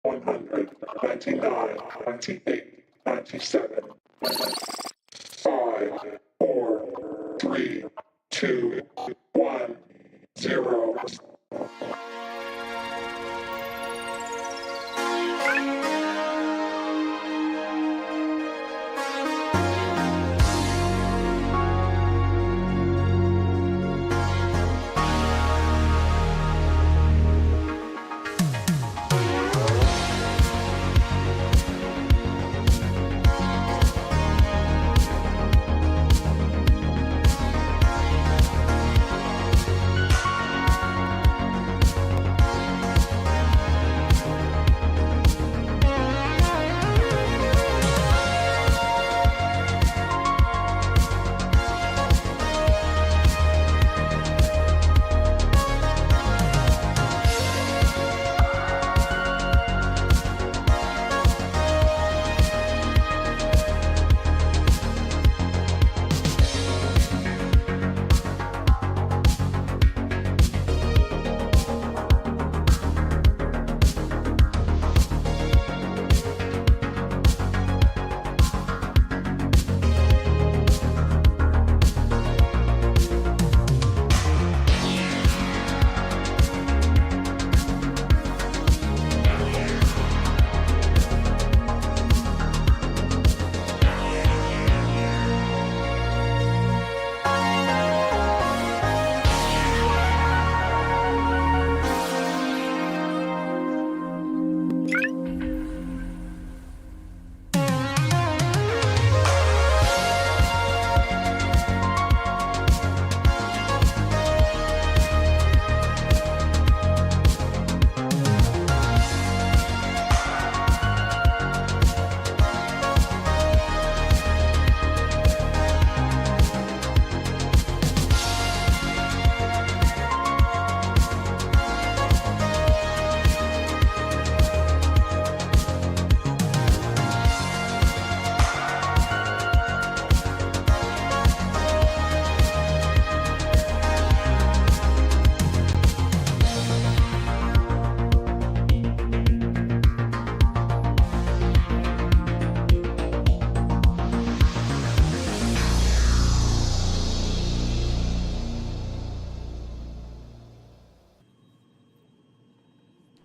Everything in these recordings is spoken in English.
100, 99, 98, 97, 5, 4, 3, 2, 1, 0.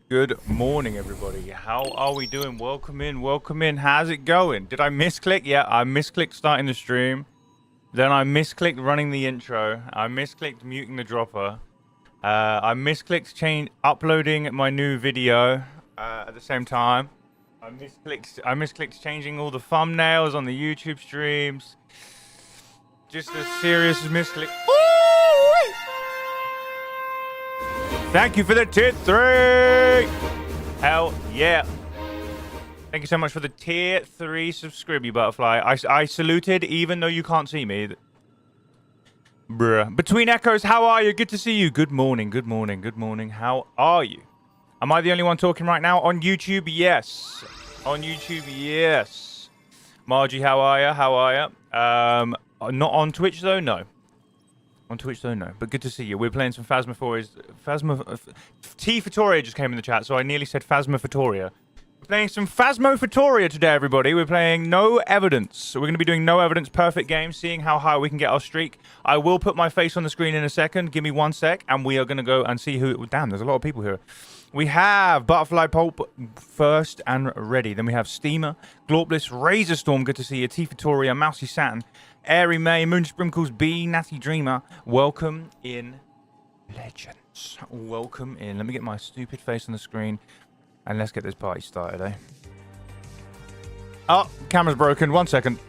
Good morning, everybody. How are we doing? Welcome in, welcome in. How's it going? Did I misclick? Yeah, I misclicked starting the stream. Then I misclicked running the intro. I misclicked muting the dropper. I misclicked uploading my new video at the same time. I misclicked changing all the thumbnails on the YouTube streams. Just a serious misclick. Ooh! Thank you for the tier 3. Hell yeah. Thank you so much for the tier 3 subscribe, you butterfly. I saluted even though you can't see me. Bruh. Between Echoes, how are you? Good to see you. Good morning, good morning, good morning. How are you? Am I the only one talking right now? On YouTube, yes. On YouTube, yes. Margie, how are you? How are you? Not on Twitch, though? No. On Twitch though, no. But good to see you. We're playing some Phasmophobia. T-Fatoria just came in the chat, so I nearly said Phasmophobia. We're playing some Phasmophobia today, everybody. We're playing No Evidence. So we're going to be doing No Evidence, perfect game, seeing how high we can get our streak. I will put my face on the screen in a second. Give me 1 sec, and we are going to go and see who... Damn, there's a lot of people here. We have Butterfly Pulp first and ready. Then we have Steamer, Glorpless, Razor Storm, good to see you, T-Fatoria, Mousy Saturn, Airy May, Moon Sprinkles, B, Natty Dreamer. Welcome in, legends. Welcome in. Let me get my stupid face on the screen, and let's get this party started, eh? Oh, camera's broken. 1 second.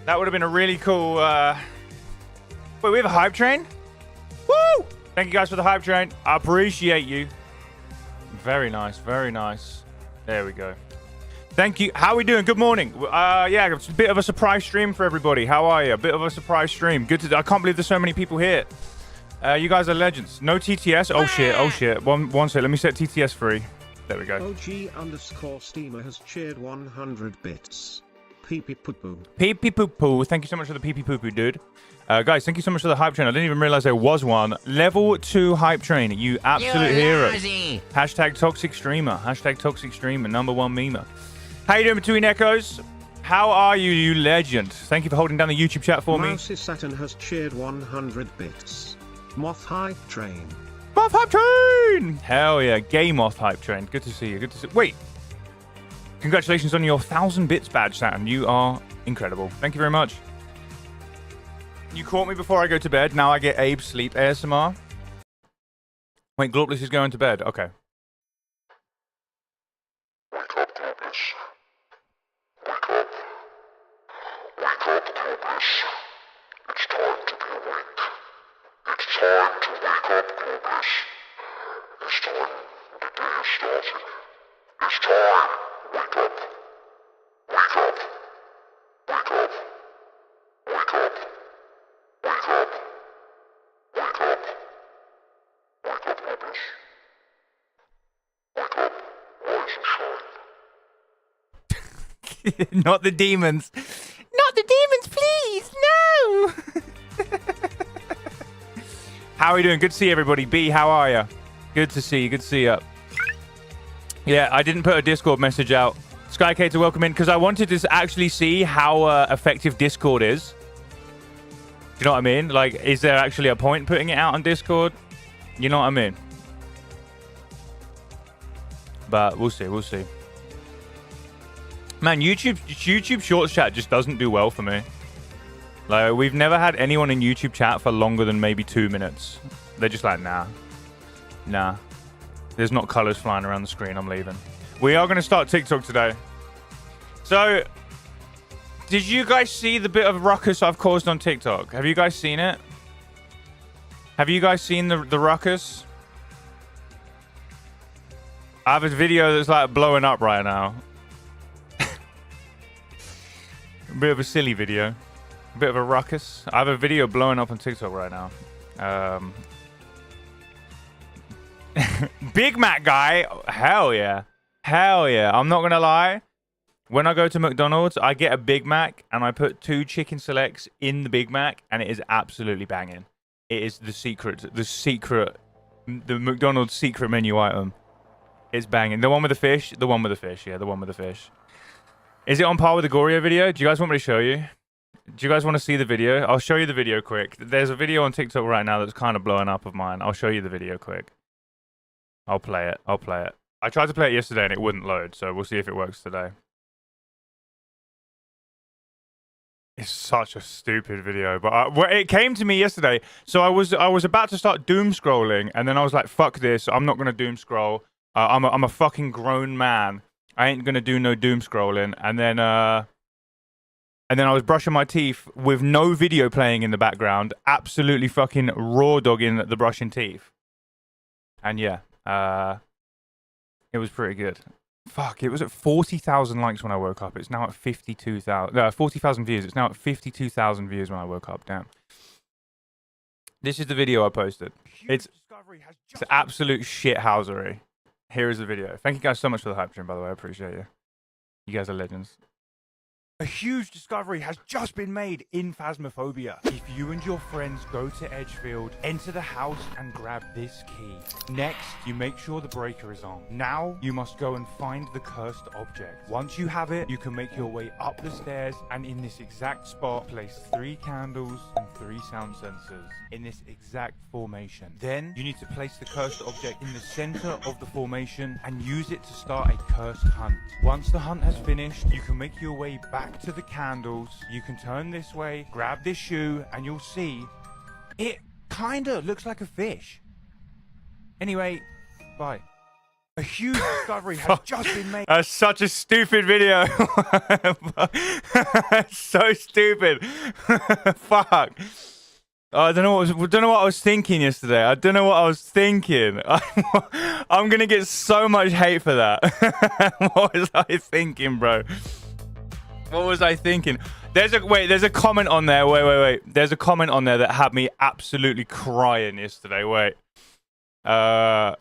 That would have been a really cool... Wait, we have a hype train? Woo! Thank you guys for the hype train. I appreciate you. Very nice, very nice. There we go. Thank you. How are we doing? Good morning. Yeah, it's a bit of a surprise stream for everybody. How are you? A bit of a surprise stream. Good to... I can't believe there's so many people here. You guys are legends. No TTS? Oh, shit. Oh, shit. One sec. Let me set TTS free. There we go. OG_Steamer has cheered 100 bits. Pee-pee poo-poo. Pee-pee poo-poo. Thank you so much for the pee-pee poo-poo, dude. Guys, thank you so much for the hype train. I didn't even realize there was one. Level 2 hype train. You absolute hero. Hashtag toxic streamer. Hashtag toxic streamer. #1 memer. How you doing, Between Echoes? How are you, you legend? Thank you for holding down the YouTube chat for me. Mousy Saturn has cheered 100 bits. Moth hype train. Moth hype train! Hell yeah. Gay Moth hype train. Good to see you. Good to see... Wait. Congratulations on your 1,000 bits badge, Saturn. You are incredible. Thank you very much. You caught me before I go to bed. Now I get Abe's sleep ASMR. Wait, Glorpless is going to bed. Okay. Wake up, Glorpless. Wake up. Wake up, Glorpless. It's time to be awake. It's time to wake up, Glorpless. It's time. The day is starting. It's time. Wake up. Wake up. Wake up. Wake up. Wake up. Wake up. Wake up, Glorpless. Wake up. Rise and shine. Not the demons. Not the demons, please. No. How are you doing? Good to see everybody. B, how are you? Good to see you. Good to see you. Yeah, I didn't put a Discord message out. Skyk to welcome in because I wanted to actually see how effective Discord is. Do you know what I mean? Like, is there actually a point putting it out on Discord? You know what I mean? But we'll see. We'll see. Man, YouTube Shorts chat just doesn't do well for me. Like, we've never had anyone in YouTube chat for longer than maybe 2 minutes. They're just like, nah. Nah. There's not colors flying around the screen. I'm leaving. We are going to start TikTok today. So, did you guys see the bit of ruckus I've caused on TikTok? Have you guys seen it? Have you guys seen the ruckus? I have a video that's like blowing up right now. A bit of a silly video. A bit of a ruckus. I have a video blowing up on TikTok right now. Big Mac guy. Hell yeah. Hell yeah. I'm not going to lie. When I go to McDonald's, I get a Big Mac and I put 2 chicken selects in the Big Mac and it is absolutely banging. It is the McDonald's secret menu item. It's banging. The one with the fish? The one with the fish. Yeah, the one with the fish. Is it on par with the Gorio video? Do you guys want me to show you? Do you guys want to see the video? I'll show you the video quick. There's a video on TikTok right now that's kind of blowing up of mine. I'll show you the video quick. I'll play it. I'll play it. I tried to play it yesterday and it wouldn't load, so we'll see if it works today. It's such a stupid video, but well, it came to me yesterday. So I was about to start doom scrolling, and then I was like, "Fuck this! I'm not gonna doom scroll. I'm a fucking grown man. I ain't gonna do no doom scrolling." And then I was brushing my teeth with no video playing in the background, absolutely fucking raw dogging the brushing teeth. And yeah, it was pretty good. Fuck, it was at 40,000 likes when I woke up. It's now at 52,000. 40,000 views. It's now at 52,000 views when I woke up. Damn. This is the video I posted. It's absolute shithousery. Here is the video. Thank you guys so much for the hype stream, by the way. I appreciate you. You guys are legends. A huge discovery has just been made in Phasmophobia. If you and your friends go to Edgefield, enter the house and grab this key. Next, you make sure the breaker is on. Now, you must go and find the cursed object. Once you have it, you can make your way up the stairs, and in this exact spot, place 3 candles and 3 sound sensors in this exact formation. Then, you need to place the cursed object in the center of the formation and use it to start a cursed hunt. Once the hunt has finished, you can make your way back to the candles. You can turn this way, grab this shoe, and you'll see it kinda looks like a fish. Anyway, bye. A huge discovery has just been made. That's such a stupid video. So stupid. Fuck. Oh, I don't know what I was thinking yesterday. I don't know what I was thinking. I'm gonna get so much hate for that. What was I thinking, bro? What was I thinking? There's a comment on there. Wait. There's a comment on there that had me absolutely crying yesterday. Wait. Because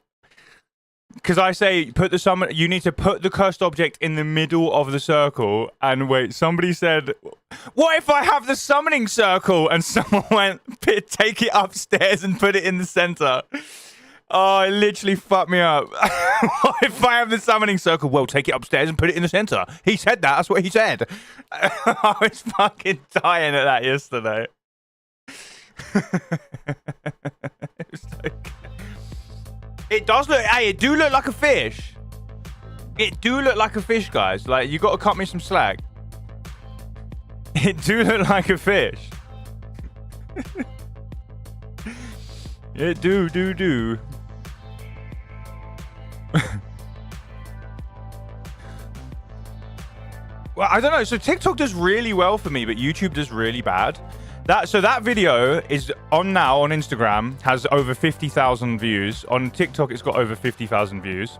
I say you need to put the cursed object in the middle of the circle. And wait, somebody said, what if I have the summoning circle? And someone went, take it upstairs and put it in the center. Oh, it literally fucked me up. What if I have the summoning circle? Well, take it upstairs and put it in the center. He said that. That's what he said. I was fucking dying at that yesterday. It was so good. It does look... Hey, it do look like a fish. It do look like a fish, guys. Like, you got to cut me some slack. It do look like a fish. It do. Well, I don't know. So TikTok does really well for me, but YouTube does really bad. That video is on now on Instagram, has over 50,000 views. On TikTok, it's got over 50,000 views.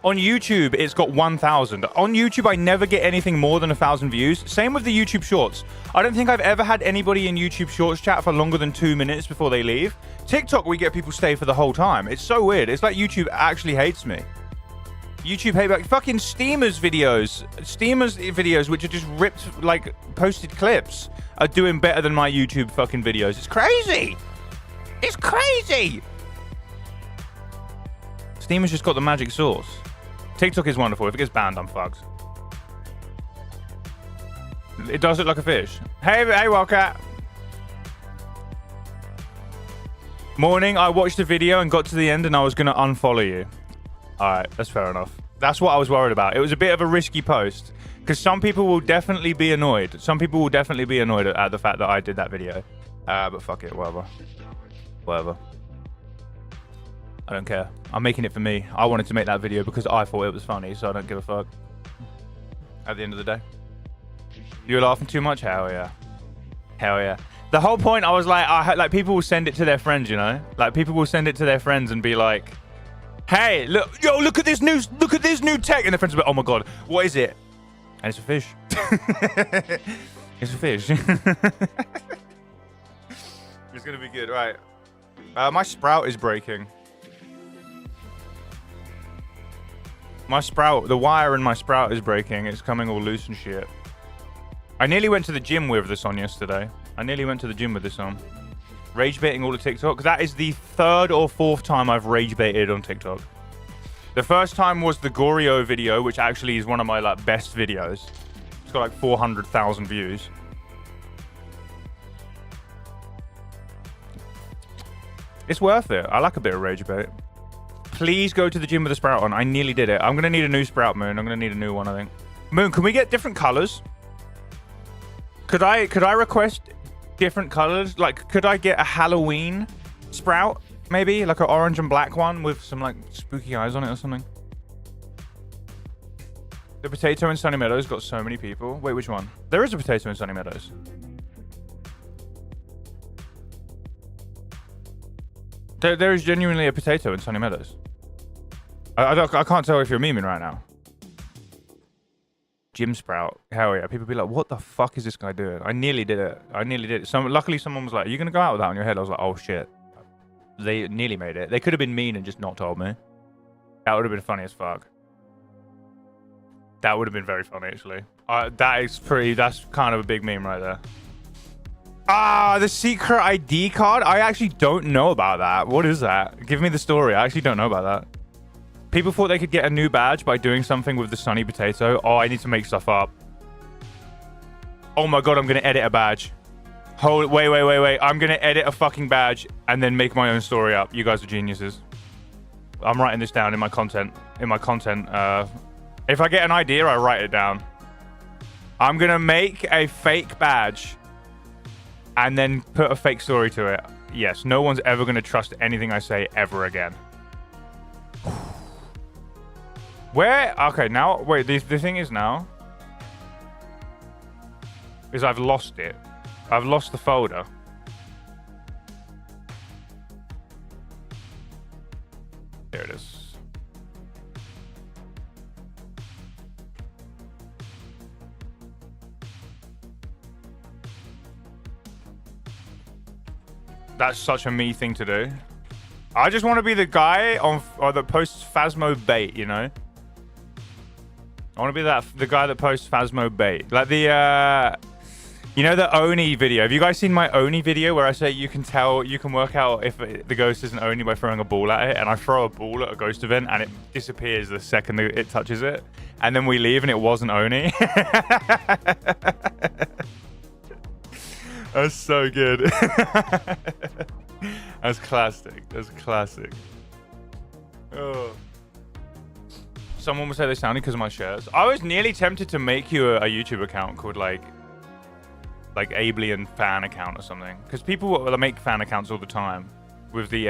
On YouTube, it's got 1,000. On YouTube, I never get anything more than 1,000 views. Same with the YouTube Shorts. I don't think I've ever had anybody in YouTube Shorts chat for longer than 2 minutes before they leave. TikTok, we get people stay for the whole time. It's so weird. It's like YouTube actually hates me. YouTube hate like fucking Steamers videos, which are just ripped, like, posted clips, are doing better than my YouTube fucking videos. It's crazy. It's crazy. Steamers just got the magic sauce. TikTok is wonderful. If it gets banned, I'm fucked. It does look like a fish. Hey, Wildcat. Morning, I watched the video and got to the end and I was going to unfollow you. Alright, that's fair enough. That's what I was worried about. It was a bit of a risky post. Because some people will definitely be annoyed. Some people will definitely be annoyed at the fact that I did that video. But fuck it, whatever. Whatever. I don't care. I'm making it for me. I wanted to make that video because I thought it was funny, so I don't give a fuck. At the end of the day. You're laughing too much? Hell yeah. Hell yeah. The whole point, I was like, people will send it to their friends, you know? Like, people will send it to their friends and be like, hey, look at this new tech. And their friends will be, oh my god, what is it? And it's a fish. It's a fish. It's gonna be good, right? My sprout is breaking. The wire in my sprout is breaking. It's coming all loose and shit. I nearly went to the gym with this on yesterday. Rage baiting all of TikTok. That is the 3rd or 4th time I've rage baited on TikTok. The first time was the Goryo video, which actually is one of my best videos. It's got 400,000 views. It's worth it. I like a bit of rage bait. Please go to the gym with a sprout on. I nearly did it. I'm going to need a new sprout, Moon. I'm going to need a new one, I think. Moon, can we get different colors? Could I request different colors? Could I get a Halloween sprout? Maybe? Like an orange and black one with some, spooky eyes on it or something? The potato in Sunny Meadows got so many people. Wait, which one? There is a potato in Sunny Meadows. There is genuinely a potato in Sunny Meadows. I can't tell if you're memeing right now. Gym sprout. Hell yeah. People be like, what the fuck is this guy doing? I nearly did it. Luckily someone was like, are you going to go out with that on your head? I was like, oh shit. They nearly made it. They could have been mean and just not told me. That would have been funny as fuck. That would have been very funny, actually. That's kind of a big meme right there. Ah, the secret ID card? I actually don't know about that. What is that? Give me the story. I actually don't know about that. People thought they could get a new badge by doing something with the Sunny Potato. Oh, I need to make stuff up. Oh my god, I'm going to edit a badge. Wait. I'm going to edit a fucking badge and then make my own story up. You guys are geniuses. I'm writing this down in my content. If I get an idea, I write it down. I'm going to make a fake badge and then put a fake story to it. Yes, no one's ever going to trust anything I say ever again. Where? Okay, now, wait, the thing is now, is I've lost it. I've lost the folder. There it is. That's such a me thing to do. I just want to be the guy that posts Phasmo bait, you know? I want to be the guy that posts Phasmo bait. Like the, you know the Oni video? Have you guys seen my Oni video where I say you can work out if the ghost isn't Oni by throwing a ball at it? And I throw a ball at a ghost event and it disappears the second it touches it. And then we leave and it wasn't Oni. That's so good. That's classic. That's classic. Oh. Someone would say they sounded because of my shirts. I was nearly tempted to make you a YouTube account called like Abelian fan account or something, because people make fan accounts all the time with the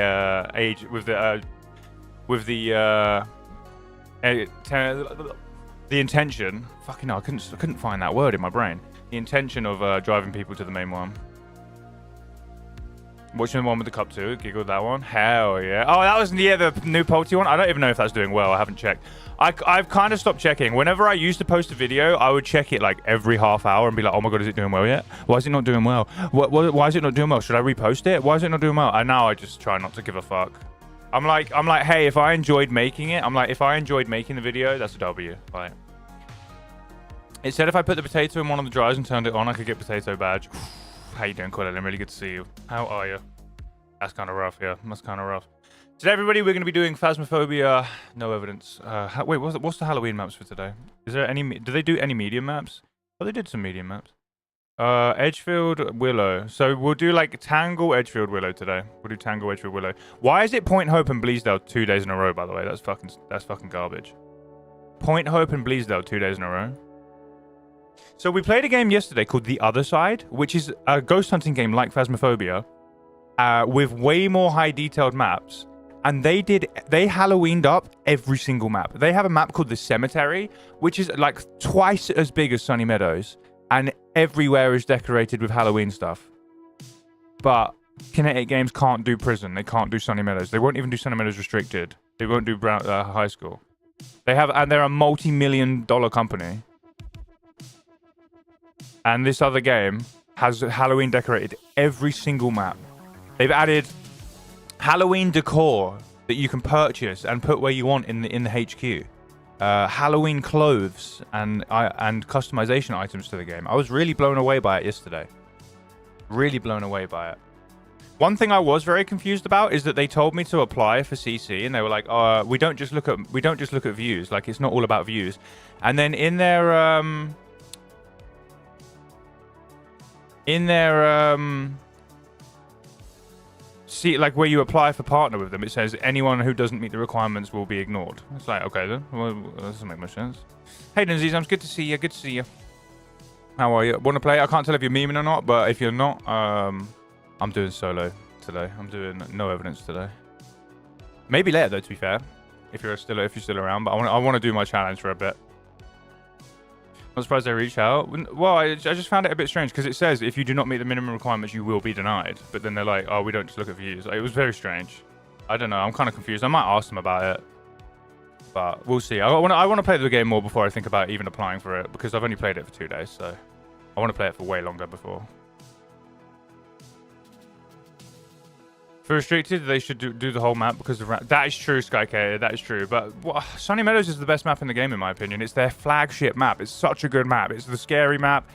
intention. Fucking no, I couldn't find that word in my brain. The intention of driving people to the main one. Watching the one with the cup too. Giggled that one. Hell yeah. Oh, that was the new Polty one. I don't even know if that's doing well. I haven't checked. I've kind of stopped checking. Whenever I used to post a video, I would check it like every half hour and be like, oh my god, is it doing well yet? Why is it not doing well? Why is it not doing well? Should I repost it? Why is it not doing well? And now I just try not to give a fuck. I'm like, hey, if I enjoyed making it, if I enjoyed making the video, that's a W. Like, it said if I put the potato in one of the dryers and turned it on, I could get potato badge. How you doing, Quillen? Really good to see you. How are you? That's kind of rough, yeah. That's kind of rough. Today, everybody, we're going to be doing Phasmophobia. No evidence. Wait, what's the Halloween maps for today? Is there any? Do they do any medium maps? Oh, they did some medium maps. Edgefield, Willow. So we'll do like Tangle, Edgefield, Willow today. We'll do Tangle, Edgefield, Willow. Why is it Point Hope and Bleasdale 2 days in a row? By the way, that's fucking garbage. Point Hope and Bleasdale 2 days in a row. So we played a game yesterday called The Other Side, which is a ghost hunting game like Phasmophobia, with way more high detailed maps. And they Halloweened up every single map. They have a map called The Cemetery, which is like twice as big as Sunny Meadows. And everywhere is decorated with Halloween stuff. But Kinetic Games can't do prison. They can't do Sunny Meadows. They won't even do Sunny Meadows Restricted. They won't do high school. And they're a multi-million-dollar company. And this other game has Halloween decorated every single map. They've added Halloween decor that you can purchase and put where you want in the HQ. Halloween clothes and customization items to the game. I was really blown away by it yesterday. Really blown away by it. One thing I was very confused about is that they told me to apply for CC, and they were like, we don't just look at views. Like, it's not all about views. And then in their see, like where you apply for partner with them, it says anyone who doesn't meet the requirements will be ignored. It's like, okay then, well, that doesn't make much sense. Hey Denzies, good to see you. Good to see you. How are you? Want to play? I can't tell if you're memeing or not, but if you're not, I'm doing solo today. I'm doing no evidence today. Maybe later though, to be fair, if you're still around. But I want to do my challenge for a bit. I'm surprised they reached out. Well, I just found it a bit strange because it says if you do not meet the minimum requirements, you will be denied. But then they're like, oh, we don't just look at views. It was very strange. I don't know. I'm kind of confused. I might ask them about it, but we'll see. I want to play the game more before I think about even applying for it, because I've only played it for 2 days, so I want to play it for way longer before. For restricted, they should do the whole map because of that is true, Skyk. That is true. But Sunny Meadows is the best map in the game, in my opinion. It's their flagship map. It's such a good map. It's the scary map.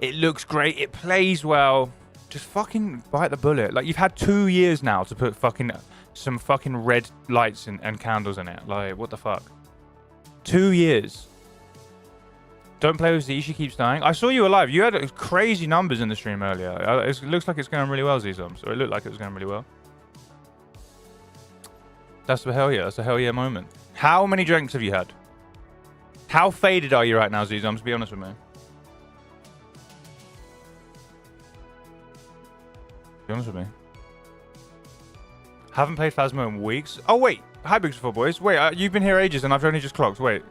It looks great. It plays well. Just fucking bite the bullet. Like, you've had 2 years now to put some fucking red lights and candles in it. Like, what the fuck? 2 years. Don't play with Z. She keeps dying. I saw you alive. You had crazy numbers in the stream earlier. It looks like it's going really well, Z-Zoms. Or it looked like it was going really well. That's a hell yeah. That's a hell yeah moment. How many drinks have you had? How faded are you right now, Z-Zoms? Be honest with me. Be honest with me. Haven't played Phasmo in weeks. Oh, wait. Hi, Big Four Boys. Wait, you've been here ages and I've only just clocked. Wait.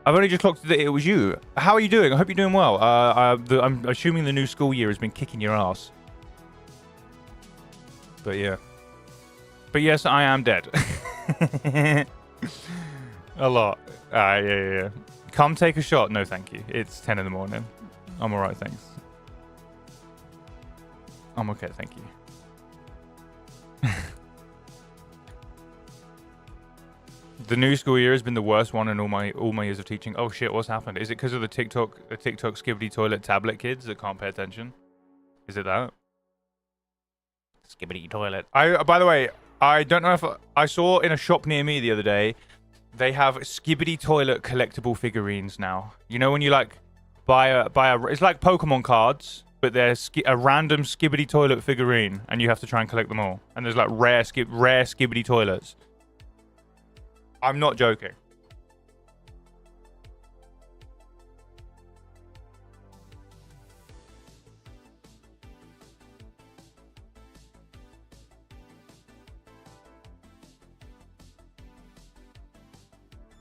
I've only just clocked that it was you. How are you doing? I hope you're doing well. I'm assuming the new school year has been kicking your ass. But yeah. But yes, I am dead. A lot. Yeah. Come take a shot. No, thank you. It's 10 in the morning. I'm alright, thanks. I'm okay, thank you. The new school year has been the worst one in all my years of teaching. Oh shit, what's happened? Is it because of the TikTok skibbity toilet tablet kids that can't pay attention? Is it that? Skibbity toilet. By the way, I don't know if I saw in a shop near me the other day, they have skibbity toilet collectible figurines now. You know when you like buy a it's like Pokemon cards, but they're a random skibbity toilet figurine, and you have to try and collect them all. And there's like rare skibbity toilets. I'm not joking.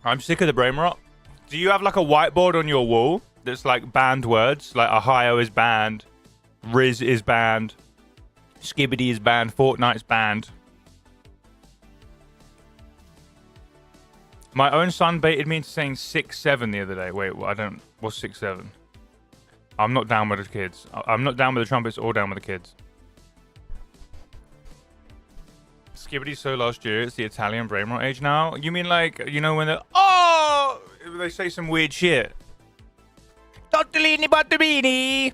I'm sick of the brain rot. Do you have like a whiteboard on your wall that's like banned words? Like Ohio is banned, Riz is banned, Skibbity is banned, Fortnite's banned. My own son baited me into saying 6'7" the other day. Wait, I don't... What's 6'7"? I'm not down with the kids. I'm not down with the trumpets or down with the kids. Skibbity so last year, it's the Italian brain rot age now. You mean like, you know, when they're... Oh! They say some weird shit. Tortellini bottomini!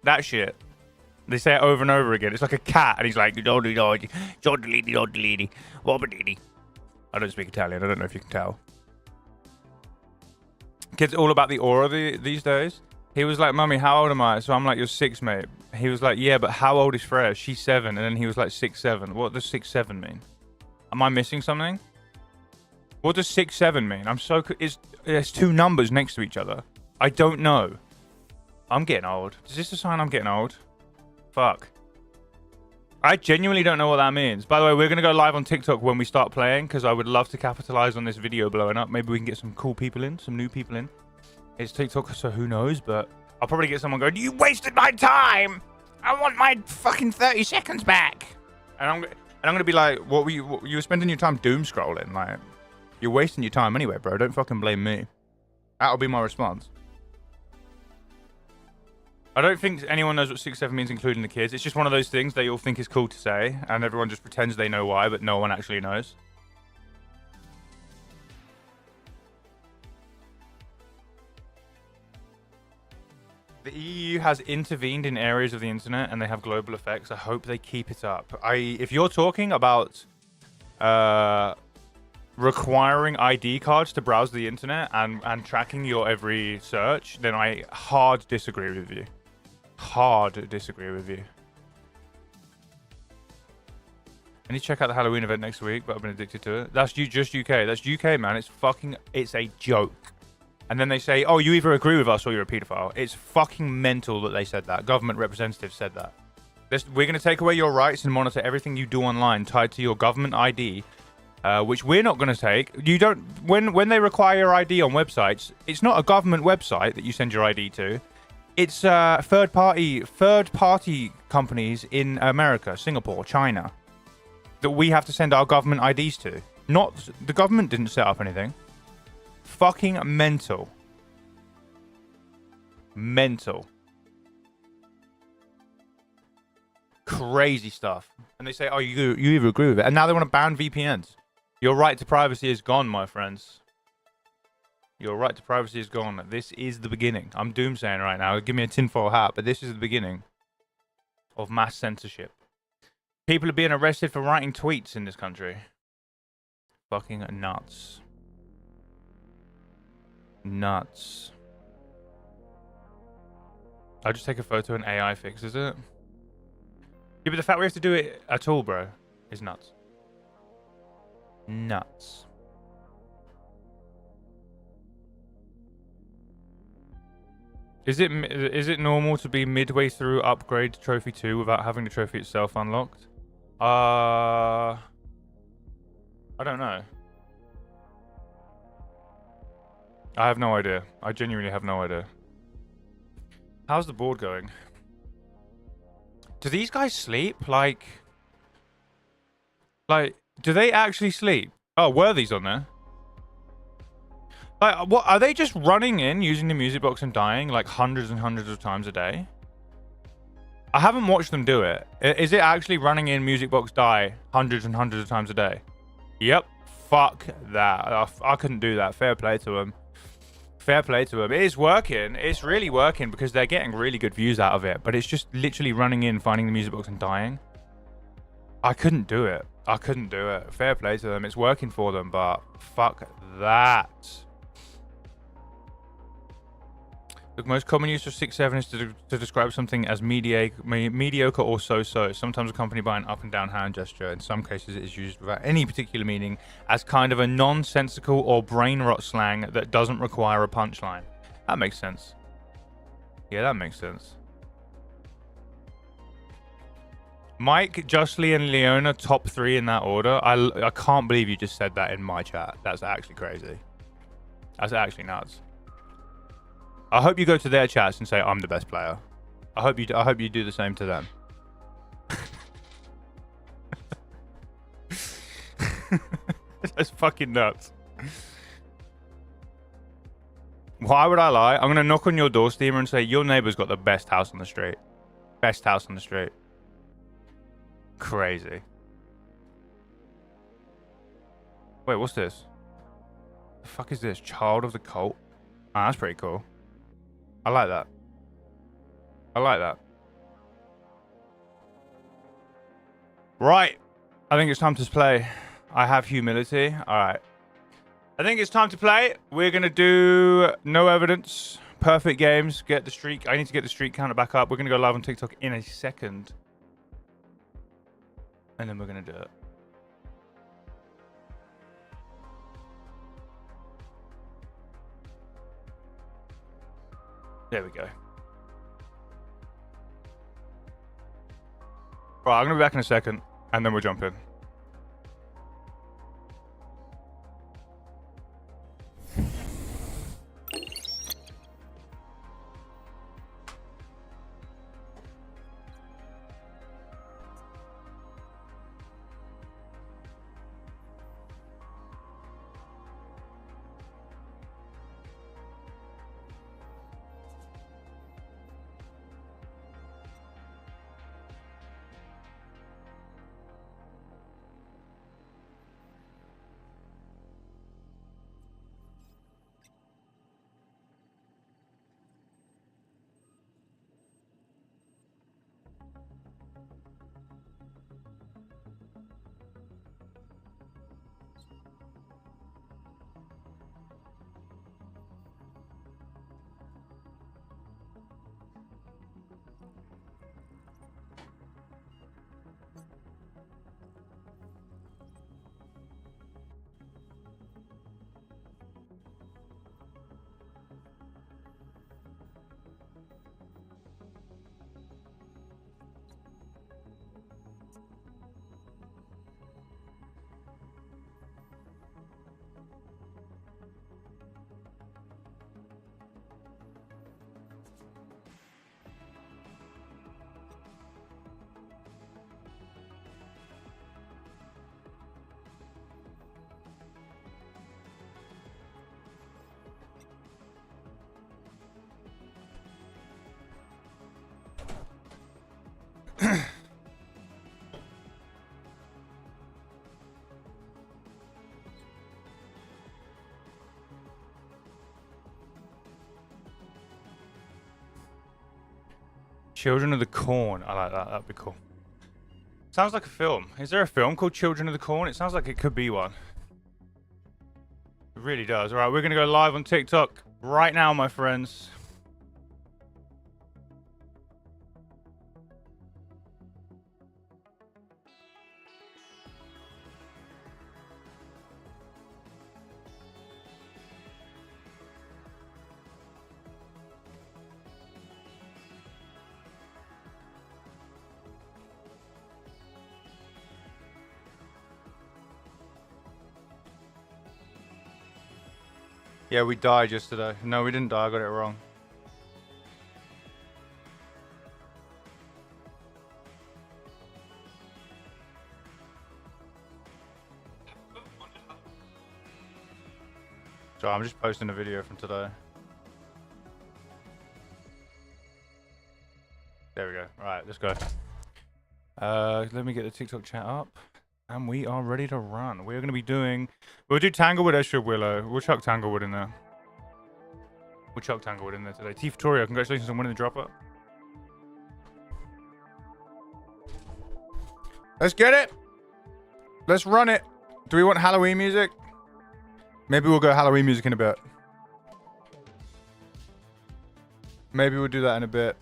That shit. They say it over and over again. It's like a cat, and he's like... Tortellini, tortellini, wobbadini. I don't speak Italian. I don't know if you can tell. Kids all about the aura these days. He was like, Mummy, how old am I? So I'm like, you're 6, mate. He was like, yeah, but how old is Freya? She's 7. And then he was like, 6'7". What does 6'7" mean? Am I missing something? What does 6'7" mean? I'm so... There's 2 numbers next to each other. I don't know. I'm getting old. Is this a sign I'm getting old? Fuck. I genuinely don't know what that means. By the way, we're going to go live on TikTok when we start playing, because I would love to capitalize on this video blowing up. Maybe we can get some cool people in, some new people in. It's TikTok, so who knows, but I'll probably get someone going, you wasted my time! I want my fucking 30 seconds back! And I'm going to be like, what you were spending your time doom scrolling? Like, you're wasting your time anyway, bro. Don't fucking blame me. That'll be my response. I don't think anyone knows what 6'7" means, including the kids. It's just one of those things they all think is cool to say, and everyone just pretends they know why, but no one actually knows. The EU has intervened in areas of the internet, and they have global effects. I hope they keep it up. If you're talking about requiring ID cards to browse the internet and tracking your every search, then I hard disagree with you. Hard disagree with you. I need to check out the Halloween event next week, but I've been addicted to it. That's just UK. That's UK, man. It's a joke. And then they say, oh, you either agree with us or you're a paedophile. It's fucking mental that they said that. Government representatives said that. We're going to take away your rights and monitor everything you do online tied to your government ID, which we're not going to take. You don't... When they require your ID on websites, it's not a government website that you send your ID to. It's third party companies in America, Singapore, China, that we have to send our government IDs to. Not the government didn't set up anything. Fucking mental. Mental. Crazy stuff. And they say, oh, you either agree with it. And now they want to ban VPNs. Your right to privacy is gone, my friends. Your right to privacy is gone. This is the beginning. I'm doomsaying right now. Give me a tinfoil hat, but this is the beginning of mass censorship. People are being arrested for writing tweets in this country. Fucking nuts. Nuts. I'll just take a photo and AI fixes it. Yeah, but the fact we have to do it at all, bro, is nuts. Nuts. Is it normal to be midway through upgrade to trophy 2 without having the trophy itself unlocked? I don't know. I have no idea. I genuinely have no idea. How's the board going? Do these guys sleep? Like, do they actually sleep? Oh, Worthy's on there. Like, what are they just running in using the music box and dying like hundreds and hundreds of times a day? I haven't watched them do it. Is it actually running in music box die hundreds and hundreds of times a day? Yep. Fuck that. I couldn't do that. Fair play to them. Fair play to them. It is working. It's really working because they're getting really good views out of it. But it's just literally running in, finding the music box and dying. I couldn't do it. I couldn't do it. Fair play to them. It's working for them, but fuck that. The most common use of 6-7 is to describe something as mediocre or so-so. Sometimes accompanied by an up and down hand gesture. In some cases, it is used without any particular meaning as kind of a nonsensical or brain rot slang that doesn't require a punchline. That makes sense. Yeah, that makes sense. Mike, Justly, and Leona, top 3 in that order. I can't believe you just said that in my chat. That's actually crazy. That's actually nuts. I hope you go to their chats and say I'm the best player. I hope you do the same to them. That's fucking nuts. Why would I lie? I'm gonna knock on your door, Steamer, and say your neighbor's got the best house on the street. Best house on the street. Crazy. Wait, what's this? The fuck is this? Child of the Cult? Oh, that's pretty cool. I like that. I like that. Right. I think it's time to play. I have humility. All right. I think it's time to play. We're going to do no evidence. Perfect games. Get the streak. I need to get the streak counter back up. We're going to go live on TikTok in a second. And then we're going to do it. There we go. Right, I'm going to be back in a second, and then we'll jump in. Children of the Corn. I like that. That'd be cool. Sounds like a film. Is there a film called Children of the Corn? It sounds like it could be one. It really does. All right, we're going to go live on TikTok right now, my friends. Yeah, we died yesterday. No, we didn't die. I got it wrong. So I'm just posting a video from today. There we go. All right, let's go. Let me get the TikTok chat up. And we are ready to run. We're going to be doing... We'll do Tanglewood, Estra, Willow. We'll chuck Tanglewood in there. We'll chuck Tanglewood in there today. T. Victoria, congratulations on winning the drop-up. Let's get it. Let's run it. Do we want Halloween music? Maybe we'll go Halloween music in a bit. Maybe we'll do that in a bit.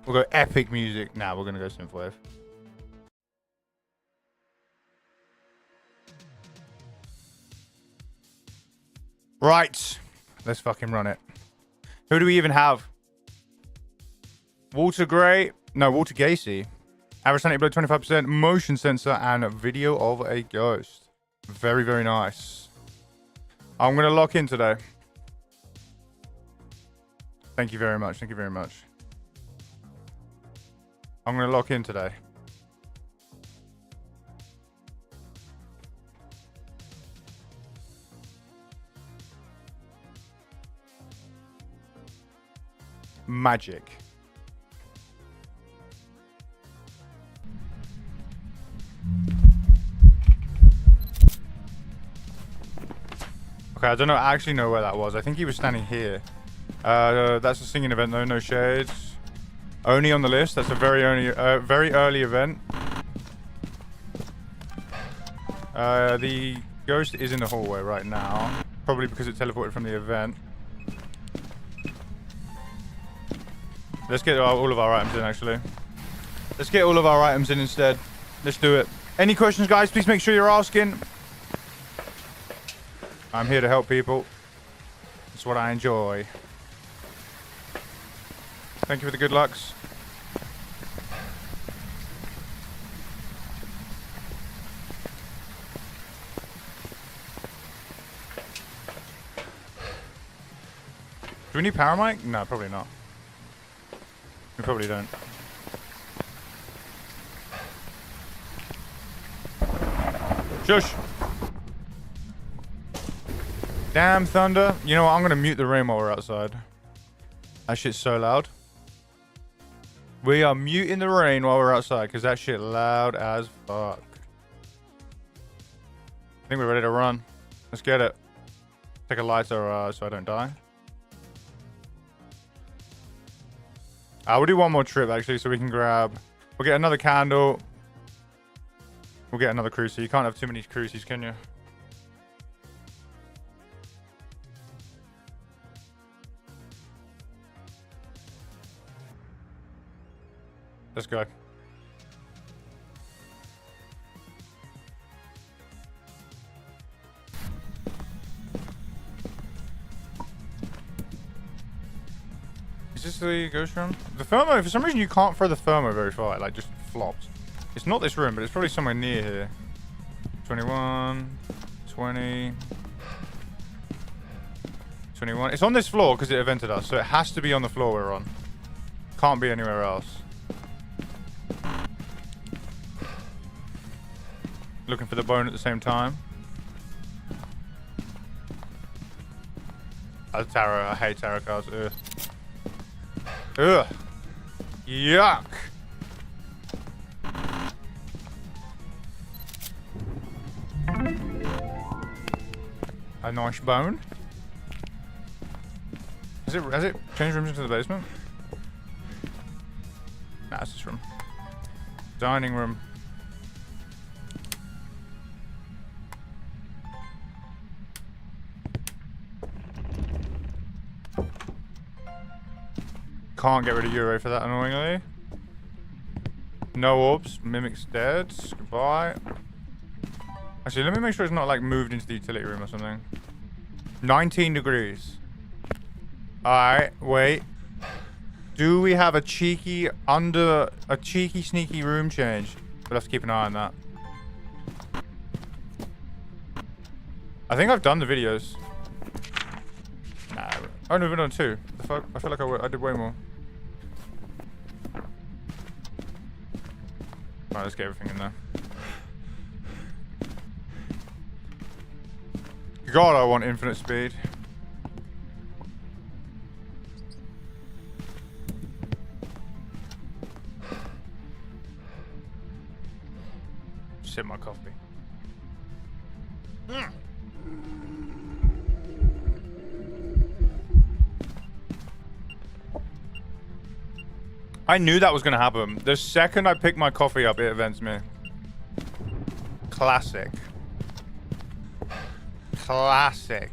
We'll go epic music. Nah, we're gonna go synthwave. Right. Let's fucking run it. Who do we even have? Walter Gray. No, Walter Gacy. Average sanity below 25%. Motion sensor and video of a ghost. Very, very nice. I'm gonna lock in today. Thank you very much. Thank you very much. I'm going to lock in today. Magic. Okay, I don't know. I actually know where that was. I think he was standing here. That's a singing event though. No shades. Only on the list. That's a very early event. The ghost is in the hallway right now. Probably because it teleported from the event. Let's get all of our items in, actually. Let's get all of our items in instead. Let's do it. Any questions, guys? Please make sure you're asking. I'm here to help people. That's what I enjoy. Thank you for the good lucks. Do we need power mic? No, probably not. We probably don't. Shush! Damn thunder. You know what? I'm gonna mute the rain while we're outside. That shit's so loud. We are muting the rain while we're outside because that shit loud as fuck. I think we're ready to run. Let's get it. Take a lighter so I don't die. We'll do one more trip actually so we can grab... We'll get another candle. We'll get another crucie. You can't have too many crucies, can you? Let's go. Is this the ghost room? The thermo, for some reason you can't throw the thermo very far. It like just flops. It's not this room, but it's probably somewhere near here. 21, 20, 21. It's on this floor because it evented us, so it has to be on the floor we're on. Can't be anywhere else. Looking for the bone at the same time. Tarot, I hate tarot cards. Ugh. Ugh. Yuck. A nice bone. Has it changed rooms into the basement? Nah, it's this room. Dining room. Can't get rid of Euro for that, annoyingly. No orbs. Mimic's dead. Goodbye. Actually, let me make sure it's not like moved into the utility room or something. 19 degrees. Alright, wait. Do we have a cheeky sneaky room change? We'll have to keep an eye on that. I think I've done the videos. Nah. Oh no, we've done 2. The fuck? I feel like I did way more. Alright, let's get everything in there. God, I want infinite speed. Sip my coffee. I knew that was going to happen. The second I pick my coffee up, it events me. Classic. Classic.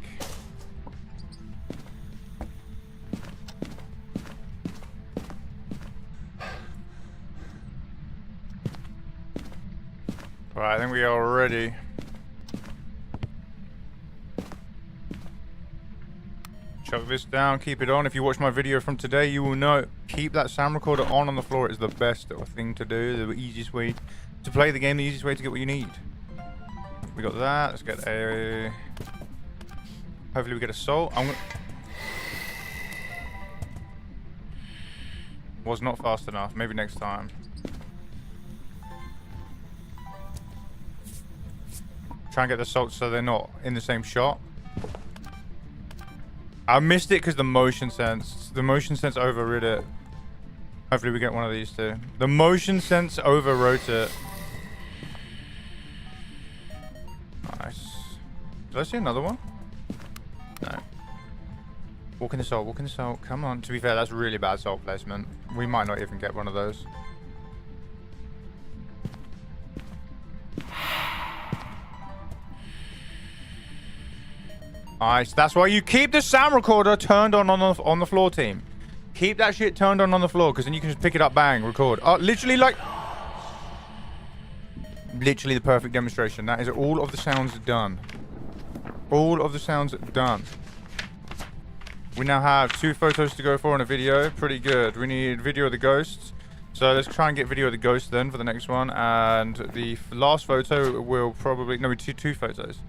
Right, I think we are ready. Chuck this down, keep it on. If you watch my video from today, you will know. Keep that sound recorder on the floor. It's the best thing to do. The easiest way to play the game, the easiest way to get what you need. We got that. Let's get a... Hopefully we get a soul. Was not fast enough. Maybe next time. Try and get the salts so they're not in the same shot. I missed it because the motion sense overrid it. Hopefully we get one of these two. The motion sense overwrote it. Nice. Did I see another one? No. Walk in the salt, walk in the salt. Come on. To be fair, that's really bad salt placement. We might not even get one of those. Nice. That's why you keep the sound recorder turned on the floor, team. Keep that shit turned on the floor, because then you can just pick it up, bang, record. Oh, literally like... Literally the perfect demonstration. That is all of the sounds done. All of the sounds done. We now have 2 photos to go for on a video. Pretty good. We need video of the ghosts. So let's try and get video of the ghost then for the next one. And the last photo will probably... No, we do 2 photos.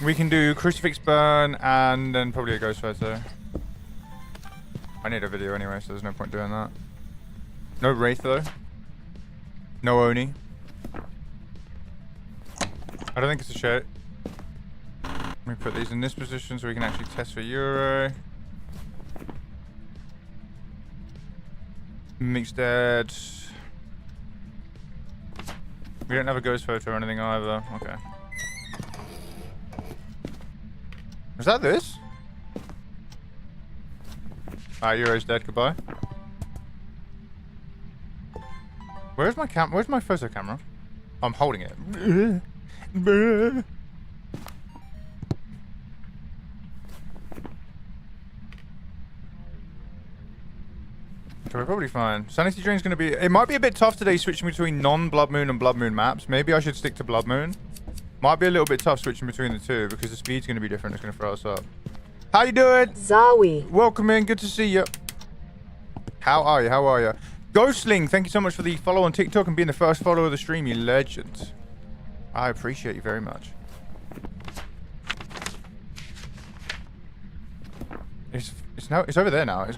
We can do crucifix burn and then probably a ghost photo. I need a video anyway, so there's no point doing that. No wraith though. No Oni. I don't think it's a shout. Let me put these in this position so we can actually test for Euro. Mixed dead. We don't have a ghost photo or anything either. Okay. Is that this? Euro's dead. Goodbye. Where's my Where's my photo camera? I'm holding it. Okay, we're probably fine. Sanity Drain's gonna be... It might be a bit tough today switching between non-Blood Moon and Blood Moon maps. Maybe I should stick to Blood Moon. Might be a little bit tough switching between the two because the speed's going to be different. It's going to throw us up. How you doing? Zawi. Welcome in. Good to see you. How are you? How are you? Ghostling, thank you so much for the follow on TikTok and being the first follower of the stream, you legend. I appreciate you very much. It's over there now.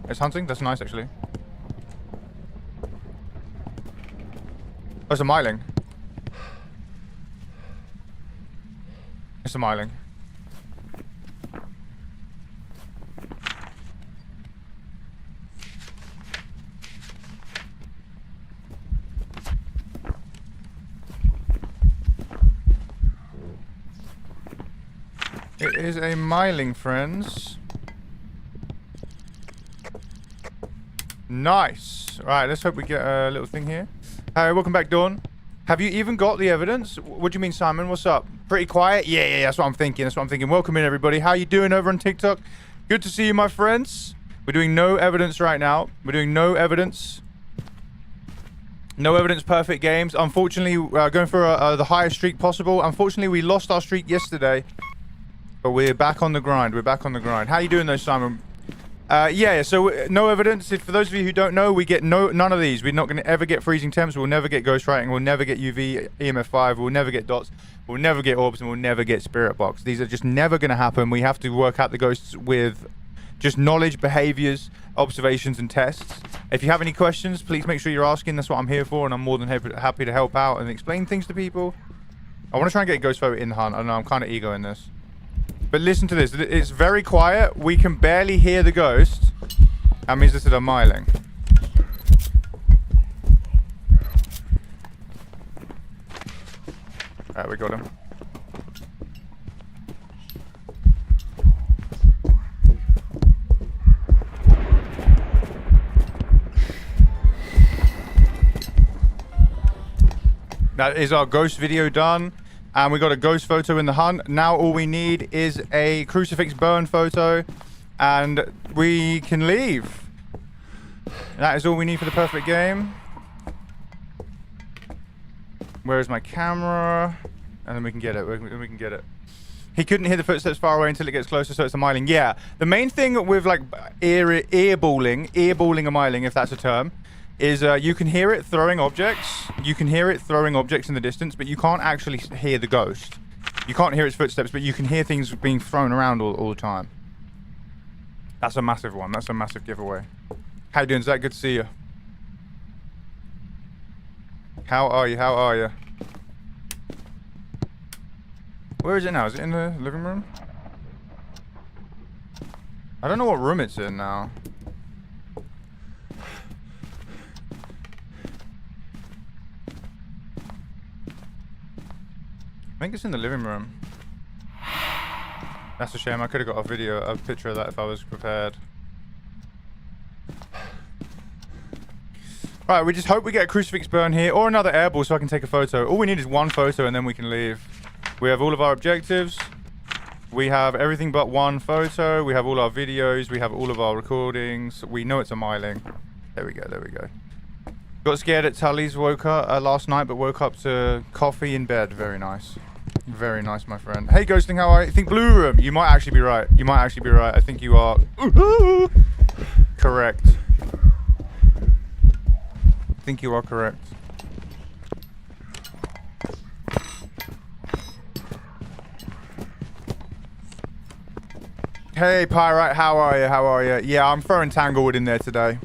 It's hunting. That's nice, actually. Oh, it's a myling. It's a myling. It is a miling, friends. Nice. Right, let's hope we get a little thing here. Hi, welcome back, Dawn. Have you even got the evidence? What do you mean, Simon? What's up? Pretty quiet? Yeah, that's what I'm thinking. That's what I'm thinking. Welcome in, everybody. How you doing over on TikTok? Good to see you, my friends. We're doing no evidence right now. We're doing no evidence. No evidence, perfect games. Unfortunately, going for the highest streak possible. Unfortunately, we lost our streak yesterday. But we're back on the grind. We're back on the grind. How you doing, though, Simon? Yeah, so no evidence. For those of you who don't know, we get none of these. We're not going to ever get freezing temps. We'll never get ghostwriting. We'll never get UV, EMF 5. We'll never get dots. We'll never get orbs, and we'll never get spirit box. These are just never going to happen. We have to work out the ghosts with just knowledge, behaviors, observations, and tests. If you have any questions, please make sure you're asking. That's what I'm here for, and I'm more than happy to help out and explain things to people. I want to try and get a ghost photo in the hunt. I don't know, I'm kind of ego in this. But listen to this. It's very quiet. We can barely hear the ghost. That means this is a miling. Alright, we got him. That is our ghost video done. And we got a ghost photo in the hunt. Now all we need is a crucifix burn photo. And we can leave. That is all we need for the perfect game. Where's my camera? And then we can get it. We can get it. He couldn't hear the footsteps far away until it gets closer, so it's a miling. Yeah. The main thing with like earballing a miling, if that's a term, is you can hear it throwing objects. You can hear it throwing objects in the distance, but you can't actually hear the ghost. You can't hear its footsteps, but you can hear things being thrown around all the time. That's a massive one. That's a massive giveaway. How you doing, Zach? Good to see you. How are you? How are you? Where is it now? Is it in the living room? I don't know what room it's in now. I think it's in the living room. That's a shame. I could have got a picture of that if I was prepared. Right, we just hope we get a crucifix burn here or another airball so I can take a photo. All we need is one photo and then we can leave. We have all of our objectives. We have everything but one photo. We have all our videos. We have all of our recordings. We know it's a miling. There we go, there we go. Got scared at Tully's last night, but woke up to coffee in bed. Very nice. Very nice, my friend. Hey, Ghosting, how are you? I think Blue Room. You might actually be right. You might actually be right. I think you are correct. I think you are correct. Hey, Pyrite, how are you? How are you? Yeah, I'm throwing Tanglewood in there today.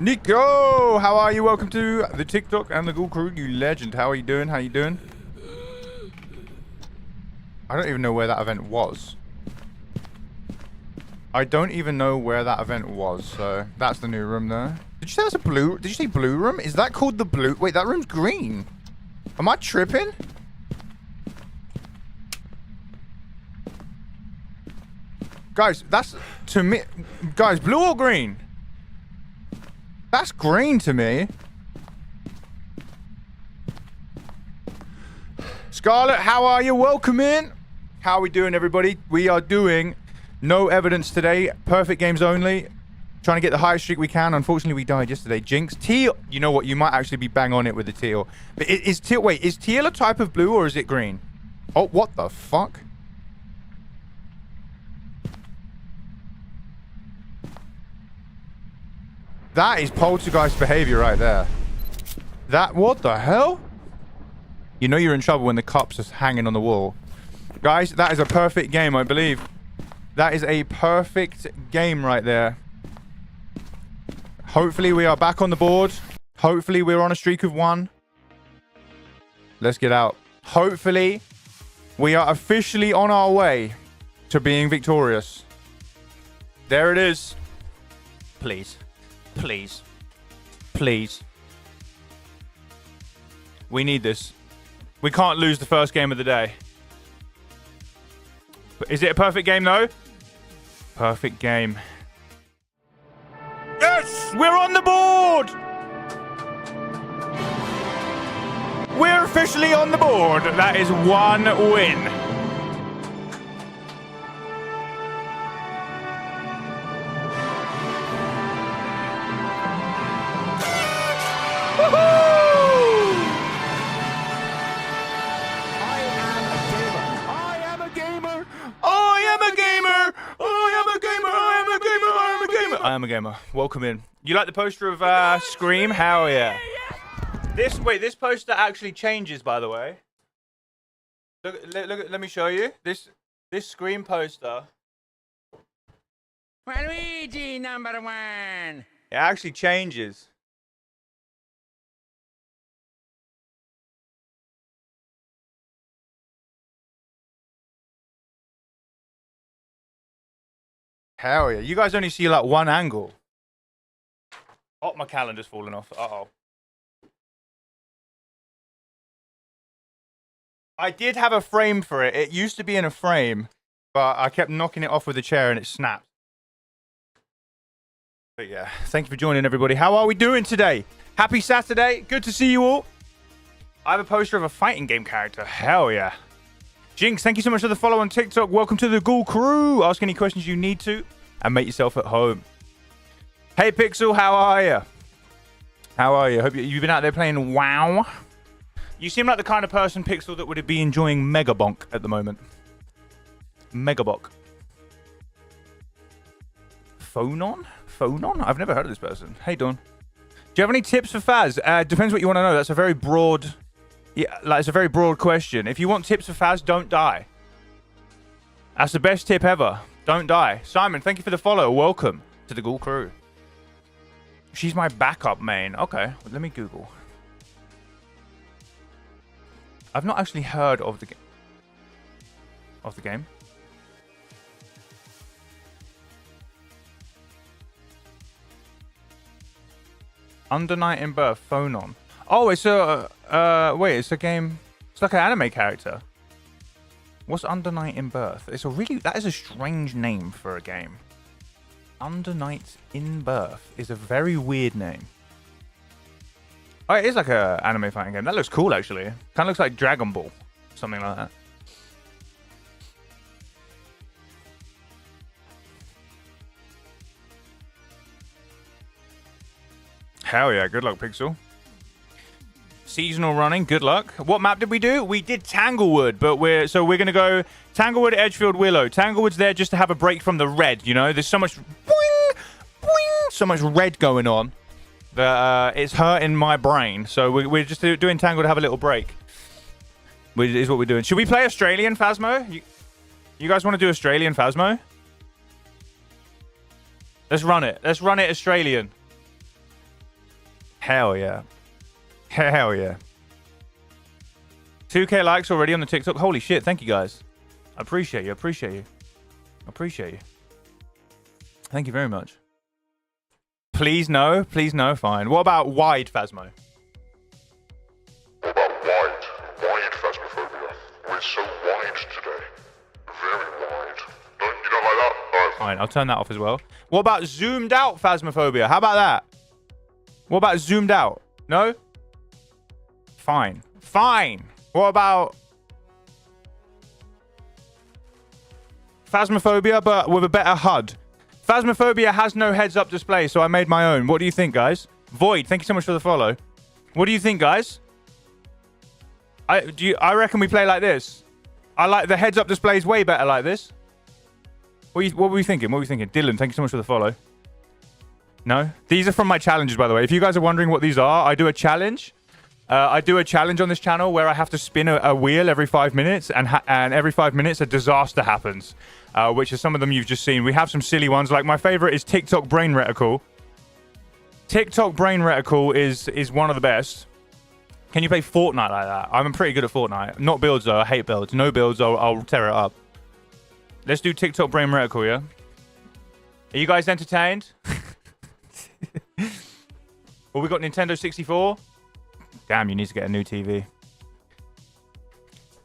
Nico, how are you? Welcome to the TikTok and the Ghoul Crew, you legend. How are you doing? How you doing? I don't even know where that event was. So that's the new room there. Did you say that's a blue? Did you say blue room? Is that called the blue? Wait, that room's green. Am I tripping? Guys, that's to me. Guys, blue or green? That's green to me. Scarlett, how are you? Welcome in. How are we doing, everybody? We are doing no evidence today. Perfect games only. Trying to get the highest streak we can. Unfortunately, we died yesterday. Jinx. Teal. You know what? You might actually be bang on it with the teal. But is teal... Wait, is teal a type of blue or is it green? Oh, what the fuck? That is poltergeist behavior right there. That... What the hell? You know you're in trouble when the cup's just hanging on the wall. Guys, that is a perfect game, I believe. That is a perfect game right there. Hopefully we are back on the board. Hopefully we're on a streak of 1. Let's get out. Hopefully we are officially on our way to being victorious. There it is. Please. Please. Please. We need this. We can't lose the first game of the day. Is it a perfect game, though? Perfect game. Yes! We're on the board! We're officially on the board. That is 1 win. Woohoo! I am a gamer. I am a gamer. I am a gamer. I am a gamer. I am a gamer. I am a gamer. I am a gamer. Welcome in. You like the poster of Scream? Hell yeah. This poster actually changes, by the way. Look, let me show you. This Scream poster. Luigi #1. It actually changes. Hell yeah. You guys only see like one angle. Oh, my calendar's falling off. Uh-oh. I did have a frame for it. It used to be in a frame, but I kept knocking it off with a chair and it snapped. But yeah, thank you for joining, everybody. How are we doing today? Happy Saturday. Good to see you all. I have a poster of a fighting game character. Hell yeah. Jinx, thank you so much for the follow on TikTok. Welcome to the Ghoul Crew. Ask any questions you need to and make yourself at home. Hey, Pixel, how are you? How are you? Hope you've been out there playing WoW. You seem like the kind of person, Pixel, that would be enjoying Megabonk at the moment. Megabonk. Phonon? Phonon? I've never heard of this person. Hey, Dawn. Do you have any tips for Phaz? Depends what you want to know. That's a very broad... Yeah, like, it's a very broad question. If you want tips for Phaz, don't die. That's the best tip ever. Don't die. Simon, thank you for the follow. Welcome to the Ghoul Crew. She's my backup main. Okay, let me Google. I've not actually heard of the game. Under Night in Birth, Phonon. Oh, it's a wait, it's a game. It's like an anime character. What's Under Night in Birth? That is a strange name for a game. Under Night in Birth is a very weird name. Oh, it is like a anime fighting game. That looks cool, actually. Kind of looks like Dragon Ball. Something like that. Hell yeah, good luck, Pixel. Seasonal running, good luck. What map did we do? We did Tanglewood, but we're going to go Tanglewood, Edgefield, Willow. Tanglewood's there just to have a break from the red, you know? There's so much boing, boing, so much red going on that it's hurting my brain. So we're just doing Tangle to have a little break. Is what we're doing. Should we play Australian Phasmo? You guys want to do Australian Phasmo? Let's run it. Let's run it Australian. Hell yeah. Hell yeah. 2K likes already on the TikTok. Holy shit. Thank you, guys. I appreciate you. Appreciate you. Appreciate you. Thank you very much. Please no. Please no. Fine. What about wide Phasmo? What about wide Phasmophobia? We're so wide today. Very wide. You don't like that? No. Fine. I'll turn that off as well. What about zoomed out Phasmophobia? How about that? What about zoomed out? No? Fine. Fine. What about Phasmophobia, but with a better HUD? Phasmophobia has no heads-up display, so I made my own. What do you think, guys? Void, thank you so much for the follow. What do you think, guys? I reckon we play like this. I like the heads-up display is way better like this. What were we thinking? What were we thinking? Dylan, thank you so much for the follow. No? These are from my challenges, by the way. If you guys are wondering what these are, I do a challenge. I do a challenge on this channel where I have to spin a wheel every 5 minutes, and every 5 minutes a disaster happens, which is some of them you've just seen. We have some silly ones. Like, my favorite is TikTok Brain Reticle. TikTok Brain Reticle is one of the best. Can you play Fortnite like that? I'm pretty good at Fortnite. Not builds, though. I hate builds. No builds, I'll tear it up. Let's do TikTok Brain Reticle, yeah? Are you guys entertained? Well, we got Nintendo 64. Damn, you need to get a new TV.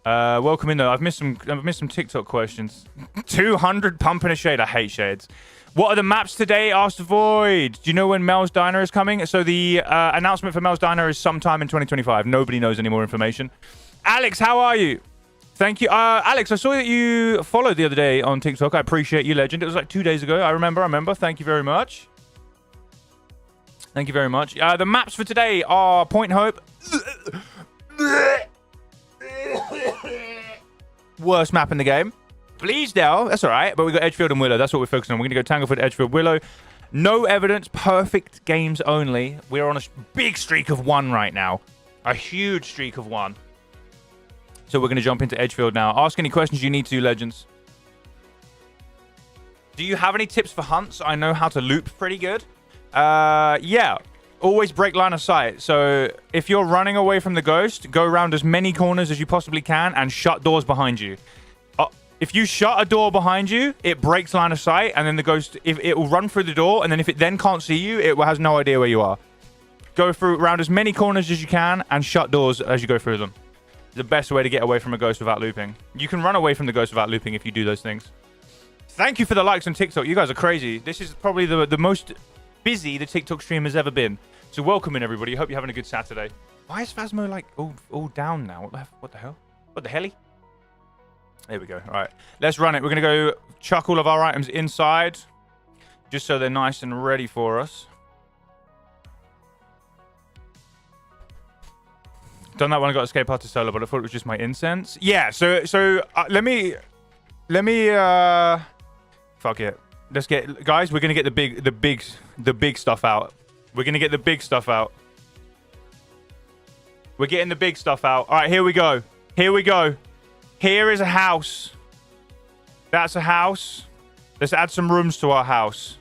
Welcome in though. I've missed some TikTok questions. 200 pumping a shade. I hate shades. What are the maps today? Asked Void. Do you know when Mel's Diner is coming? So the announcement for Mel's Diner is sometime in 2025. Nobody knows any more information. Alex, how are you? Thank you. Alex, I saw that you followed the other day on TikTok. I appreciate you, legend. It was like 2 days ago. I remember. Thank you very much. Thank you very much. The maps for today are Point Hope. Worst map in the game. Bleasdale. That's all right. But we got Edgefield and Willow. That's what we're focusing on. We're going to go Tangleford, Edgefield, Willow. No evidence. Perfect games only. We're on a big streak of 1 right now. A huge streak of 1. So we're going to jump into Edgefield now. Ask any questions you need to, legends. Do you have any tips for hunts? I know how to loop pretty good. Yeah. Always break line of sight. So if you're running away from the ghost, go around as many corners as you possibly can and shut doors behind you. If you shut a door behind you, it breaks line of sight, and then the ghost, it will run through the door, and then if it then can't see you, it has no idea where you are. Go around as many corners as you can and shut doors as you go through them. The best way to get away from a ghost without looping. You can run away from the ghost without looping if you do those things. Thank you for the likes on TikTok. You guys are crazy. This is probably the most busy the TikTok stream has ever been. So welcome in, everybody. Hope you're having a good Saturday. Why is Phasmo like all down now? What the hell? What the helly? There we go. All right, let's run it. We're gonna go chuck all of our items inside, just so they're nice and ready for us. Done that when I got escape artist solo, but I thought it was just my incense. Yeah. So let me fuck it. Let's get, guys. We're gonna get the big stuff out. We're gonna get the big stuff out. We're getting the big stuff out. All right, here we go. Here we go. Here is a house. That's a house. Let's add some rooms to our house.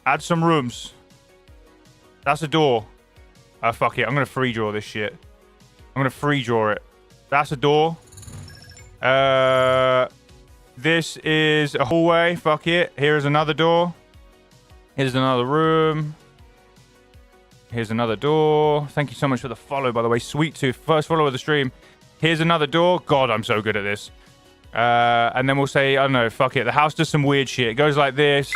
Add some rooms. That's a door. Oh, fuck it. I'm going to free draw this shit. I'm going to free draw it. That's a door. This is a hallway. Fuck it. Here is another door. Here's another room. Here's another door. Thank you so much for the follow, by the way. Sweet Tooth. First follow of the stream. Here's another door. God, I'm so good at this. And then we'll say, I don't know, fuck it. The house does some weird shit. It goes like this.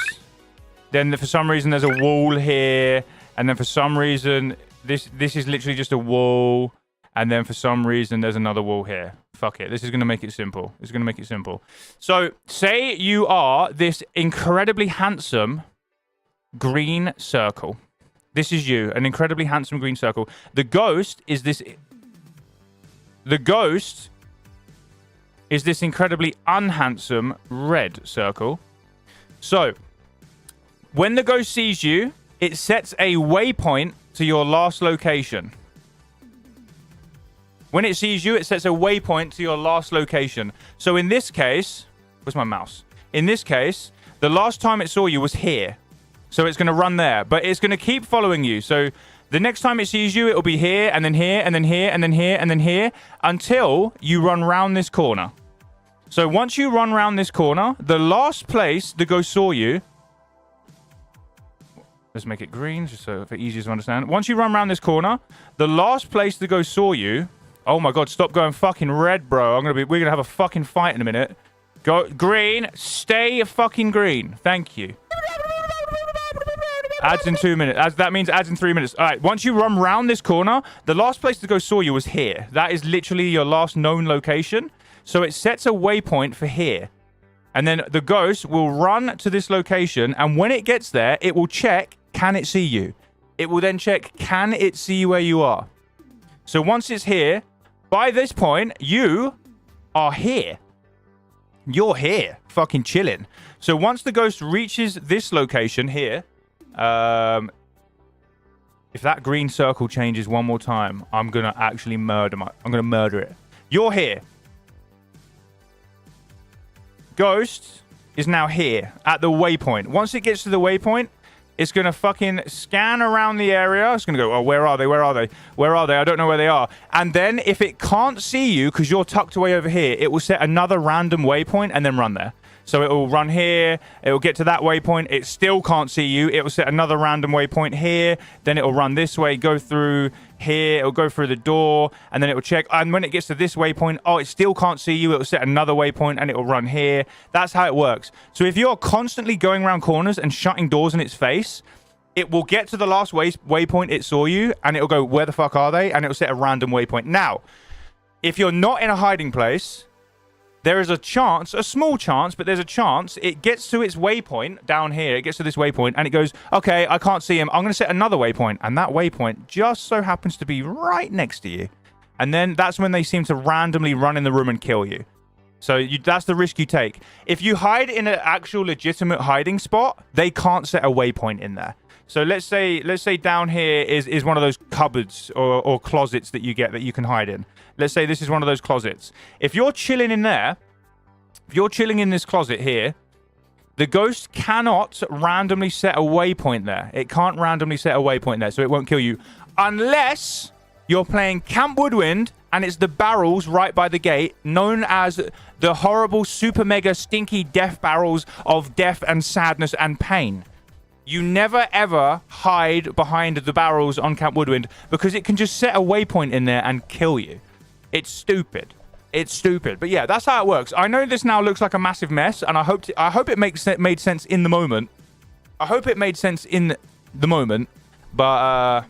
Then for some reason, there's a wall here. And then for some reason, this is literally just a wall. And then for some reason, there's another wall here. Fuck it. This is going to make it simple. It's going to make it simple. So say you are this incredibly handsome green circle. This is you, an incredibly handsome green circle. The ghost is this incredibly unhandsome red circle. So, when the ghost sees you, it sets a waypoint to your last location. When it sees you, it sets a waypoint to your last location. So in this case, where's my mouse? In this case, the last time it saw you was here. So it's going to run there, but it's going to keep following you. So the next time it sees you, it'll be here, and then here, and then here, and then here, and then here, until you run round this corner. So once you run round this corner, the last place the ghost saw you... Let's make it green, just so for easier to understand. Once you run around this corner, the last place the ghost saw you... Oh my god, stop going fucking red, bro. We're gonna have a fucking fight in a minute. Go green, stay fucking green. Thank you. Ads in 2 minutes. That means ads in 3 minutes. All right, once you run round this corner, the last place the ghost saw you was here. That is literally your last known location. So it sets a waypoint for here. And then the ghost will run to this location, and when it gets there, it will check, can it see you? It will then check, can it see where you are? So once it's here, by this point, you are here. You're here, fucking chilling. So once the ghost reaches this location here, if that green circle changes one more time, I'm going to actually murder it. You're here. Ghost is now here at the waypoint. Once it gets to the waypoint, it's going to fucking scan around the area. It's going to go, oh, where are they? Where are they? Where are they? I don't know where they are. And then if it can't see you because you're tucked away over here, it will set another random waypoint and then run there. So it will run here. It will get to that waypoint. It still can't see you. It will set another random waypoint here. Then it will run this way, go through here. It will go through the door, and then it will check. And when it gets to this waypoint, oh, it still can't see you. It will set another waypoint, and it will run here. That's how it works. So if you're constantly going around corners and shutting doors in its face, it will get to the last waypoint it saw you, and it will go, where the fuck are they? And it will set a random waypoint. Now, if you're not in a hiding place, there is a chance, a small chance, but there's a chance it gets to its waypoint down here. It gets to this waypoint and it goes, okay, I can't see him. I'm going to set another waypoint. And that waypoint just so happens to be right next to you. And then that's when they seem to randomly run in the room and kill you. So that's the risk you take. If you hide in an actual legitimate hiding spot, they can't set a waypoint in there. So let's say down here is one of those cupboards or closets that you get that you can hide in. Let's say this is one of those closets. If you're chilling in there, if you're chilling in this closet here, the ghost cannot randomly set a waypoint there. It can't randomly set a waypoint there, so it won't kill you. Unless you're playing Camp Woodwind and it's the barrels right by the gate, known as the horrible, super mega, stinky death barrels of death and sadness and pain. You never, ever hide behind the barrels on Camp Woodwind because it can just set a waypoint in there and kill you. It's stupid. It's stupid. But yeah, that's how it works. I know this now looks like a massive mess, and I hope it made sense in the moment. I hope it made sense in the moment. But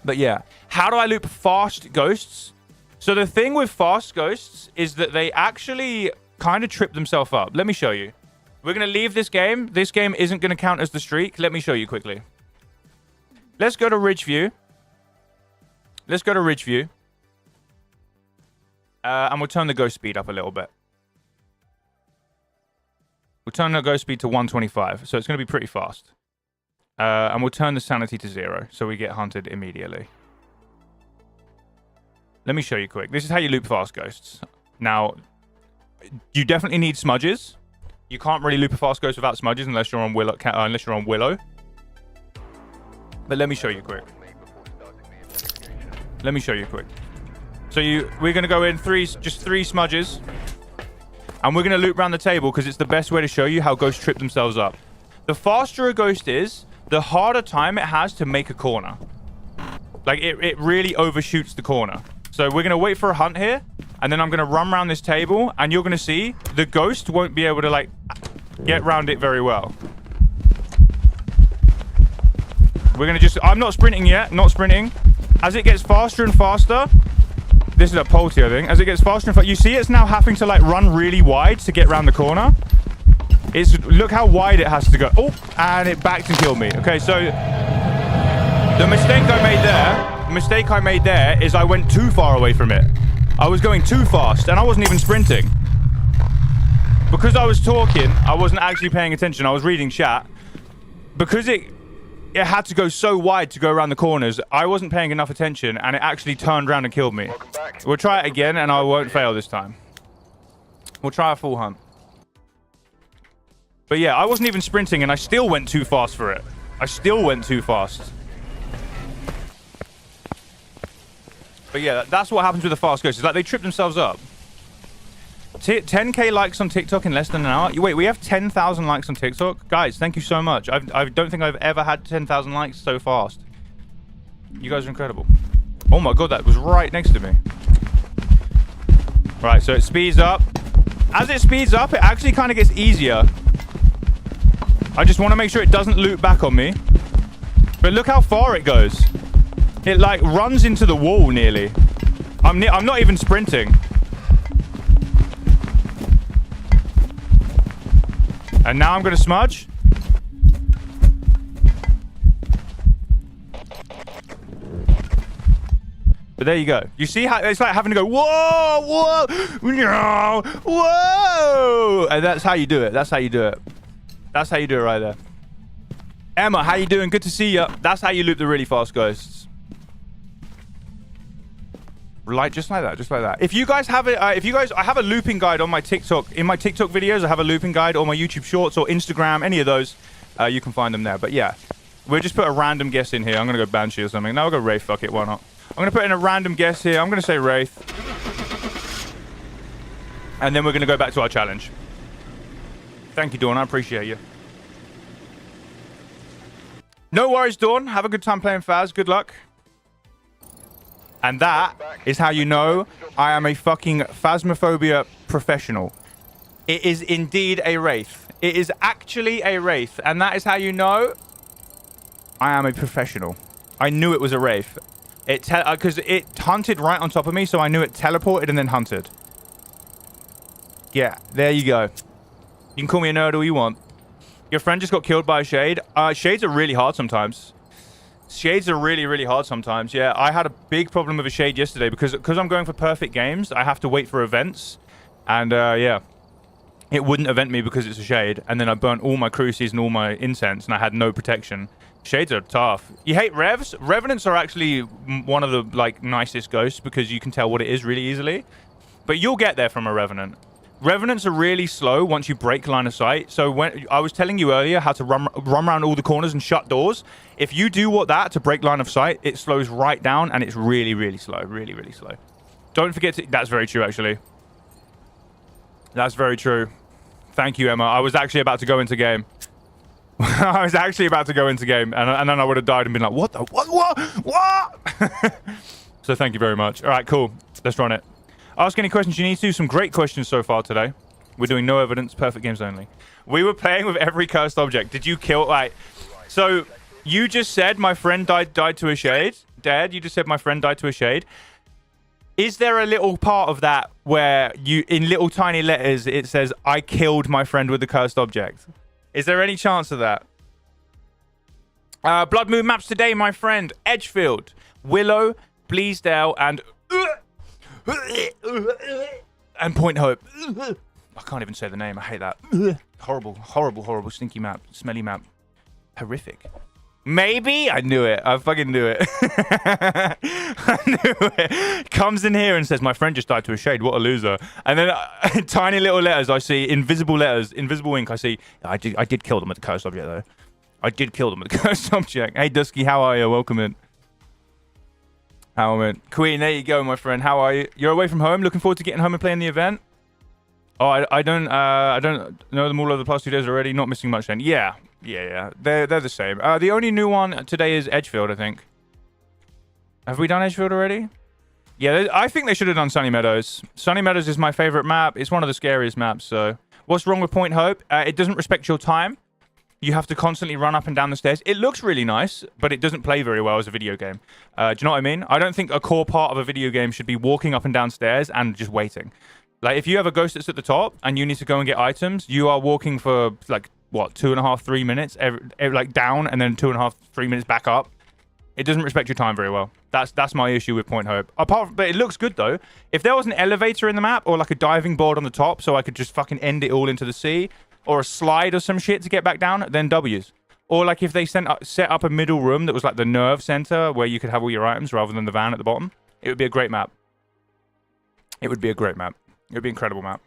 yeah. How do I loop fast ghosts? So the thing with fast ghosts is that they actually kind of trip themselves up. Let me show you. We're going to leave this game. This game isn't going to count as the streak. Let me show you quickly. Let's go to Ridge View. Let's go to Ridge View. And we'll turn the ghost speed up a little bit. We'll turn the ghost speed to 125. So it's going to be pretty fast. And we'll turn the sanity to 0. So we get hunted immediately. Let me show you quick. This is how you loop fast ghosts. Now, you definitely need smudges. You can't really loop a fast ghost without smudges unless you're on Willow. But let me show you quick. Let me show you quick. So we're going to go in just three smudges. And we're going to loop around the table because it's the best way to show you how ghosts trip themselves up. The faster a ghost is, the harder time it has to make a corner. Like, it really overshoots the corner. So we're going to wait for a hunt here. And then I'm going to run around this table. And you're going to see the ghost won't be able to, like, get around it very well. We're going to just... I'm not sprinting yet. Not sprinting. As it gets faster and faster... This is a Polty, I think. As it gets faster and faster... You see it's now having to, like, run really wide to get around the corner. Look how wide it has to go. Oh, and it backed and killed me. Okay, so... The mistake I made there is I went too far away from it. I was going too fast, and I wasn't even sprinting. Because I was talking, I wasn't actually paying attention. I was reading chat. Because it had to go so wide to go around the corners, I wasn't paying enough attention, and it actually turned around and killed me. We'll try it again, and I won't fail this time. We'll try a full hunt. But yeah, I wasn't even sprinting, and I still went too fast for it. I still went too fast. But yeah, that's what happens with the fast ghosts. It's like they trip themselves up. 10k likes on TikTok in less than an hour. Wait, we have 10,000 likes on TikTok? Guys, thank you so much. I don't think I've ever had 10,000 likes so fast. You guys are incredible. Oh my god, that was right next to me. Right, so it speeds up. As it speeds up, it actually kind of gets easier. I just want to make sure it doesn't loop back on me. But look how far it goes. It, like, runs into the wall, nearly. I'm not even sprinting. And now I'm going to smudge. But there you go. You see how it's like having to go, whoa, whoa, no, whoa. And that's how you do it. That's how you do it. That's how you do it right there. Emma, how you doing? Good to see you. That's how you loop the really fast ghosts. Like, just like that, just like that. If you guys have it, I have a looping guide on my TikTok. In my TikTok videos, I have a looping guide, or my YouTube Shorts, or Instagram, any of those. You can find them there. But yeah, we'll just put a random guess in here. I'm going to go Banshee or something. No, I'll go Wraith, fuck it, why not? I'm going to put in a random guess here. I'm going to say Wraith. And then we're going to go back to our challenge. Thank you, Dawn. I appreciate you. No worries, Dawn. Have a good time playing Phas. Good luck. And that is how you know I am a fucking Phasmophobia professional. It is indeed a wraith. It is actually a wraith. And that is how you know I am a professional. I knew it was a wraith. Because it hunted right on top of me, so I knew it teleported and then hunted. Yeah, there you go. You can call me a nerd all you want. Your friend just got killed by a shade. Shades are really hard sometimes. Shades are really, really hard sometimes. Yeah, I had a big problem with a shade yesterday because I'm going for perfect games. I have to wait for events. And, yeah. It wouldn't event me because it's a shade. And then I burnt all my cruces and all my incense, and I had no protection. Shades are tough. You hate revs? Revenants are actually one of the, like, nicest ghosts because you can tell what it is really easily. But you'll get there from a revenant. Revenants are really slow once you break line of sight. So when I was telling you earlier how to run around all the corners and shut doors, if you do that to break line of sight, it slows right down and it's really, really slow. Really, really slow. Don't forget to... That's very true, actually. That's very true. Thank you, Emma. I was actually about to go into game. I was actually about to go into game, and then I would have died and been like, what the... What? So thank you very much. All right, cool. Let's run it. Ask any questions you need to. Some great questions so far today. We're doing no evidence, perfect games only. We were playing with every cursed object. Did you kill... Right. So, you just said my friend died to a shade. Dad, you just said my friend died to a shade. Is there a little part of that where you, in little tiny letters, it says, I killed my friend with the cursed object? Is there any chance of that? Blood Moon maps today, my friend. Edgefield, Willow, Bleasdale, and Point Hope. I can't even say the name. I hate that. Horrible, horrible, horrible, stinky map. Smelly map. Horrific. Maybe? I knew it. I fucking knew it. I knew it. Comes in here and says, my friend just died to a shade. What a loser. And then tiny little letters, I see invisible letters, invisible ink. I see, I did kill them with the cursed object, though. I did kill them with the cursed object. Hey, Dusky, how are you? Welcome in. How am I? Queen, there you go, my friend. How are you? You're away from home? Looking forward to getting home and playing the event? Oh, I don't know them all over the past 2 days already. Not missing much then. Yeah. They're the same. The only new one today is Edgefield, I think. Have we done Edgefield already? Yeah, I think they should have done Sunny Meadows. Sunny Meadows is my favorite map. It's one of the scariest maps, so... What's wrong with Point Hope? It doesn't respect your time. You have to constantly run up and down the stairs. It looks really nice, but it doesn't play very well as a video game. Do you know what I mean? I don't think a core part of a video game should be walking up and down stairs and just waiting. Like, if you have a ghost that's at the top and you need to go and get items, you are walking for, like, what, 2.5, 3 minutes, like, down, and then 2.5, 3 minutes back up. It doesn't respect your time very well. That's my issue with Point Hope. But it looks good, though. If there was an elevator in the map, or, like, a diving board on the top, so I could just fucking end it all into the sea, or a slide or some shit to get back down, then W's. Or, like, if they set up a middle room that was, like, the nerve center, where you could have all your items, rather than the van at the bottom, it would be a great map. It would be a great map. It would be an incredible map.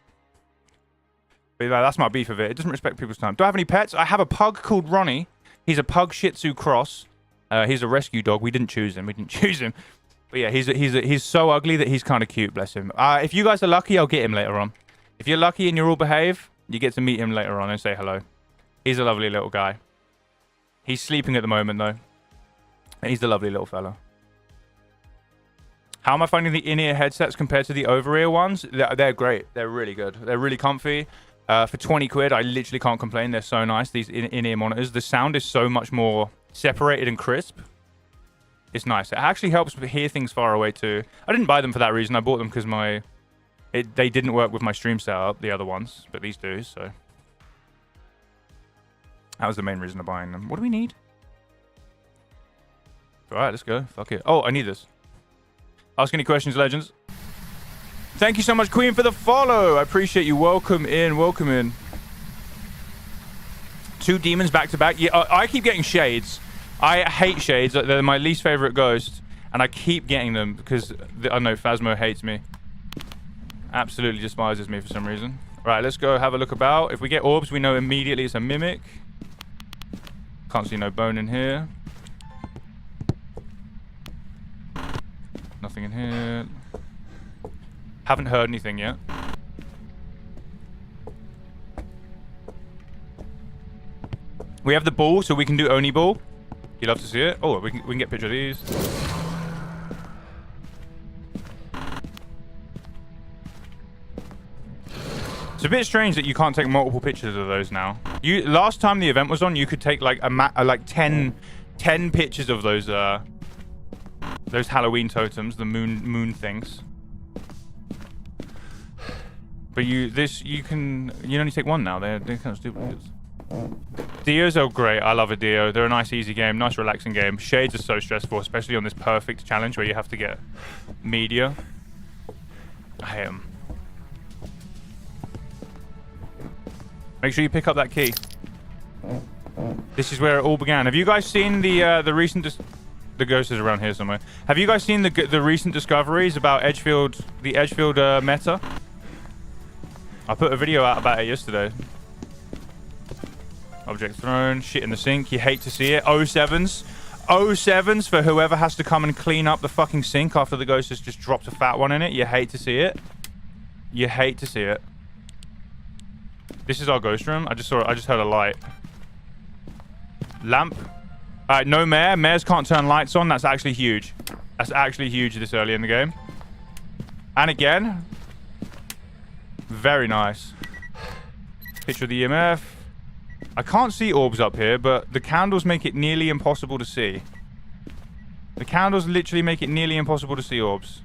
But that's my beef of it. It doesn't respect people's time. Do I have any pets? I have a pug called Ronnie. He's a pug Shih Tzu cross. He's a rescue dog. We didn't choose him. But yeah, he's so ugly that he's kind of cute, bless him. If you guys are lucky, I'll get him later on. If you're lucky and you're all behave, you get to meet him later on and say hello. He's a lovely little guy. He's sleeping at the moment, though. He's a lovely little fella. How am I finding the in-ear headsets compared to the over-ear ones? They're great. They're really good. They're really comfy. For 20 quid, I literally can't complain. They're so nice, these in-ear monitors. The sound is so much more separated and crisp. It's nice. It actually helps me hear things far away, too. I didn't buy them for that reason. I bought them because they didn't work with my stream setup, the other ones, but these do, so. That was the main reason of buying them. What do we need? All right, let's go. Fuck it. Oh, I need this. Ask any questions, legends. Thank you so much, Queen, for the follow. I appreciate you. Welcome in. Welcome in. 2 demons back to back. Yeah, I keep getting shades. I hate shades. They're my least favorite ghost. And I keep getting them because, I know, Phasmo hates me. Absolutely despises me for some reason. Right, let's go have a look about. If we get orbs, we know immediately it's a mimic. Can't see no bone in here. Nothing in here. Haven't heard anything yet. We have the ball, so we can do Oni ball. You love to see it? Oh, we can get a picture of these. It's a bit strange that you can't take multiple pictures of those now. Last time the event was on, you could take like like 10 pictures of those Halloween totems, the moon things. But you can only take one now. They're kind of stupid. Dios are great. I love a Dio. They're a nice, easy game, nice, relaxing game. Shades are so stressful, especially on this perfect challenge where you have to get media. I hate them. Make sure you pick up that key. This is where it all began. Have you guys seen the recent? The ghost is around here somewhere. Have you guys seen the recent discoveries about the Edgefield meta? I put a video out about it yesterday. Object thrown, shit in the sink. You hate to see it. 07s. 07s for whoever has to come and clean up the fucking sink after the ghost has just dropped a fat one in it. You hate to see it. You hate to see it. This is our ghost room. I just heard a light. Lamp. Alright, no mayor. Mayors can't turn lights on. That's actually huge. That's actually huge this early in the game. And again. Very nice. Picture of the EMF. I can't see orbs up here, but the candles make it nearly impossible to see. The candles literally make it nearly impossible to see orbs.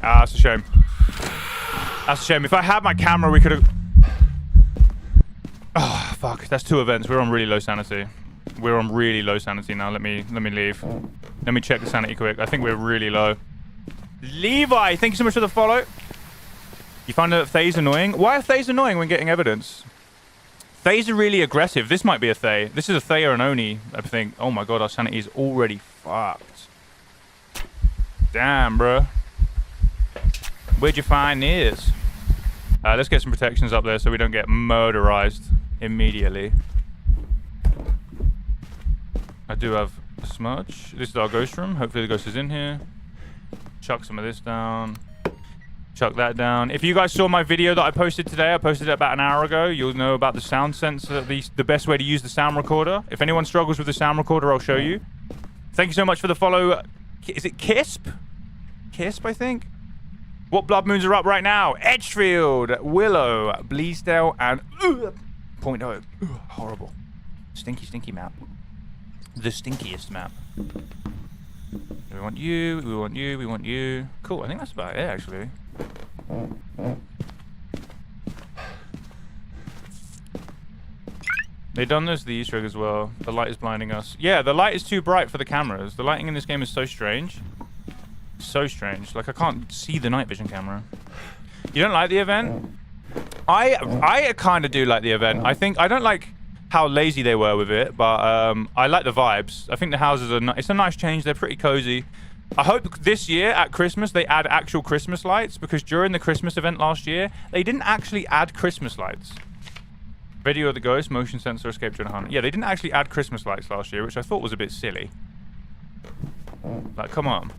Ah, that's a shame. That's a shame. If I had my camera, we could have... Oh, fuck. That's 2 events. We're on really low sanity. We're on really low sanity now. Let me leave. Let me check the sanity quick. I think we're really low. Levi, thank you so much for the follow. You find that Thays annoying? Why are Thays annoying when getting evidence? Thays are really aggressive. This might be a Thay. This is a Thay or an Oni, I think. Oh my god, our sanity is already fucked. Damn, bro. Where'd you find this? Let's get some protections up there so we don't get murderized immediately. I do have a smudge. This is our ghost room. Hopefully the ghost is in here. Chuck some of this down. Chuck that down. If you guys saw my video that I posted today, I posted it about an hour ago. You'll know about the sound sensor, the best way to use the sound recorder. If anyone struggles with the sound recorder, I'll show you. Thank you so much for the follow. Is it Kisp? Kisp, I think. What blood moons are up right now? Edgefield, Willow, Bleasdale, and Point O. Horrible. Stinky, stinky map. The stinkiest map. We want you, we want you, we want you. Cool, I think that's about it, actually. They've done this, the Easter egg as well. The light is blinding us. Yeah, the light is too bright for the cameras. The lighting in this game is so strange. So strange. Like, I can't see the night vision camera. You don't like the event? I kind of do like the event. I don't like how lazy they were with it, but I like the vibes. I think the houses are it's a nice change. They're pretty cozy. I hope this year at Christmas they add actual Christmas lights, because during the Christmas event last year they didn't actually add Christmas lights. Video of the ghost, motion sensor, escape during a hunt. Yeah, they didn't actually add Christmas lights last year, which I thought was a bit silly. Like, come on.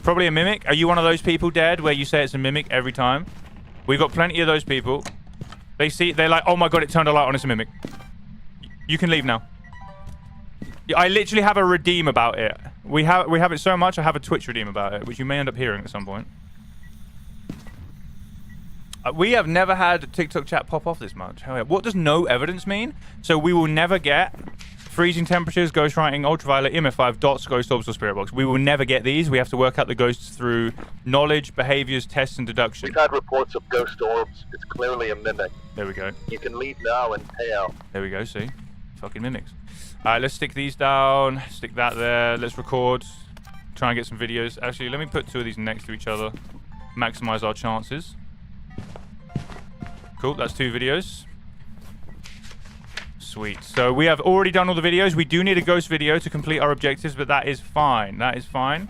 Probably a mimic. Are you one of those people, Dead, where you say it's a mimic every time? We've got plenty of those people. They're like, oh my god, it turned a light on, it's a mimic. You can leave now. I literally have a redeem about it. We have it so much, I have a Twitch redeem about it, which you may end up hearing at some point. We have never had TikTok chat pop off this much. What does no evidence mean? So we will never get freezing temperatures, ghost writing, ultraviolet, EMF5, dots, ghost orbs, or spirit box. We will never get these. We have to work out the ghosts through knowledge, behaviors, tests, and deduction. We've had reports of ghost orbs. It's clearly a mimic. There we go. You can leave now and pay out. There we go, see? Fucking mimics. Alright, let's stick these down. Stick that there. Let's record. Try and get some videos. Actually, let me put 2 of these next to each other. Maximize our chances. Cool, that's 2 videos. Sweet. So we have already done all the videos. We do need a ghost video to complete our objectives, but that is fine. That is fine.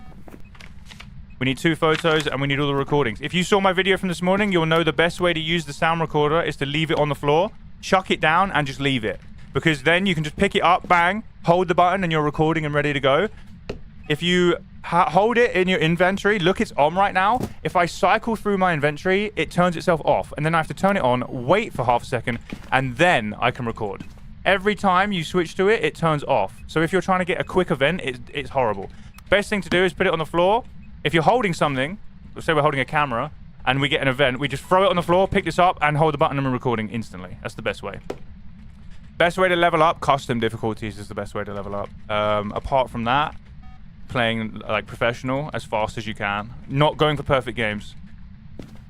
We need 2 photos and we need all the recordings. If you saw my video from this morning, you'll know the best way to use the sound recorder is to leave it on the floor, chuck it down, and just leave it. Because then you can just pick it up, bang, hold the button, and you're recording and ready to go. If you hold it in your inventory. Look, it's on right now. If I cycle through my inventory, it turns itself off. And then I have to turn it on, wait for half a second, and then I can record. Every time you switch to it, it turns off. So if you're trying to get a quick event, it's horrible. Best thing to do is put it on the floor. If you're holding something, let's say we're holding a camera, and we get an event, we just throw it on the floor, pick this up, and hold the button and we're recording instantly. That's the best way. Best way to level up, custom difficulties is the best way to level up. Apart from that, playing like professional as fast as you can. Not going for perfect games.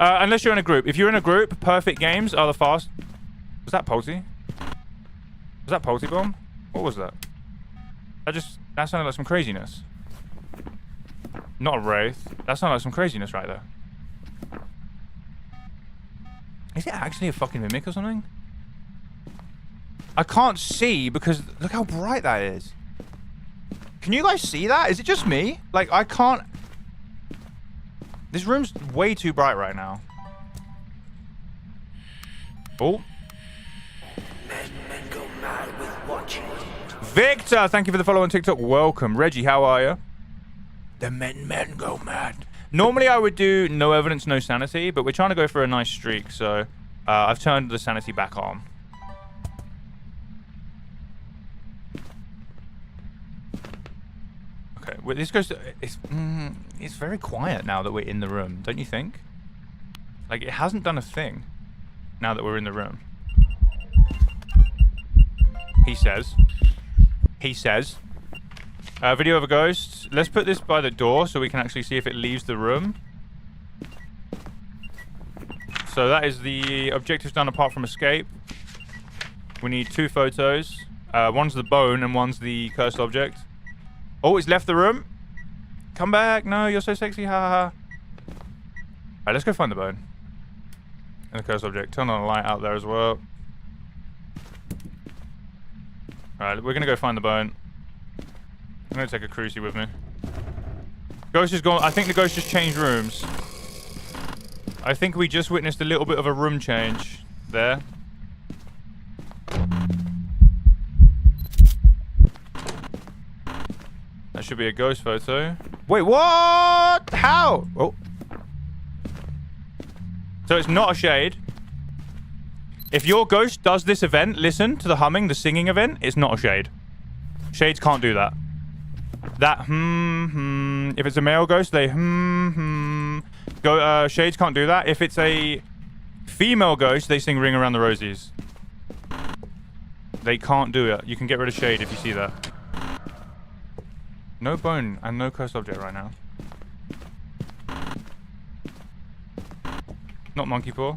Unless you're in a group. If you're in a group, perfect games are the fast. Was that Polty? Was that Polty Bomb? What was that? That sounded like some craziness. Not a wraith. That sounded like some craziness right there. Is it actually a fucking mimic or something? I can't see because look how bright that is. Can you guys see that? Is it just me? Like, I can't... This room's way too bright right now. Oh. Victor, thank you for the follow on TikTok. Welcome. Reggie, how are you? The men go mad. Normally I would do no evidence, no sanity, but we're trying to go for a nice streak, so I've turned the sanity back on. Okay, well, this goes to... It's very quiet now that we're in the room, don't you think? Like, it hasn't done a thing now that we're in the room. He says. He says. Video of a ghost. Let's put this by the door so we can actually see if it leaves the room. So that is the objectives done apart from escape. We need 2 photos. One's the bone and one's the cursed object. Oh, it's left the room. Come back. No, you're so sexy. Ha ha ha. Alright, let's go find the bone. And the cursed object. Turn on the light out there as well. Alright, we're gonna go find the bone. I'm gonna take a crucie with me. Ghost is gone. I think the ghost just changed rooms. I think we just witnessed a little bit of a room change there. That should be a ghost photo. Wait, what? How? Oh. So it's not a shade. If your ghost does this event, listen to the humming, the singing event, it's not a shade. Shades can't do that. That if it's a male ghost, they shades can't do that. If it's a female ghost, they sing Ring Around the Rosies. They can't do it. You can get rid of shade if you see that. No bone and no cursed object right now. Not monkey paw.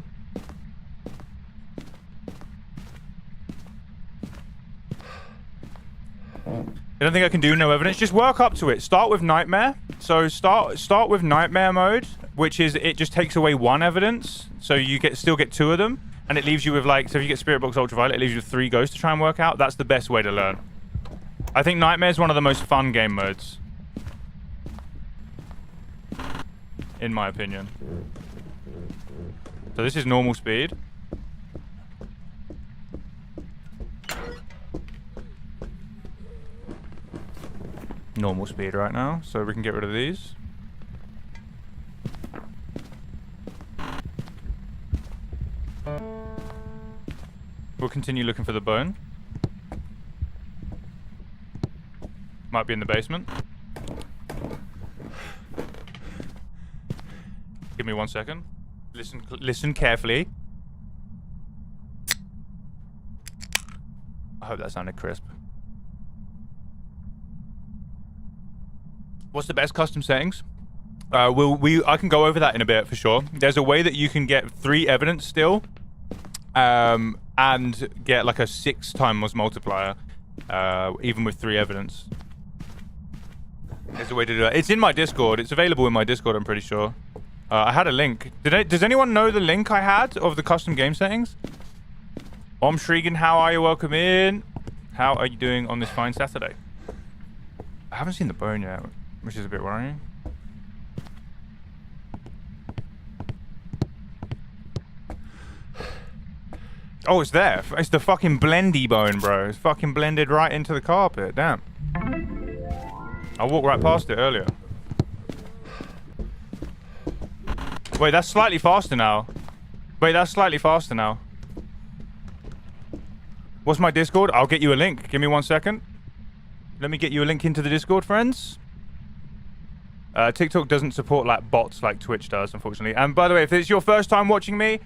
I don't think I can do no evidence. Just work up to it. Start with nightmare. So start with nightmare mode, which is it just takes away 1 evidence, so you still get 2 of them, and it leaves you with like, so if you get Spirit Box Ultraviolet, it leaves you with 3 ghosts to try and work out. That's the best way to learn. I think nightmare is one of the most fun game modes, in my opinion. So this is normal speed. Normal speed right now, so we can get rid of these. We'll continue looking for the bone. Might be in the basement. Give me 1 second. Listen carefully. I hope that sounded crisp. What's the best custom settings? I can go over that in a bit for sure. There's a way that you can get 3 evidence still, and get like a 6 times multiplier, even with 3 evidence. There's a way to do that. It's in my Discord. It's available in my Discord, I'm pretty sure. I had a link. Does anyone know the link I had of the custom game settings? Shrigan, how are you? Welcome in. How are you doing on this fine Saturday? I haven't seen the bone yet, which is a bit worrying. Oh, it's there. It's the fucking blendy bone, bro. It's fucking blended right into the carpet. Damn. I walked right past it earlier. Wait, that's slightly faster now. Wait, that's slightly faster now. What's my Discord? I'll get you a link. Give me 1 second. Let me get you a link into the Discord, friends. TikTok doesn't support like bots like Twitch does, unfortunately. And by the way, if it's your first time watching me,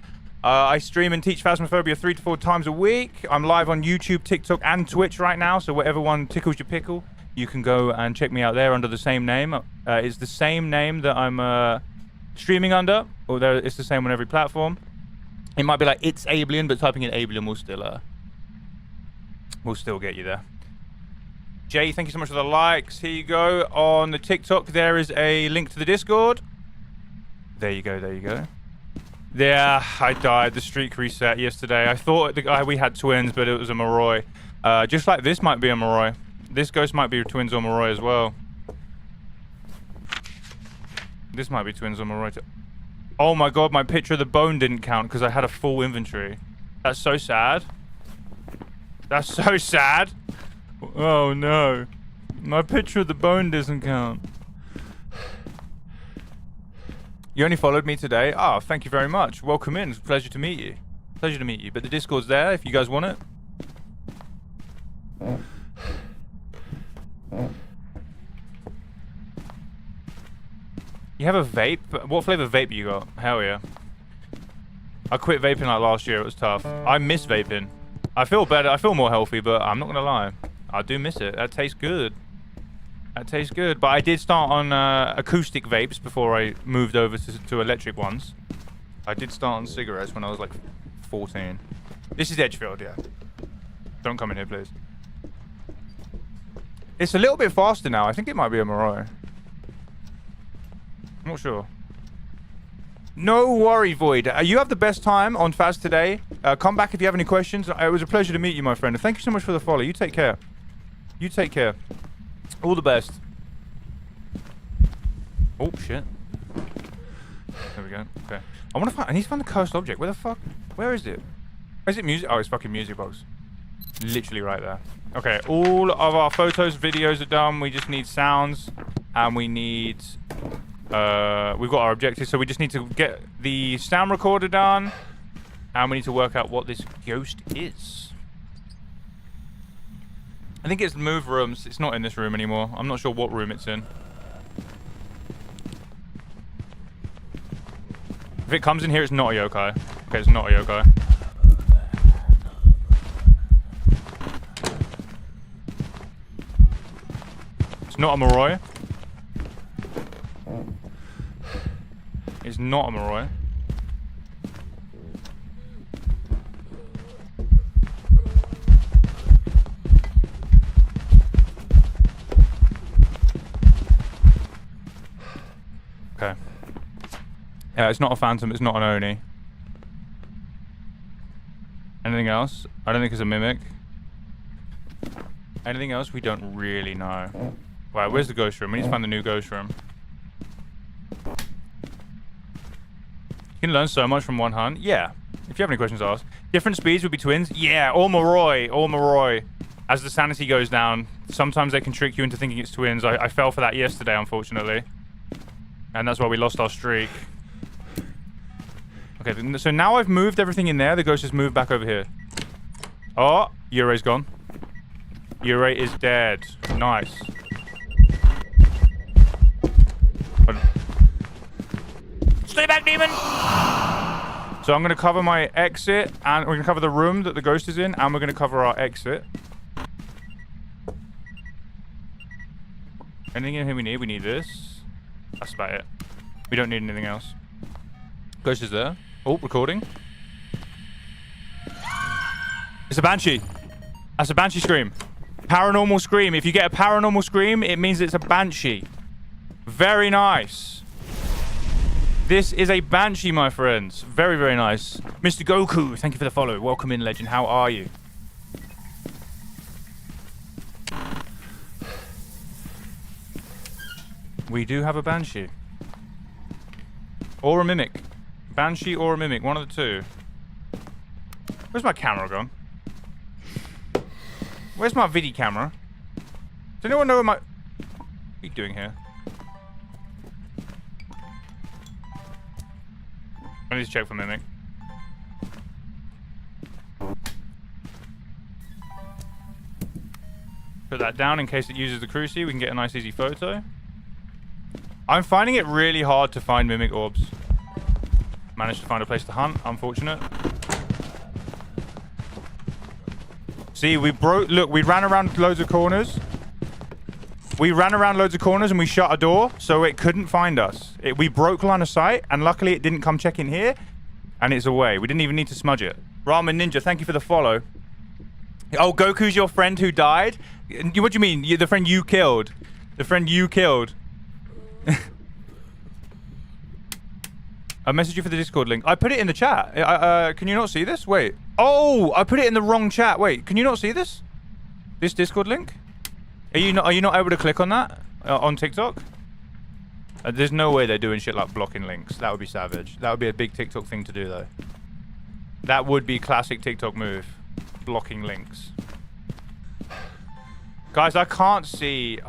I stream and teach Phasmophobia 3 to 4 times a week. I'm live on YouTube, TikTok, and Twitch right now, so whatever one tickles your pickle, you can go and check me out there under the same name. It's the same name that I'm streaming under, although it's the same on every platform. It might be like It's Abelian, but typing in Abelian will still get you there. Jay, thank you so much for the likes. Here you go. On the TikTok, there is a link to the Discord. There you go, there you go. Yeah, I died. The streak reset yesterday. I thought we had twins, but it was a Moroi. Just like this might be a Moroi. This ghost might be twins or Moroi as well. This might be twins or Moroi. Oh my god, my picture of the bone didn't count because I had a full inventory. That's so sad. That's so sad. Oh no. My picture of the bone doesn't count. You only followed me today? Oh, thank you very much. Welcome in. It's a pleasure to meet you. Pleasure to meet you. But the Discord's there if you guys want it. You have a vape? What flavor vape you got? Hell yeah. I quit vaping like last year. It was tough. I miss vaping. I feel better. I feel more healthy, but I'm not going to lie. I do miss it. That tastes good. That tastes good. But I did start on acoustic vapes before I moved over to electric ones. I did start on cigarettes when I was like 14. This is Edgefield, yeah. Don't come in here, please. It's a little bit faster now. I think it might be a Moroi. I'm not sure. No worry, Void. You have the best time on Faz today. Come back if you have any questions. It was a pleasure to meet you, my friend. And thank you so much for the follow. You take care. You take care. All the best. Oh, shit. There we go. Okay. I need to find the cursed object. Where the fuck? Where is it? Is it music? Oh, it's fucking music box. Literally right there. Okay, all of our photos, videos are done. We just need sounds. And we need... we've got our objectives, so we just need to get the sound recorder done. And we need to work out what this ghost is. I think it's move rooms. It's not in this room anymore. I'm not sure what room it's in. If it comes in here, it's not a yokai. Okay, it's not a yokai. It's not a Moroi. It's not a Moroi. Okay. Yeah, it's not a phantom, it's not an Oni. Anything else? I don't think it's a mimic. Anything else? We don't really know. Wow, where's the ghost room? We need to find the new ghost room. You can learn so much from one hunt. Yeah. If you have any questions, ask. Different speeds would be twins? Yeah, or Moroi. Or Moroi. As the sanity goes down, sometimes they can trick you into thinking it's twins. I fell for that yesterday, unfortunately. And that's why we lost our streak. Okay, so now I've moved everything in there. The ghost has moved back over here. Oh, Uray's gone. Uray is dead. Nice. Stay back, demon! So I'm going to cover my exit, and we're going to cover the room that the ghost is in, and we're going to cover our exit. Anything in here we need? We need this. That's about it. We don't need anything else. Ghost is there. Oh, recording. It's a banshee. That's a banshee scream. Paranormal scream. If you get a paranormal scream, it means it's a banshee. Very nice. This is a banshee, my friends. Very, very nice. Mr. Goku, thank you for the follow. Welcome in, legend. How are you? We do have a banshee. Or a mimic. Banshee or a mimic. One of the two. Where's my camera gone? Where's my video camera? Does anyone know where my... What are you doing here? I need to check for Mimic. Put that down in case it uses the cruci. We can get a nice easy photo. I'm finding it really hard to find Mimic orbs. Managed to find a place to hunt. Unfortunate. See, we broke... Look, we ran around loads of corners. We ran around loads of corners and we shut a door so it couldn't find us. We broke line of sight and luckily it didn't come check in here and it's away. We didn't even need to smudge it. Ramen Ninja, thank you for the follow. Oh, Goku's your friend who died? What do you mean? The friend you killed? The friend you killed? I messaged you for the Discord link. I put it in the chat. Can you not see this? Wait. Oh, I put it in the wrong chat. Wait, can you not see this? This Discord link? Are you not able to click on that on TikTok? There's no way they're doing shit like blocking links. That would be savage. That would be a big TikTok thing to do, though. That would be classic TikTok move. Blocking links. Guys, I can't see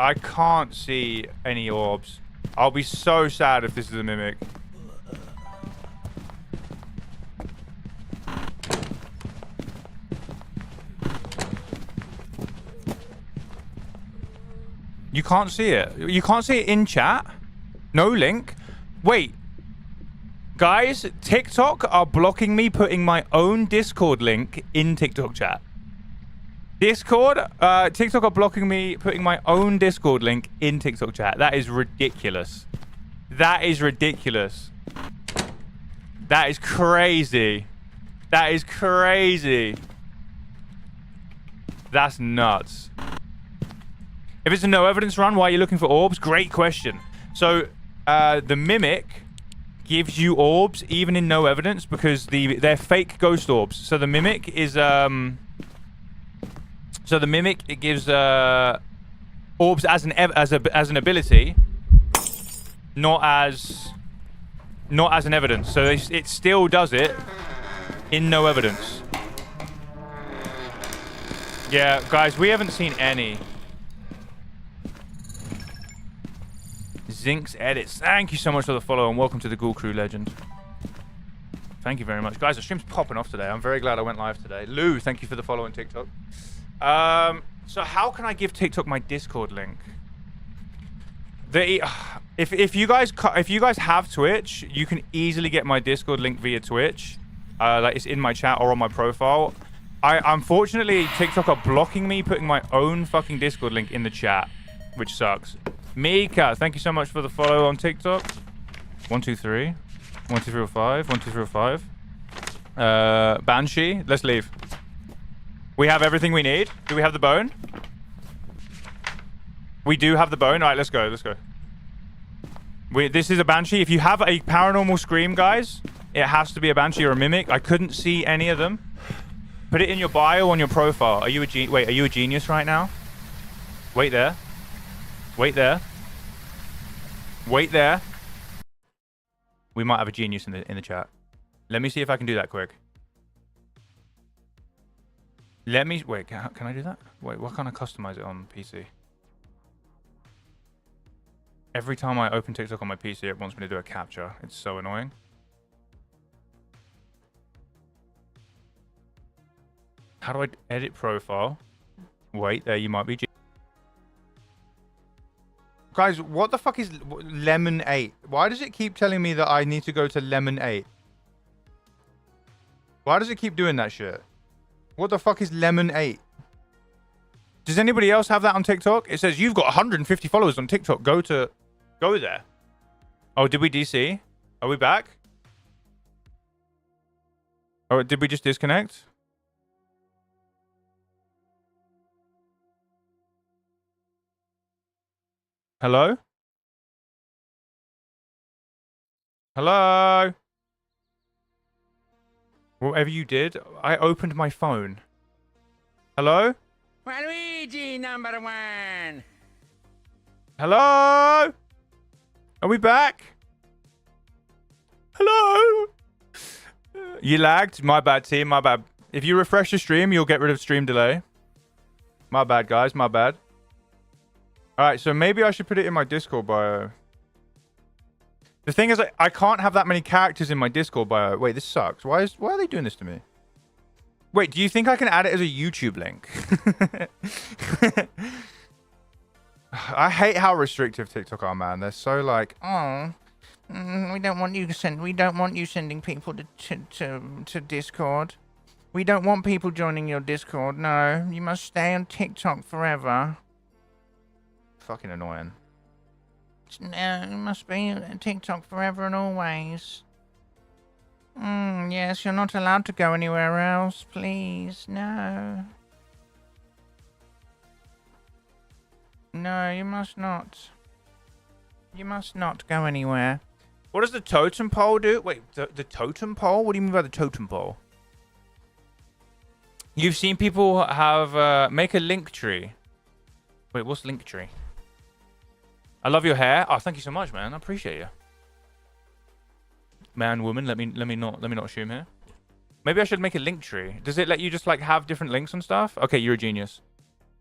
any orbs. I'll be so sad if this is a Mimic. You can't see it. You can't see it in chat. No link. Wait. Guys, TikTok are blocking me putting my own Discord link in TikTok chat. TikTok are blocking me putting my own Discord link in TikTok chat. That is ridiculous. That is ridiculous. That is crazy. That is crazy. That's nuts. If it's a no evidence run, why are you looking for orbs? Great question. So, the Mimic gives you orbs even in no evidence because they're fake ghost orbs. So the Mimic is it gives orbs as an ability, not as an evidence. So it still does it in no evidence. Yeah, guys, we haven't seen any. Zinx Edits. Thank you so much for the follow and welcome to the Ghoul Crew Legend. Thank you very much. Guys, the stream's popping off today. I'm very glad I went live today. Lou, thank you for the follow on TikTok. So how can I give TikTok my Discord link? If you guys have Twitch, you can easily get my Discord link via Twitch. Like it's in my chat or on my profile. Unfortunately, TikTok are blocking me putting my own fucking Discord link in the chat, which sucks. Mika, thank you so much for the follow on TikTok. 123, 1235, 1235. Banshee, let's leave. We have everything we need. Do we have the bone? We do have the bone. All right, let's go. Let's go. This is a Banshee. If you have a paranormal scream, guys, it has to be a Banshee or a Mimic. I couldn't see any of them. Put it in your bio on your profile. Are you a wait? Are you a genius right now? Wait there. Wait there. Wait there. We might have a genius in the chat. Let me see if I can do that quick. Let me wait. Can I do that? Wait, why can't I customize it on PC? Every time I open TikTok on my PC, it wants me to do a captcha. It's so annoying. How do I edit profile? Wait, there you might be. Guys, what the fuck is Lemon 8? Why does it keep telling me that I need to go to Lemon 8? Why does it keep doing that shit? What the fuck is Lemon 8? Does anybody else have that on TikTok? It says you've got 150 followers on TikTok. Go there. Oh, did we DC? Are we back? Or did we just disconnect? Hello? Hello? Whatever you did, I opened my phone. Hello? Luigi #1. Hello? Are we back? Hello? You lagged? My bad, team. My bad. If you refresh the stream, you'll get rid of stream delay. My bad, guys. My bad. Alright, so maybe I should put it in my Discord bio. The thing is, I can't have that many characters in my Discord bio. Wait, this sucks. Why are they doing this to me? Wait, do you think I can add it as a YouTube link? I hate how restrictive TikTok are, man. They're so like, oh, we don't want you sending people to Discord. We don't want people joining your Discord. No, you must stay on TikTok forever. Fucking annoying. No, you must be on TikTok forever and always. Yes, you're not allowed to go anywhere else, please. No. No, you must not. You must not go anywhere. What does the totem pole do? Wait, the totem pole? What do you mean by the totem pole? You've seen people have make a link tree. Wait, what's link tree? I love your hair. Oh, thank you so much, man. I appreciate you. Man, woman, let me not assume here. Maybe I should make a link tree. Does it let you just like have different links and stuff? Okay, you're a genius.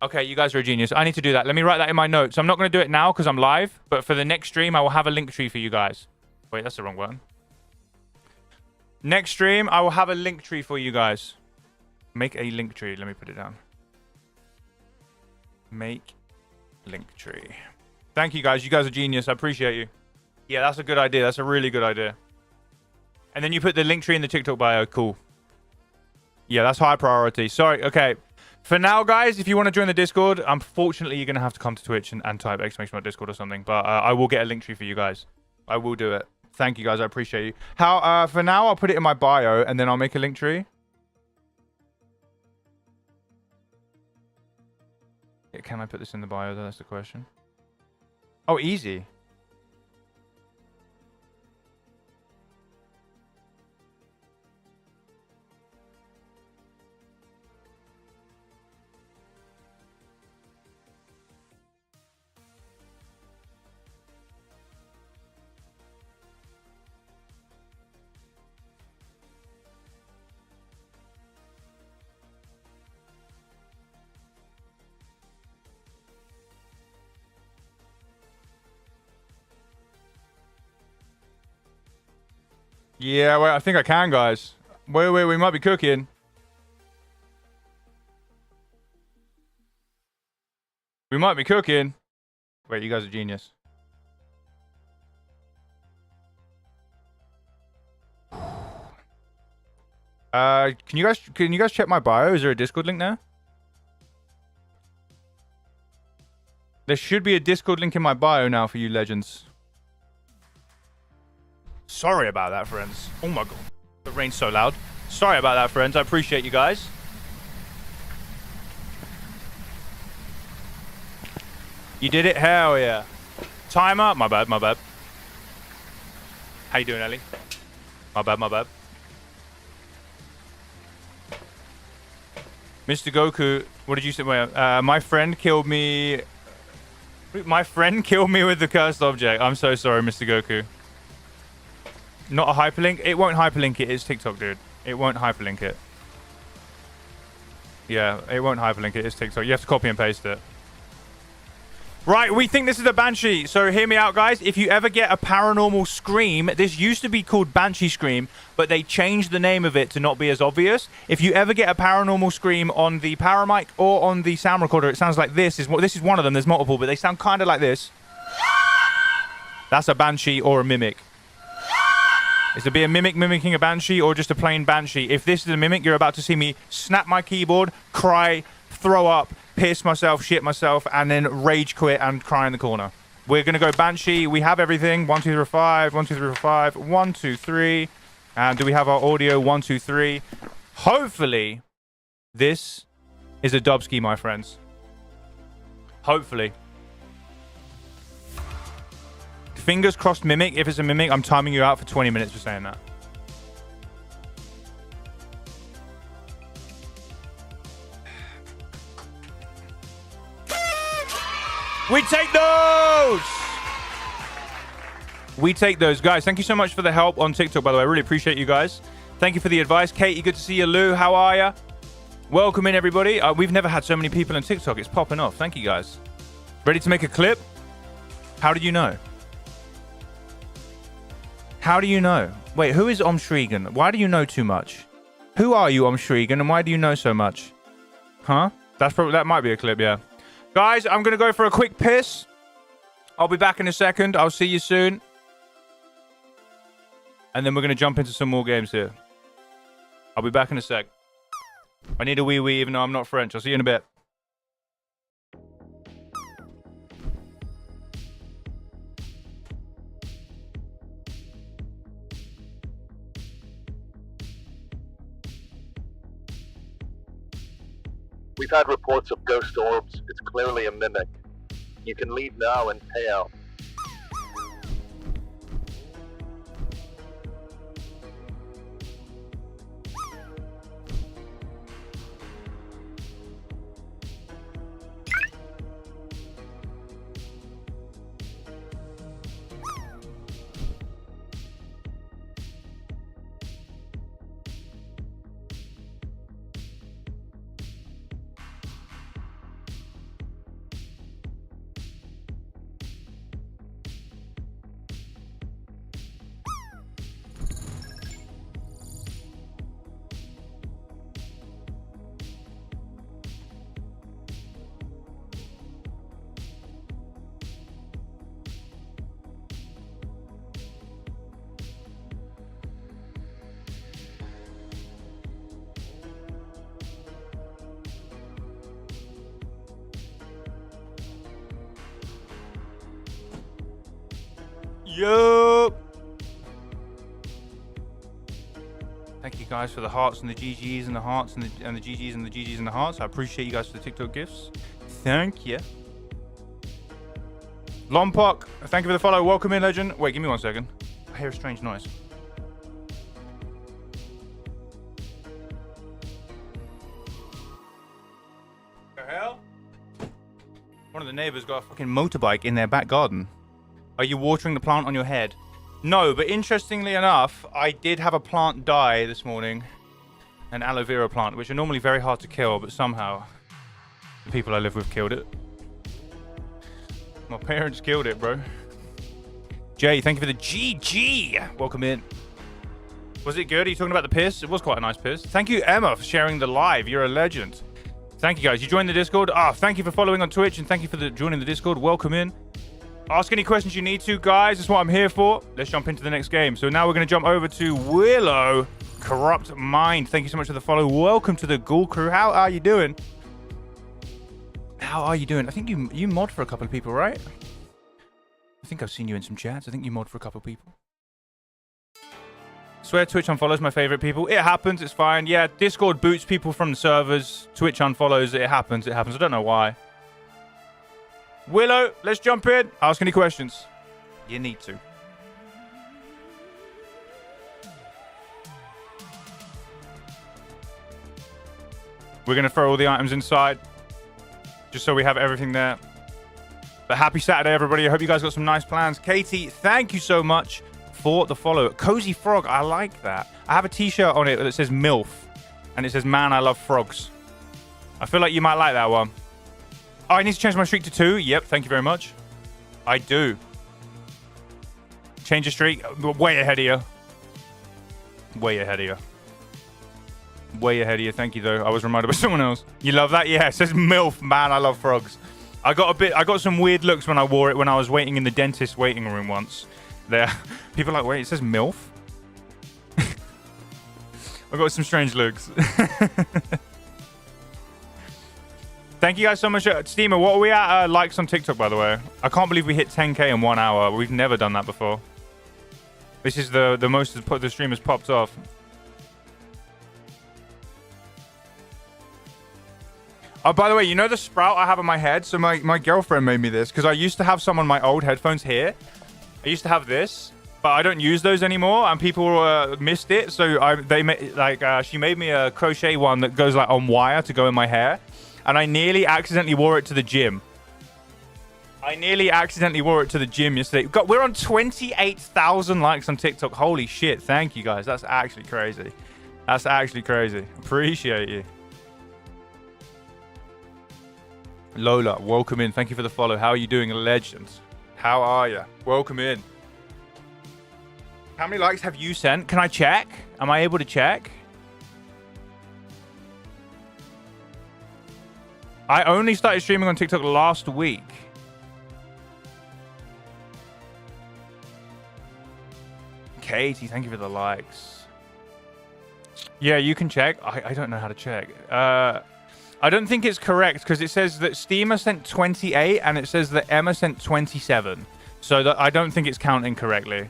Okay, you guys are a genius. I need to do that. Let me write that in my notes. I'm not going to do it now because I'm live, but for the next stream, I will have a link tree for you guys. Wait, that's the wrong one. Next stream, I will have a link tree for you guys. Make a link tree. Let me put it down. Make link tree. Thank you, guys. You guys are genius. I appreciate you. Yeah, that's a good idea. That's a really good idea. And then you put the link tree in the TikTok bio. Cool. Yeah, that's high priority. Sorry. Okay. For now, guys, if you want to join the Discord, unfortunately, you're going to have to come to Twitch and type !Discord or something. But I will get a link tree for you guys. I will do it. Thank you, guys. I appreciate you. For now, I'll put it in my bio, and then I'll make a link tree. Yeah, can I put this in the bio, though? That's the question. Oh, easy. Yeah, wait, I think I can, guys. Wait, we might be cooking. We might be cooking. Wait, you guys are genius. Can you guys check my bio? Is there a Discord link there? There should be a Discord link in my bio now for you legends. Sorry about that, friends. Oh my god. The rain's so loud. Sorry about that, friends. I appreciate you guys. You did it? Hell yeah. Timer? My bad, my bad. How you doing, Ellie? My bad, my bad. Mr. Goku, what did you say? My friend killed me. My friend killed me with the cursed object. I'm so sorry, Mr. Goku. Not a hyperlink? It won't hyperlink it. It's TikTok, dude. It won't hyperlink it. Yeah, it won't hyperlink it. It's TikTok. You have to copy and paste it. Right, we think this is a Banshee. So hear me out, guys. If you ever get a paranormal scream, this used to be called Banshee Scream, but they changed the name of it to not be as obvious. If you ever get a paranormal scream on the Paramic or on the sound recorder, it sounds like this. This is one of them. There's multiple, but they sound kind of like this. That's a Banshee or a mimic. Is to be a mimic mimicking a Banshee or just a plain Banshee? If this is a mimic, you're about to see me snap my keyboard, cry, throw up, piss myself, shit myself, and then rage quit and cry in the corner. We're going to go Banshee. We have everything. 1, 2, 3, 4, 5. 1, 2, 3, 4, 5. 1, 2, 3. And do we have our audio? 1, 2, 3. Hopefully, this is a dubski, my friends. Hopefully. Fingers crossed mimic. If it's a mimic, I'm timing you out for 20 minutes for saying that. We take those! We take those. Guys, thank you so much for the help on TikTok, by the way. I really appreciate you guys. Thank you for the advice. Katie, good to see you. Lou, how are you? Welcome in, everybody. We've never had so many people on TikTok. It's popping off. Thank you, guys. Ready to make a clip? How did you know? How do you know? Wait, who is Omshrigan? Why do you know too much? Who are you, Omshrigan, and why do you know so much? Huh? That might be a clip, yeah. Guys, I'm gonna go for a quick piss. I'll be back in a second. I'll see you soon. And then we're gonna jump into some more games here. I'll be back in a sec. I need a wee wee, even though I'm not French. I'll see you in a bit. We've had reports of ghost orbs. It's clearly a mimic. You can leave now and pay out. Yup. Thank you guys for the hearts and the GGs and the hearts and the GGs and the GGs and the hearts. I appreciate you guys for the TikTok gifts. Thank you. Lompok, thank you for the follow. Welcome in, legend. Wait, give me 1 second. I hear a strange noise. The hell? One of the neighbors got a fucking motorbike in their back garden. Are you watering the plant on your head? No, but interestingly enough, I did have a plant die this morning. An aloe vera plant, which are normally very hard to kill, but somehow the people I live with killed it. My parents killed it, bro. Jay, thank you for the GG. Welcome in. Was it good? Are you talking about the piss? It was quite a nice piss. Thank you, Emma, for sharing the live. You're a legend. Thank you, guys. You joined the Discord. Thank you for following on Twitch, and thank you for joining the Discord. Welcome in. Ask any questions you need to, guys. That's what I'm here for. Let's jump into the next game. So now we're going to jump over to Willow Corrupt Mind. Thank you so much for the follow. Welcome to the Ghoul Crew. How are you doing? How are you doing? I think you mod for a couple of people, right? I think I've seen you in some chats. I think you mod for a couple of people. Swear Twitch unfollows my favorite people. It happens. It's fine. Yeah, Discord boots people from the servers. Twitch unfollows. It happens. It happens. I don't know why. Willow, let's jump in. Ask any questions. You need to. We're going to throw all the items inside, just so we have everything there. But happy Saturday, everybody. I hope you guys got some nice plans. Katie, thank you so much for the follow. Cozy Frog, I like that. I have a t-shirt on it that says MILF, and it says, man, I love frogs. I feel like you might like that one. Oh, I need to change my streak to 2. Yep, thank you very much. I do. Change the streak. Way ahead of you. Way ahead of you. Way ahead of you. Thank you, though. I was reminded by someone else. You love that? Yeah, it says MILF. Man, I love frogs. I got some weird looks when I wore it when I was waiting in the dentist waiting room once. There. People are like, wait, it says MILF? I got some strange looks. Thank you guys so much. Steamer, what are we at likes on TikTok, by the way? I can't believe we hit 10k in 1 hour. We've never done that before. This is the most the stream has popped off. Oh, by the way, you know the sprout I have on my head? So my girlfriend made me this because I used to have some on my old headphones here. I used to have this, but I don't use those anymore, and people missed it. So she made me a crochet one that goes like on wire to go in my hair. And I nearly accidentally wore it to the gym. Yesterday. God, we're on 28,000 likes on TikTok. Holy shit. Thank you, guys. That's actually crazy. Appreciate you. Lola, welcome in. Thank you for the follow. How are you doing, legend? How are you? Welcome in. How many likes have you sent? Can I check? Am I able to check? I only started streaming on TikTok last week. Katie, thank you for the likes. Yeah, you can check. I don't know how to check. I don't think it's correct because it says that Steamer sent 28 and it says that Emma sent 27. So that I don't think it's counting correctly.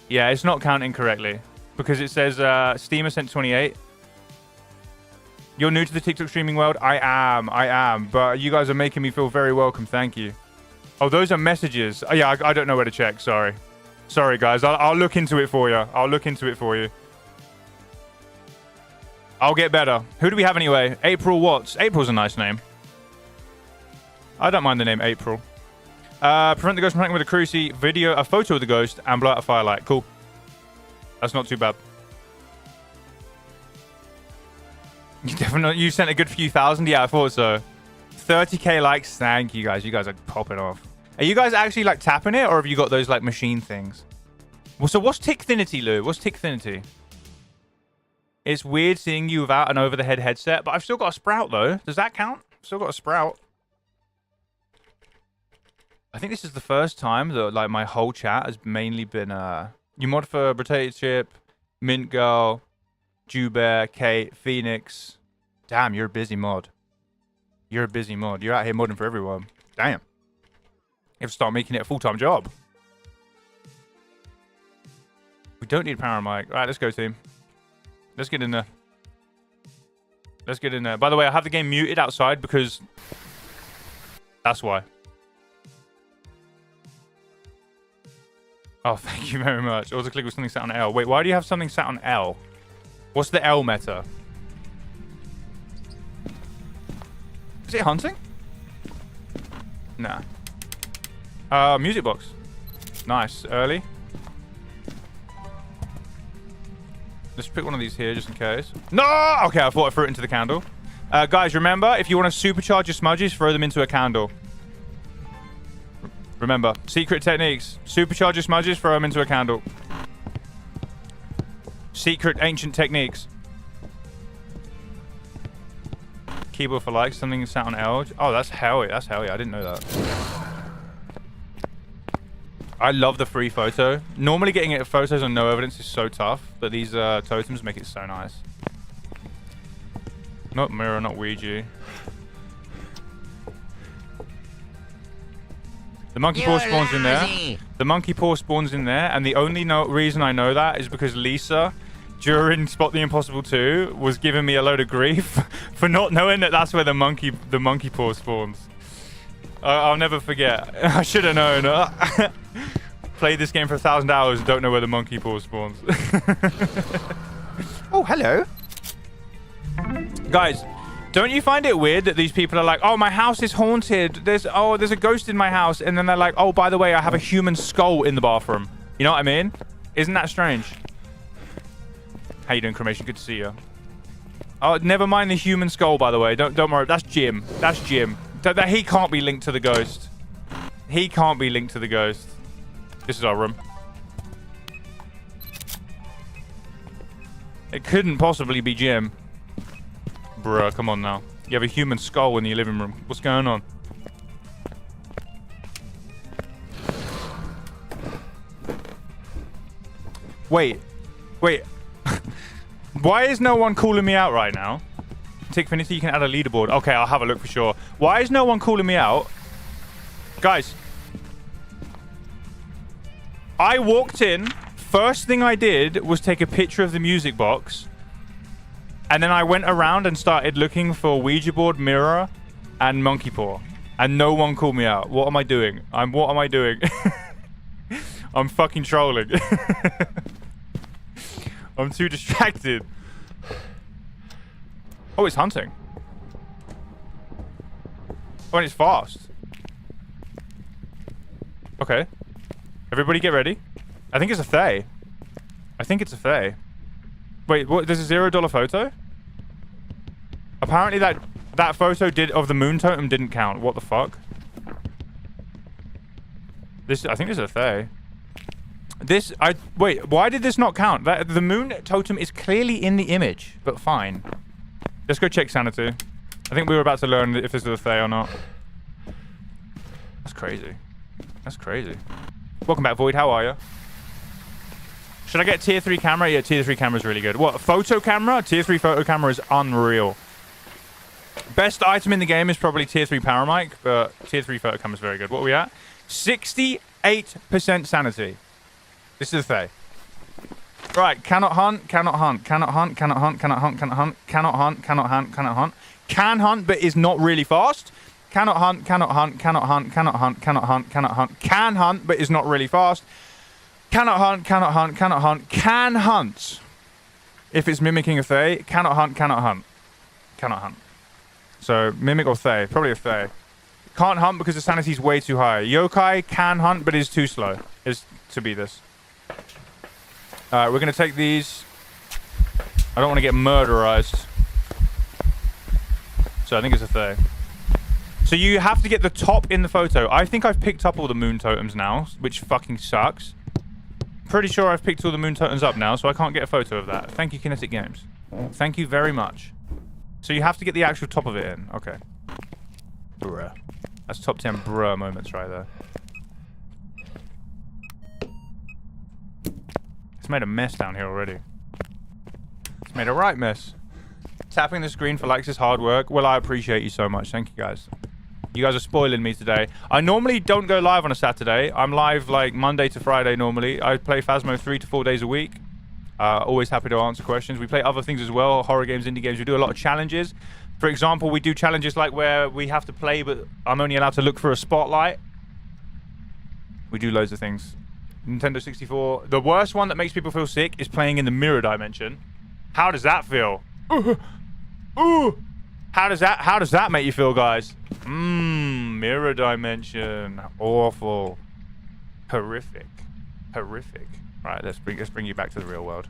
Yeah, it's not counting correctly because it says Steamer sent 28. You're new to the TikTok streaming world? I am. But you guys are making me feel very welcome. Thank you. Oh, those are messages. Oh, yeah, I don't know where to check. Sorry. Sorry, guys. I'll look into it for you. I'll get better. Who do we have anyway? April Watts. April's a nice name. I don't mind the name April. Prevent the ghost from hunting with a cruci, video a photo of the ghost, and blow out a firelight. Cool. That's not too bad. You sent a good few thousand? Yeah, I thought so. 30k likes. Thank you guys. You guys are popping off. Are you guys actually like tapping it, or have you got those like machine things? Well, so what's Tickfinity, Lou? What's Tickfinity? It's weird seeing you without an over-the-head headset, but I've still got a Sprout, though. Does that count? Still got a Sprout. I think this is the first time that, like, my whole chat has mainly been, you mod for Potato Chip, Mint Girl, Jewbear, Kate, Phoenix. Damn, you're a busy mod. You're a busy mod. You're out here modding for everyone. Damn. You have to start making it a full-time job. We don't need a power mic. All right, let's go, team. Let's get in there. Let's get in there. By the way, I have the game muted outside because that's why. Oh, thank you very much. Also click with something sat on L. Wait, why do you have something sat on L? What's the L meta? Is it hunting? Nah. Music box. Nice. Early. Let's pick one of these here just in case. No! Okay, I thought I threw it into the candle. Guys, remember, if you want to supercharge your smudges, throw them into a candle. Remember, secret techniques. Supercharge your smudges, throw them into a candle. Secret ancient techniques. Keyboard for likes, something sat on L. Oh, that's hell yeah. That's hell yeah. I didn't know that. I love the free photo. Normally getting it photos on no evidence is so tough, but these totems make it so nice. Not mirror, not Ouija. The monkey paw spawns in there. The monkey paw spawns in there, and the only reason I know that is because Lisa, during Spot the Impossible 2, was giving me a load of grief for not knowing that that's where the monkey paw spawns. I'll never forget. I should have known. Played this game for 1,000 hours, don't know where the monkey paw spawns. Oh, hello. Guys, don't you find it weird that these people are like, oh, my house is haunted. There's a ghost in my house. And then they're like, oh, by the way, I have a human skull in the bathroom. You know what I mean? Isn't that strange? How you doing, Cremation? Good to see you. Oh, never mind the human skull, by the way. Don't worry. That's Jim. That's Jim. He can't be linked to the ghost. He can't be linked to the ghost. This is our room. It couldn't possibly be Jim. Bruh, come on now. You have a human skull in your living room. What's going on? Wait. Why is no one calling me out right now? Tickfinity, you can add a leaderboard. Okay, I'll have a look for sure. Why is no one calling me out? Guys. I walked in. First thing I did was take a picture of the music box. And then I went around and started looking for Ouija board, mirror, and monkey paw. And no one called me out. What am I doing? What am I doing? I'm fucking trolling. I'm too distracted. Oh, it's hunting. Oh, and it's fast. Okay. Everybody get ready. I think it's a Fae. I think it's a Fae. Wait, what? There's a $0 photo? Apparently that photo of the moon totem didn't count. What the fuck? I think this is a Fae. Wait, why did this not count? The moon totem is clearly in the image, but fine. Let's go check sanity. I think we were about to learn if this is a Thay or not. That's crazy. That's crazy. Welcome back, Void. How are you? Should I get tier 3 camera? Yeah, tier 3 camera is really good. What, photo camera? Tier 3 photo camera is unreal. Best item in the game is probably tier 3 power mic, but tier 3 photo camera is very good. What are we at? 68% sanity. This is a Thay. Right, cannot hunt, cannot hunt, cannot hunt, cannot hunt, cannot hunt, cannot hunt, cannot hunt, cannot hunt, cannot hunt. Can hunt, but is not really fast. Cannot hunt, cannot hunt, cannot hunt, cannot hunt, cannot hunt, cannot hunt. Can hunt, but is not really fast. Cannot hunt, cannot hunt, cannot hunt. Can hunt. If it's mimicking a Thay, cannot hunt, cannot hunt. Cannot hunt. So, mimic or Thay? Probably a Thay. Can't hunt because the sanity is way too high. Yokai can hunt, but is too slow. Is to be this. Alright, we're going to take these. I don't want to get murderized. So I think it's a Thay. So you have to get the top in the photo. I think I've picked up all the moon totems now, which fucking sucks. Pretty sure I've picked all the moon totems up now, so I can't get a photo of that. Thank you, Kinetic Games. Thank you very much. So you have to get the actual top of it in. Okay. Bruh. That's top 10 bruh moments right there. It's made a mess down here already. It's made a right mess. Tapping the screen for likes is hard work. Well, I appreciate you so much. Thank you, guys. You guys are spoiling me today. I normally don't go live on a Saturday. I'm live like Monday to Friday normally. I play Phasmo 3 to 4 days a week. Always happy to answer questions. We play other things as well. Horror games, indie games. We do a lot of challenges. For example, we do challenges like where we have to play, but I'm only allowed to look for a spotlight. We do loads of things. Nintendo 64. The worst one that makes people feel sick is playing in the mirror dimension. How does that feel? Ooh. How does that make you feel, guys? Mirror dimension. Awful. Horrific. Horrific. Right, let's bring you back to the real world.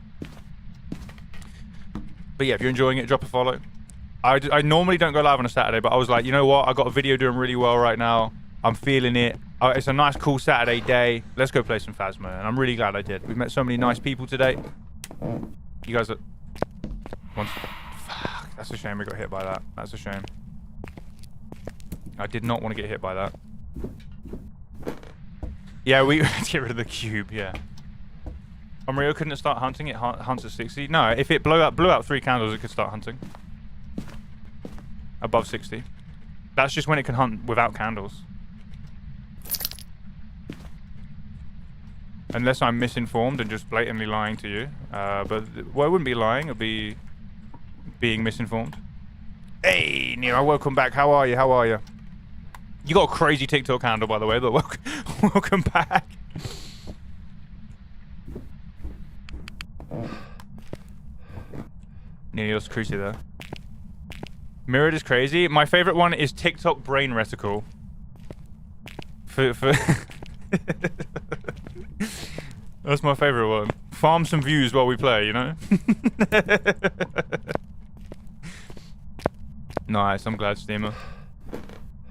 But yeah, if you're enjoying it, drop a follow. I normally don't go live on a Saturday, but I was like, you know what? I got a video doing really well right now. I'm feeling it. It's a nice, cool Saturday day. Let's go play some Phasmo, and I'm really glad I did. We've met so many nice people today. You guys are... Fuck, that's a shame we got hit by that. That's a shame. I did not want to get hit by that. Yeah, we had to get rid of the cube, yeah. Rio couldn't start hunting, it hunts at 60. No, if it blew out 3 candles, it could start hunting. Above 60. That's just when it can hunt without candles. Unless I'm misinformed and just blatantly lying to you. But, well, I wouldn't be lying, it'd be being misinformed. Hey, Nero, welcome back. How are you? How are you? You got a crazy TikTok handle, by the way, but welcome back. Neil's crazy there. Mirrored is crazy. My favorite one is TikTok brain reticle. That's my favorite one. Farm some views while we play, you know? Nice, I'm glad, Steamer.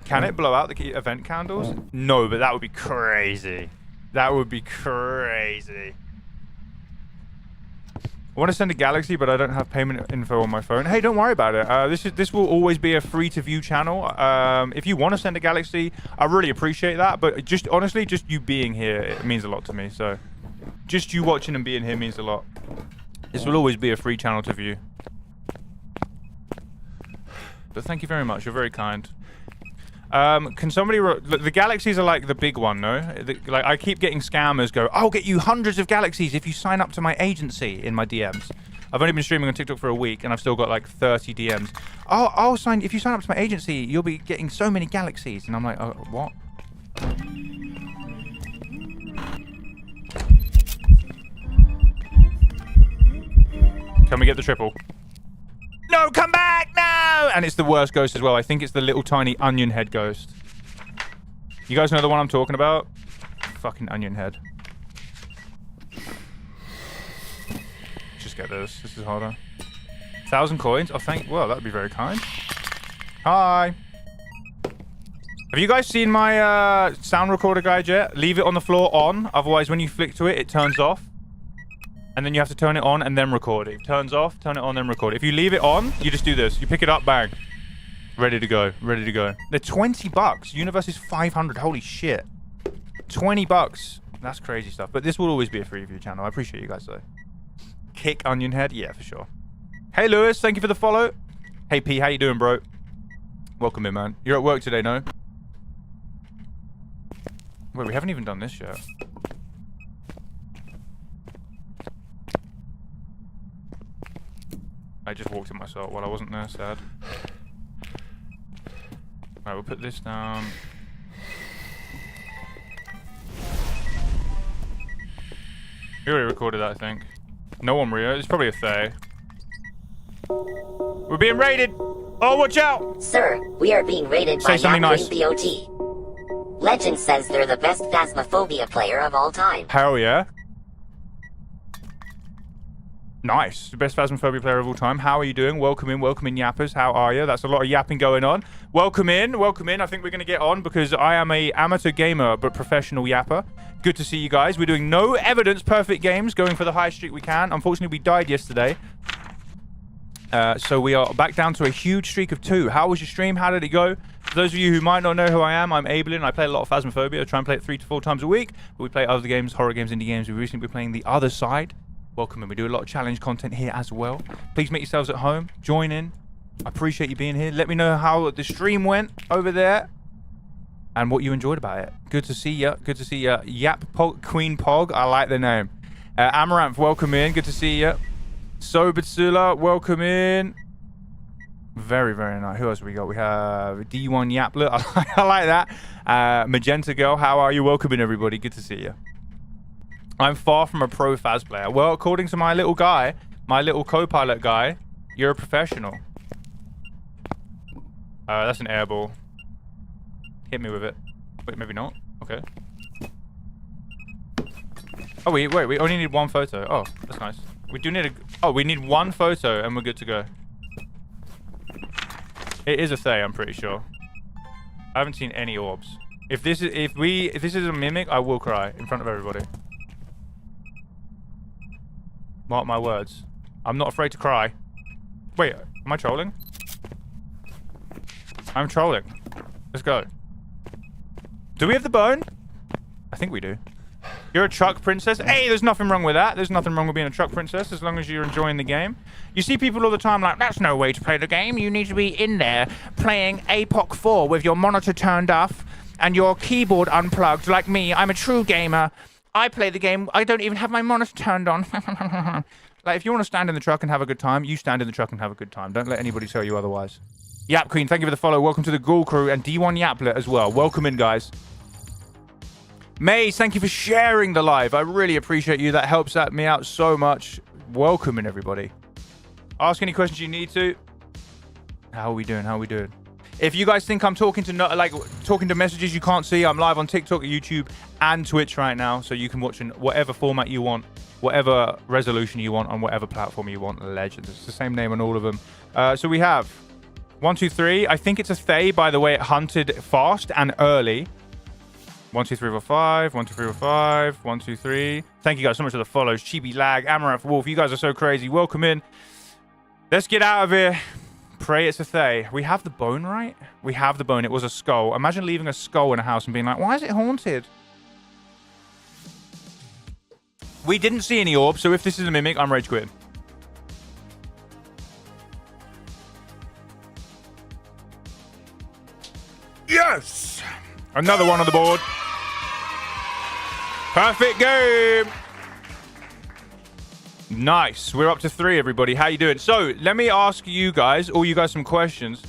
Can it blow out the event candles? No, but that would be crazy. That would be crazy. I want to send a Galaxy, but I don't have payment info on my phone. Hey, don't worry about it. This will always be a free-to-view channel. If you want to send a Galaxy, I really appreciate that. But just honestly, just you being here, it means a lot to me. So, just you watching and being here means a lot. This will always be a free channel to view. But thank you very much. You're very kind. Can somebody... the Galaxies are like the big one, no? Like, I keep getting scammers go, I'll get you hundreds of Galaxies if you sign up to my agency in my DMs. I've only been streaming on TikTok for a week, and I've still got like 30 DMs. Oh, if you sign up to my agency, you'll be getting so many Galaxies. And I'm like, oh, what? Can we get the triple? No, come back! No! And it's the worst ghost as well. I think it's the little tiny onion head ghost. You guys know the one I'm talking about? Fucking onion head. Just get this. This is harder. 1,000 coins? Oh, well, that'd be very kind. Hi! Have you guys seen my sound recorder guide yet? Leave it on the floor on. Otherwise, when you flick to it, it turns off. And then you have to turn it on and then record it. It turns off, turn it on, then record it. If you leave it on, you just do this. You pick it up, bang. Ready to go. Ready to go. They're $20. Universe is 500. Holy shit. $20. That's crazy stuff. But this will always be a free review channel. I appreciate you guys, though. Kick Onion Head? Yeah, for sure. Hey, Lewis. Thank you for the follow. Hey, P. How you doing, bro? Welcome in, man. You're at work today, no? Wait, we haven't even done this yet. I just walked in myself while I wasn't there, sad. Alright, we'll put this down. We already recorded that, I think. No one, Rio. It's probably a Thay. We're being raided! Oh, watch out! Sir, we are being raided Say by something nice. BOT. Legend says they're the best Phasmophobia player of all time. Hell yeah. Nice. The best Phasmophobia player of all time. How are you doing? Welcome in, yappers. How are you? That's a lot of yapping going on. Welcome in, welcome in. I think we're going to get on because I am a amateur gamer but professional yapper. Good to see you guys. We're doing no evidence perfect games, going for the highest streak we can. Unfortunately, we died yesterday. So we are back down to a huge streak of 2. How was your stream? How did it go? For those of you who might not know who I am, I'm Abelin. I play a lot of Phasmophobia. I try and play it 3 to 4 times a week. But we play other games, horror games, indie games. We've recently been playing The Other Side. Welcome in. We do a lot of challenge content here as well. Please make yourselves at home. Join in. I appreciate you being here. Let me know how the stream went over there and what you enjoyed about it. Good to see ya. Good to see ya. Yap Pog, Queen Pog. I like the name. Amaranth, welcome in. Good to see ya. Sobatsula, welcome in. Very, very nice. Who else have we got? We have D1 Yaplet. I like that. Magenta Girl, how are you? Welcome in, everybody. Good to see you. I'm far from a pro Phas player. Well, according to my little guy, my little co-pilot guy, you're a professional. That's an airball. Hit me with it. Wait, maybe not. Okay. Oh, wait, we only need 1 photo. Oh, that's nice. We do need a... Oh, we need 1 photo and we're good to go. It is a Thay, I'm pretty sure. I haven't seen any orbs. If this is a mimic, I will cry in front of everybody. Mark my words. I'm not afraid to cry. Wait, am I trolling? I'm trolling. Let's go. Do we have the bone? I think we do. You're a truck princess? Hey, there's nothing wrong with that. There's nothing wrong with being a truck princess as long as you're enjoying the game. You see people all the time like, that's no way to play the game. You need to be in there playing APOC 4 with your monitor turned off and your keyboard unplugged. Like me, I'm a true gamer. I play the game. I don't even have my monitor turned on. Like, if you want to stand in the truck and have a good time, you stand in the truck and have a good time. Don't let anybody tell you otherwise. Yap Queen, thank you for the follow. Welcome to the Ghoul Crew and D1 Yaplet as well. Welcome in, guys. Maze, thank you for sharing the live. I really appreciate you. That helps me out so much. Welcome in, everybody. Ask any questions you need to. How are we doing? How are we doing? If you guys think I'm talking to messages you can't see, I'm live on TikTok, YouTube, and Twitch right now, so you can watch in whatever format you want, whatever resolution you want, on whatever platform you want. Legends. It's the same name on all of them. So we have 1, 2, 3. I think it's a Thay, by the way. It hunted fast and early. 1, 2, 3, 4, 5. 1, 2, 3, 4, 5. 1, 2, 3. Thank you guys so much for the follows. Chibi Lag, Amaranth Wolf. You guys are so crazy. Welcome in. Let's get out of here. Pray it's a Thay. We have the bone, right? We have the bone. It was a skull. Imagine leaving a skull in a house and being like, why is it haunted? We didn't see any orbs, so if this is a mimic, I'm rage quitting. Yes! Another one on the board. Perfect game. Nice. We're up to 3, everybody. How you doing? So, let me ask you guys, all you guys, some questions.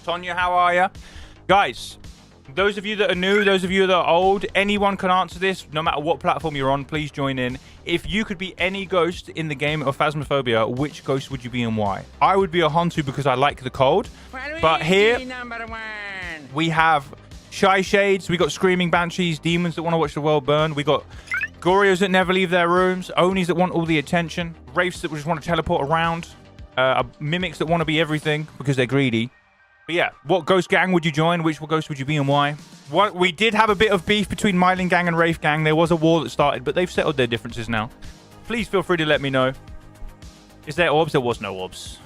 Tonya, how are you? Guys, those of you that are new, those of you that are old, anyone can answer this, no matter what platform you're on. Please join in. If you could be any ghost in the game of Phasmophobia, which ghost would you be and why? I would be a Hantu because I like the cold. But here, we have Shy Shades, we got Screaming Banshees, Demons that want to watch the world burn, we got Gorios that never leave their rooms, Onis that want all the attention, Wraiths that just want to teleport around, Mimics that want to be everything because they're greedy. But yeah, what ghost gang would you join? Which ghost would you be and why? What, we did have a bit of beef between Myling Gang and Wraith Gang. There was a war that started, but they've settled their differences now. Please feel free to let me know. Is there orbs? There was no orbs.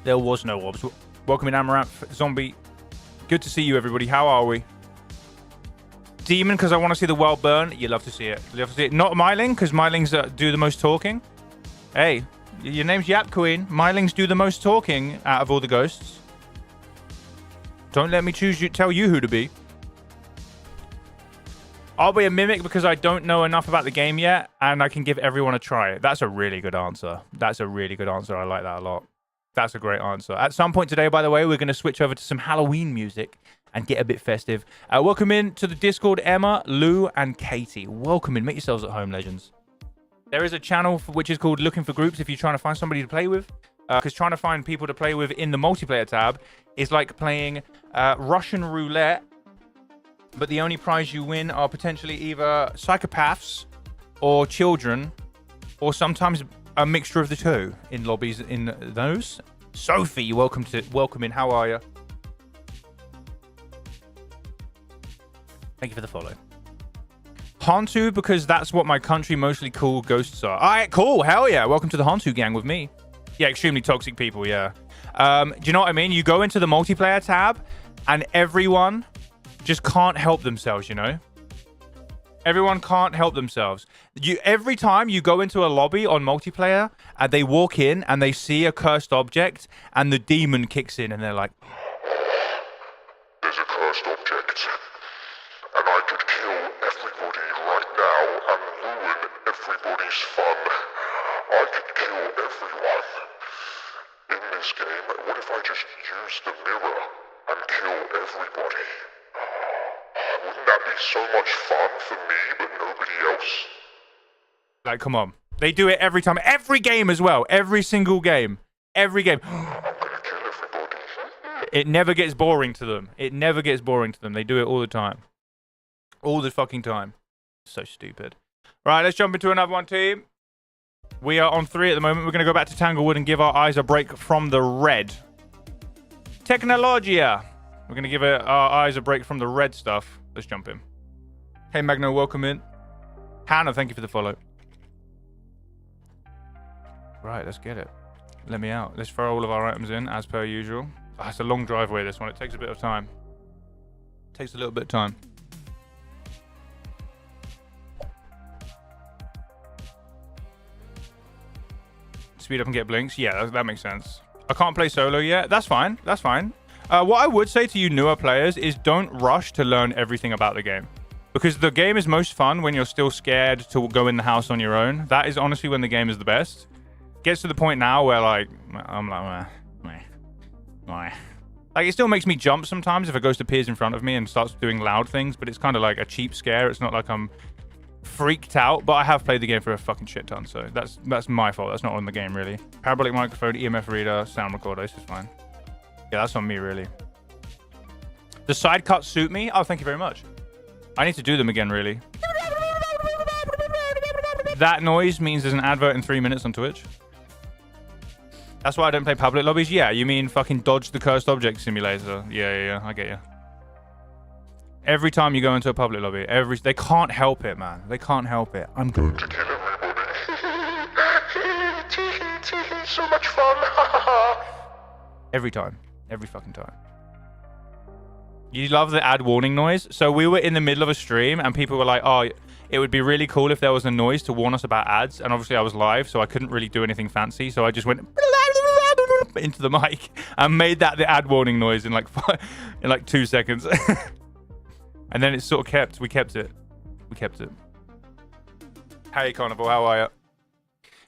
There was no orbs. Welcome in, Amaranth. Zombie. Good to see you, everybody. How are we? Demon, because I want to see the world burn. You love to see it. You love to see it. Not Myling, because Mylings do the most talking. Hey, your name's Yap Queen. Mylings do the most talking out of all the ghosts. Don't let me tell you who to be. I'll be a mimic because I don't know enough about the game yet, and I can give everyone a try. That's a really good answer. That's a really good answer. I like that a lot. That's a great answer. At some point today, by the way, we're going to switch over to some Halloween music and get a bit festive. Welcome in to the Discord, Emma, Lou, and Katie. Welcome in. Make yourselves at home, legends. There is a channel which is called Looking for Groups if you're trying to find somebody to play with. Because trying to find people to play with in the multiplayer tab is like playing Russian roulette, but the only prize you win are potentially either psychopaths or children, or sometimes a mixture of the two in lobbies in those. Sophie, welcome in. How are you? Thank you for the follow. Hantu, because that's what my country mostly call ghosts are. All right, cool. Hell yeah. Welcome to the Hantu gang with me. Yeah, extremely toxic people, yeah. Do you know what I mean? You go into the multiplayer tab and everyone just can't help themselves, you know? Everyone can't help themselves. Every time you go into a lobby on multiplayer and they walk in and they see a cursed object and the demon kicks in and they're like, There's a cursed object, and I could kill everybody right now and ruin everybody's fun. I could kill everyone. In this game, what if I just use the mirror and kill everybody? Wouldn't that be so much fun for me, but nobody else? like, come on. They do it every time. Every game as well. Every single game. Every game. It never gets boring to them. It never gets boring to them. They do it all the time. All the fucking time. So stupid. Right, let's jump into another one, team. We are on 3 at the moment. We're going to go back to Tanglewood and give our eyes a break from the red. Technologia. We're going to give our eyes a break from the red stuff. Let's jump in. Hey, Magno, welcome in. Hannah, thank you for the follow. Right, let's get it. Let me out. Let's throw all of our items in, as per usual. Oh, it's a long driveway, this one. It takes a bit of time. Takes a little bit of time. Speed up and get blinks. Yeah, that makes sense. I can't play solo yet. That's fine. That's fine. What I would say to you newer players is don't rush to learn everything about the game. Because the game is most fun when you're still scared to go in the house on your own. That is honestly when the game is the best. Gets to the point now where, like, I'm like, like, it still makes me jump sometimes if a ghost appears in front of me and starts doing loud things, but it's kind of like a cheap scare. It's not like I'm freaked out, but I have played the game for a fucking shit ton, so that's my fault. That's not on the game, really. Parabolic microphone, EMF reader, sound recorder, this is fine. Yeah, that's on me, really. The side cuts suit me? Oh, thank you very much. I need to do them again, really. That noise means there's an advert in 3 minutes on Twitch. That's why I don't play public lobbies? Yeah, you mean fucking dodge the cursed object simulator. Yeah, I get you. Every time you go into a public lobby, they can't help it, man. They can't help it. I'm going to kill everybody. So much fun. Every time. Every fucking time. You love the ad warning noise? So we were in the middle of a stream and people were like, oh, it would be really cool if there was a noise to warn us about ads. And obviously I was live, so I couldn't really do anything fancy. So I just went into the mic and made that the ad warning noise in like 2 seconds. And then it sort of we kept it. Hey, Carnival, how are you?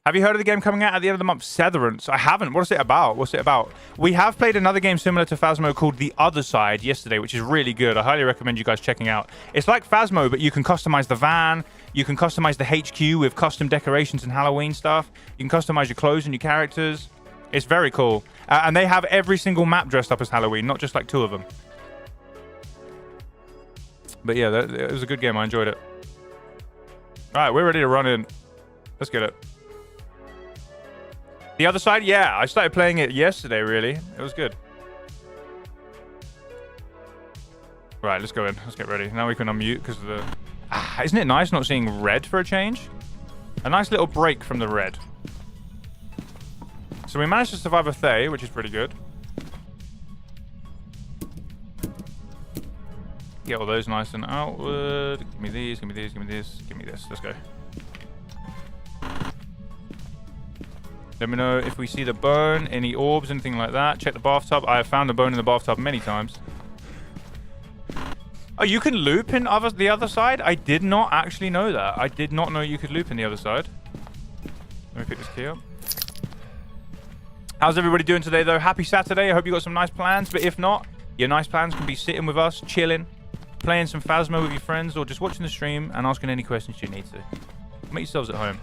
Have you heard of the game coming out at the end of the month? Severance. I haven't. What's it about? We have played another game similar to Phasmo called The Other Side yesterday, which is really good. I highly recommend you guys checking out. It's like Phasmo, but you can customize the van. You can customize the HQ with custom decorations and Halloween stuff. You can customize your clothes and your characters. It's very cool. And they have every single map dressed up as Halloween, not just like 2 of them. But yeah, it was a good game. I enjoyed it. All right, we're ready to run in. Let's get it. The Other Side? Yeah, I started playing it yesterday, really. It was good. Right, let's go in. Let's get ready. Now we can unmute because of the... isn't it nice not seeing red for a change? A nice little break from the red. So we managed to survive a Thay, which is pretty good. Get all those nice and outward. Give me these, give me these, give me this, give me this. Let's go. Let me know if we see the bone, any orbs, anything like that. Check the bathtub. I have found a bone in the bathtub many times. Oh, you can loop in the other side? I did not actually know that. I did not know you could loop in the other side. Let me pick this key up. How's everybody doing today, though? Happy Saturday. I hope you got some nice plans. But if not, your nice plans can be sitting with us, chilling, playing some Phasmo with your friends, or just watching the stream and asking any questions you need to. Make yourselves at home.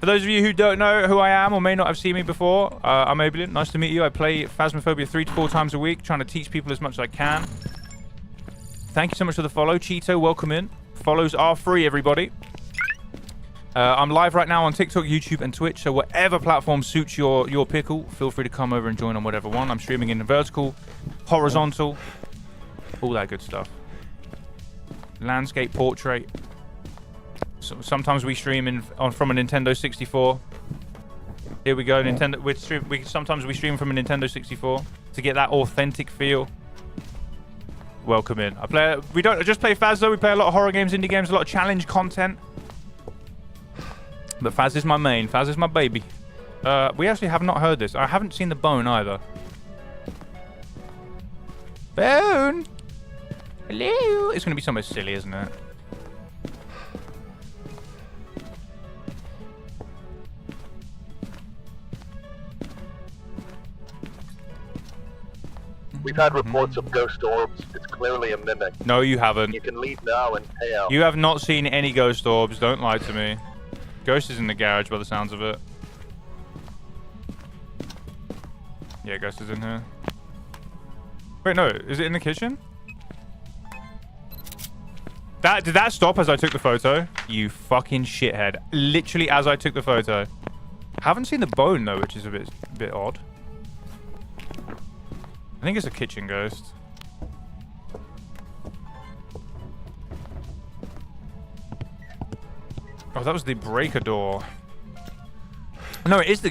For those of you who don't know who I am or may not have seen me before, I'm Ablin. Nice to meet you. I play Phasmophobia 3 to 4 times a week, trying to teach people as much as I can. Thank you so much for the follow. Cheeto, welcome in. Follows are free, everybody. I'm live right now on TikTok, YouTube, and Twitch, so whatever platform suits your pickle, feel free to come over and join on whatever one. I'm streaming in vertical, horizontal, all that good stuff. Landscape, portrait. So sometimes we stream from a Nintendo 64. Here we go, Nintendo. Sometimes we stream from a Nintendo 64 to get that authentic feel. Welcome in. We don't just play Phas though. We play a lot of horror games, indie games, a lot of challenge content. But Phas is my main. Phas is my baby. We actually have not heard this. I haven't seen the bone either. Bone. Hello. It's gonna be somewhere silly, isn't it? We've had reports of ghost orbs. It's clearly a mimic. No, you haven't. You can leave now and pay out. You have not seen any ghost orbs. Don't lie to me. Ghost is in the garage by the sounds of it. Yeah, Ghost is in here. Wait, no. Is it in the kitchen? Did that stop as I took the photo? You fucking shithead. Literally as I took the photo. Haven't seen the bone though, which is a bit odd. I think it's a kitchen ghost. Oh, that was the breaker door. No, it is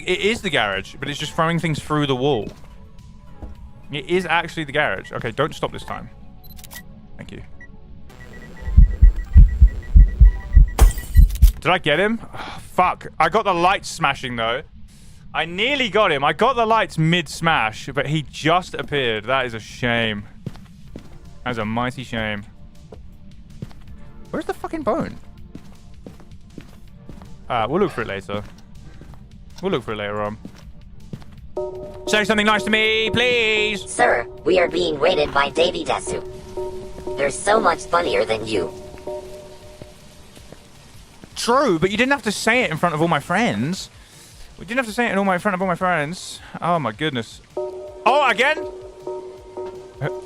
the garage, but it's just throwing things through the wall. It is actually the garage. Okay, don't stop this time. Thank you. Did I get him? Oh, fuck. I got the lights smashing though. I nearly got him. I got the lights mid-smash, but he just appeared. That is a shame. That is a mighty shame. Where's the fucking bone? We'll look for it later. We'll look for it later on. Say something nice to me, please! Sir, we are being raided by Davy Desu. They're so much funnier than you. True, but you didn't have to say it in front of all my friends. We didn't have to say it in front of all my friends. Oh my goodness. Oh, again?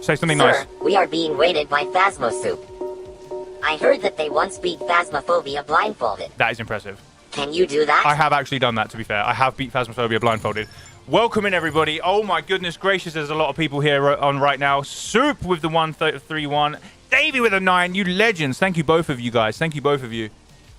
Say something nice. Sir, we are being raided by Phasmo Soup. I heard that they once beat Phasmophobia blindfolded. That is impressive. Can you do that? I have actually done that, to be fair. I have beat Phasmophobia blindfolded. Welcome in, everybody. Oh my goodness gracious, there's a lot of people here on right now. Soup with the 131. Davey with a 9. You legends. Thank you both of you guys. Thank you both of you.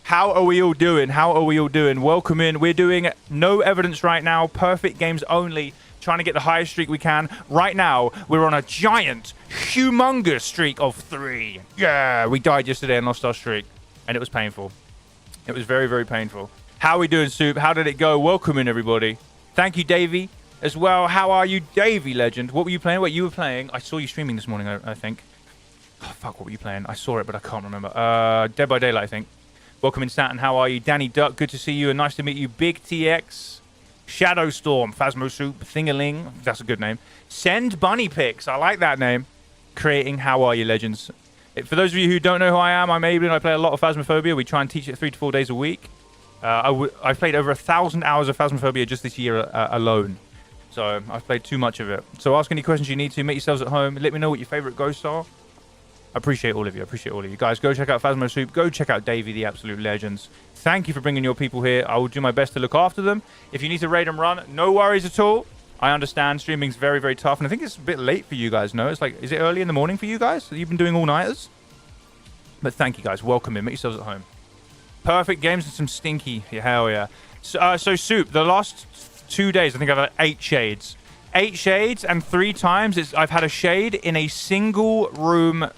How are we all doing? How are we all doing? Welcome in. We're doing no evidence right now. Perfect games only. Trying to get the highest streak we can. Right now, we're on a giant, humongous streak of 3. Yeah, we died yesterday and lost our streak. And it was painful. It was very, very painful. How are we doing, Soup? How did it go? Welcome in, everybody. Thank you, Davey, as well. How are you, Davey, legend? What were you playing? What you were playing? I saw you streaming this morning, I think. Oh, fuck, what were you playing? I saw it, but I can't remember. Dead by Daylight, I think. Welcome in, Saturn. How are you? Danny Duck, good to see you and nice to meet you. Big TX, Shadow Storm, Phasmo Soup, Thingaling. That's a good name. Send Bunny Pics. I like that name. Creating How Are You, legends. For those of you who don't know who I am, I'm Ablin. I play a lot of Phasmophobia. We try and teach it 3 to 4 days a week. I've played over 1,000 hours of Phasmophobia just this year alone. So I've played too much of it. So ask any questions you need to. Make yourselves at home. Let me know what your favorite ghosts are. I appreciate all of you. I appreciate all of you. Guys, go check out Phasmo Soup. Go check out Davey, the absolute legends. Thank you for bringing your people here. I will do my best to look after them. If you need to raid and run, no worries at all. I understand streaming's very, very tough, and I think it's a bit late for you guys, no? It's like, is it early in the morning for you guys? You've been doing all-nighters? But thank you, guys. Welcome in. Make yourselves at home. Perfect games and some stinky. Yeah, hell yeah. So Soup, the last 2 days, I think I've had 8 shades. 8 shades, and 3 times I've had a shade in a single room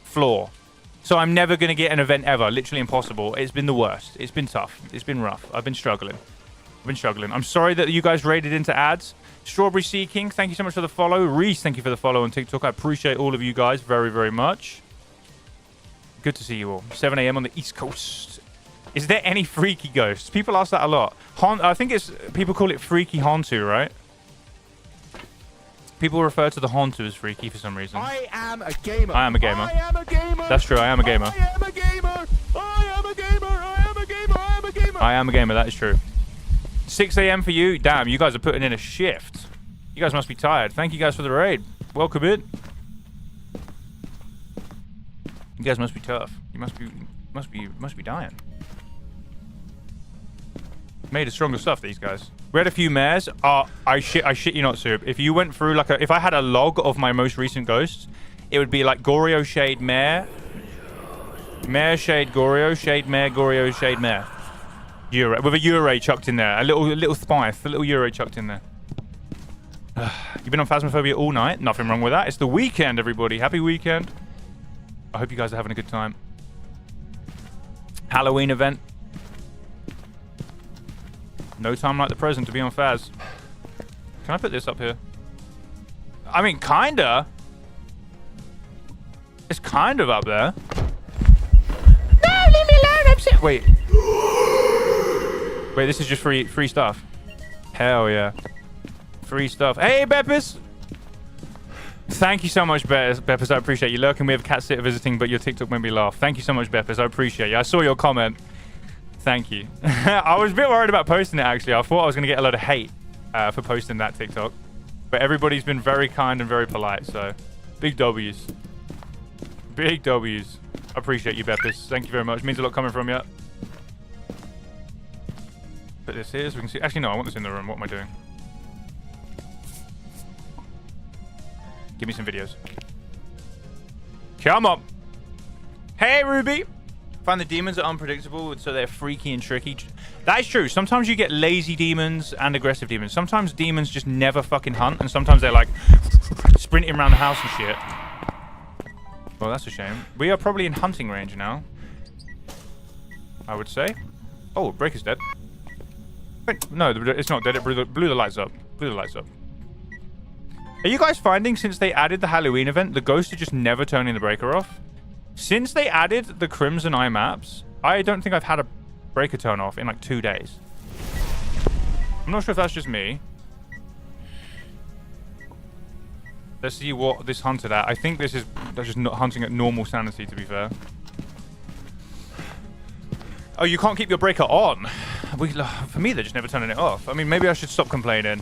floor. So I'm never going to get an event ever. Literally impossible. It's been the worst. It's been tough. It's been rough. I've been struggling. I'm sorry that you guys raided into ads. Strawberry Seeking, thank you so much for the follow. Reese, thank you for the follow on TikTok. I appreciate all of you guys very, very much. Good to see you all. 7 a.m. on the East Coast. Is there any freaky ghosts? People ask that a lot. I think it's... People call it freaky Hontu, right? People refer to the Hontu as freaky for some reason. I am a gamer. I am a gamer. I am a gamer. That's true, I am a gamer. I am a gamer. I am a gamer. I am a gamer. I am a gamer. I am a gamer, that is true. 6 a.m. for you? Damn, you guys are putting in a shift. You guys must be tired. Thank you guys for the raid. Welcome in. You guys must be tough. You must be dying. Made of stronger stuff, these guys. We had a few mares. I shit you not, Soup. If you went through like if I had a log of my most recent ghosts, it would be like Goryo Shade Mare, Mare Shade Goryo, Shade Mare, Goryo Shade Mare. With a Ure chucked in there. A little spice, a little Ure chucked in there. You've been on Phasmophobia all night. Nothing wrong with that. It's the weekend, everybody. Happy weekend. I hope you guys are having a good time. Halloween event. No time like the present to be on Phas. Can I put this up here? I mean, kinda. It's kind of up there. No, leave me alone. I'm sick. Wait. Wait, this is just free stuff. Hell yeah. Free stuff. Hey, Beppis! Thank you so much, Beppis. I appreciate you lurking. We have a cat sitter visiting, but your TikTok made me laugh. Thank you so much, Beppis. I appreciate you. I saw your comment. Thank you. I was a bit worried about posting it, actually. I thought I was going to get a lot of hate for posting that TikTok. But everybody's been very kind and very polite, so big W's. Big W's. I appreciate you, Beppis. Thank you very much. Means a lot coming from you. Put this here so we can see. Actually, no, I want this in the room. What am I doing? Give me some videos. Come on. Hey, Ruby. Find the demons are unpredictable, so they're freaky and tricky. That is true. Sometimes you get lazy demons and aggressive demons. Sometimes demons just never fucking hunt, and sometimes they're like sprinting around the house and shit. Well, that's a shame. We are probably in hunting range now, I would say. Oh, Breaker's dead. Wait, no, it's not dead. It blew the lights up. Blew the lights up. Are you guys finding since they added the Halloween event, the ghosts are just never turning the breaker off? Since they added the Crimson Eye maps, I don't think I've had a breaker turn off in like 2 days. I'm not sure if that's just me. Let's see what this hunted at. I think they're just not hunting at normal sanity, to be fair. Oh, you can't keep your breaker on. For me, they're just never turning it off. I mean, maybe I should stop complaining.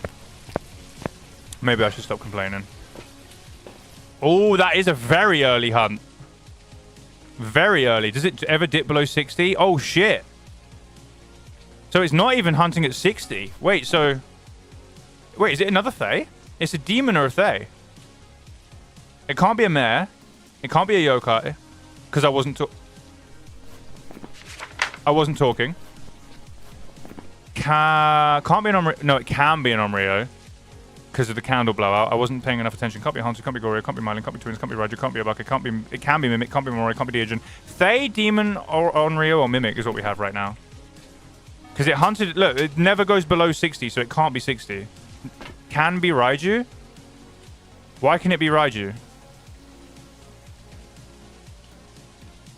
Maybe I should stop complaining. Oh, that is a very early hunt. Very early. Does it ever dip below 60? Oh, shit. So it's not even hunting at 60. Wait, so... Wait, is it another Thay? It's a demon or a Thay? It can't be a mare. It can't be a yokai. Because I wasn't talking. Can't be an Onryo. No, it can be an Onryo. Because of the candle blowout. I wasn't paying enough attention. Can't be a Hansu, can't be Goryo, can't be Myelin, can't be Twins, can't be Raiju, can't be Abaka, it can be Mimic, can't be Morai, can't be Deogen. Thay, Demon, or Onryo, or Mimic is what we have right now. Because it hunted... Look, it never goes below 60, so it can't be 60. Can be Raiju? Why can it be Raiju?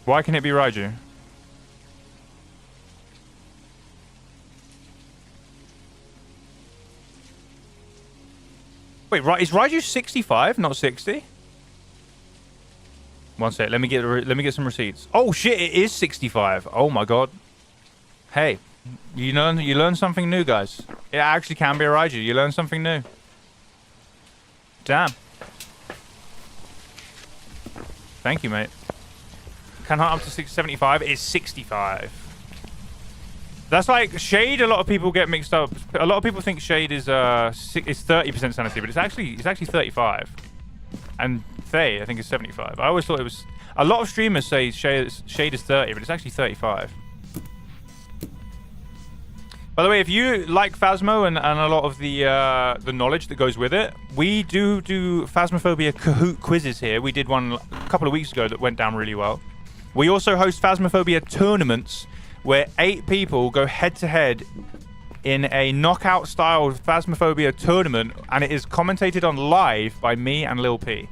Why can it be Raiju? Wait, is Raiju 65, not 60? One sec, let me get some receipts. Oh shit, it is 65. Oh my god. Hey, you learn something new, guys. It actually can be a Raiju. You learn something new. Damn. Thank you, mate. Can hunt up to 675. It's 65. That's like Shade. A lot of people get mixed up A lot of people think shade is 30% sanity, but it's actually 35. And Faye, I think, is 75. I always thought it was. A lot of streamers say shade is 30, but it's actually 35. By the way, if you like Phasmo and a lot of the knowledge that goes with it, we do Phasmophobia Kahoot quizzes here. We did one a couple of weeks ago that went down really well. We also host Phasmophobia tournaments where 8 people go head-to-head in a knockout-style Phasmophobia tournament, and it is commentated on live by me and Lil P.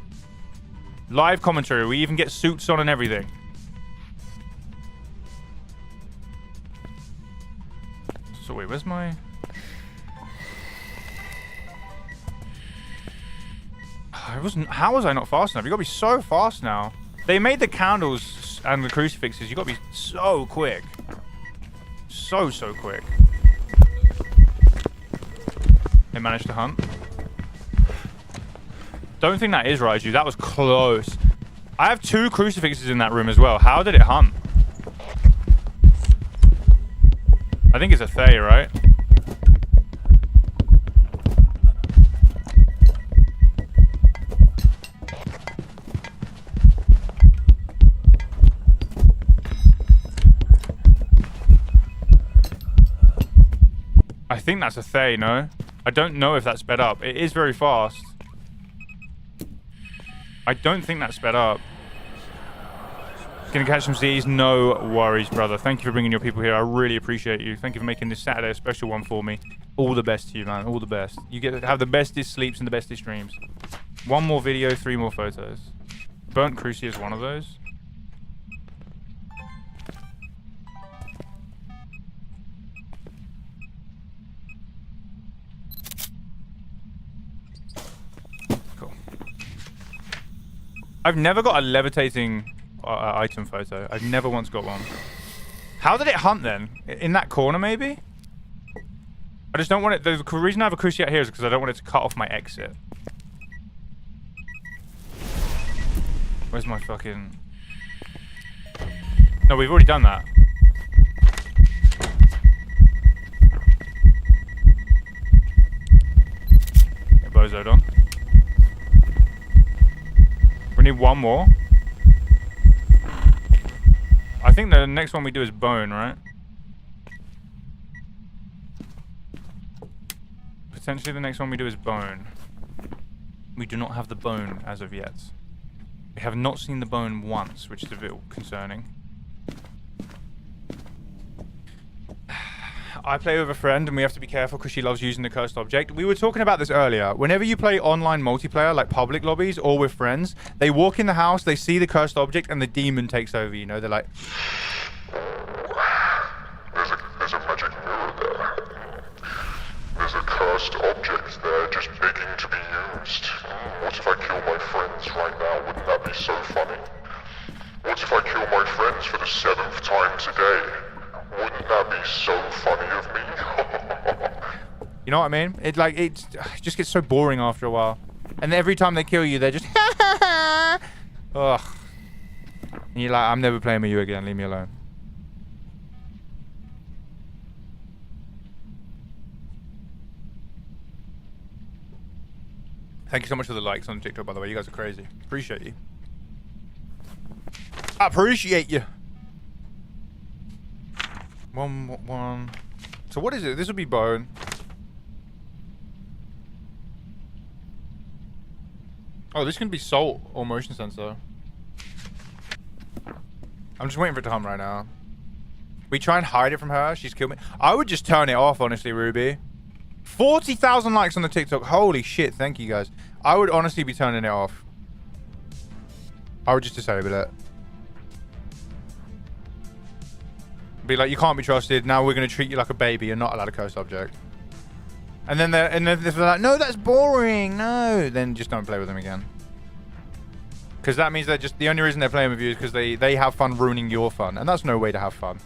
Live commentary. We even get suits on and everything. So wait, where's my... How was I not fast enough? You gotta be so fast now. They made the candles and the crucifixes. You gotta be so quick. So quick. They managed to hunt. Don't think that is Raiju. That was close. I have 2 crucifixes in that room as well. How did it hunt? I think it's a Thay, right? I think that's a Thay, no? I don't know if that's sped up. It is very fast. I don't think that's sped up. Gonna catch some Z's? No worries, brother. Thank you for bringing your people here. I really appreciate you. Thank you for making this Saturday a special one for me. All the best to you, man. All the best. You get to have the bestest sleeps and the bestest dreams. 1 more video, 3 more photos. Burnt Cruci is one of those. Cool. I've never got a levitating item photo. I've never once got one. How did it hunt then? In that corner, maybe? I just don't want it. The reason I have a Cruci out here is because I don't want it to cut off my exit. Where's my fucking... No, we've already done that. Get bozoed on. We need 1 more. I think the next one we do is bone, right? Potentially the next one we do is bone. We do not have the bone as of yet. We have not seen the bone once, which is a bit concerning. I play with a friend and we have to be careful because she loves using the cursed object. We were talking about this earlier. Whenever you play online multiplayer, like public lobbies or with friends, they walk in the house, they see the cursed object and the demon takes over, you know? They're like... There's a magic mirror there. There's a cursed object there just begging to be used. What if I kill my friends right now? Wouldn't that be so funny? What if I kill my friends for the 7th time today? Wouldn't that be so funny of me? You know what I mean? It just gets so boring after a while. And every time they kill you, they're just... Ugh. And you're like, I'm never playing with you again. Leave me alone. Thank you so much for the likes on TikTok, by the way. You guys are crazy. Appreciate you. I appreciate you. One. So what is it? This would be bone. Oh, this can be salt or motion sensor. I'm just waiting for it to hum right now. We try and hide it from her. She's killed me. I would just turn it off, honestly, Ruby. 40,000 likes on the TikTok. Holy shit. Thank you, guys. I would honestly be turning it off. I would just disable it. Be like, you can't be trusted. Now we're going to treat you like a baby. You're not allowed a cursed object. And then they're like, no, that's boring. No. Then just don't play with them again. Because that means they're just... The only reason they're playing with you is because they have fun ruining your fun. And that's no way to have fun.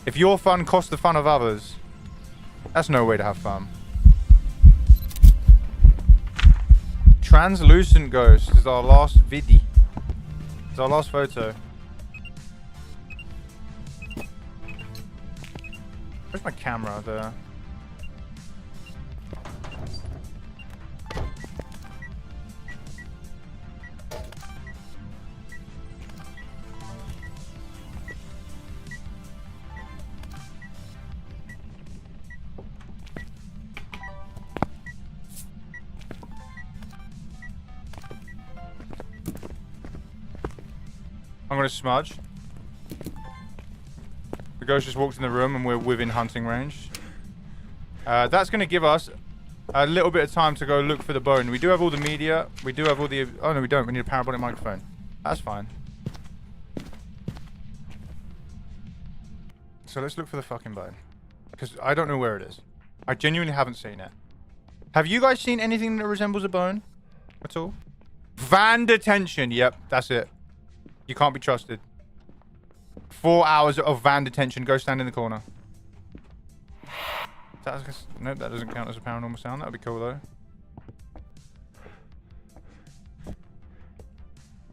If your fun costs the fun of others, that's no way to have fun. Translucent Ghost is our last viddy. It's our last photo. Where's my camera there? I'm gonna smudge. The ghost just walked in the room and we're within hunting range. That's gonna give us a little bit of time to go look for the bone. We do have all the media. We do have all the... Oh, no, we don't. We need a parabolic microphone. That's fine. So let's look for the fucking bone. Because I don't know where it is. I genuinely haven't seen it. Have you guys seen anything that resembles a bone? At all? Van detention. Yep, that's it. You can't be trusted. 4 hours of van detention. Go stand in the corner. Nope, that doesn't count as a paranormal sound. That would be cool, though.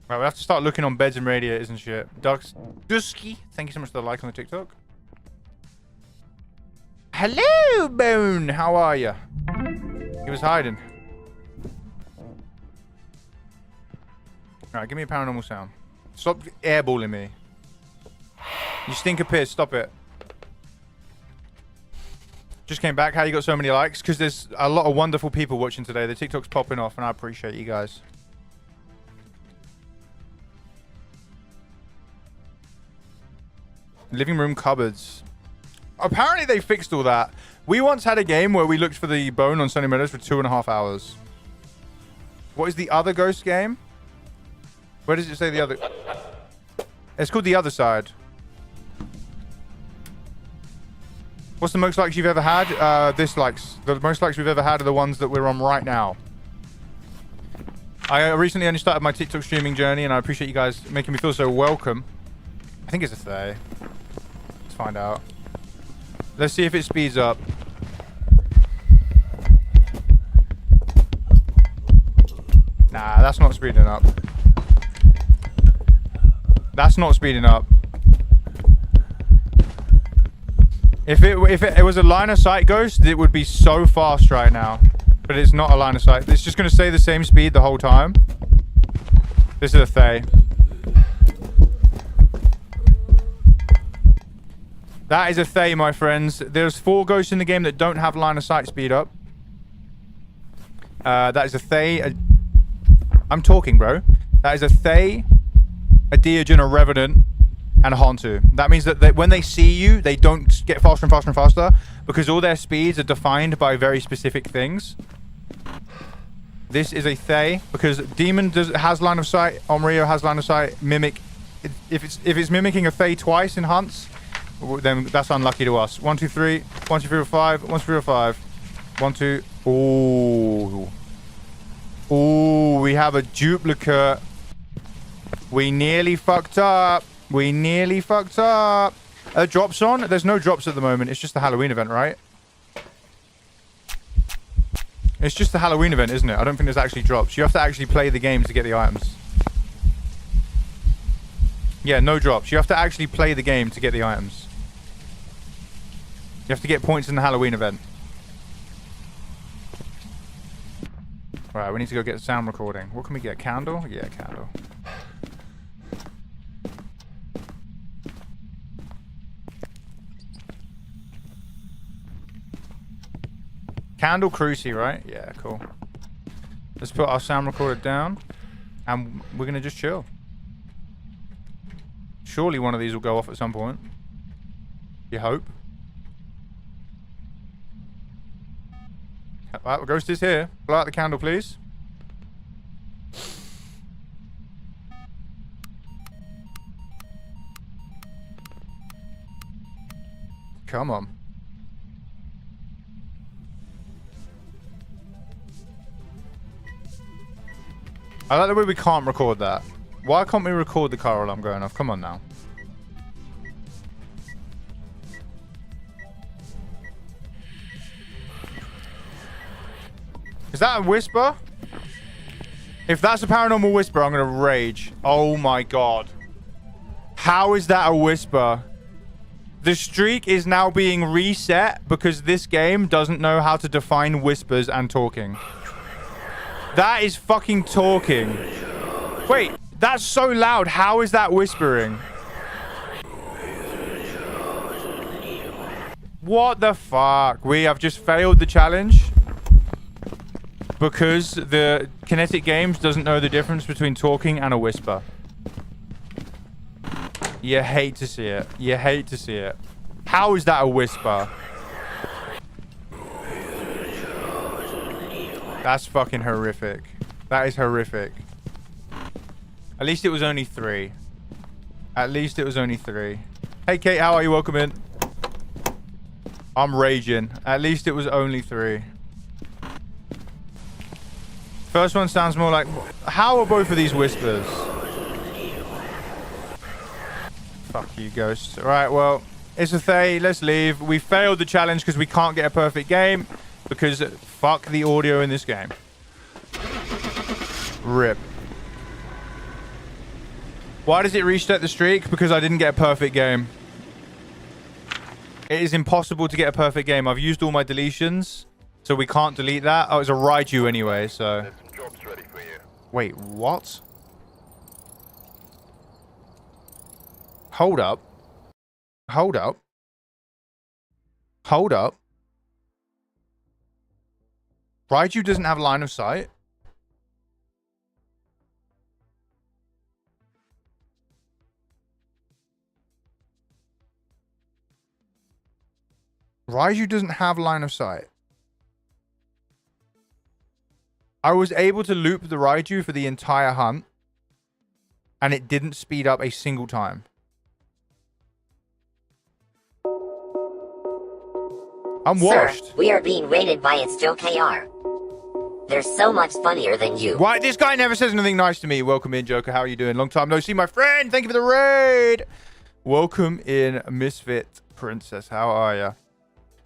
Right, we have to start looking on beds and radiators and shit. Dusky, thank you so much for the like on the TikTok. Hello, Bone. How are you? He was hiding. Alright, give me a paranormal sound. Stop airballing me. You stink of piss. Stop it. Just came back. How you got so many likes? Because there's a lot of wonderful people watching today. The TikTok's popping off, and I appreciate you guys. Living room cupboards. Apparently they fixed all that. We once had a game where we looked for the bone on Sunny Meadows for 2.5 hours. What is the other ghost game? Where does it say the other? It's called The Other Side. What's the most likes you've ever had? Dislikes. The most likes we've ever had are the ones that we're on right now. I recently only started my TikTok streaming journey, and I appreciate you guys making me feel so welcome. I think it's a Thay. Let's find out. Let's see if it speeds up. Nah, that's not speeding up. That's not speeding up. If it was a line of sight ghost, it would be so fast right now. But it's not a line of sight. It's just going to stay the same speed the whole time. This is a Thay. That is a Thay, my friends. There's 4 ghosts in the game that don't have line of sight speed up. That is a Thay. I'm talking, bro. That is a Thay, a Deogen, a Revenant, and a Hantu. That means that when they see you, they don't get faster and faster and faster because all their speeds are defined by very specific things. This is a Thay because Demon has line of sight. Omrio has line of sight. Mimic. If it's mimicking a Thay twice in hunts, then that's unlucky to us. 1, 2, 3. 1, 2, 3, 4, 5. 1, 2, 3, 4, 5. 1, 2. Ooh. Ooh, we have a duplicate. We nearly fucked up. We nearly fucked up. Drops on? There's no drops at the moment. It's just the Halloween event, right? It's just the Halloween event, isn't it? I don't think there's actually drops. You have to actually play the game to get the items. Yeah, no drops. You have to actually play the game to get the items. You have to get points in the Halloween event. Right, we need to go get a sound recording. What can we get? Candle? Yeah, candle. Candle Cruci, right? Yeah, cool. Let's put our sound recorder down. And we're going to just chill. Surely one of these will go off at some point. You hope. Right, the ghost is here. Blow out the candle, please. Come on. I like the way we can't record that. Why can't we record the car alarm going off? Come on now. Is that a whisper? If that's a paranormal whisper, I'm gonna rage. Oh my god. How is that a whisper? The streak is now being reset because this game doesn't know how to define whispers and talking. That is fucking talking. Wait, that's so loud. How is that whispering? What the fuck? We have just failed the challenge because the Kinetic Games doesn't know the difference between talking and a whisper. You hate to see it. You hate to see it. How is that a whisper? That's fucking horrific. That is horrific. At least it was only 3. At least it was only 3. Hey, Kate, how are you? Welcome in. I'm raging. At least it was only 3. First one sounds more like... How are both of these whispers? Fuck you, ghost. Alright, well, it's a thay. Let's leave. We failed the challenge because we can't get a perfect game. Because fuck the audio in this game. Rip. Why does it reset the streak? Because I didn't get a perfect game. It is impossible to get a perfect game. I've used all my deletions, so we can't delete that. Oh, it's a Raiju anyway, so... There's some jobs ready for you. Wait, what? Hold up. Hold up. Hold up. Raiju doesn't have line of sight? Raiju doesn't have line of sight. I was able to loop the Raiju for the entire hunt, and it didn't speed up a single time. I'm washed. Sir, we are being raided by its Joe KR. They're so much funnier than you. Why? This guy never says anything nice to me. Welcome in, Joker. How are you doing? Long time no see, my friend. Thank you for the raid. Welcome in, Misfit Princess. How are you?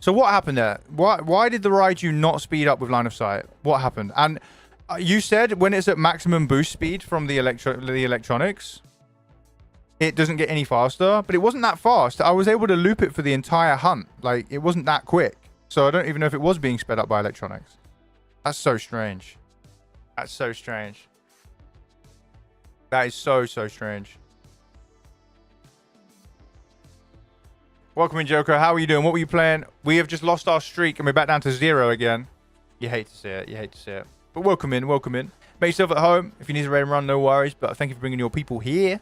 So what happened there? Why did the Raiju not speed up with line of sight? What happened? And you said when it's at maximum boost speed from the electronics, it doesn't get any faster. But it wasn't that fast. I was able to loop it for the entire hunt. Like, it wasn't that quick. So I don't even know if it was being sped up by electronics. That's so strange. That's so strange. That is so strange. Welcome in, Joker. How are you doing? What were you playing? We have just lost our streak and we're back down to 0 again. You hate to see it. You hate to see it. But welcome in. Welcome in. Make yourself at home. If you need to raid and run, no worries. But thank you for bringing your people here.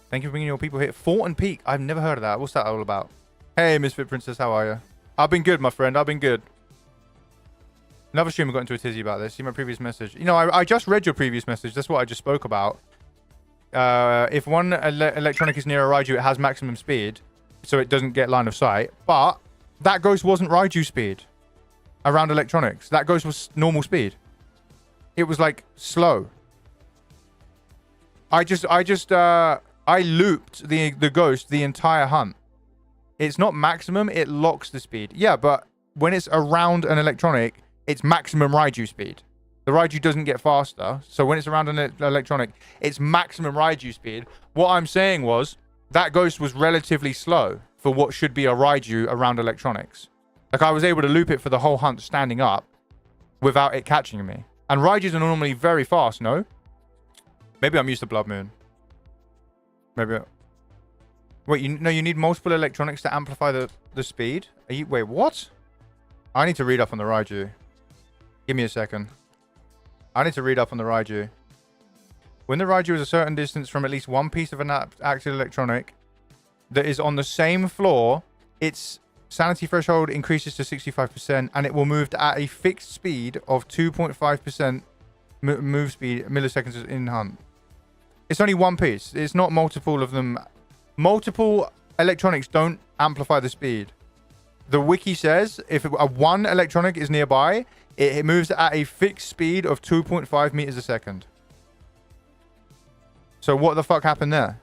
Thank you for bringing your people here. Fort and Peak. I've never heard of that. What's that all about? Hey, Misfit Princess. How are you? I've been good, my friend. I've been good. Another streamer got into a tizzy about this. See my previous message. You know, I just read your previous message. That's what I just spoke about. If one electronic is near a Raiju, it has maximum speed, so it doesn't get line of sight. But that ghost wasn't Raiju speed around electronics. That ghost was normal speed. It was like slow. I looped the ghost the entire hunt. It's not maximum, it locks the speed. Yeah, but when it's around an electronic, it's maximum Raiju speed. The Raiju doesn't get faster. So when it's around an electronic, it's maximum Raiju speed. What I'm saying was, that ghost was relatively slow for what should be a Raiju around electronics. Like, I was able to loop it for the whole hunt standing up without it catching me. And Raijus are normally very fast, no? Maybe I'm used to Blood Moon. Maybe... Wait, you need multiple electronics to amplify the speed? Wait, what? I need to read up on the Raiju. Give me a second. I need to read up on the Raiju. When the Raiju is a certain distance from at least one piece of an active electronic that is on the same floor, its sanity threshold increases to 65% and it will move at a fixed speed of 2.5% move speed milliseconds in hunt. It's only one piece. It's not multiple of them. Multiple electronics don't amplify the speed. The wiki says if one electronic is nearby, it moves at a fixed speed of 2.5 meters a second. So what the fuck happened there?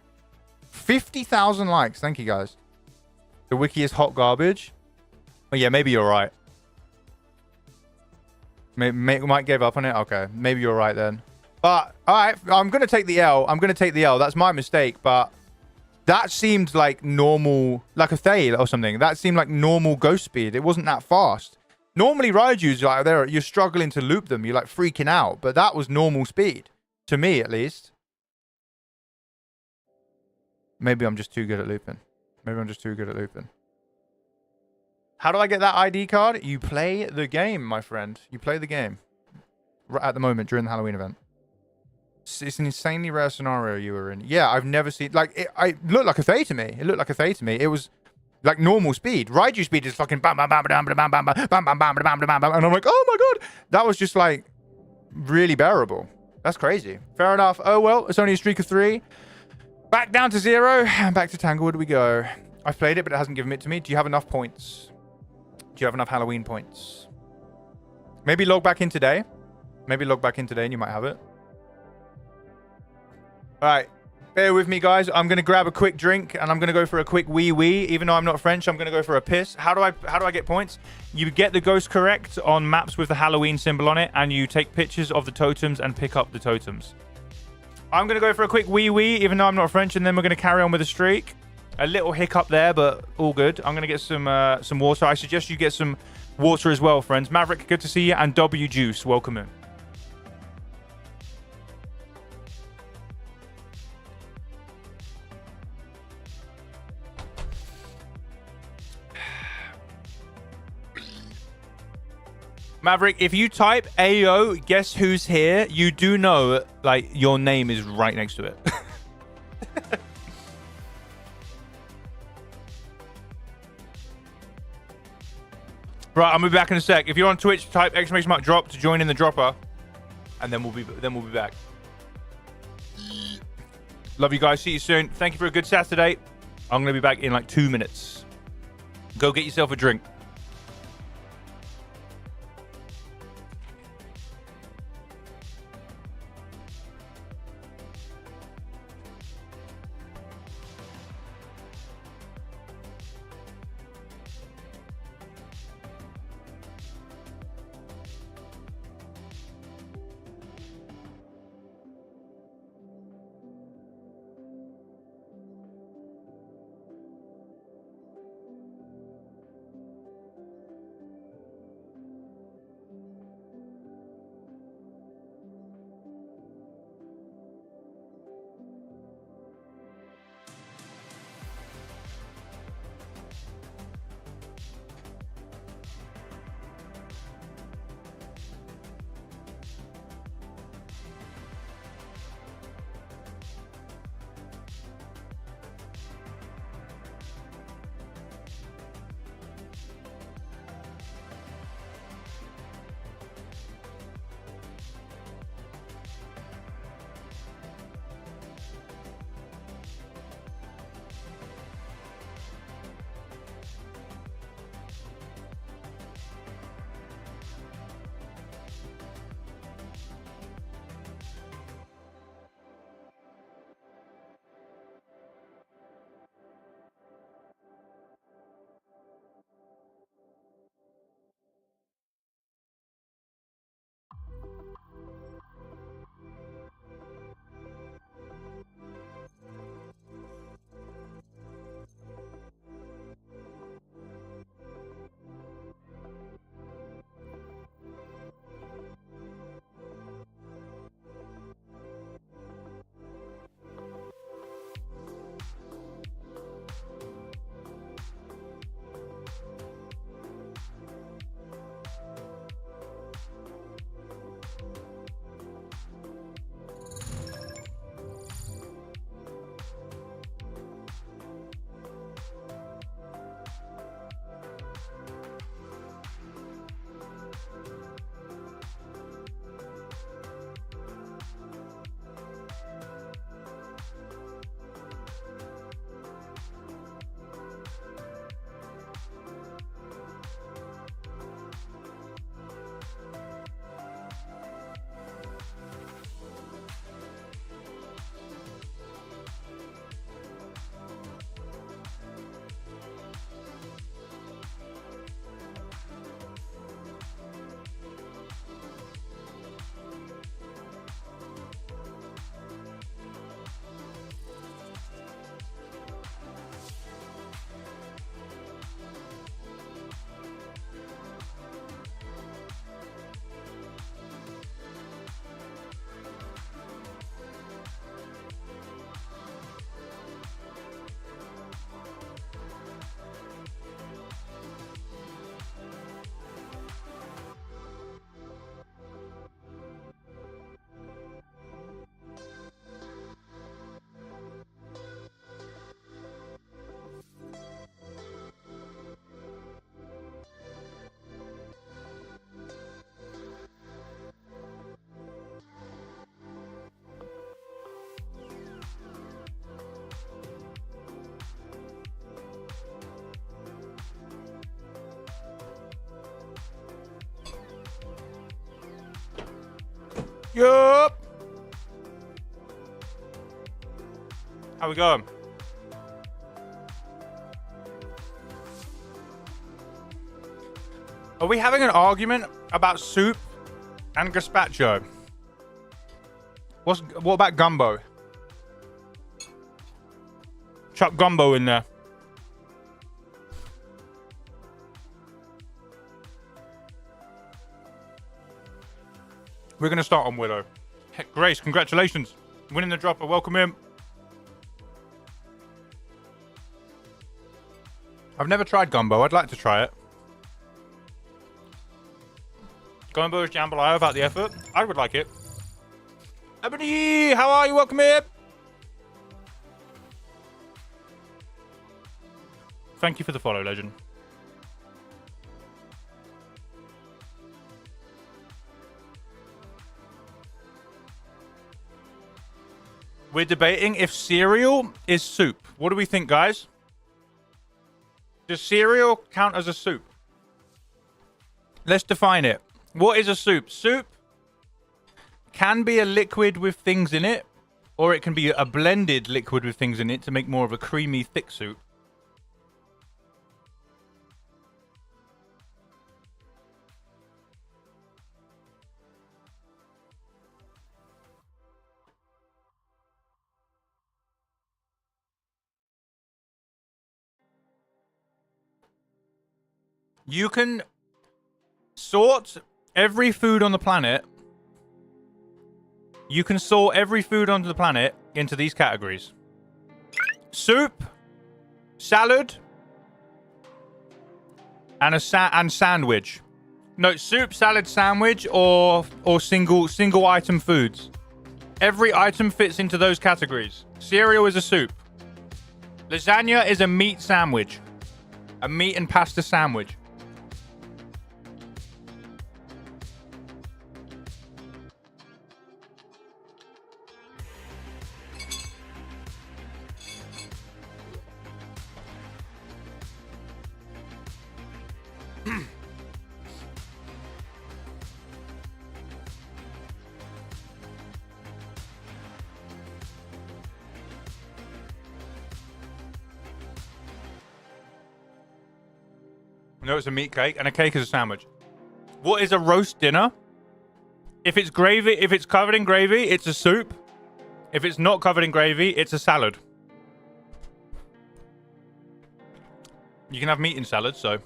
50,000 likes. Thank you, guys. The wiki is hot garbage. Oh, yeah, maybe you're right. Mike gave up on it? Okay, maybe you're right then. But, alright, I'm going to take the L. I'm going to take the L. That's my mistake, but that seemed like normal, like a Thail or something. That seemed like normal ghost speed. It wasn't that fast. Normally, Raiju's like you're struggling to loop them. You're like freaking out. But that was normal speed. To me, at least. Maybe I'm just too good at looping. Maybe I'm just too good at looping. How do I get that ID card? You play the game, my friend. You play the game. Right at the moment, during the Halloween event. It's an insanely rare scenario you were in. Yeah, I've never seen like it looked like a Thay to me. It looked like a Thay to me. It was like normal speed. Raiju speed is fucking bam bam bam bam bam bam bam bam bam bam bam bam bam bam, and I'm like, oh my god, that was just like really bearable. That's crazy. Fair enough. Oh well, it's only a streak of 3. Back down to 0, and back to Tanglewood we go. I've played it, but it hasn't given it to me. Do you have enough points? Do you have enough Halloween points? Maybe log back in today. Maybe log back in today and you might have it. All right. Bear with me, guys. I'm going to grab a quick drink and I'm going to go for a quick wee. Even though I'm not French, I'm going to go for a piss. How do I get points? You get the ghost correct on maps with the Halloween symbol on it, and you take pictures of the totems and pick up the totems. I'm going to go for a quick wee, even though I'm not French, and then we're going to carry on with the streak. A little hiccup there, but all good. I'm going to get some water. I suggest you get some water as well, friends. Maverick, good to see you. And W Juice, welcome in. Maverick, if you type Ayo, guess who's here, you do know, like, your name is right next to it. Right, I'll be back in a sec. If you're on Twitch, type !drop to join in the dropper, and then we'll be back. Love you guys. See you soon. Thank you for a good Saturday. I'm gonna be back in like 2 minutes. Go get yourself a drink. Yup. How we going? Are we having an argument about soup and gazpacho? What about gumbo? Chuck gumbo in there. We're going to start on Willow. Heck, Grace, congratulations. Winning the dropper. Welcome in. I've never tried gumbo. I'd like to try it. Gumbo is jambalaya without the effort. I would like it. Ebony, how are you? Welcome in. Thank you for the follow, legend. We're debating if cereal is soup. What do we think, guys? Does cereal count as a soup? Let's define it. What is a soup? Soup can be a liquid with things in it, or it can be a blended liquid with things in it to make more of a creamy, thick soup. You can sort every food on the planet. You can sort every food on the planet into these categories: soup, salad, and sandwich. No, soup, salad, sandwich, or single item foods. Every item fits into those categories. Cereal is a soup. Lasagna is a meat sandwich, a meat and pasta sandwich. No, it's a meat cake, and a cake is a sandwich. What is a roast dinner? If it's gravy, if it's covered in gravy, it's a soup. If it's not covered in gravy, it's a salad. You can have meat in salad, so.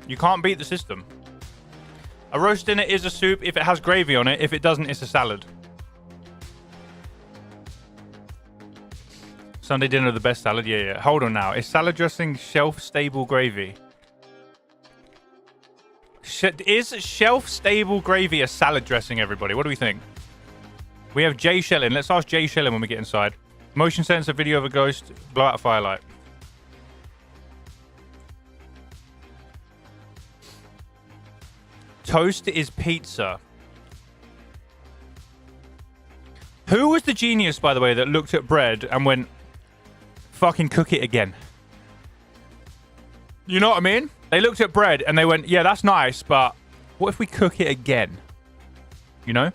You can't beat the system. A roast dinner is a soup if it has gravy on it. If it doesn't, it's a salad. Sunday dinner, the best salad? Yeah. Hold on now. Is salad dressing shelf-stable gravy? Is shelf-stable gravy a salad dressing, everybody? What do we think? We have Jay Shellin. Let's ask Jay Shellin when we get inside. Motion sensor, video of a ghost, blow out a firelight. Toast is pizza. Who was the genius, by the way, that looked at bread and went, fucking cook it again? You know what I mean? They looked at bread and they went, yeah, that's nice, but what if we cook it again? You know?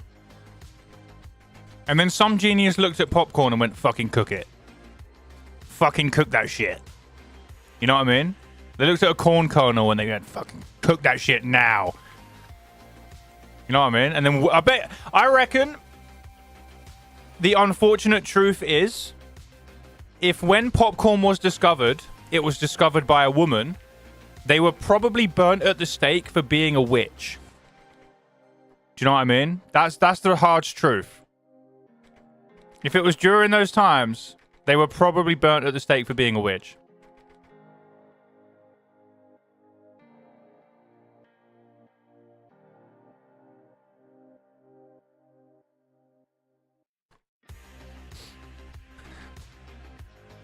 And then some genius looked at popcorn and went, fucking cook it. Fucking cook that shit. You know what I mean? They looked at a corn kernel and they went, fucking cook that shit now. You know what I mean? And then I reckon the unfortunate truth is, if when popcorn was discovered, it was discovered by a woman, they were probably burnt at the stake for being a witch. Do you know what I mean? That's the hard truth. If it was during those times, they were probably burnt at the stake for being a witch.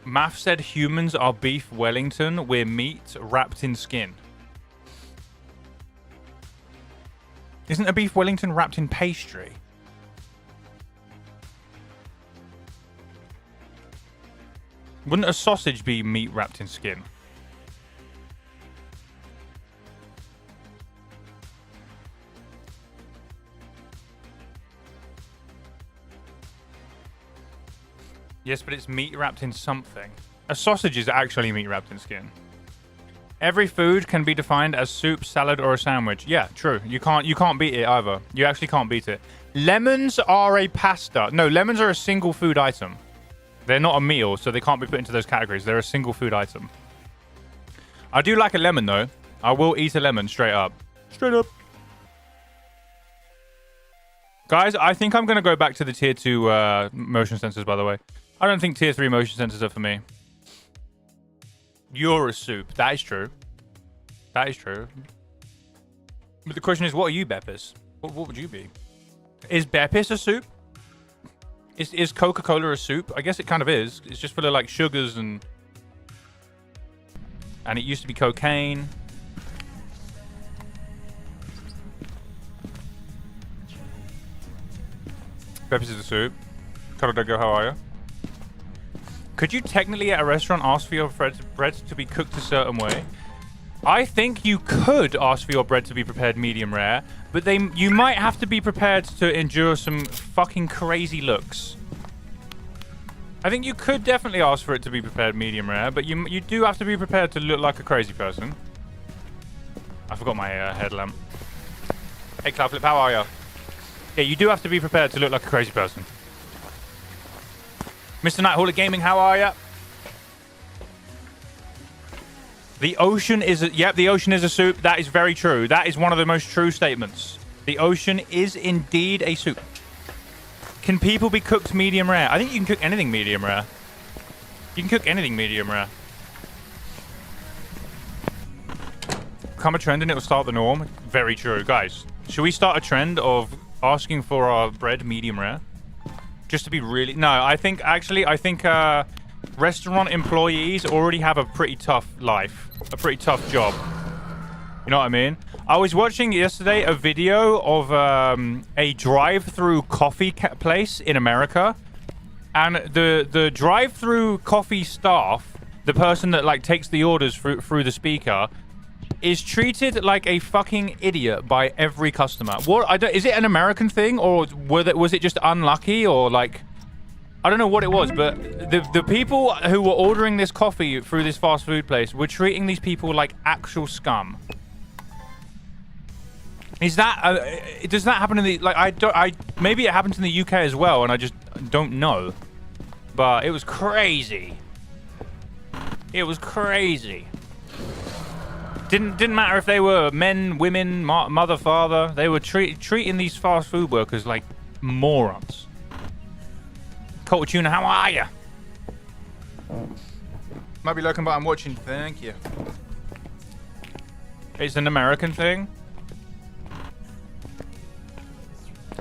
Math said humans are beef Wellington. We're meat wrapped in skin. Isn't a beef Wellington wrapped in pastry? Wouldn't a sausage be meat wrapped in skin? Yes, but it's meat wrapped in something. A sausage is actually meat wrapped in skin. Every food can be defined as soup, salad, or a sandwich. Yeah, true. You can't beat it either. You actually can't beat it. Lemons are a pasta. No, lemons are a single food item. They're not a meal, so they can't be put into those categories. They're a single food item. I do like a lemon, though. I will eat a lemon straight up. Straight up. Guys, I think I'm going to go back to the tier 2 motion sensors, by the way. I don't think tier 3 motion sensors are for me. You're a soup. That is true. That is true. But the question is, what are you, Beppis? What would you be? Is Beppis a soup? Is Coca-Cola a soup? I guess it kind of is. It's just full of, like, sugars and it used to be cocaine. Beppis is a soup. Karodago, how are you? Could you technically at a restaurant ask for your bread to be cooked a certain way? I think you could ask for your bread to be prepared medium rare, but you might have to be prepared to endure some fucking crazy looks. I think you could definitely ask for it to be prepared medium rare, but you do have to be prepared to look like a crazy person. I forgot my headlamp. Hey, Cloudflip, how are you? Yeah, you do have to be prepared to look like a crazy person. Mr. Nighthawk Gaming, how are you? The ocean is the ocean is a soup. That is very true. That is one of the most true statements. The ocean is indeed a soup. Can people be cooked medium rare? I think you can cook anything medium rare. You can cook anything medium rare. Come a trend and it will start the norm. Very true. Guys, should we start a trend of asking for our bread medium rare? Just to be really... No, I think restaurant employees already have a pretty tough life. A pretty tough job. You know what I mean? I was watching yesterday a video of a drive-through coffee place in America. And the drive-through coffee staff, the person that like takes the orders through the speaker, is treated like a fucking idiot by every customer. Is it an American thing, or was it just unlucky, or like... I don't know what it was, but the people who were ordering this coffee through this fast food place were treating these people like actual scum. Is that does that happen in the maybe it happens in the UK as well, and I just don't know. But it was crazy. It was crazy. Didn't matter if they were men, women, mother, father. They were treating these fast food workers like morons. Cold Tuna, how are you? Might be looking, but I'm watching. Thank you. It's an American thing.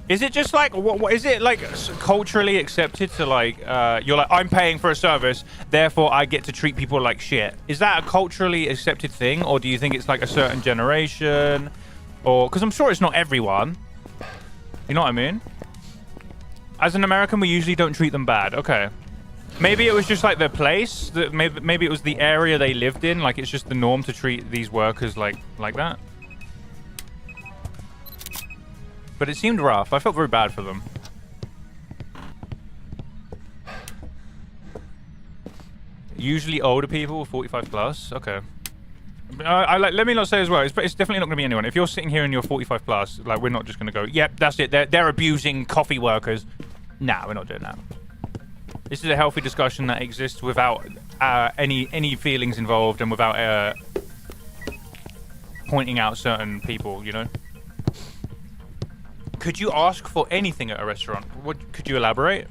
Is it just like what is it like culturally accepted to like you're like, I'm paying for a service, therefore I get to treat people like shit? Is that a culturally accepted thing, or do you think it's like a certain generation, or because I'm sure it's not everyone? You know what I mean? As an American, we usually don't treat them bad. Okay. Maybe it was just like their place. Maybe it was the area they lived in. Like it's just the norm to treat these workers like that. But it seemed rough. I felt very bad for them. Usually older people, 45 plus. Okay. Let me not say as well. It's definitely not going to be anyone. If you're sitting here and you're 45 plus, like we're not just going to go, yep, that's it. They're abusing coffee workers. Nah, we're not doing that. This is a healthy discussion that exists without any feelings involved and without pointing out certain people. You know. Could you ask for anything at a restaurant? Could you elaborate?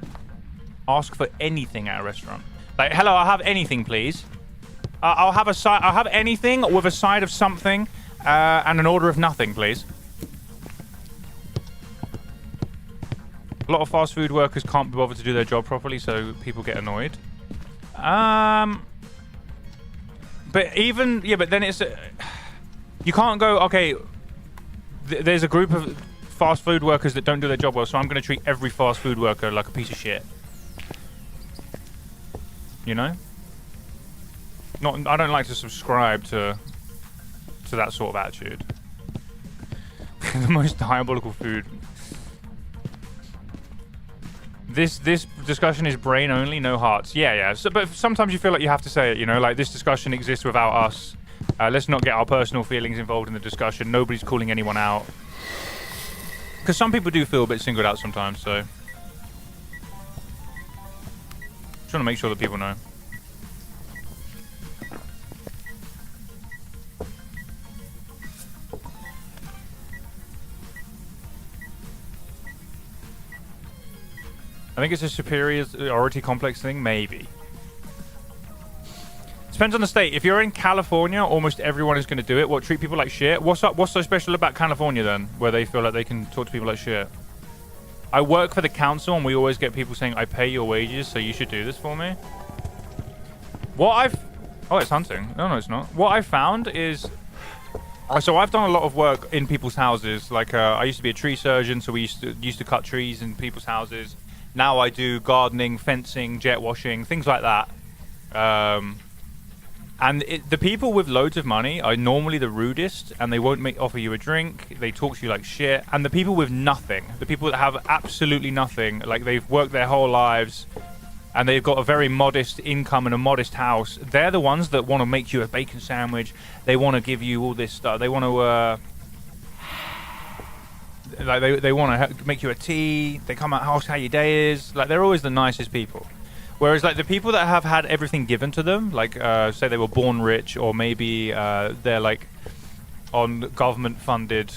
Ask for anything at a restaurant. Like, hello, I'll have anything, please. I'll have a side. I'll have anything with a side of something, and an order of nothing, please. A lot of fast food workers can't be bothered to do their job properly, so people get annoyed. But even but then it's you can't go. Okay, there's a group of fast food workers that don't do their job well, so I'm going to treat every fast food worker like a piece of shit. You know? I don't like to subscribe to that sort of attitude. The most diabolical food. This discussion is brain only, no hearts. Yeah. So, but sometimes you feel like you have to say it, you know, like this discussion exists without us. Let's not get our personal feelings involved in the discussion. Nobody's calling anyone out. Because some people do feel a bit singled out sometimes, so. Just want to make sure that people know. I think it's a superiority complex thing, maybe. Depends on the state. If you're in California, almost everyone is going to do it. What, treat people like shit? What's up? What's so special about California then, where they feel like they can talk to people like shit? I work for the council, and we always get people saying, "I pay your wages, so you should do this for me." Oh, it's hunting. No, it's not. What I found is, so I've done a lot of work in people's houses. Like I used to be a tree surgeon, so we used to cut trees in people's houses. Now I do gardening, fencing, jet washing, things like that. And the people with loads of money are normally the rudest, and they won't offer you a drink. They talk to you like shit. And the people with nothing, the people that have absolutely nothing, like they've worked their whole lives, and they've got a very modest income and a modest house, they're the ones that want to make you a bacon sandwich. They want to give you all this stuff. They want to... like they want to make you a tea. They come out, ask how your day is. Like, they're always the nicest people. Whereas like the people that have had everything given to them, like say they were born rich, or maybe they're like on government funded,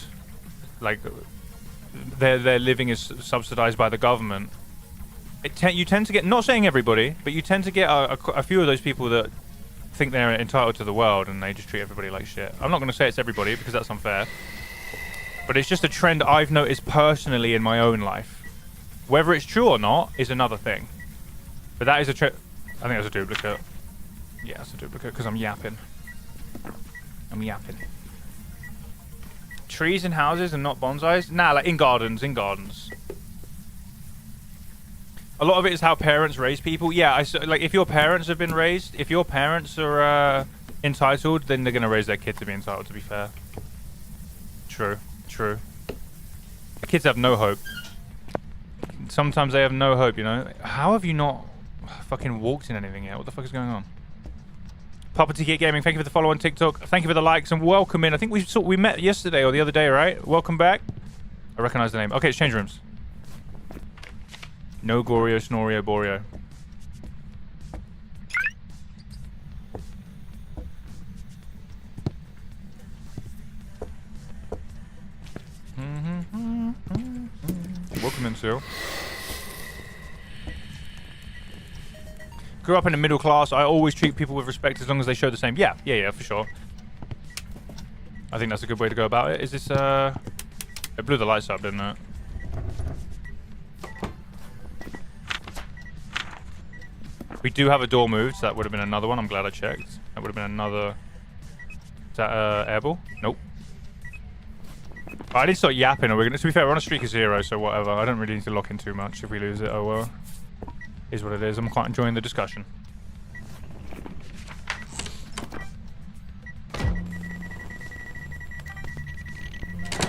like their living is subsidized by the government. You tend to get, not saying everybody, but you tend to get a few of those people that think they're entitled to the world, and they just treat everybody like shit. I'm not going to say it's everybody because that's unfair. But it's just a trend I've noticed personally in my own life. Whether it's true or not is another thing. But that is a trend. I think that's a duplicate. Yeah, it's a duplicate because I'm yapping. Trees and houses and not bonsais? Nah, like in gardens. A lot of it is how parents raise people. Yeah, like if your parents have been raised, if your parents are entitled, then they're going to raise their kid to be entitled, to be fair. True. Kids have no hope. Sometimes they have no hope, you know. How have you not fucking walked in anything yet? What the fuck is going on? Papa TK Gaming, thank you for the follow on TikTok. Thank you for the likes and welcome in. I think we met yesterday or the other day, right? Welcome back. I recognize the name. Okay, it's change rooms. No Gorio, Snorio, Borio. Welcome in, Cyril. Grew up in the middle class. I always treat people with respect as long as they show the same. Yeah, for sure. I think that's a good way to go about it. Is this, it blew the lights up, didn't it? We do have a door moved, so that would have been another one. I'm glad I checked. That would have been another... Is that, airball? Nope. I need to start yapping, or we're gonna... To be fair, we're on a streak of 0, so whatever. I don't really need to lock in too much. If we lose it, oh well. Is what it is. I'm quite enjoying the discussion.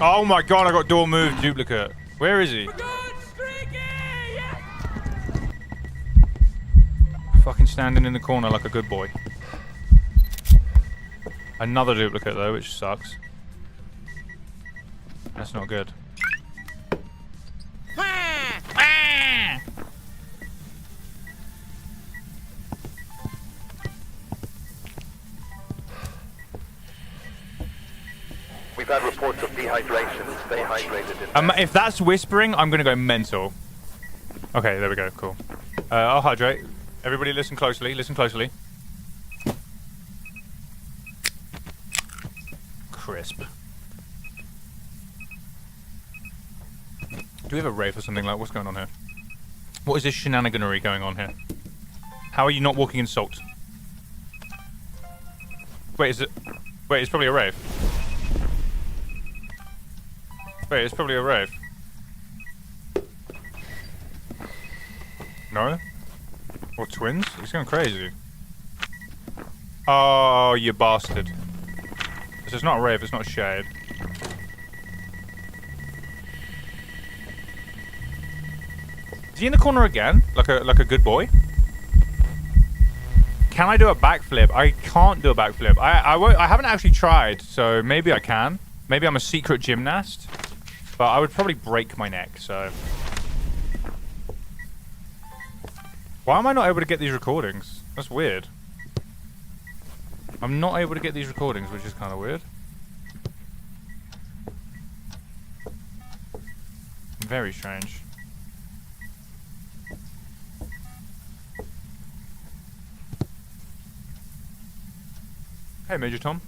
Oh my god, I got door moved duplicate. Where is he? Fucking standing in the corner like a good boy. Another duplicate though, which sucks. That's not good. We've had reports of dehydration. Stay hydrated. If that's whispering, I'm gonna go mental. Okay, there we go. Cool. I'll hydrate. Everybody listen closely. Listen closely. Crisp. Do we have a rave or something? Like, what's going on here? What is this shenaniganery going on here? How are you not walking in salt? Wait, is it... Wait, it's probably a rave. Wait, it's probably a rave. No? Or twins? It's going crazy. Oh, you bastard. This is not a rave, it's not a shade. Is he in the corner again? Like a good boy? Can I do a backflip? I can't do a backflip. I haven't actually tried, so maybe I can. Maybe I'm a secret gymnast. But I would probably break my neck, so... Why am I not able to get these recordings? That's weird. I'm not able to get these recordings, which is kind of weird. Very strange. Hey, Major Tom.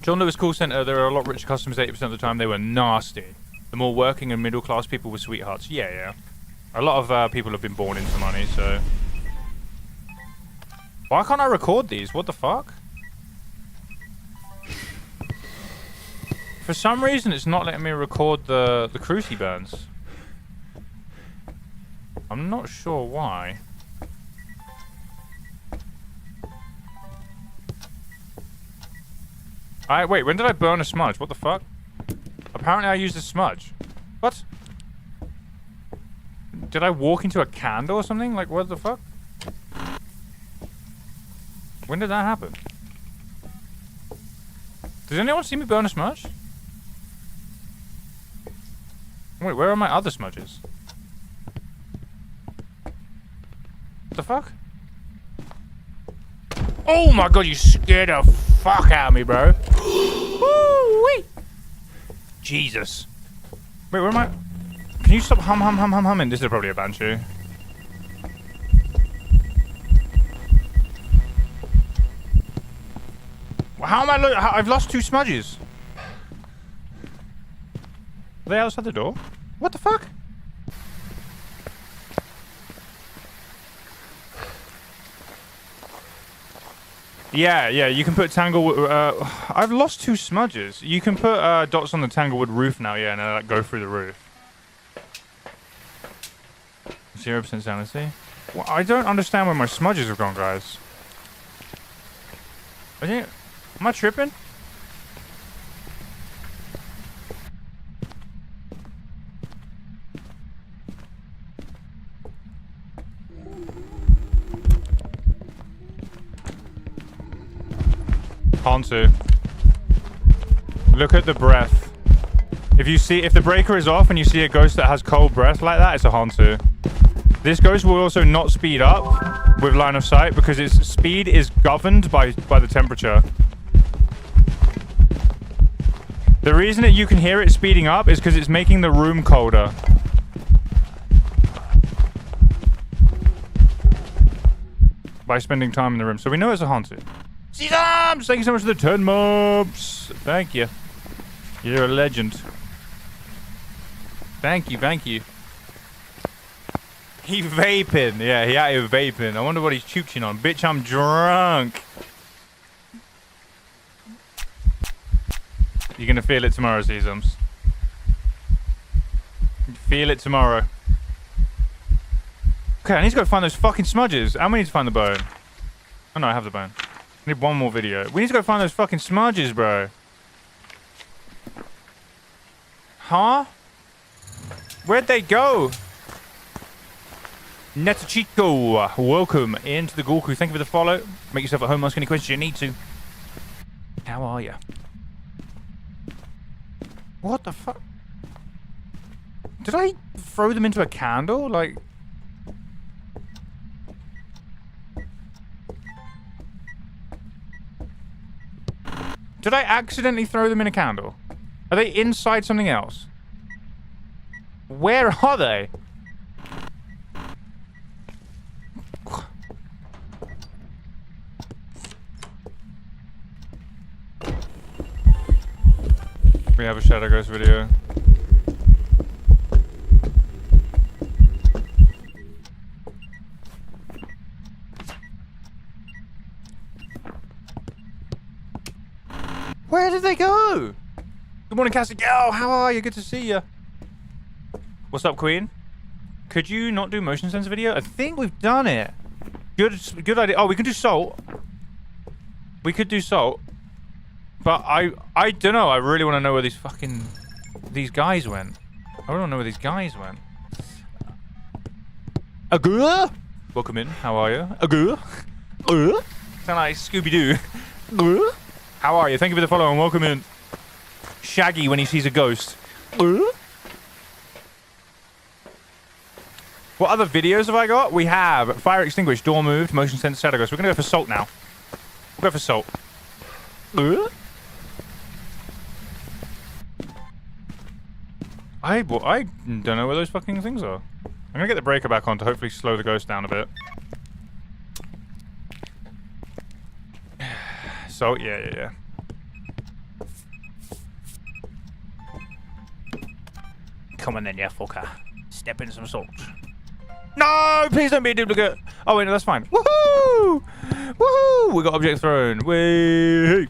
John Lewis Call Center, there are a lot richer customers 80% of the time. They were nasty. The more working and middle class people were sweethearts. Yeah, yeah. A lot of people have been born into money, so... Why can't I record these? What the fuck? For some reason, it's not letting me record the cruci burns. I'm not sure why. Wait, when did I burn a smudge? What the fuck? Apparently I used a smudge. What? Did I walk into a candle or something? Like, what the fuck? When did that happen? Does anyone see me burn a smudge? Wait, where are my other smudges? What the fuck? Oh my god, you scared the fuck out of me, bro. Woo-wee. Jesus. Wait, where am I? Can you stop humming? This is probably a banshee. How am I I've lost 2 smudges. Are they outside the door? What the fuck? Yeah, you can put Tanglewood... I've lost 2 smudges. You can put dots on the Tanglewood roof now, yeah, and like, go through the roof. 0% sanity. Well, I don't understand where my smudges have gone, guys. Am I tripping? Hantu. Look at the breath. If the breaker is off and you see a ghost that has cold breath like that, it's a Hantu. This ghost will also not speed up with line of sight because its speed is governed by the temperature. The reason that you can hear it speeding up is because it's making the room colder. By spending time in the room. So we know it's a Hantu. Sesams! Thank you so much for the 10 mobs. Thank you. You're a legend. Thank you. He vaping. Yeah, he out here vaping. I wonder what he's chooching on. Bitch, I'm drunk. You're gonna feel it tomorrow, Sesams. Feel it tomorrow. Okay, I need to go find those fucking smudges. And we need to find the bone. Oh no, I have the bone. I need one more video. We need to go find those fucking smudges, bro. Huh? Where'd they go? Netachiko, welcome into the Gorku. Thank you for the follow. Make yourself at home, ask any questions you need to. How are you? What the fuck? Did I throw them into a candle? Like... Did I accidentally throw them in a candle? Are they inside something else? Where are they? We have a Shadow Ghost video. Where did they go? Good morning, Cassie. Oh, how are you? Good to see you. What's up, Queen? Could you not do motion sensor video? I think we've done it. Good idea. Oh, we can do salt. We could do salt. But I don't know. I really want to know where these guys went. I don't know where these guys went. Agoo. Welcome in. How are you? Agoo. Sound like Scooby-Doo. Agoo. How are you? Thank you for the follow and welcome in. Shaggy when he sees a ghost. What other videos have I got? We have fire extinguished, door moved, motion sensor shadow ghost. We're gonna go for salt now. We'll go for salt. I don't know where those fucking things are. I'm gonna get the breaker back on to hopefully slow the ghost down a bit. Salt, yeah. Come on then, yeah, fucker. Step in some salt. No, please don't be a duplicate. Oh wait, no, that's fine. Woohoo! Woohoo! We got object thrown. Wait.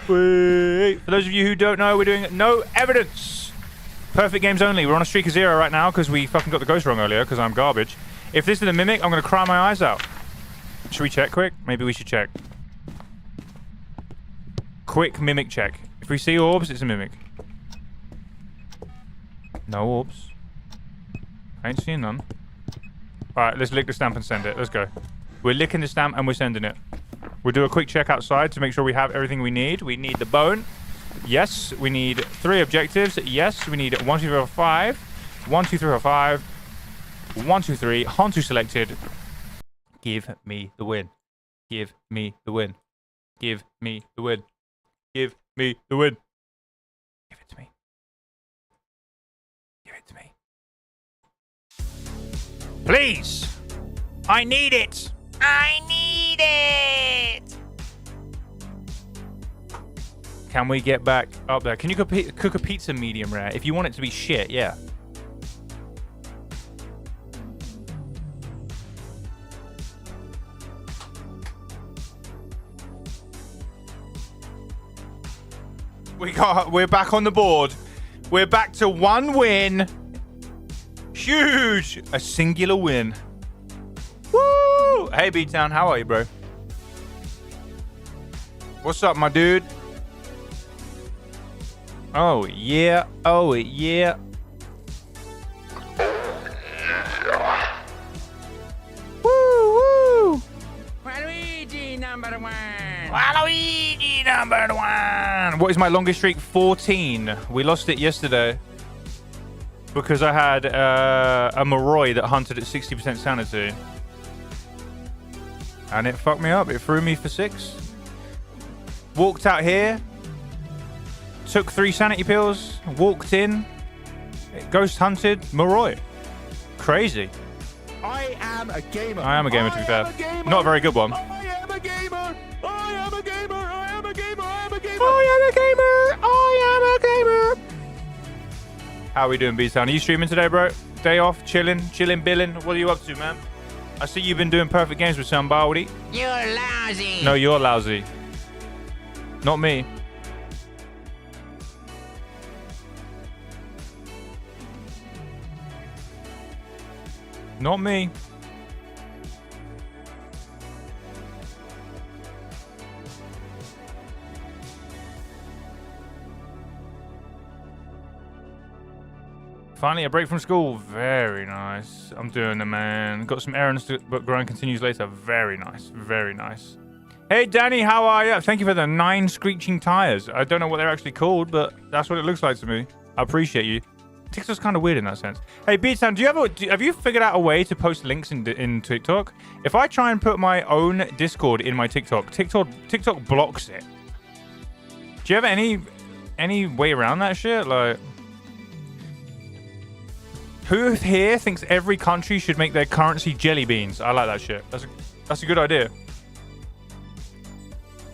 For those of you who don't know, we're doing no evidence. Perfect games only. We're on a streak of 0 right now because we fucking got the ghost wrong earlier because I'm garbage. If this is a mimic, I'm gonna cry my eyes out. Should we check quick? Maybe we should check. Quick mimic check. If we see orbs, it's a mimic. No orbs. I ain't seeing none. Alright, let's lick the stamp and send it. Let's go. We're licking the stamp and we're sending it. We'll do a quick check outside to make sure we have everything we need. We need the bone. Yes. We need 3 objectives. Yes. We need 1, 2, 3, 4, 5. 1, 2, 3, 4, 5. 1, 2, 3. Hontu selected. Give me the win. Give me the win. Give me the win. Give me the win. Give it to me. Give it to me. Please! I need it! I need it! Can we get back up there? Can you cook a pizza medium rare? If you want it to be shit, yeah. We're back on the board. We're back to 1 win. Huge! A singular win. Woo! Hey, B-Town, how are you, bro? What's up, my dude? Oh, yeah. Oh, yeah. Woo, woo! Waluigi number 1. Waluigi number 1. What is my longest streak? 14. We lost it yesterday. Because I had a Moroi that hunted at 60% sanity. And it fucked me up. It threw me for 6. Walked out here. Took 3 sanity pills. Walked in. Ghost hunted. Moroi. Crazy. I am a gamer. I am a gamer, to be fair. Not a very good one. I am a gamer. I am a gamer. I am a gamer. I am a gamer. I am a gamer. I am a gamer. How are we doing, B-Town? Are you streaming today, bro? Day off, chilling, billing. What are you up to, man? I see you've been doing perfect games with somebody. You're lousy. No, you're lousy. Not me. Not me. Finally, a break from school. Very nice. I'm doing it, man. Got some errands to, but grind continues later. Very nice. Very nice. Hey, Danny, how are you? Thank you for the 9 screeching tires. I don't know what they're actually called, but that's what it looks like to me. I appreciate you. TikTok's kind of weird in that sense. Hey, Beatstown, have you figured out a way to post links in TikTok? If I try and put my own Discord in my TikTok blocks it. Do you have any way around that shit? Like, who here thinks every country should make their currency jelly beans? I like that shit. That's a good idea.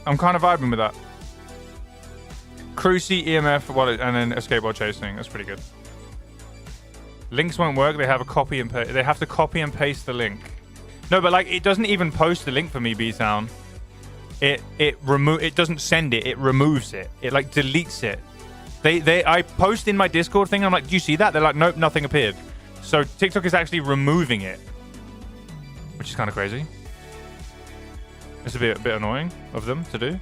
I'm kind of vibing with that. Cruci, EMF, and then escape while chasing. That's pretty good. Links won't work. They have to copy and paste the link. No, but like it doesn't even post the link for me, B-Town. It doesn't send it. It removes it. It like deletes it. I post in my Discord thing. I'm like, do you see that? They're like, nope, nothing appeared. So TikTok is actually removing it, which is kind of crazy. It's a bit annoying of them to do.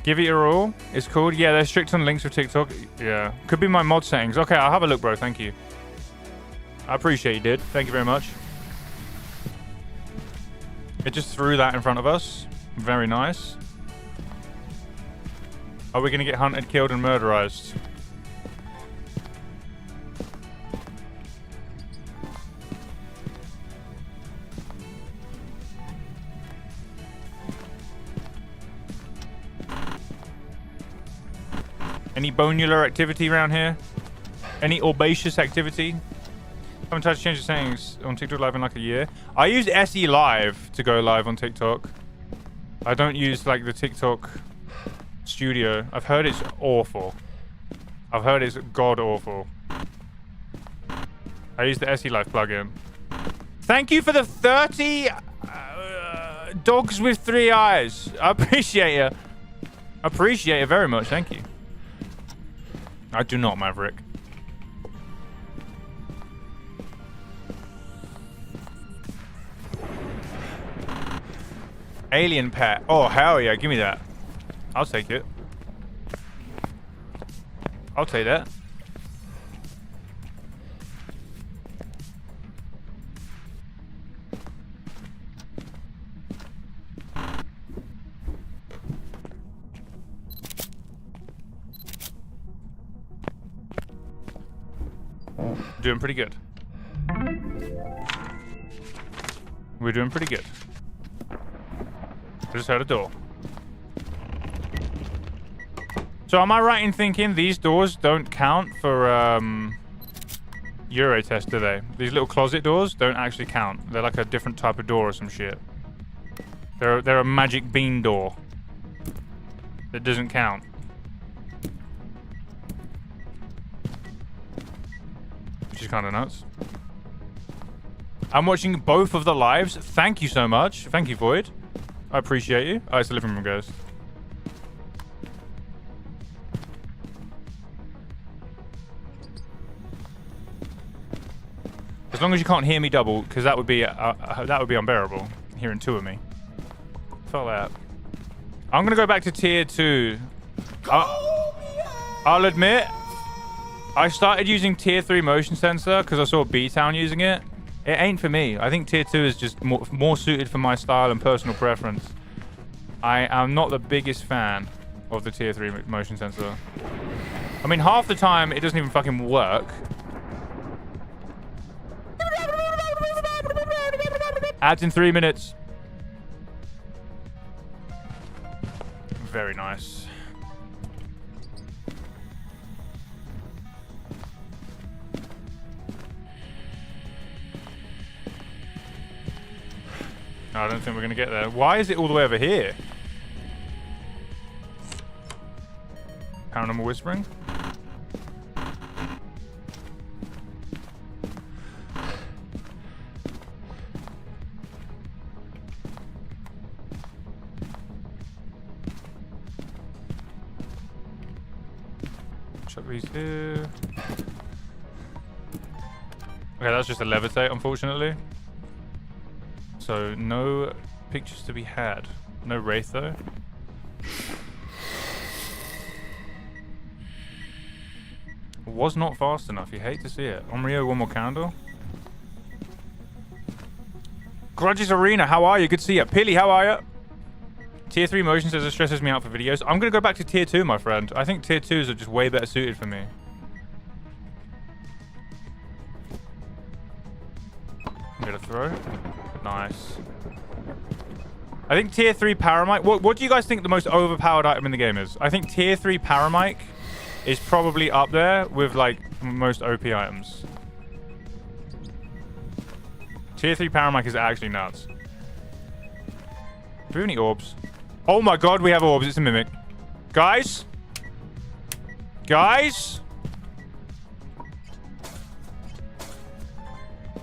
Give it your all. It's called. Yeah, they're strict on links for TikTok. Yeah. Could be my mod settings. Okay, I'll have a look, bro. Thank you. I appreciate you, dude. Thank you very much. It just threw that in front of us. Very nice. Are we going to get hunted, killed, and murderized? Any bonular activity around here? Any herbaceous activity? Haven't tried to change the settings on TikTok Live in like a year. I use SE Live to go live on TikTok. I don't use like the TikTok Studio. I've heard it's awful. I've heard it's god awful. I use the SE Live plugin. Thank you for the 30 dogs with 3 eyes. I appreciate it. Appreciate it very much. Thank you. I do not, Maverick. Alien pet. Oh, hell yeah. Give me that. I'll take it. I'll take that. Doing pretty good. We're doing pretty good. I just heard a door. So am I right in thinking these doors don't count for Eurotest, do they? These little closet doors don't actually count. They're like a different type of door or some shit. They're a magic bean door that doesn't count. Which is kind of nuts. I'm watching both of the lives. Thank you so much. Thank you, Void. I appreciate you. Oh, it's the living room, guys. As long as you can't hear me double, because that would be unbearable. Hearing 2 of me. Felt that. I'm gonna go back to tier 2. I'll admit, I started using tier 3 motion sensor because I saw B-Town using it. It ain't for me. I think tier 2 is just more suited for my style and personal preference. I am not the biggest fan of the tier 3 motion sensor. I mean, half the time it doesn't even fucking work. Ads in 3 minutes. Very nice. I don't think we're going to get there. Why is it all the way over here? Paranormal whispering? Chuck these here. Okay, that's just a levitate, unfortunately. So, no pictures to be had. No wraith, though. Was not fast enough. You hate to see it. Onryo, one more candle. Grudges Arena, how are you? Good to see you. Pilly, how are you? Tier 3 motion sensor stresses me out for videos. I'm going to go back to tier 2, my friend. I think tier 2s are just way better suited for me. I'm going to throw. Nice. I think tier 3 Paramite. What do you guys think the most overpowered item in the game is? I think tier 3 Paramite is probably up there with like most OP items. Tier 3 Paramite is actually nuts. Do we have any orbs? Oh my god, we have orbs. It's a mimic. Guys? Guys?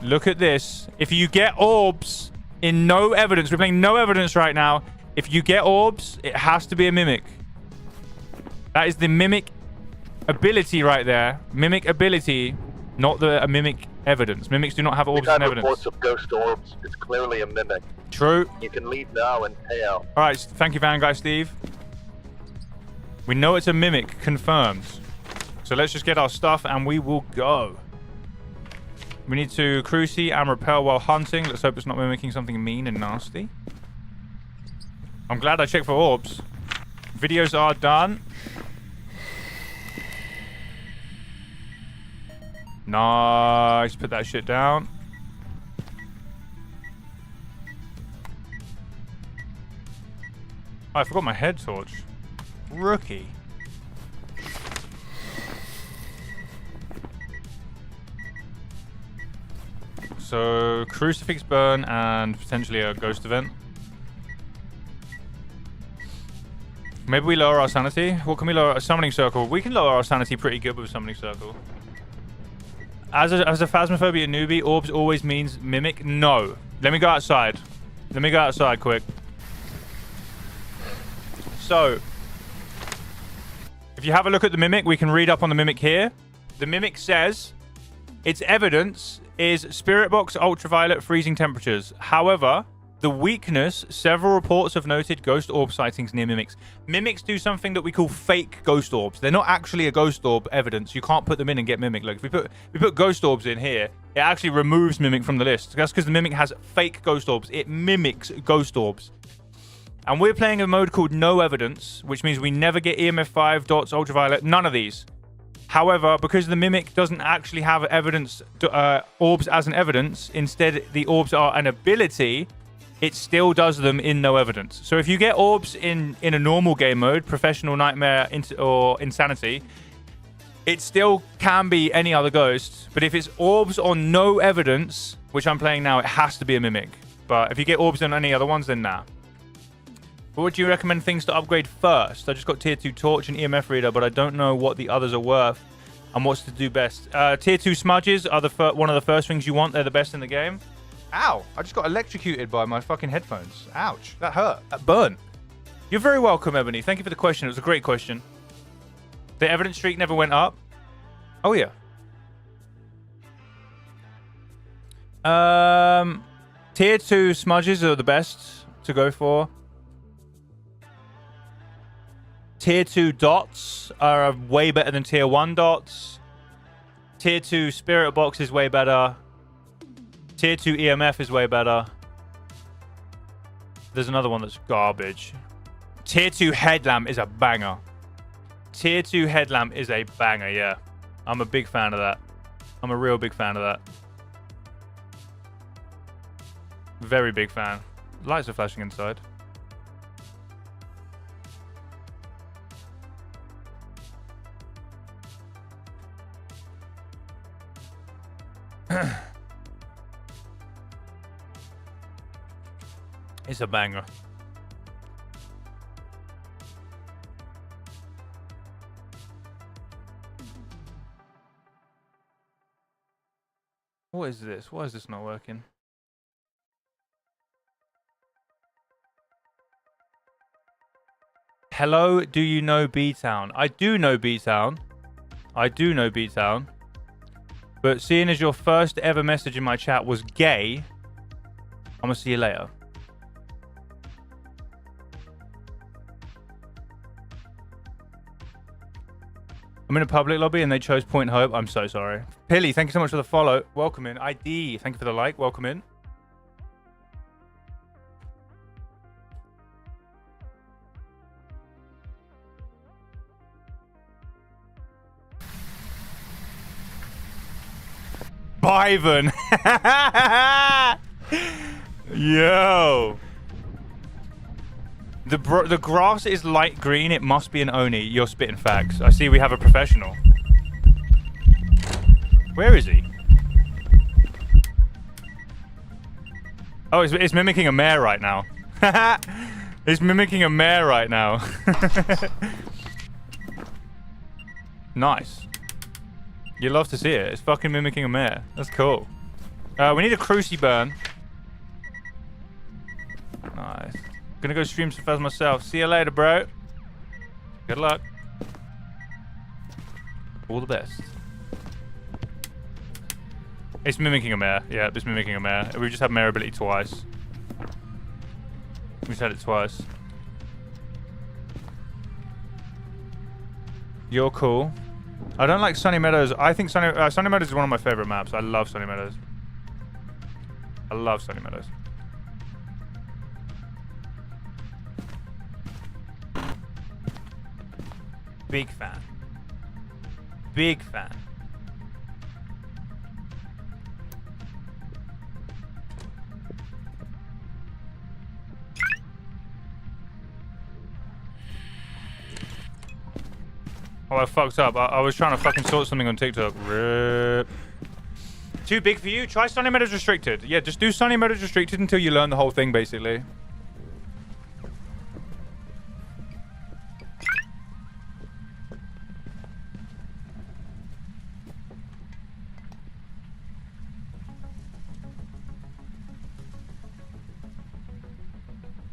Look at this. If you get orbs in no evidence, we're playing no evidence right now. If you get orbs, it has to be a mimic. That is the mimic ability right there. Mimic ability, not the mimic evidence. Mimics do not have orbs in evidence. Reports of ghost orbs. It's clearly a mimic. True. You can leave now and pay out. All right, thank you, Van Guy Steve. We know it's a mimic, confirmed. So let's just get our stuff and we will go. We need to cruci and repel while hunting. Let's hope it's not mimicking something mean and nasty. I'm glad I checked for orbs. Videos are done. Nice. Put that shit down. Oh, I forgot my head torch. Rookie. So, crucifix burn and potentially a ghost event. Maybe we lower our sanity. What can we lower? A summoning circle. We can lower our sanity pretty good with a summoning circle. As a Phasmophobia newbie, orbs always means mimic. No. Let me go outside. Let me go outside quick. So, if you have a look at the mimic, we can read up on the mimic here. The mimic says its evidence is spirit box ultraviolet freezing temperatures. However, the weakness, several reports have noted ghost orb sightings near mimics. Mimics do something that we call fake ghost orbs. They're not actually a ghost orb evidence. You can't put them in and get mimic. Look, if we put ghost orbs in here, it actually removes mimic from the list. That's because the mimic has fake ghost orbs. It mimics ghost orbs. And we're playing a mode called no evidence, which means we never get EMF 5, dots, ultraviolet, none of these. However, because the mimic doesn't actually have evidence, orbs as an evidence, instead the orbs are an ability, it still does them in no evidence. So if you get orbs in a normal game mode, professional, nightmare, or insanity, it still can be any other ghost. But if it's orbs on no evidence, which I'm playing now, it has to be a mimic. But if you get orbs on any other ones, then nah. What would you recommend things to upgrade first? I just got tier 2 torch and EMF reader, but I don't know what the others are worth and what's to do best. Tier 2 smudges are one of the first things you want. They're the best in the game. Ow! I just got electrocuted by my fucking headphones. Ouch. That hurt. That burnt. You're very welcome, Ebony. Thank you for the question. It was a great question. The evidence streak never went up. Oh, yeah. Tier 2 smudges are the best to go for. Tier 2 dots are way better than Tier 1 dots. Tier 2 spirit box is way better. Tier 2 EMF is way better. There's another one that's garbage. Tier 2 headlamp is a banger. Tier 2 headlamp is a banger, yeah. I'm a big fan of that. I'm a real big fan of that. Very big fan. Lights are flashing inside. It's a banger. What is this? Why is this not working? Hello, do you know B-Town? I do know B-Town. I do know B-Town. But seeing as your first ever message in my chat was gay, I'm gonna see you later. I'm in a public lobby and they chose Point Hope. I'm so sorry. Pilly, thank you so much for the follow. Welcome in. ID, thank you for the like. Welcome in. Byven. Yo. The grass is light green. It must be an Oni. You're spitting facts. I see we have a professional. Where is he? Oh, it's mimicking a mare right now. It's mimicking a mare right now. Nice. You love to see it. It's fucking mimicking a mare. That's cool. We need a cruci burn. Nice. Gonna go stream some Phas myself. See you later, bro. Good luck. All the best. It's mimicking a mare. Yeah, it's mimicking a mare. We've just had mare ability twice. We just had it twice. You're cool. I don't like Sunny Meadows. I think Sunny Meadows is one of my favorite maps. I love Sunny Meadows. I love Sunny Meadows. Big fan. Big fan. Oh, I fucked up. I was trying to fucking sort something on TikTok. Rip. Too big for you? Try Sunny Meadows Restricted. Yeah, just do Sunny Meadows Restricted until you learn the whole thing, basically.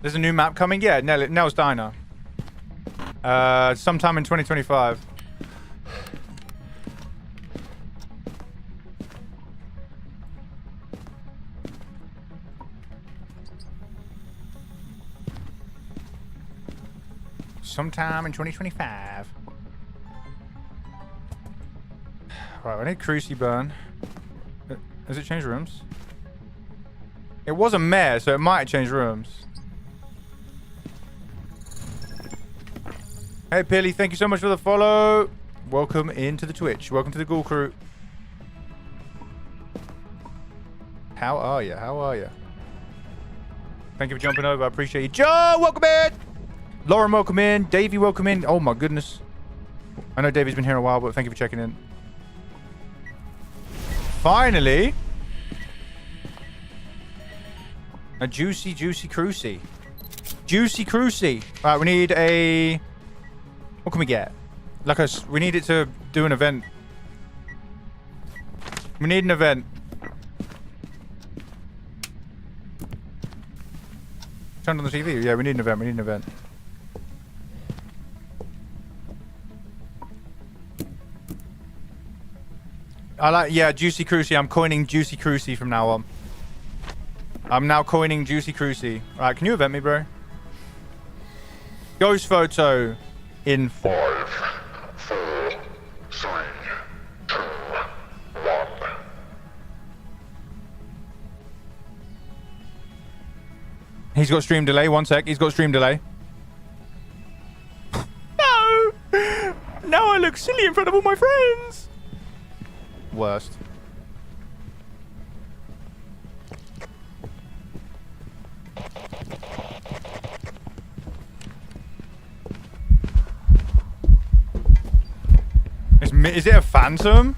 There's a new map coming? Yeah, Nell's Diner. Sometime in 2025. Sometime in 2025. Right, I need Cruci burn. Has it changed rooms? It was a mare, so it might change rooms. Hey, Pilly, thank you so much for the follow. Welcome into the Twitch. Welcome to the Ghoul Crew. How are you? How are you? Thank you for jumping over. I appreciate you. Joe, welcome in. Lauren, welcome in. Davey, welcome in. Oh, my goodness. I know Davey's been here a while, but thank you for checking in. Finally. A juicy Cruci. Juicy Cruci. All right, we need a... What can we get? Like we need it to do an event. We need an event. Turned on the TV. Yeah, we need an event. We need an event. Yeah, Juicy Cruci. I'm coining Juicy Cruci from now on. I'm now coining Juicy Cruci. Alright, can you event me, bro? Ghost photo. In 5, 4, 3, 2, 1. He's got stream delay. One sec. He's got stream delay. No! Now I look silly in front of all my friends. Worst. Is it a phantom?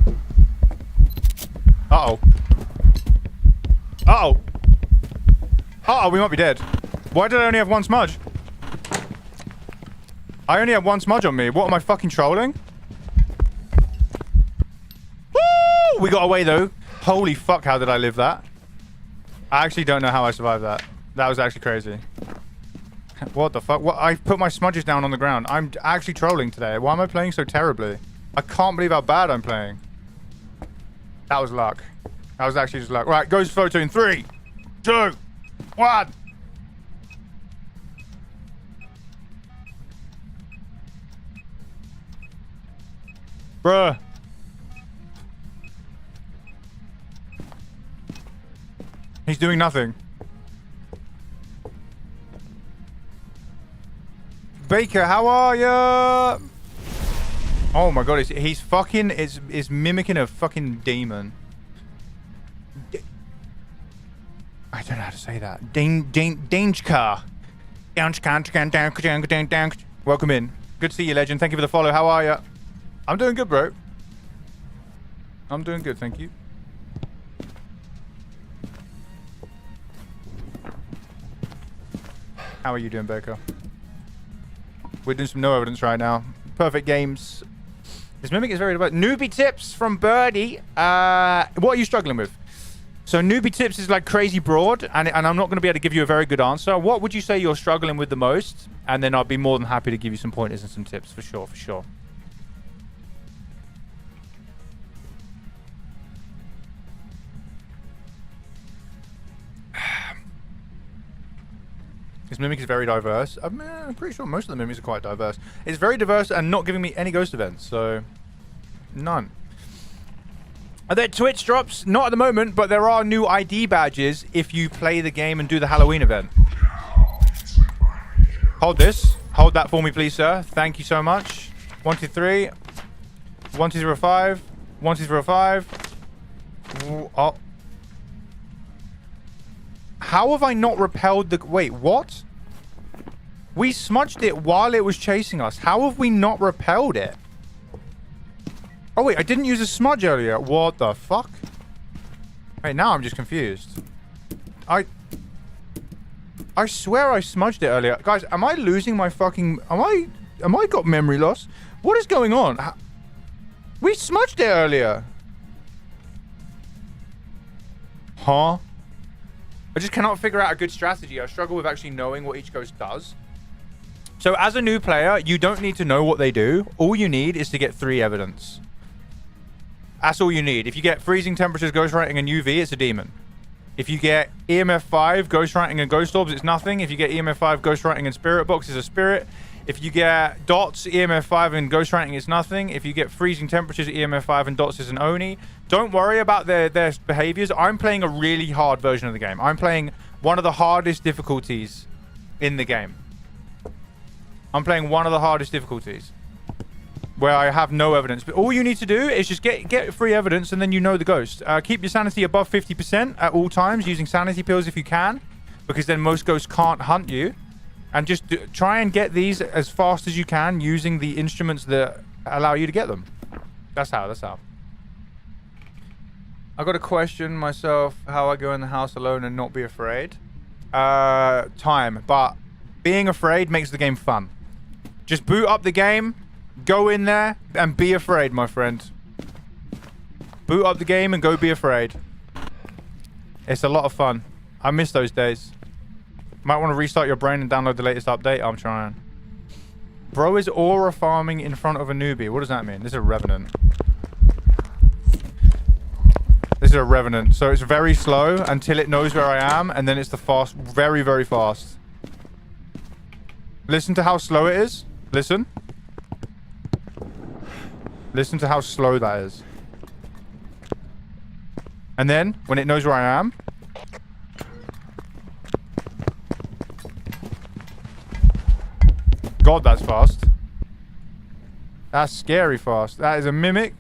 Uh-oh. Uh-oh. Uh-oh, we might be dead. Why did I only have one smudge? I only have one smudge on me. What, am I fucking trolling? Woo! We got away, though. Holy fuck, how did I live that? I actually don't know how I survived that. That was actually crazy. What the fuck? What? I put my smudges down on the ground. I'm actually trolling today. Why am I playing so terribly? I can't believe how bad I'm playing. That was luck. That was actually just luck. Right, ghost photo in 3, 2, 1. Bruh. He's doing nothing. Baker, how are ya? Oh my god, he's fucking is mimicking a fucking demon. I don't know how to say that. Dangercar. Welcome in. Good to see you, legend. Thank you for the follow. How are you? I'm doing good, bro. I'm doing good, thank you. How are you doing, Baker? We're doing some no evidence right now. Perfect games. This mimic is very about newbie tips from Birdie. What are you struggling with? So newbie tips is like crazy broad, and I'm not going to be able to give you a very good answer. What would you say you're struggling with the most? And then I'll be more than happy to give you some pointers and some tips for sure, for sure. This mimic is very diverse. I'm pretty sure most of the mimics are quite diverse. It's very diverse and not giving me any ghost events, so none. Are there Twitch drops? Not at the moment, but there are new ID badges if you play the game and do the Halloween event. Hold this. Hold that for me, please, sir. Thank you so much. 123 1205 1205. Oh. How have I not repelled the... Wait, what? We smudged it while it was chasing us. How have we not repelled it? Oh, wait, I didn't use a smudge earlier. What the fuck? Wait, now I'm just confused. I swear I smudged it earlier. Guys, am I losing my fucking... Am I got memory loss? What is going on? We smudged it earlier. Huh? I just cannot figure out a good strategy. I struggle with actually knowing what each ghost does. So as a new player, you don't need to know what they do. All you need is to get 3 evidence. That's all you need. If you get freezing temperatures, ghostwriting, and UV, it's a demon. If you get EMF 5, ghostwriting, and ghost orbs, it's nothing. If you get EMF 5, ghostwriting, and spirit box, it's a spirit. If you get dots, EMF 5, and ghostwriting, it's nothing. If you get freezing temperatures, EMF 5, and dots, is an Oni. Don't worry about their behaviors. I'm playing a really hard version of the game. I'm playing one of the hardest difficulties in the game. I'm playing one of the hardest difficulties where I have no evidence. But all you need to do is just get free evidence, and then you know the ghost. Keep your sanity above 50% at all times, using sanity pills if you can, because then most ghosts can't hunt you. And just try and get these as fast as you can using the instruments that allow you to get them. That's how. I got to question myself how I go in the house alone and not be afraid. Time. But being afraid makes the game fun. Just boot up the game, go in there, and be afraid, my friend. Boot up the game and go be afraid. It's a lot of fun. I miss those days. Might want to restart your brain and download the latest update. I'm trying. Bro is aura farming in front of a newbie. What does that mean? This is a revenant. This is a revenant. So it's very slow until it knows where I am, and then it's the fast, very, very fast. Listen to how slow it is. Listen. Listen to how slow that is. And then, when it knows where I am... God, that's fast. That's scary fast. That is a mimic.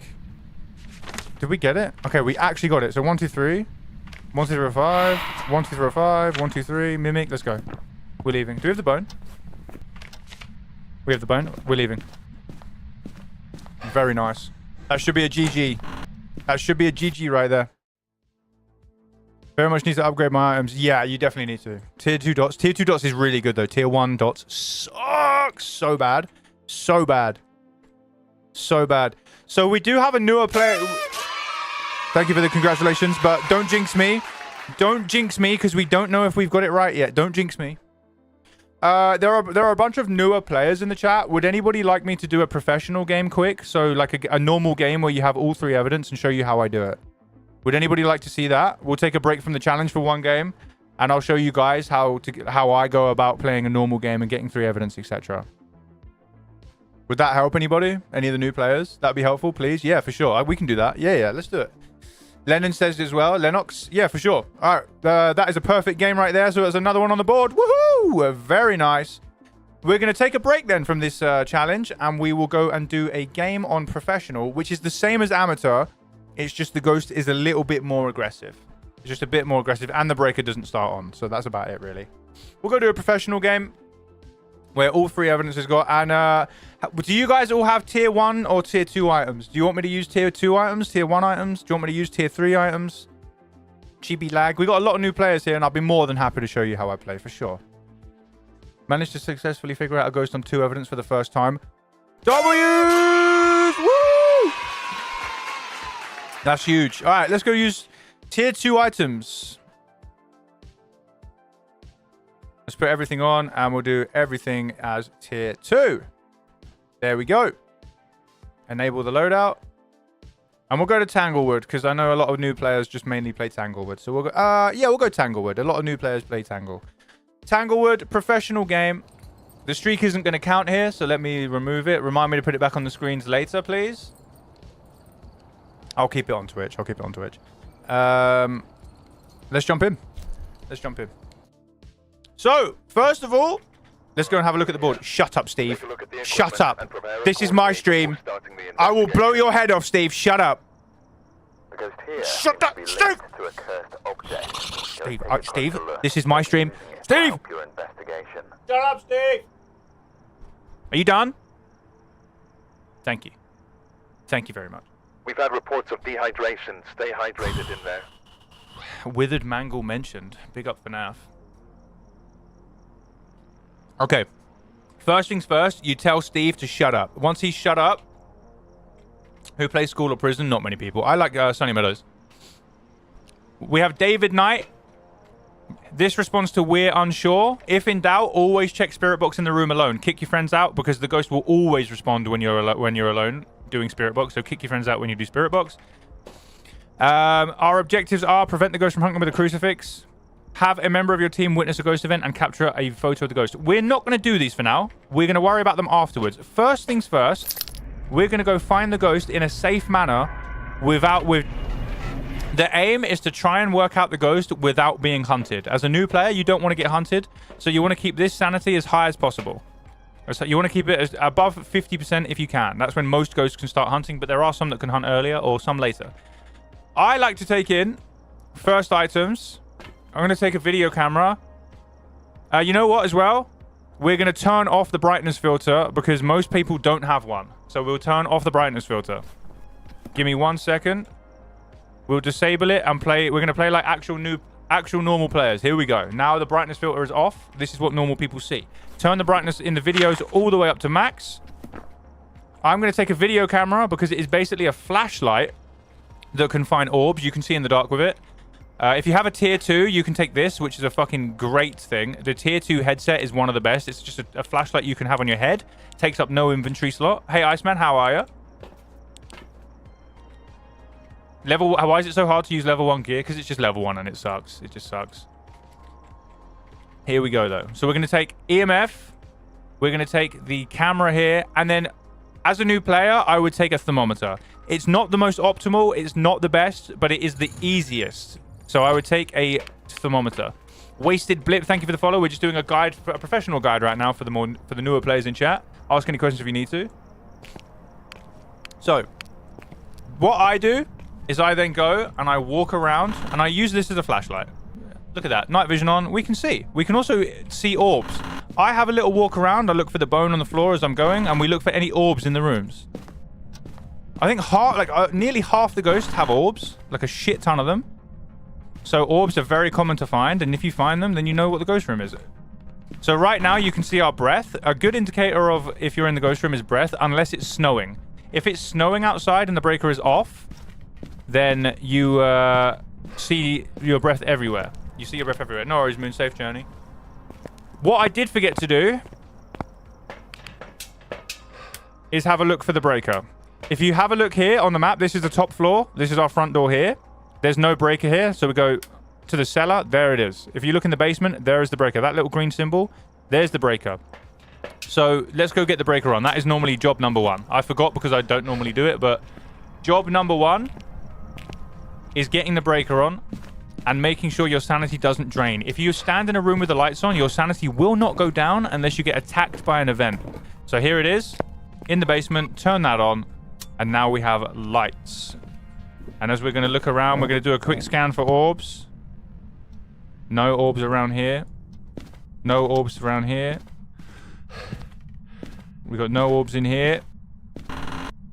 Did we get it? Okay, we actually got it. So 1, 2, 3. 1, 2, 3, 5. 1, 2, 3, 5. 1, 2, 3. Mimic. Let's go. We're leaving. Do we have the bone? We have the bone. We're leaving. Very nice. That should be a GG. That should be a GG right there. Very much need to upgrade my items. Yeah, you definitely need to. Tier 2 dots. Tier 2 dots is really good, though. Tier 1 dots sucks so bad. So bad. So bad. So we do have a newer player. Thank you for the congratulations, but don't jinx me. Don't jinx me, because we don't know if we've got it right yet. Don't jinx me. There are a bunch of newer players in the chat. Would anybody like me to do a professional game quick? So like a normal game where you have all 3 evidence and show you how I do it. Would anybody like to see that? We'll take a break from the challenge for 1 game, and I'll show you guys how I go about playing a normal game and getting 3 evidence, etc. Would that help anybody? Any of the new players? That'd be helpful, please. Yeah, for sure. We can do that. Yeah, let's do it. Lennon says as well. Lennox, yeah, for sure. All right, that is a perfect game right there. So there's another one on the board. Woohoo! Very nice. We're going to take a break then from this challenge, and we will go and do a game on professional, which is the same as amateur. It's just the ghost is a little bit more aggressive. It's just a bit more aggressive, and the breaker doesn't start on. So that's about it, really. We'll go do a professional game where all 3 evidence is got. And do you guys all have tier 1 or tier 2 items? Do you want me to use tier 2 items, tier 1 items? Do you want me to use tier 3 items? GB lag. We got a lot of new players here, and I'll be more than happy to show you how I play, for sure. Managed to successfully figure out a ghost on 2 evidence for the first time. W's! Woo! That's huge. All right, let's go use tier 2 items. Let's put everything on, and we'll do everything as tier 2. There we go. Enable the loadout. And we'll go to Tanglewood, because I know a lot of new players just mainly play Tanglewood. So we'll go, yeah, we'll go Tanglewood. A lot of new players play Tangle. Tanglewood, professional game. The streak isn't going to count here, so let me remove it. Remind me to put it back on the screens later, please. I'll keep it on Twitch. I'll keep it on Twitch. Let's jump in. Let's jump in. So, first of all, let's go and have a look at the board. Shut up, Steve. Shut up. This is my stream. I will blow your head off, Steve. Shut up. Shut up, Steve! Steve, this is my stream. Steve! Shut up, Steve! Are you done? Thank you. Thank you very much. We've had reports of dehydration. Stay hydrated in there. Withered Mangle mentioned. Big up for NAF. Okay. First things first, you tell Steve to shut up. Once he's shut up, who plays school or prison? Not many people. I like Sunny Meadows. We have David Knight. This responds to we're unsure. If in doubt, always check spirit box in the room alone. Kick your friends out because the ghost will always respond when you're alone doing spirit box. So kick your friends out when you do spirit box. Our objectives are prevent the ghost from hunting with a crucifix, have a member of your team witness a ghost event, and capture a photo of the ghost. We're not going to do these for now. We're going to worry about them afterwards. First things first, we're going to go find the ghost in a safe manner the aim is to try and work out the ghost without being hunted. As a new player, you don't want to get hunted, so you want to keep this sanity as high as possible. So you want to keep it as above 50% if you can. That's when most ghosts can start hunting, but there are some that can hunt earlier or some later. I like to take in first items. I'm going to take a video camera. You know what as well? We're going to turn off the brightness filter because most people don't have one. So we'll turn off the brightness filter. Give me 1 second. We'll disable it and play. We're going to play like actual normal players. Here we go. Now the brightness filter is off. This is what normal people see. Turn the brightness in the videos all the way up to max. I'm going to take a video camera because it is basically a flashlight that can find orbs. You can see in the dark with it. If you have a tier 2, you can take this, which is a fucking great thing. The tier 2 headset is one of the best. It's just a flashlight you can have on your head. Takes up no inventory slot. Hey, Iceman, how are you? Why is it so hard to use level 1 gear? Because it's just level 1 and it sucks. It just sucks. Here we go, though. So we're going to take EMF. We're going to take the camera here. And then, as a new player, I would take a thermometer. It's not the most optimal. It's not the best, but it is the easiest. So I would take a thermometer. Wasted Blip, thank you for the follow. We're just doing a guide, a professional guide right now for the newer players in chat. Ask any questions if you need to. So, what I do is I then go and I walk around and I use this as a flashlight. Look at that. Night vision on. We can see. We can also see orbs. I have a little walk around. I look for the bone on the floor as I'm going and we look for any orbs in the rooms. I think nearly half the ghosts have orbs. Like a shit ton of them. So orbs are very common to find. And if you find them, then you know what the ghost room is. So right now you can see our breath. A good indicator of if you're in the ghost room is breath, unless it's snowing. If it's snowing outside and the breaker is off, then you see your breath everywhere. You see your breath everywhere. No worries, Moon. Safe journey. What I did forget to do is have a look for the breaker. If you have a look here on the map, this is the top floor. This is our front door here. There's no breaker here, so we go to the cellar. There it is. If you look in the basement, there is the breaker. That little green symbol, there's the breaker. So let's go get the breaker on. That is normally job number 1. I forgot because I don't normally do it, but job number 1 is getting the breaker on and making sure your sanity doesn't drain. If you stand in a room with the lights on, your sanity will not go down unless you get attacked by an event. So here it is, in the basement, turn that on, and now we have lights. And as we're going to look around, we're going to do a quick scan for orbs. No orbs around here. No orbs around here. We got no orbs in here.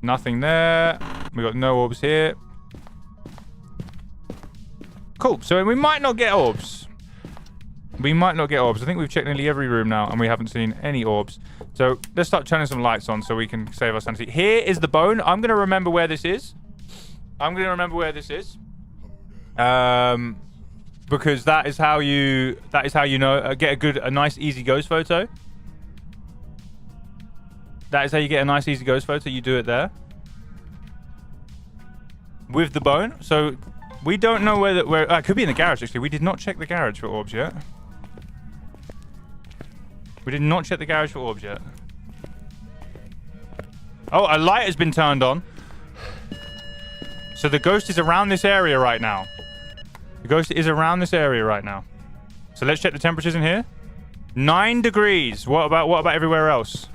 Nothing there. We got no orbs here. Cool. So we might not get orbs. We might not get orbs. I think we've checked nearly every room now and we haven't seen any orbs. So let's start turning some lights on so we can save our sanity. Here is the bone. I'm going to remember where this is. Because that is how you know get a nice easy ghost photo. That is how you get a nice easy ghost photo. You do it there with the bone. So we don't know where it could be in the garage. Actually, we did not check the garage for orbs yet. We did not check the garage for orbs yet. Oh, a light has been turned on. So the ghost is around this area right now. The ghost is around this area right now. So let's check the temperatures in here. 9 degrees. What about everywhere else?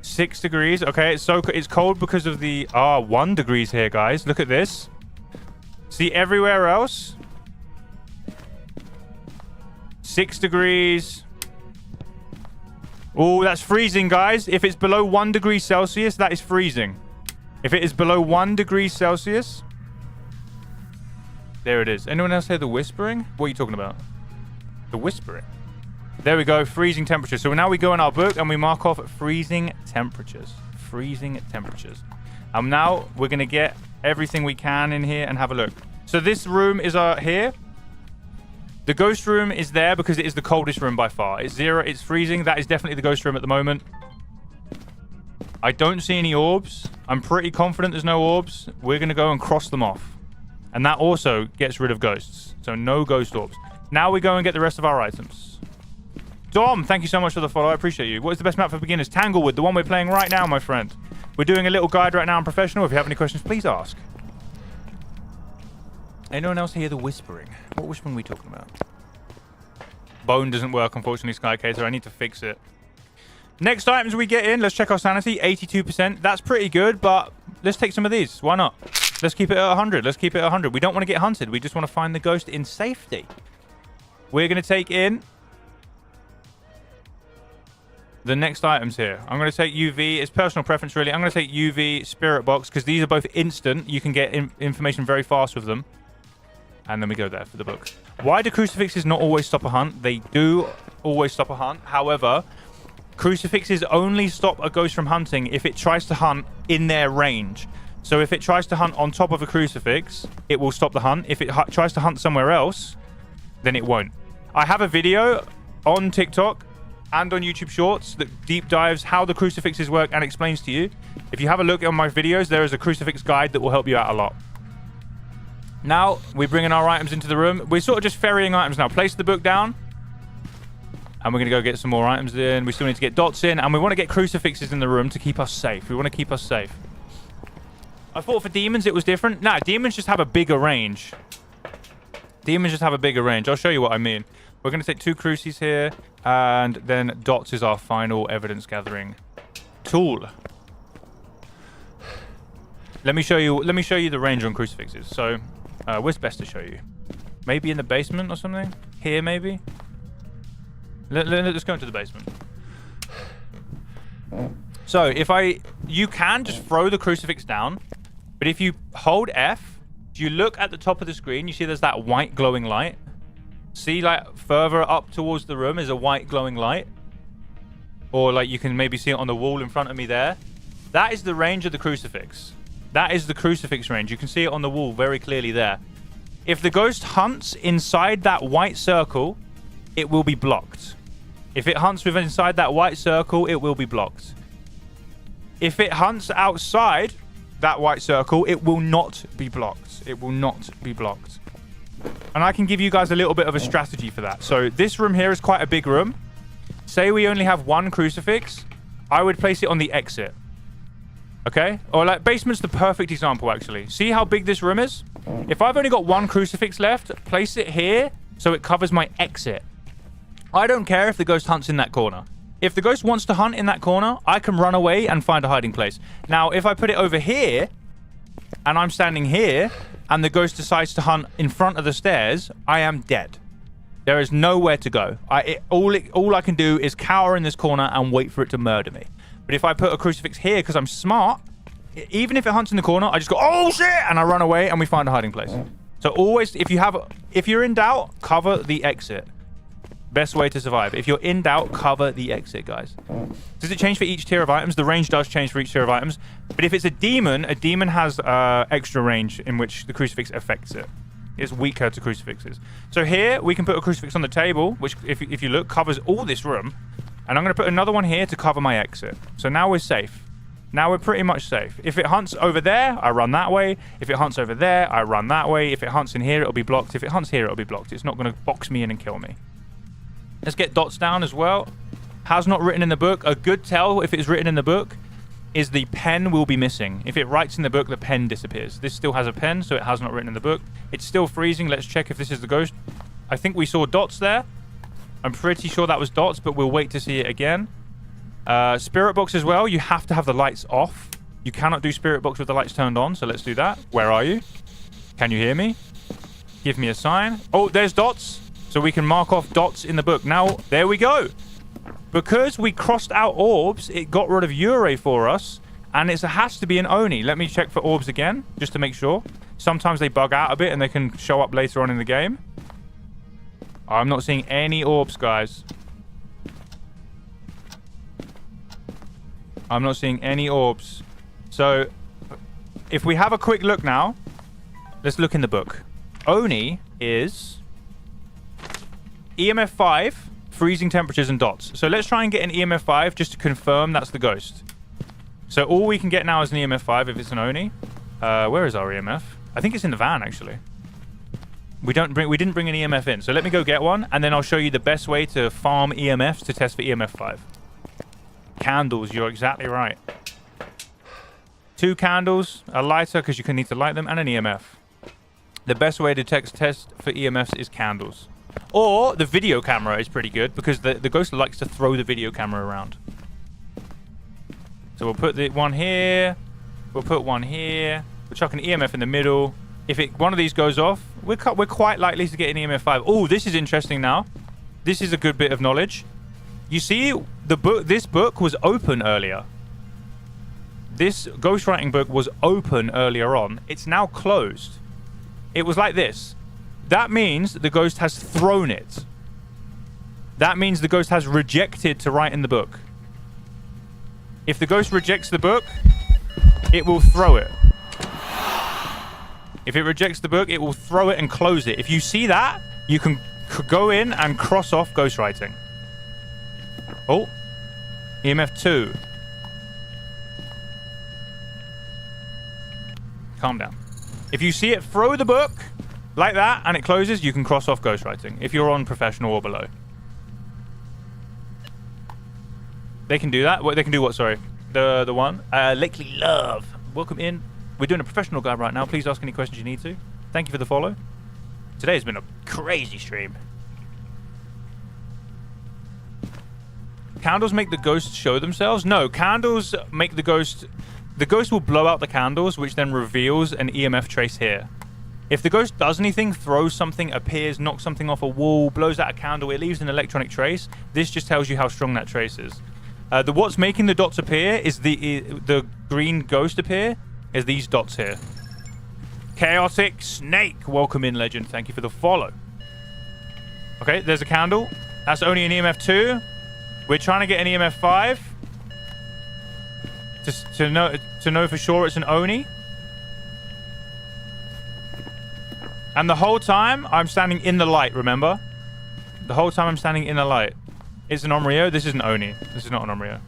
6 degrees. Okay, it's cold because of the 1 degrees here, guys. Look at this. See everywhere else? 6 degrees. Oh, that's freezing, guys. If it's below 1 degree Celsius, that is freezing. If it is below 1 degree Celsius, there it is. Anyone else hear the whispering? What are you talking about? The whispering. There we go. Freezing temperatures. So now we go in our book and we mark off freezing temperatures. Freezing temperatures. And now we're going to get everything we can in here and have a look. So this room is here. The ghost room is there because it is the coldest room by far. It's 0. It's freezing. That is definitely the ghost room at the moment. I don't see any orbs. I'm pretty confident there's no orbs. We're going to go and cross them off. And that also gets rid of ghosts. So no ghost orbs. Now we go and get the rest of our items. Dom, thank you so much for the follow. I appreciate you. What is the best map for beginners? Tanglewood, the one we're playing right now, my friend. We're doing a little guide right now on Professional. If you have any questions, please ask. Anyone else hear the whispering? What whispering are we talking about? Bone doesn't work, unfortunately, Skycater. I need to fix it. Next items we get in. Let's check our sanity. 82%. That's pretty good, but let's take some of these. Why not? Let's keep it at 100. Let's keep it at 100. We don't want to get hunted. We just want to find the ghost in safety. We're going to take in the next items here. I'm going to take UV. It's personal preference, really. I'm going to take UV, Spirit Box, because these are both instant. You can get information very fast with them. And then we go there for the book. Why do crucifixes not always stop a hunt? They do always stop a hunt. However, crucifixes only stop a ghost from hunting if it tries to hunt in their range. So if it tries to hunt on top of a crucifix, it will stop the hunt. If it tries to hunt somewhere else, then it won't. I have a video on TikTok and on YouTube Shorts that deep dives how the crucifixes work and explains to you. If you have a look at my videos, there is a crucifix guide that will help you out a lot. Now, we're bringing our items into the room. We're sort of just ferrying items now. Place the book down. And we're going to go get some more items in. We still need to get dots in. And we want to get crucifixes in the room to keep us safe. We want to keep us safe. I thought for demons it was different. Nah, demons just have a bigger range. Demons just have a bigger range. I'll show you what I mean. We're going to take 2 crucies here. And then dots is our final evidence gathering tool. Let me show you the range on crucifixes. So, where's best to show you? Maybe in the basement or something? Here, maybe? Let's go into the basement. So, you can just throw the crucifix down, but if you hold F, if you look at the top of the screen, you see there's that white glowing light. See, like, further up towards the room is a white glowing light. Or, like, you can maybe see it on the wall in front of me there. That is the range of the crucifix. That is the crucifix range. You can see it on the wall very clearly there. If the ghost hunts inside that white circle, it will be blocked. If it hunts within inside that white circle, it will be blocked. If it hunts outside that white circle, it will not be blocked. It will not be blocked. And I can give you guys a little bit of a strategy for that. So this room here is quite a big room. Say we only have 1 crucifix. I would place it on the exit. Okay? Or like basement's the perfect example, actually. See how big this room is? If I've only got 1 crucifix left, place it here so it covers my exit. I don't care if the ghost hunts in that corner. If the ghost wants to hunt in that corner, I can run away and find a hiding place. Now, if I put it over here and I'm standing here and the ghost decides to hunt in front of the stairs, I am dead. There is nowhere to go. All I can do is cower in this corner and wait for it to murder me. But if I put a crucifix here because I'm smart, even if it hunts in the corner, I just go, oh shit, and I run away and we find a hiding place. So always, if you're in doubt, cover the exit. Best way to survive. If you're in doubt, cover the exit, guys. Does it change for each tier of items? The range does change for each tier of items. But if it's a demon has extra range in which the crucifix affects it. It's weaker to crucifixes. So here, we can put a crucifix on the table, which, if you look, covers all this room. And I'm going to put another one here to cover my exit. So now we're safe. Now we're pretty much safe. If it hunts over there, I run that way. If it hunts over there, I run that way. If it hunts in here, it'll be blocked. If it hunts here, it'll be blocked. It's not going to box me in and kill me. Let's get dots down as well. Has not written in the book. A good tell if it's written in the book is the pen will be missing. If it writes in the book, the pen disappears. This still has a pen, so it has not written in the book. It's still freezing. Let's check if this is the ghost. I think we saw dots there. I'm pretty sure that was dots, but we'll wait to see it again. Spirit box as well. You have to have the lights off. You cannot do spirit box with the lights turned on, so let's do that. Where are you? Can you hear me? Give me a sign. Oh, there's dots. So we can mark off dots in the book. Now, there we go. Because we crossed out orbs, it got rid of Yurei for us, and it has to be an Oni. Let me check for orbs again, just to make sure. Sometimes they bug out a bit, and they can show up later on in the game. I'm not seeing any orbs, guys. I'm not seeing any orbs. So, if we have a quick look now, let's look in the book. Oni is EMF 5, freezing temperatures and dots. So let's try and get an EMF 5 just to confirm that's the ghost. So all we can get now is an EMF 5 if it's an Oni. Where is our EMF? I think it's in the van, actually. We didn't bring an EMF in. So let me go get one, and then I'll show you the best way to farm EMFs to test for EMF 5. Candles, you're exactly right. 2 candles, a lighter because you can need to light them, and an EMF. The best way to test for EMFs is candles. Or the video camera is pretty good because the ghost likes to throw the video camera around. So we'll put the one here. We'll put one here. We'll chuck an EMF in the middle. If one of these goes off, we're quite likely to get an EMF 5. Oh, this is interesting now. This is a good bit of knowledge. You see, this book was open earlier. This ghostwriting book was open earlier on. It's now closed. It was like this. That means the ghost has thrown it. That means the ghost has rejected to write in the book. If the ghost rejects the book, it will throw it. If it rejects the book, it will throw it and close it. If you see that, you can go in and cross off ghostwriting. Oh, EMF 2. Calm down. If you see it throw the book like that and it closes, you can cross off ghostwriting if you're on professional or below. They can do that. They can do what? Sorry, the one. Likely Love. Welcome in. We're doing a professional guide right now. Please ask any questions you need to. Thank you for the follow. Today has been a crazy stream. Candles make the ghosts show themselves? No, candles make the ghost... The ghost will blow out the candles, which then reveals an EMF trace here. If the ghost does anything, throws something, appears, knocks something off a wall, blows out a candle, it leaves an electronic trace. This just tells you how strong that trace is. What's making the dots appear is the green ghost appear is these dots here. Chaotic Snake. Welcome in, legend. Thank you for the follow. Okay, there's a candle. That's only an EMF 2. We're trying to get an EMF 5. To know for sure it's an Oni. And the whole time, I'm standing in the light, remember? The whole time I'm standing in the light. It's an Onryo. This is an Oni. This is not an Onryo.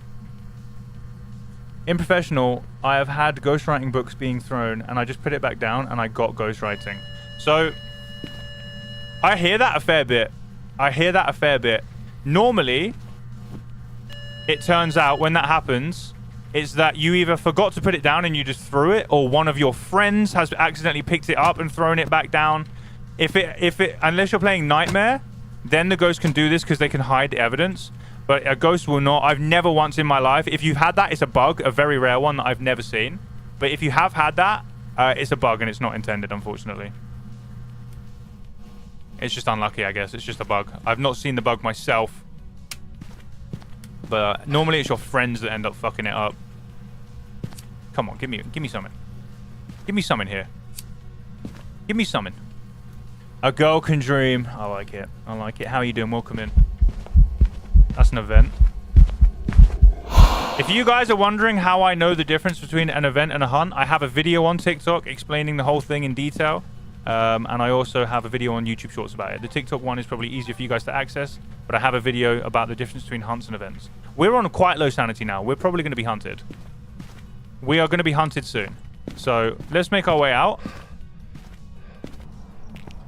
In professional, I have had ghostwriting books being thrown, and I just put it back down, and I got ghostwriting. So, I hear that a fair bit. Normally, it turns out when that happens, it's that you either forgot to put it down and you just threw it, or one of your friends has accidentally picked it up and thrown it back down. Unless you're playing Nightmare, then the ghost can do this because they can hide the evidence. But a ghost will not. I've never once in my life. If you've had that, it's a bug, a very rare one that I've never seen. But if you have had that, it's a bug and it's not intended, unfortunately. It's just unlucky, I guess. It's just a bug. I've not seen the bug myself. But normally it's your friends that end up fucking it up. Come on, give me something. Give me something here. Give me something. A girl can dream. I like it. I like it. How are you doing? Welcome in. That's an event. If you guys are wondering how I know the difference between an event and a hunt, I have a video on TikTok explaining the whole thing in detail. And I also have a video on YouTube Shorts about it. The TikTok one is probably easier for you guys to access, but I have a video about the difference between hunts and events. We're on quite low sanity now. We're probably going to be hunted. We are going to be hunted soon. So let's make our way out.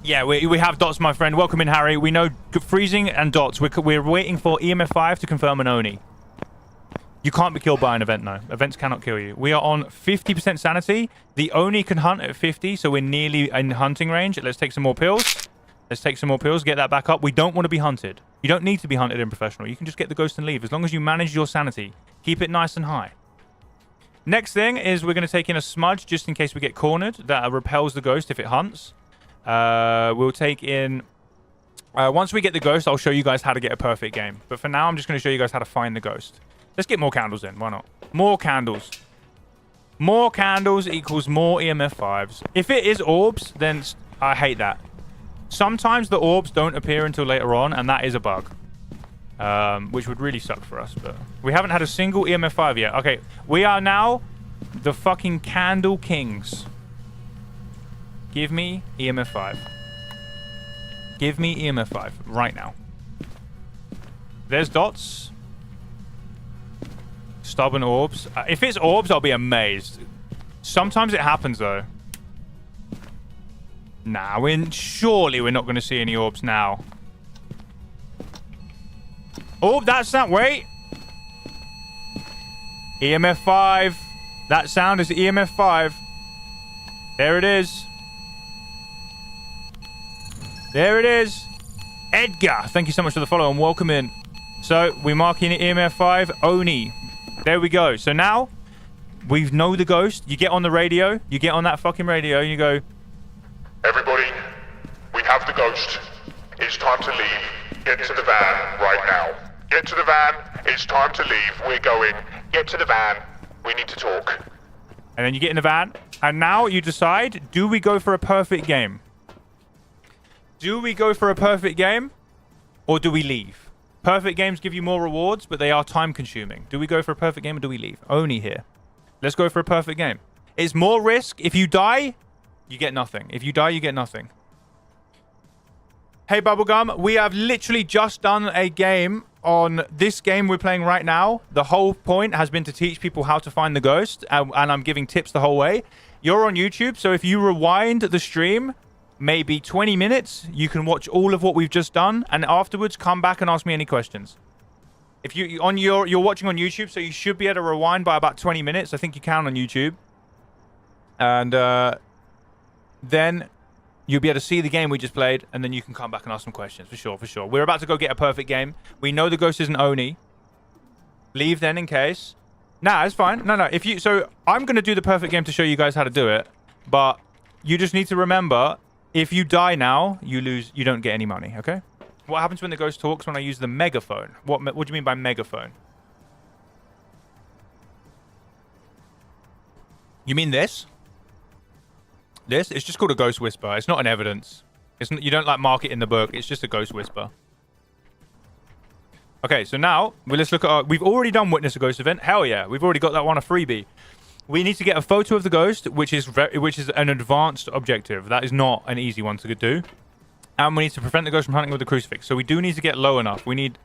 Yeah, we have dots, my friend. Welcome in, Harry. We know freezing and dots. We're waiting for EMF 5 to confirm an Oni. You can't be killed by an event, no. Events cannot kill you. We are on 50% sanity. The Oni can hunt at 50, so we're nearly in hunting range. Let's take some more pills. Let's take some more pills. Get that back up. We don't want to be hunted. You don't need to be hunted in professional. You can just get the ghost and leave. As long as you manage your sanity. Keep it nice and high. Next thing is we're going to take in a smudge just in case we get cornered. That repels the ghost if it hunts. We'll take in... once we get the ghost, I'll show you guys how to get a perfect game. But for now, I'm just going to show you guys how to find the ghost. Let's get more candles in. Why not? More candles. More candles equals more EMF 5s. If it is orbs, then I hate that. Sometimes the orbs don't appear until later on, and that is a bug. Which would really suck for us, but... We haven't had a single EMF 5 yet. Okay, we are now the fucking candle kings. Give me EMF 5. Give me EMF 5 right now. There's dots. Stubborn orbs. If it's orbs, I'll be amazed. Sometimes it happens, though. Nah, surely we're not going to see any orbs now. Oh, that's that. Wait. EMF 5. That sound is EMF 5. There it is. There it is. Edgar, thank you so much for the follow and welcome in. So, we're marking EMF 5. Oni. There we go. So now, we know the ghost. You get on the radio. You get on that fucking radio and you go... Everybody, we have the ghost. It's time to leave. Get to the van right now. Get to the van. It's time to leave. We're going. Get to the van. We need to talk. And then you get in the van. And now you decide, do we go for a perfect game? Do we go for a perfect game? Or do we leave? Perfect games give you more rewards, but they are time consuming. Do we go for a perfect game or do we leave? Oni here. Let's go for a perfect game. It's more risk. If you die, you get nothing. If you die, you get nothing. Hey, Bubblegum. We have literally just done a game on this game we're playing right now. The whole point has been to teach people how to find the ghost, and I'm giving tips the whole way. You're on YouTube, so if you rewind the stream... maybe 20 minutes, you can watch all of what we've just done, and afterwards come back and ask me any questions. If you're watching on YouTube, so you should be able to rewind by about 20 minutes. I think you can on YouTube. And then you'll be able to see the game we just played, and then you can come back and ask some questions, for sure, for sure. We're about to go get a perfect game. We know the ghost isn't Oni. Leave then in case. Nah, it's fine. No. So I'm going to do the perfect game to show you guys how to do it, but you just need to remember... if you die now, you lose. You don't get any money, okay? What happens when the ghost talks when I use the megaphone? What do you mean by megaphone? You mean this? This? It's just called a ghost whisper. It's not an evidence. You don't like mark it in the book. It's just a ghost whisper. Okay, so now let's look at we've already done witness a ghost event. Hell yeah, we've already got that one a freebie. We need to get a photo of the ghost, which is an advanced objective. That is not an easy one to do. And we need to prevent the ghost from hunting with the crucifix. So we do need to get low enough. We need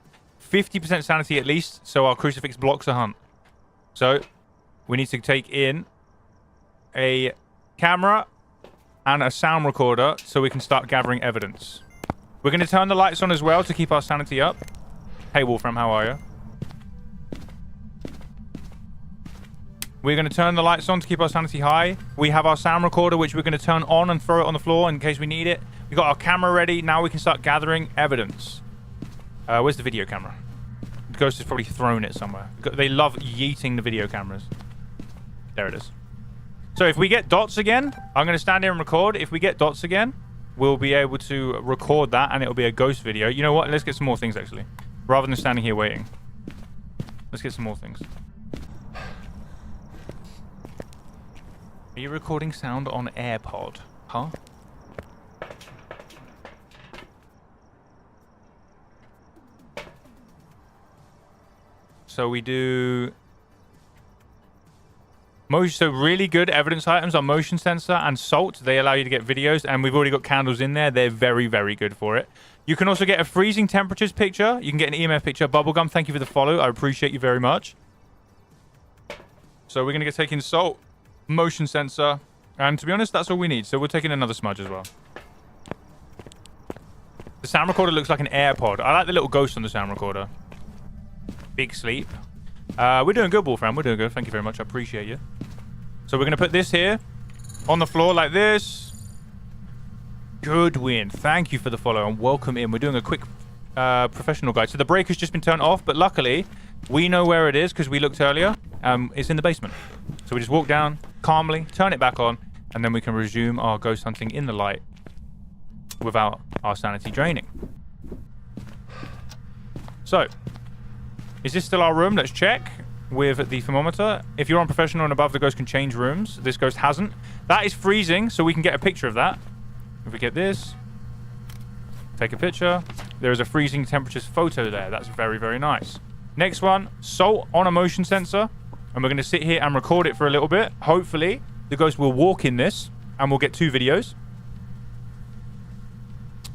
50% sanity at least, so our crucifix blocks a hunt. So we need to take in a camera and a sound recorder so we can start gathering evidence. We're going to turn the lights on as well to keep our sanity up. Hey, Wolfram, how are you? We're going to turn the lights on to keep our sanity high. We have our sound recorder, which we're going to turn on and throw it on the floor in case we need it. We've got our camera ready. Now we can start gathering evidence. Where's the video camera? The ghost has probably thrown it somewhere. They love yeeting the video cameras. There it is. So if we get dots again, I'm going to stand here and record. If we get dots again, we'll be able to record that and it'll be a ghost video. You know what? Let's get some more things, actually. Rather than standing here waiting. Let's get some more things. Are you recording sound on AirPod? Huh? So we do... So really good evidence items are motion sensor and salt. They allow you to get videos, and we've already got candles in there. They're very, very good for it. You can also get a freezing temperatures picture. You can get an EMF picture. Bubblegum, thank you for the follow. I appreciate you very much. So we're going to get taking salt, motion sensor, and to be honest, that's all we need. So we're taking another smudge as well. sound recorder looks like an AirPod. I like the little ghost on the sound recorder. Big sleep. We're doing good, Wolfram. We're doing good. Thank you very much. I appreciate you. So we're going to put this here on the floor like this. Goodwin, thank you for the follow and welcome in. We're doing a quick professional guide. So the breaker's just been turned off, but luckily we know where it is because we looked earlier. It's in the basement. So we just walk down calmly, turn it back on, and then we can resume our ghost hunting in the light without our sanity draining. So, is this still our room? Let's check with the thermometer. If you're on professional and above, the ghost can change rooms. This ghost hasn't. That is freezing, so we can get a picture of that. If we get this, take a picture. There is a freezing temperatures photo there. That's very, very nice. Next one, salt on a motion sensor. And we're going to sit here and record it for a little bit. Hopefully, the ghost will walk in this and we'll get 2 videos.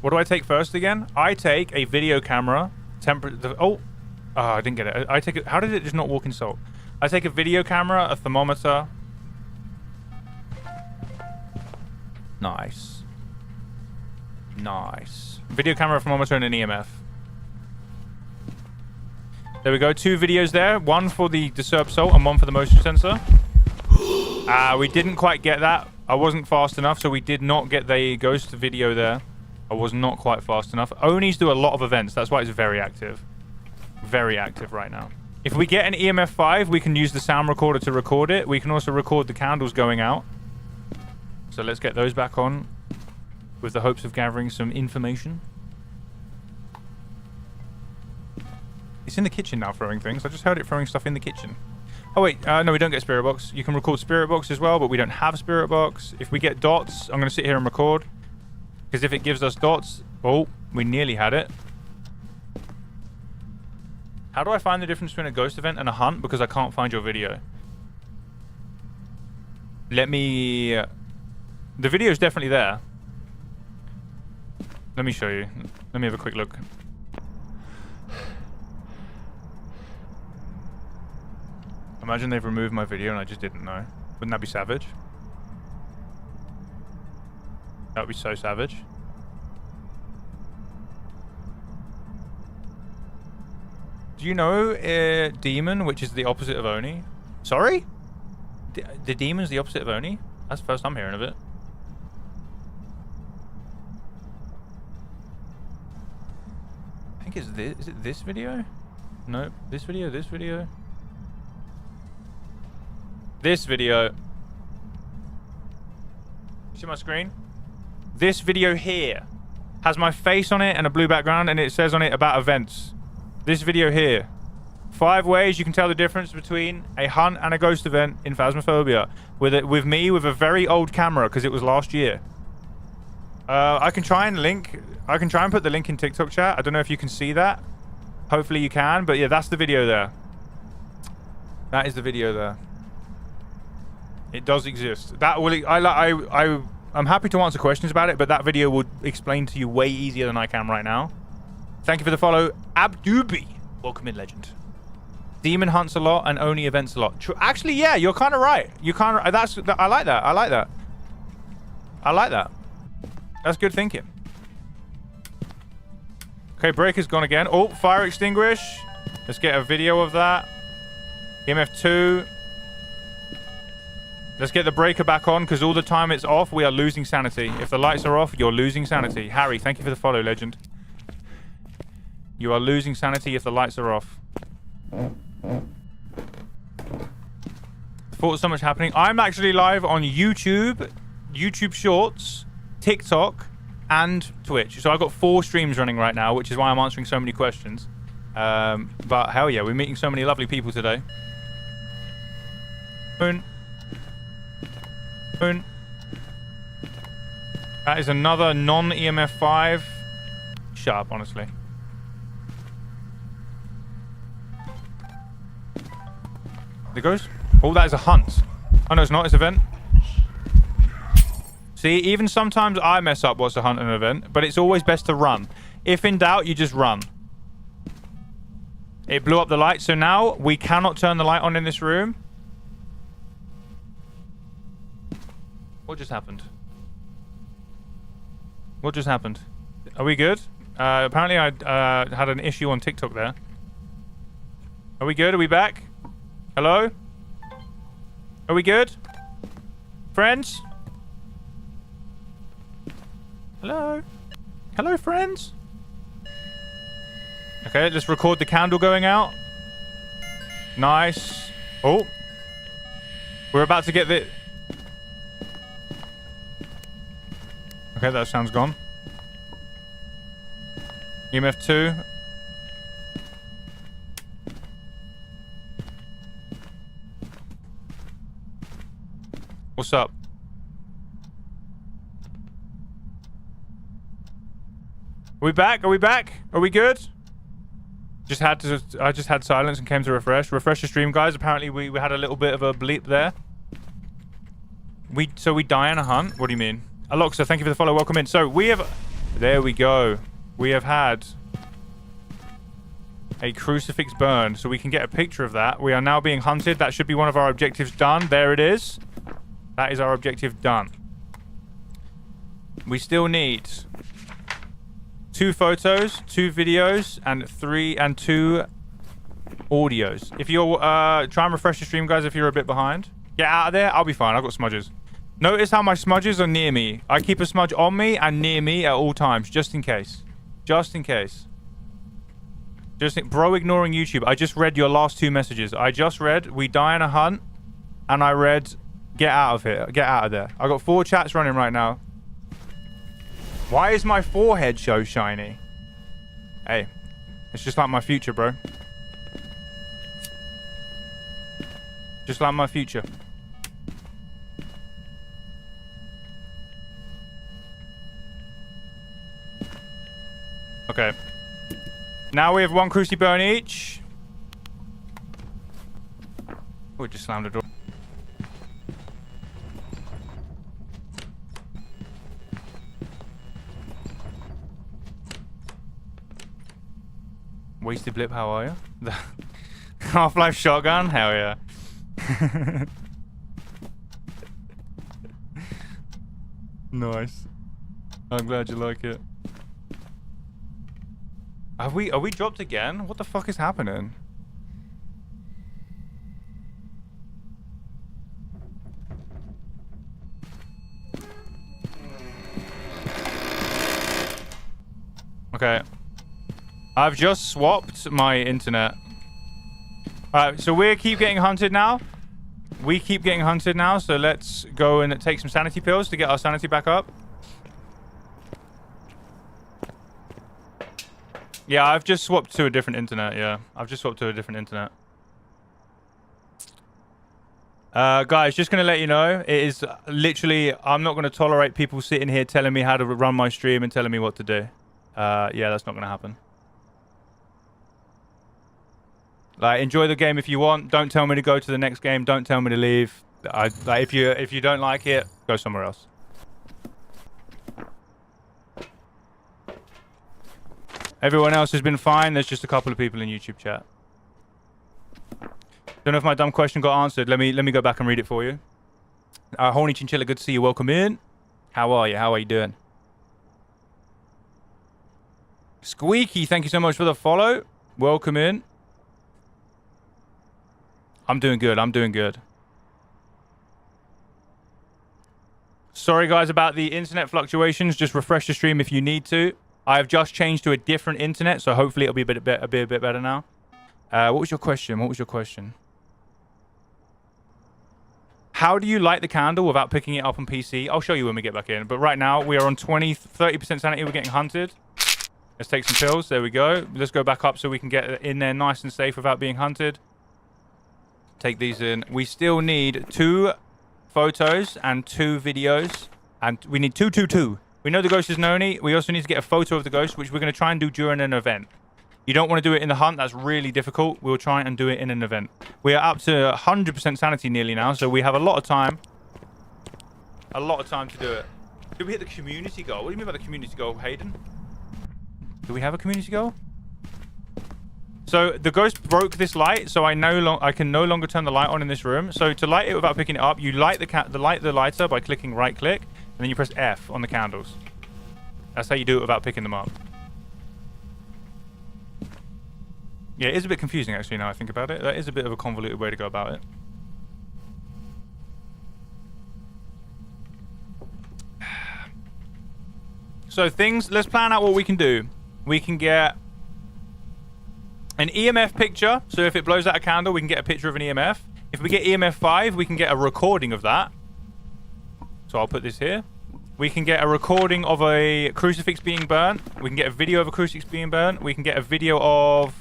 What do I take first again? I take a video camera. I didn't get it. I take it. How did it just not walk in salt? I take a video camera, a thermometer. Nice. Nice. Video camera, thermometer, and an EMF. There we go. 2 videos there. One for the disturb salt and one for the motion sensor. We didn't quite get that. I wasn't fast enough, so we did not get the ghost video there. I was not quite fast enough. Onis do a lot of events. That's why it's very active. Very active right now. If we get an EMF 5, we can use the sound recorder to record it. We can also record the candles going out. So let's get those back on with the hopes of gathering some information. It's in the kitchen now throwing things. I just heard it throwing stuff in the kitchen. Oh wait, no, we don't get Spirit Box. You can record Spirit Box as well, but we don't have Spirit Box. If we get dots, I'm going to sit here and record. Because if it gives us dots... Oh, we nearly had it. How do I find the difference between a ghost event and a hunt? Because I can't find your video. Let me... The video is definitely there. Let me show you. Let me have a quick look. Imagine they've removed my video and I just didn't know. Wouldn't that be savage? That would be so savage. Do you know Demon, which is the opposite of Oni? Sorry? The Demon's the opposite of Oni? That's the first I'm hearing of it. I think it's this. Is it this video? No. This video, this video. This video. See my screen? This video here has my face on it and a blue background, and it says on it about events. This video here. 5 ways you can tell the difference between a hunt and a ghost event in Phasmophobia. With me with a very old camera, because it was last year. I can try and put the link in TikTok chat. I don't know if you can see that. Hopefully you can, but yeah, that's the video there. That is the video there. It does exist. That will... I'm happy to answer questions about it, but that video would explain to you way easier than I can right now. Thank you for the follow, Abdubi. Welcome in, legend. Demon hunts a lot and Oni events a lot. True. Actually, yeah, you're kind of right. I like that. I like that. I like that. That's good thinking. Okay, breaker's gone again. Oh, fire extinguish. Let's get a video of that. EMF 2. Let's get the breaker back on, because all the time it's off, we are losing sanity. If the lights are off, you're losing sanity. Harry, thank you for the follow, legend. You are losing sanity if the lights are off. Thought so much happening. I'm actually live on YouTube, YouTube Shorts, TikTok, and Twitch. So I've got 4 streams running right now, which is why I'm answering so many questions. But hell yeah, we're meeting so many lovely people today. That is another non-EMF 5. Shut up, honestly. The ghost? Oh, that is a hunt. Oh no, it's not. It's an event. See, even sometimes I mess up what's a hunt and an event, but it's always best to run. If in doubt, you just run. It blew up the light, so now we cannot turn the light on in this room. What just happened? What just happened? Are we good? Apparently I had an issue on TikTok there. Are we good? Are we back? Hello? Are we good? Friends? Hello? Hello, friends? Okay, let's record the candle going out. Nice. Oh. We're about to get the... Okay, that sound's gone. EMF 2. What's up? Are we back? Are we back? Are we good? I just had silence and came to refresh. Refresh the stream, guys. Apparently we had a little bit of a bleep there. So we die in a hunt? What do you mean? Aloxa, thank you for the follow. Welcome in. So we have... There we go. We have had a crucifix burn, so we can get a picture of that. We are now being hunted. That should be one of our objectives done. There it is. That is our objective done. We still need 2 photos, 2 videos, and 2 audios. If you're try and refresh the stream, guys, if you're a bit behind. Get out of there. I'll be fine. I've got smudges. Notice how my smudges are near me. I keep a smudge on me and near me at all times, just in case. Just in case. Bro, ignoring YouTube. I just read your last 2 messages. I just read, we die in a hunt, and I read, get out of here. Get out of there. I got 4 chats running right now. Why is my forehead so shiny? Hey, it's just like my future, bro. Just like my future. Okay. Now we have 1 cruci burn each. We just slammed the door. Wasted blip, how are you? The Half-Life shotgun? Hell yeah. Nice. I'm glad you like it. Are we dropped again? What the fuck is happening? Okay. I've just swapped my internet. Alright, so we keep getting hunted now. We keep getting hunted now, so let's go and take some sanity pills to get our sanity back up. Yeah, I've just swapped to a different internet, yeah. I've just swapped to a different internet. Guys, just going to let you know, it is literally, I'm not going to tolerate people sitting here telling me how to run my stream and telling me what to do. Yeah, that's not going to happen. Like, enjoy the game if you want. Don't tell me to go to the next game. Don't tell me to leave. Like, if you don't like it, go somewhere else. Everyone else has been fine. There's just a couple of people in YouTube chat. Don't know if my dumb question got answered. Let me go back and read it for you. Horny Chinchilla, good to see you. Welcome in. How are you? How are you doing? Squeaky, thank you so much for the follow. Welcome in. I'm doing good. I'm doing good. Sorry, guys, about the internet fluctuations. Just refresh the stream if you need to. I have just changed to a different internet, so hopefully it'll be a bit better now. What was your question? What was your question? How do you light the candle without picking it up on PC? I'll show you when we get back in. But right now, we are on 30% sanity. We're getting hunted. Let's take some pills. There we go. Let's go back up so we can get in there nice and safe without being hunted. Take these in. We still need 2 photos and 2 videos. And we need 2. We know the ghost is Noni. We also need to get a photo of the ghost, which we're going to try and do during an event. You don't want to do it in the hunt. That's really difficult. We'll try and do it in an event. We are up to 100% sanity nearly now, so we have a lot of time. A lot of time to do it. Did we hit the community goal? What do you mean by the community goal, Hayden? Do we have a community goal? So the ghost broke this light, so I can no longer turn the light on in this room. So to light it without picking it up, you light the lighter by clicking right click, and then you press F on the candles. That's how you do it without picking them up. Yeah, it is a bit confusing actually now I think about it. That is a bit of a convoluted way to go about it. So things, let's plan out what we can do. We can get an EMF picture. So if it blows out a candle, we can get a picture of an EMF. If we get EMF 5, we can get a recording of that. So I'll put this here. We can get a recording of a crucifix being burnt. We can get a video of a crucifix being burnt. We can get a video of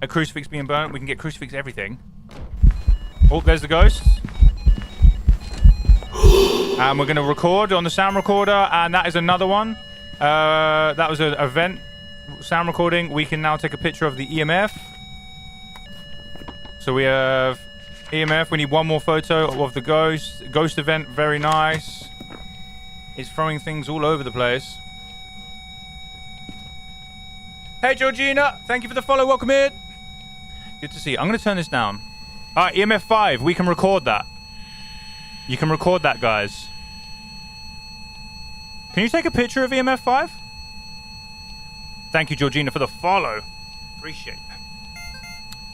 a crucifix being burnt. We can get crucifix everything. Oh, there's the ghost. And we're going to record on the sound recorder. And that is another one. That was an event sound recording. We can now take a picture of the EMF. So we have EMF. We need one more photo of the ghost. Ghost event, very nice. It's throwing things all over the place. Hey, Georgina. Thank you for the follow. Welcome in. Good to see you. I'm going to turn this down. All right, EMF 5. We can record that. You can record that, guys. Can you take a picture of EMF 5? Thank you, Georgina, for the follow. Appreciate it.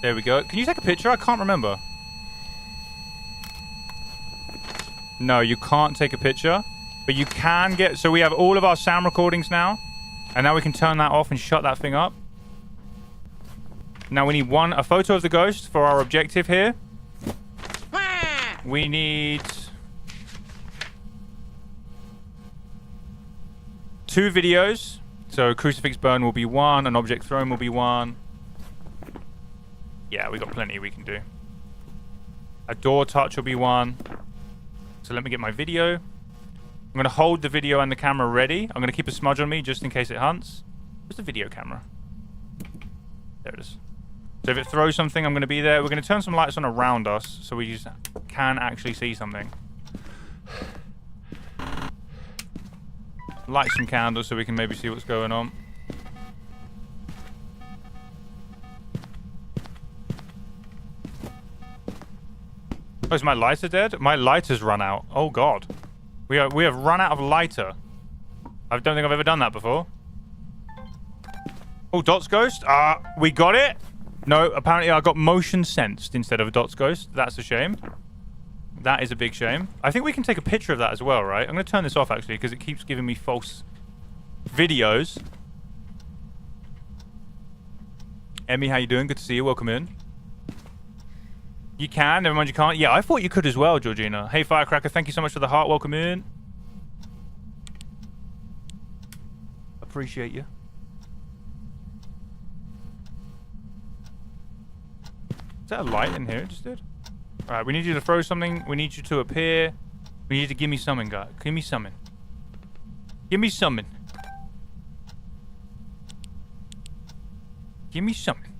There we go. Can you take a picture? I can't remember. No, you can't take a picture. But you can get... So we have all of our sound recordings now. And now we can turn that off and shut that thing up. Now we need a photo of the ghost for our objective here. We need 2 videos. So crucifix burn will be 1. An object thrown will be 1. Yeah, we got plenty we can do. A door touch will be 1. So let me get my video. I'm going to hold the video and the camera ready. I'm going to keep a smudge on me just in case it hunts. Where's the video camera? There it is. So if it throws something, I'm going to be there. We're going to turn some lights on around us so we just can actually see something. Light some candles so we can maybe see what's going on. Oh, is my lighter dead? My lighter's run out. Oh, God. We have run out of lighter. I don't think I've ever done that before. Oh, Dot's ghost. We got it. No, apparently I got motion sensed instead of Dot's ghost. That's a shame. That is a big shame. I think we can take a picture of that as well, right? I'm going to turn this off, actually, because it keeps giving me false videos. Emmy, how you doing? Good to see you. Welcome in. You can. Never mind, you can't. Yeah, I thought you could as well, Georgina. Hey, Firecracker, thank you so much for the heart. Welcome in. Appreciate you. Is that a light in here? It just did. Alright, we need you to throw something. We need you to appear. We need you to give me something, guys. Give me something. Give me something. Give me something.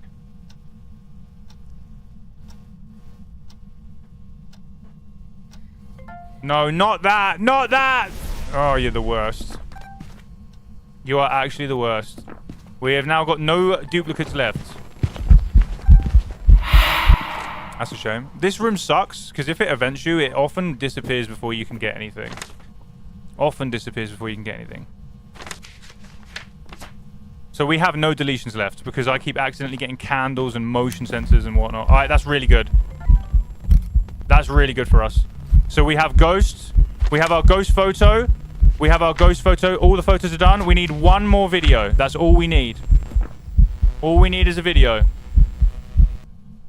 No, not that! Not that! Oh, you're the worst. You are actually the worst. We have now got no duplicates left. That's a shame. This room sucks, because if it events you, it often disappears before you can get anything. Often disappears before you can get anything. So we have no deletions left, because I keep accidentally getting candles and motion sensors and whatnot. Alright, that's really good. That's really good for us. So we have ghosts. We have our ghost photo. We have our ghost photo. All the photos are done. We need one more video. That's all we need. All we need is a video.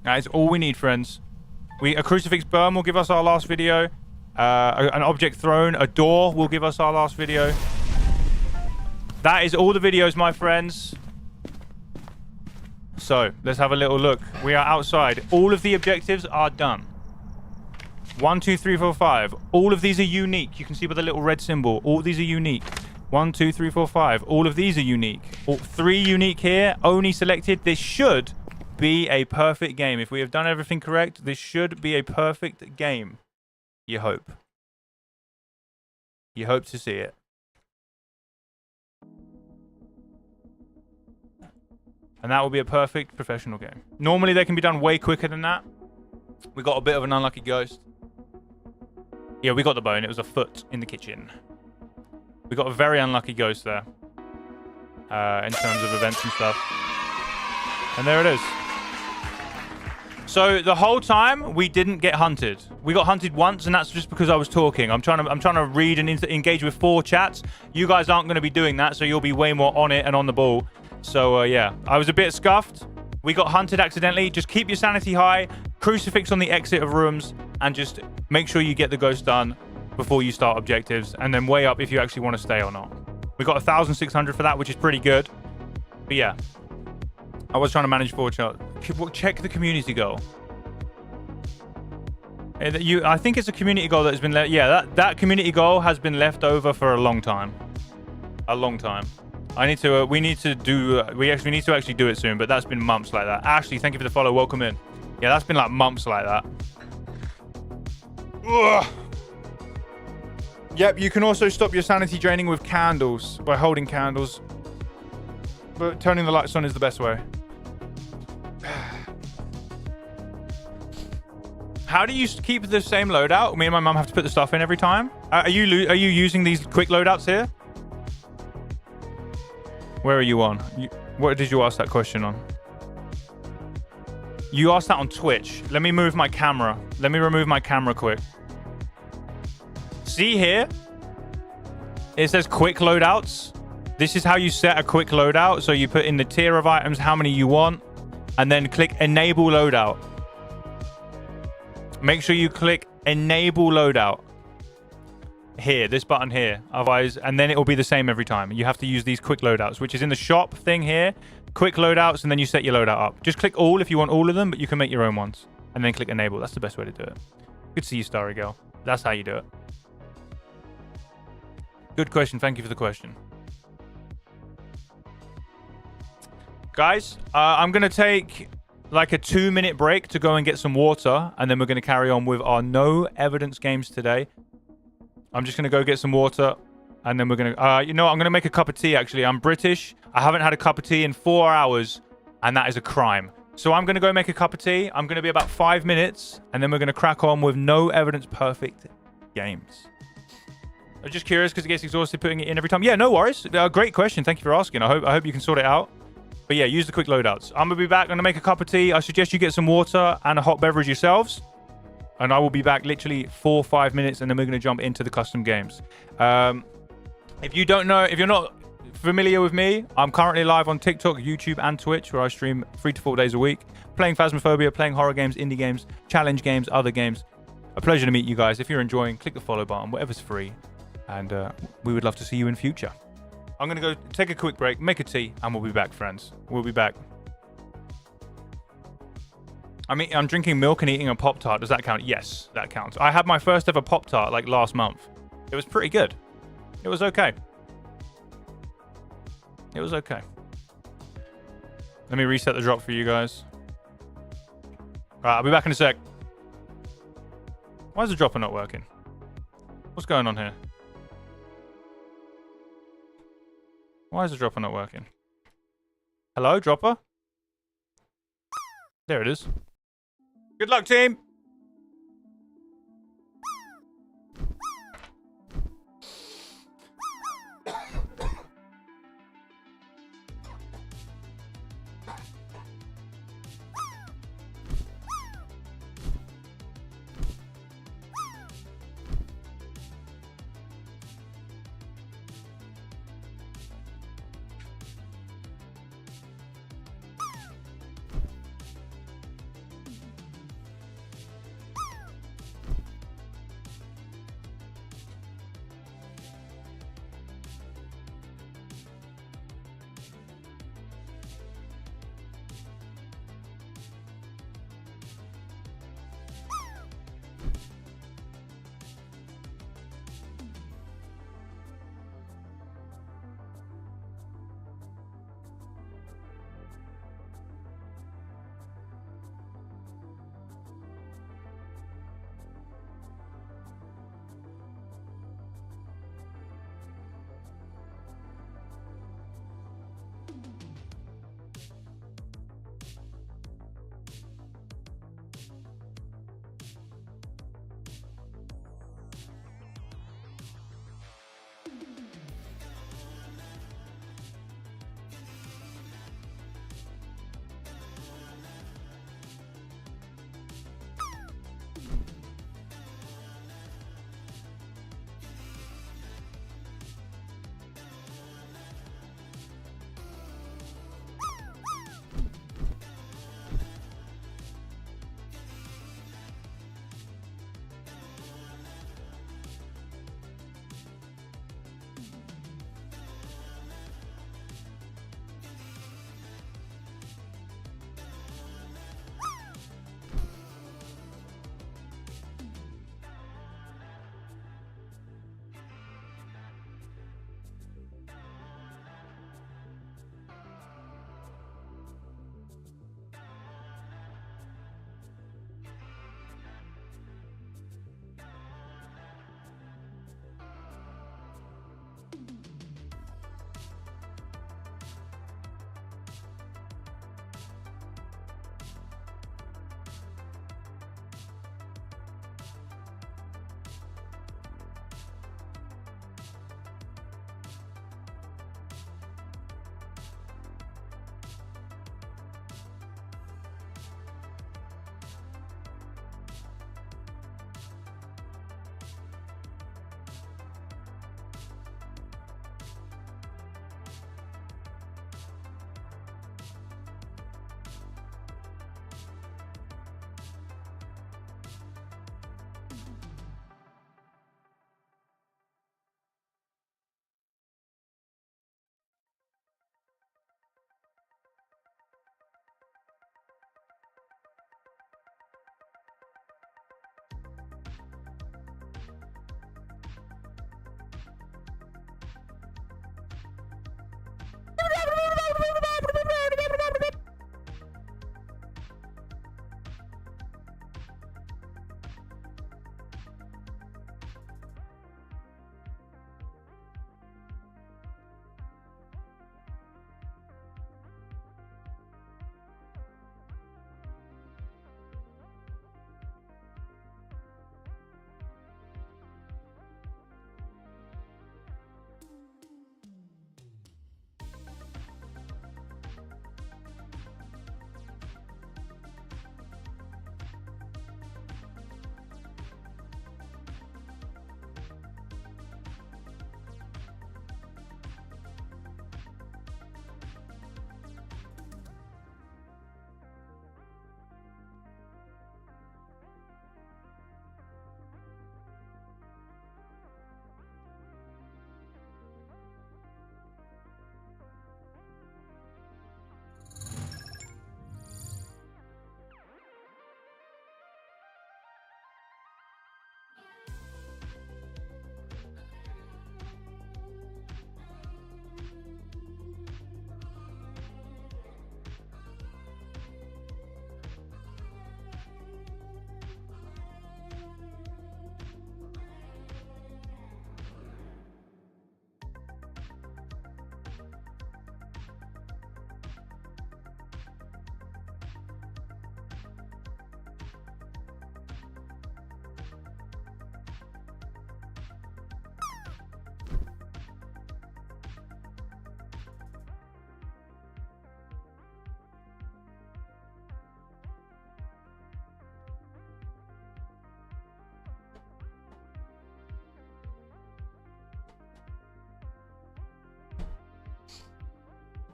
That is all we need, friends. A crucifix burn will give us our last video. An object thrown. A door will give us our last video. That is all the videos, my friends. So, let's have a little look. We are outside. All of the objectives are done. 1, 2, 3, 4, 5. All of these are unique. You can see by the little red symbol. All these are unique. 1, 2, 3, 4, 5. All of these are unique. 3 unique here. Only selected. This should be a perfect game. If we have done everything correct, this should be a perfect game. You hope. You hope to see it. And that will be a perfect professional game. Normally they can be done way quicker than that. We got a bit of an unlucky ghost. Yeah, we got the bone. It was a foot in the kitchen. We got a very unlucky ghost there. In terms of events and stuff. And there it is. So the whole time we didn't get hunted. We got hunted once, and that's just because I was talking. I'm trying to read and engage with 4 chats. You guys aren't going to be doing that, so you'll be way more on it and on the ball. So yeah, I was a bit scuffed. We got hunted accidentally. Just keep your sanity high. Crucifix on the exit of rooms, and just make sure you get the ghost done before you start objectives, and then weigh up if you actually want to stay or not. We got 1,600 for that, which is pretty good. But yeah, I was trying to manage 4 chats. Check the community goal. I think it's a community goal that has been left. Yeah, that community goal has been left over for a long time. A long time. We need to actually do it soon, but that's been months like that. Ashley, thank you for the follow. Welcome in. Yeah, that's been like months like that. Ugh. Yep, you can also stop your sanity draining with candles, by holding candles. But turning the lights on is the best way. How do you keep the same loadout? Me and my mum have to put the stuff in every time. Are you using these quick loadouts here? Where are you on? What did you ask that question on? You asked that on Twitch. Let me move my camera. Let me remove my camera quick. See here? It says quick loadouts. This is how you set a quick loadout. So you put in the tier of items, how many you want, and then click enable loadout. Make sure you click enable loadout. Here, this button here. Otherwise, and then it will be the same every time. You have to use these quick loadouts, which is in the shop thing here. Quick loadouts, and then you set your loadout up. Just click all if you want all of them, but you can make your own ones. And then click enable. That's the best way to do it. Good to see you, Starry Girl. That's how you do it. Good question. Thank you for the question. Guys, I'm going to take like a 2-minute break to go and get some water, and then we're going to carry on with our no evidence games today. I'm just going to go get some water, and then we're going to... you know what? I'm going to make a cup of tea, actually. I'm British. I haven't had a cup of tea in 4 hours, and that is a crime. So I'm going to go make a cup of tea. I'm going to be about 5 minutes, and then we're going to crack on with no evidence perfect games. I'm just curious because it gets exhausted putting it in every time. Yeah, no worries. Great question. Thank you for asking. I hope you can sort it out. But yeah, use the quick loadouts. I'm going to be back. I'm going to make a cup of tea. I suggest you get some water and a hot beverage yourselves. And I will be back literally 4 or 5 minutes, and then we're going to jump into the custom games. If you don't know, if you're not familiar with me, I'm currently live on TikTok, YouTube, and Twitch, where I stream 3 to 4 days a week, playing Phasmophobia, playing horror games, indie games, challenge games, other games. A pleasure to meet you guys. If you're enjoying, click the follow button, whatever's free. And we would love to see you in future. I'm going to go take a quick break, make a tea, and we'll be back, friends. We'll be back. I'm drinking milk and eating a Pop-Tart. Does that count? Yes, that counts. I had my first ever Pop-Tart like last month. It was pretty good. It was okay. It was okay. Let me reset the drop for you guys. Alright, I'll be back in a sec. Why is the dropper not working? What's going on here? Why is the dropper not working? Hello, dropper? There it is. Good luck, team!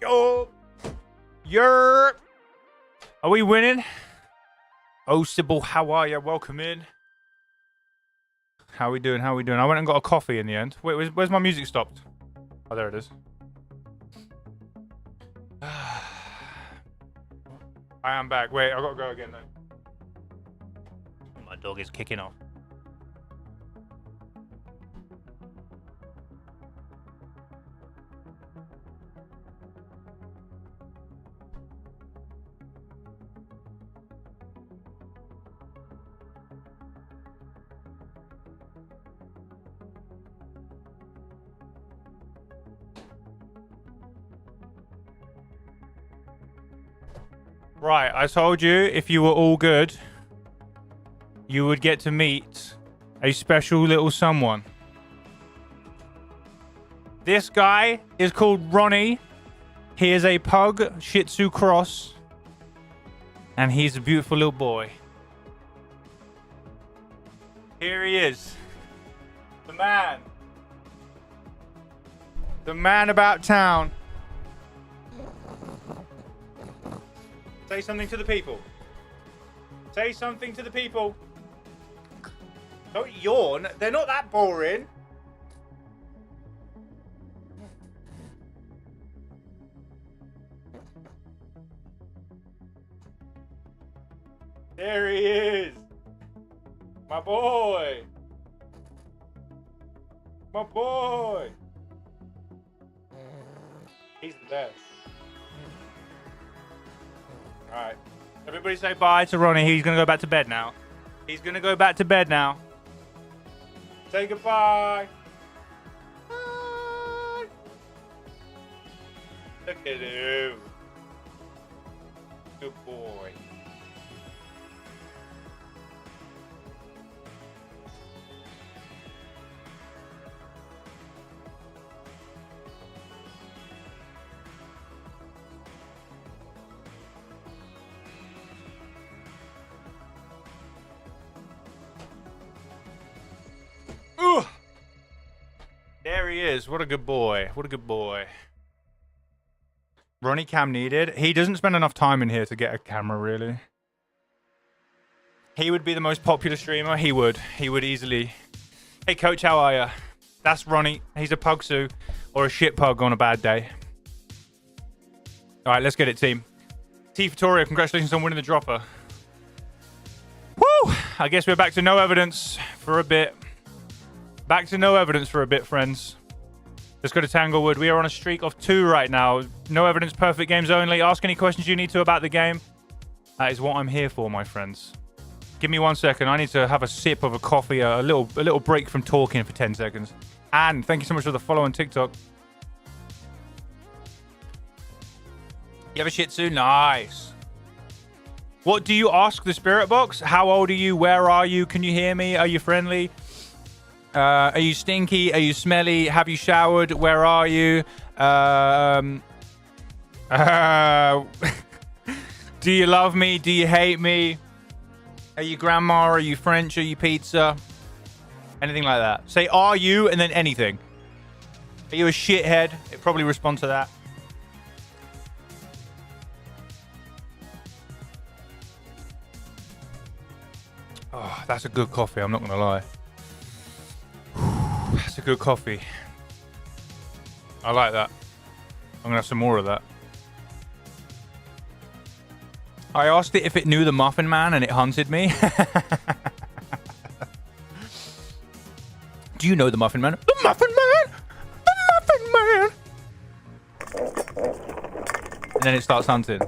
Yo. Yer. Are we winning? Oh, Sybil, how are you? Welcome in. How we doing? How we doing? I went and got a coffee in the end. Wait, where's my music stopped? Oh, there it is. I am back. Wait, I gotta go again though. My dog is kicking off. Right, I told you if you were all good, you would get to meet a special little someone. This guy is called Ronnie. He is a pug Shih Tzu cross. And he's a beautiful little boy. Here he is. The man. The man about town. Say something to the people. Say something to the people. Don't yawn. They're not that boring. There he is. My boy. My boy. He's the best. Alright. Everybody say bye to Ronnie. He's going to go back to bed now. He's going to go back to bed now. Say goodbye. Bye. Look at him. Good boy. Ooh. There he is. What a good boy. What a good boy. Ronnie cam needed. He doesn't spend enough time in here to get a camera, really. He would be the most popular streamer. He would. He would easily. Hey, coach, how are ya? That's Ronnie. He's a pug sue or a shit pug on a bad day. All right, let's get it, team. T. Vittoria, congratulations on winning the dropper. Woo! I guess we're back to no evidence for a bit. Back to no evidence for a bit, friends. Let's go to Tanglewood. We are on a streak of 2 right now. No evidence, perfect games only. Ask any questions you need to about the game. That is what I'm here for, my friends. Give me 1 second. I need to have a sip of a coffee, a little break from talking for 10 seconds. And thank you so much for the follow on TikTok. You have a Shih Tzu? Nice. What do you ask the spirit box? How old are you? Where are you? Can you hear me? Are you friendly? Are you stinky? Are you smelly? Have you showered? Where are you? Do you love me? Do you hate me? Are you grandma? Are you French? Are you pizza? Anything like that. Say, are you? And then anything. Are you a shithead? It probably respond to that. Oh, that's a good coffee. I'm not going to lie. That's a good coffee. I like that. I'm going to have some more of that. I asked it if it knew the Muffin Man and it hunted me. Do you know the Muffin Man? The Muffin Man! The Muffin Man! And then it starts hunting.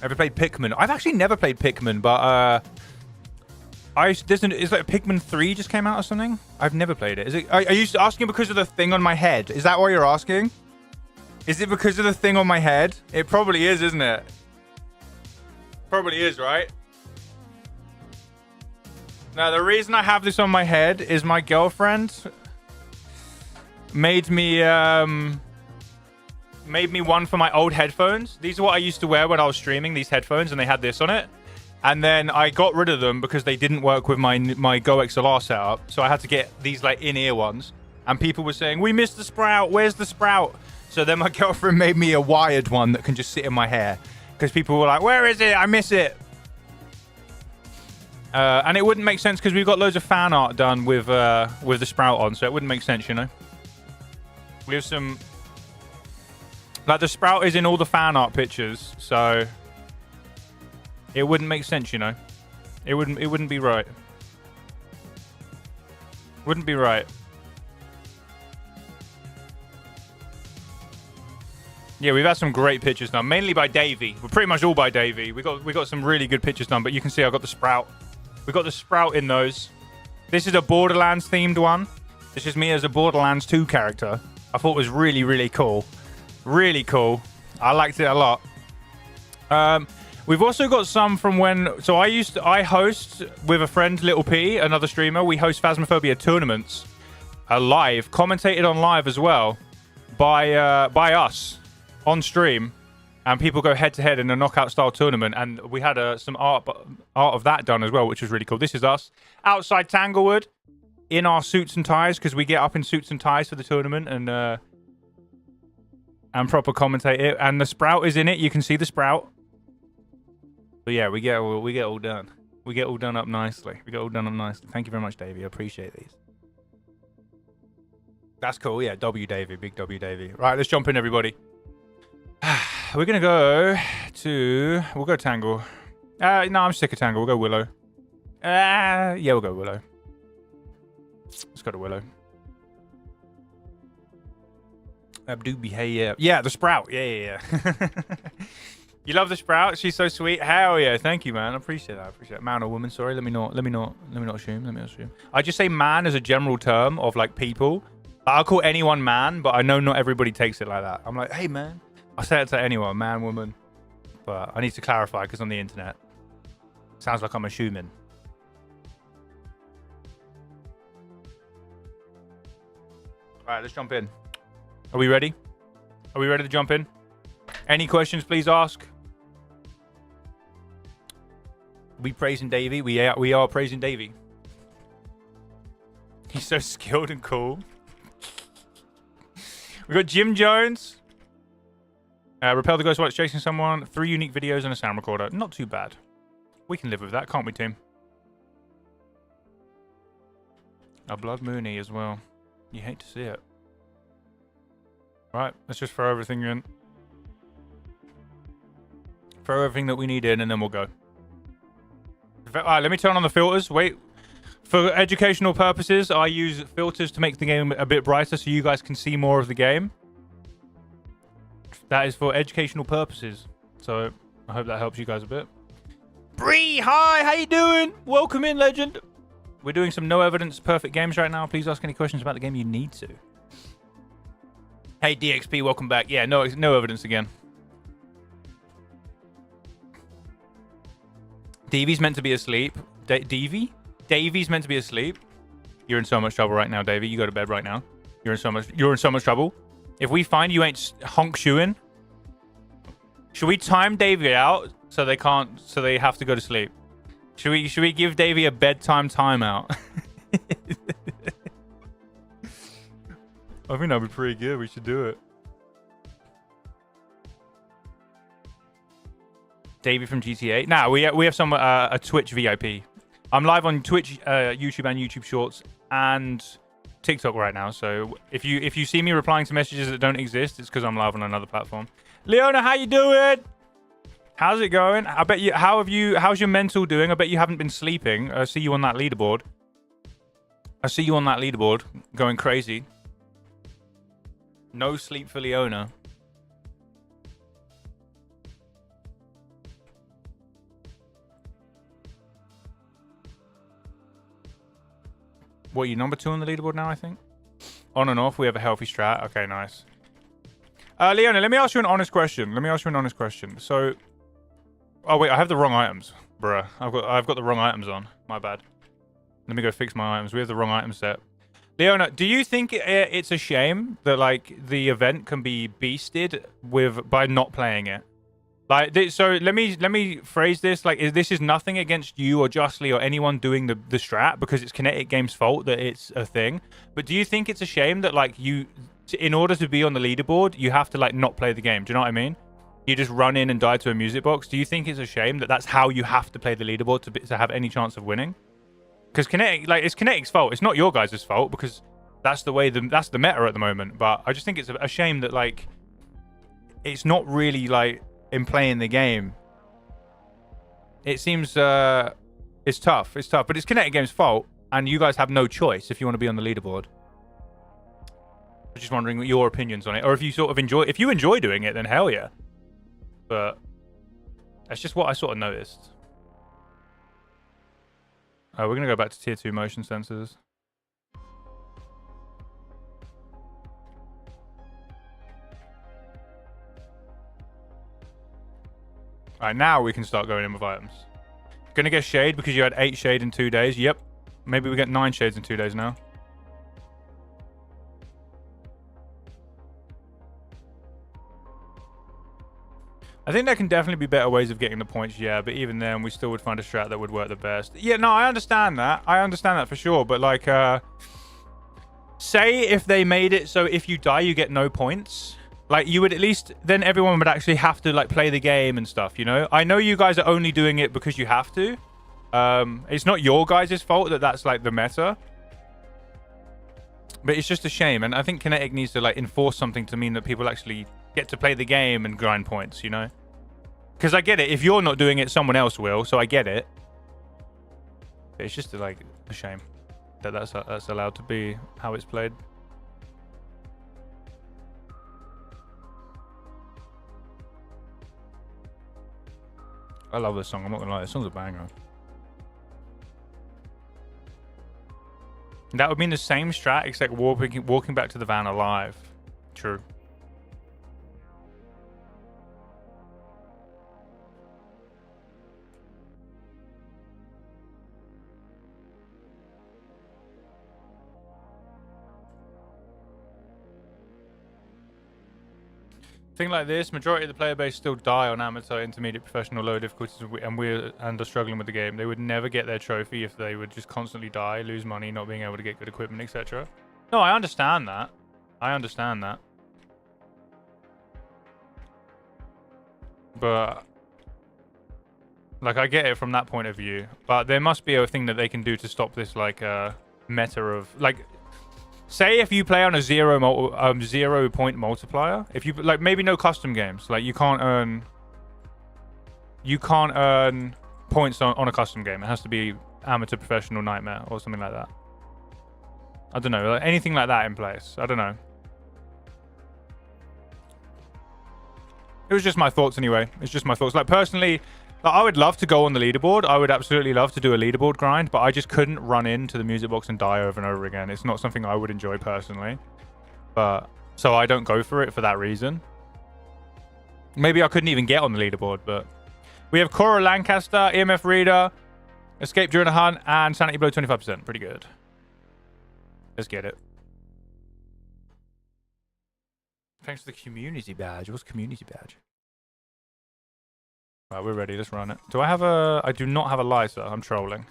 Ever played Pikmin? I've actually never played Pikmin, but is like Pikmin 3 just came out or something? I've never played it. Is it? Are you asking because of the thing on my head? Is that why you're asking? Is it because of the thing on my head? It probably is, isn't it? Probably is, right? Now, the reason I have this on my head is my girlfriend made me one for my old headphones. These are what I used to wear when I was streaming, these headphones, and they had this on it. And then I got rid of them because they didn't work with my Go XLR setup. So I had to get these like in-ear ones. And people were saying, we missed the sprout. Where's the sprout? So then my girlfriend made me a wired one that can just sit in my hair. Because people were like, where is it? I miss it. And it wouldn't make sense because we've got loads of fan art done with the sprout on. So it wouldn't make sense, you know. We have some... Like the sprout is in all the fan art pictures. So... It wouldn't make sense, you know. It wouldn't be right. Wouldn't be right. Yeah, we've had some great pictures done, mainly by Davey. We're pretty much all by Davey. We got some really good pictures done, but you can see I got the sprout. We got the sprout in those. This is a Borderlands themed one. This is me as a Borderlands 2 character. I thought it was really, really cool. Really cool. I liked it a lot. We've also got some from when... So I host with a friend, Little P, another streamer. We host Phasmophobia tournaments live, commentated on live as well by us on stream. And people go head-to-head in a knockout-style tournament. And we had some art of that done as well, which was really cool. This is us outside Tanglewood in our suits and ties because we get up in suits and ties for the tournament and proper commentate it. And the sprout is in it. You can see the sprout. But yeah, we get all done. We get all done up nicely. Thank you very much, Davey. I appreciate these. That's cool. Yeah, W Davey, big W Davey. Right, let's jump in, everybody. We're gonna we'll go Tangle. No, I'm sick of Tangle. We'll go Willow. Yeah, we'll go Willow. Let's go to Willow. Abdooby, hey, yeah, the sprout. Yeah. You love the sprout? She's so sweet. Hell yeah. Thank you, man. I appreciate that. Man or woman, sorry. Let me not assume. I just say man as a general term of like people. I'll call anyone man, but I know not everybody takes it like that. I'm like, hey man. I say it to anyone, man, woman. But I need to clarify because on the internet, sounds like I'm assuming. All right, let's jump in. Are we ready? Are we ready to jump in? Any questions, please ask. We praising Davey. We are praising Davey. He's so skilled and cool. We got Jim Jones. Repel the ghost while it's chasing someone. 3 unique videos and a sound recorder. Not too bad. We can live with that, can't we, Tim? A Blood Mooney as well. You hate to see it. Right, let's just throw everything in. Throw everything that we need in, and then we'll go. Alright, let me turn on the filters. Wait. For educational purposes, I use filters to make the game a bit brighter so you guys can see more of the game. That is for educational purposes. So, I hope that helps you guys a bit. Bree, hi, how you doing? Welcome in, legend. We're doing some no evidence perfect games right now. Please ask any questions about the game you need to. Hey, DXP, welcome back. Yeah, no evidence again. Davey's meant to be asleep. Davey's meant to be asleep. You're in so much trouble right now, Davey. You go to bed right now. You're in so much trouble. If we find you ain't honk shoeing, should we time Davey out so they have to go to sleep? Should we give Davey a bedtime timeout? I think that'd be pretty good. We should do it. Davey from GTA. Nah, we have some a Twitch VIP. I'm live on Twitch, YouTube, and YouTube Shorts, and TikTok right now. So if you see me replying to messages that don't exist, it's because I'm live on another platform. Leona, how you doing? How's it going? I bet you. How's your mental doing? I bet you haven't been sleeping. I see you on that leaderboard. Going crazy. No sleep for Leona. What, you number 2 on the leaderboard now, I think? On and off, we have a healthy strat. Okay, nice. Leona, let me ask you an honest question. So... Oh, wait, I have the wrong items. Bruh. I've got the wrong items on. My bad. Let me go fix my items. We have the wrong item set. Leona, do you think it's a shame that, like, the event can be beasted by not playing it? Like, so let me phrase this. Like, this is nothing against you or Justly or anyone doing the strat, because it's Kinetic Games' fault that it's a thing. But do you think it's a shame that, like, in order to be on the leaderboard, you have to, like, not play the game? Do you know what I mean? You just run in and die to a music box. Do you think it's a shame that that's how you have to play the leaderboard to have any chance of winning? Because Kinetic, like, it's Kinetic's fault. It's not your guys' fault, because that's the way that's the meta at the moment. But I just think it's a shame that, like, it's not really, like, in playing the game. It seems it's tough. It's tough, but it's Kinetic Games' fault, and you guys have no choice if you want to be on the leaderboard. I'm just wondering your opinions on it, or if you sort of enjoy. If you enjoy doing it, then hell yeah. But that's just what I sort of noticed. We're gonna go back to tier 2 motion sensors. Alright, now we can start going in with items. Gonna get shade because you had 8 shade in 2 days. Yep. Maybe we get 9 shades in 2 days now. I think there can definitely be better ways of getting the points, yeah, but even then we still would find a strat that would work the best. Yeah, no, I understand that. I understand that for sure, but like, say if they made it so if you die, you get no points. Like, you would at least, then everyone would actually have to, like, play the game and stuff, you know? I know you guys are only doing it because you have to. It's not your guys' fault that that's, like, the meta. But it's just a shame, and I think Kinetic needs to, like, enforce something to mean that people actually get to play the game and grind points, you know? Because I get it. If you're not doing it, someone else will, so I get it. But it's just, like, a shame that that's allowed to be how it's played. I love this song. I'm not gonna lie. This song's a banger. That would mean the same strat, except walking back to the van alive. True. Thing like this, majority of the player base still die on amateur, intermediate, professional, low difficulties, and are struggling with the game. They would never get their trophy if they would just constantly die, lose money, not being able to get good equipment, etc. No, I understand that. I understand that. But, like, I get it from that point of view. But there must be a thing that they can do to stop this, like, meta of, like, say if you play on a 0 point multiplier, if you, like, maybe no custom games, like, you can't earn points on a custom game. It has to be amateur, professional, nightmare, or something like that. I don't know, like, anything like that in place. I don't know. It was just my thoughts anyway. It's just my thoughts. Like, personally, I would love to go on the leaderboard. I would absolutely love to do a leaderboard grind, but I just couldn't run into the music box and die over and over again. It's not something I would enjoy personally. But, so I don't go for it for that reason. Maybe I couldn't even get on the leaderboard, but... We have Cora Lancaster, EMF Reader, Escape During a Hunt, and Sanity Blow 25%. Pretty good. Let's get it. Thanks for the community badge. What's community badge? Right, we're ready. Let's run it. Do I have a... I do not have a lighter. I'm trolling.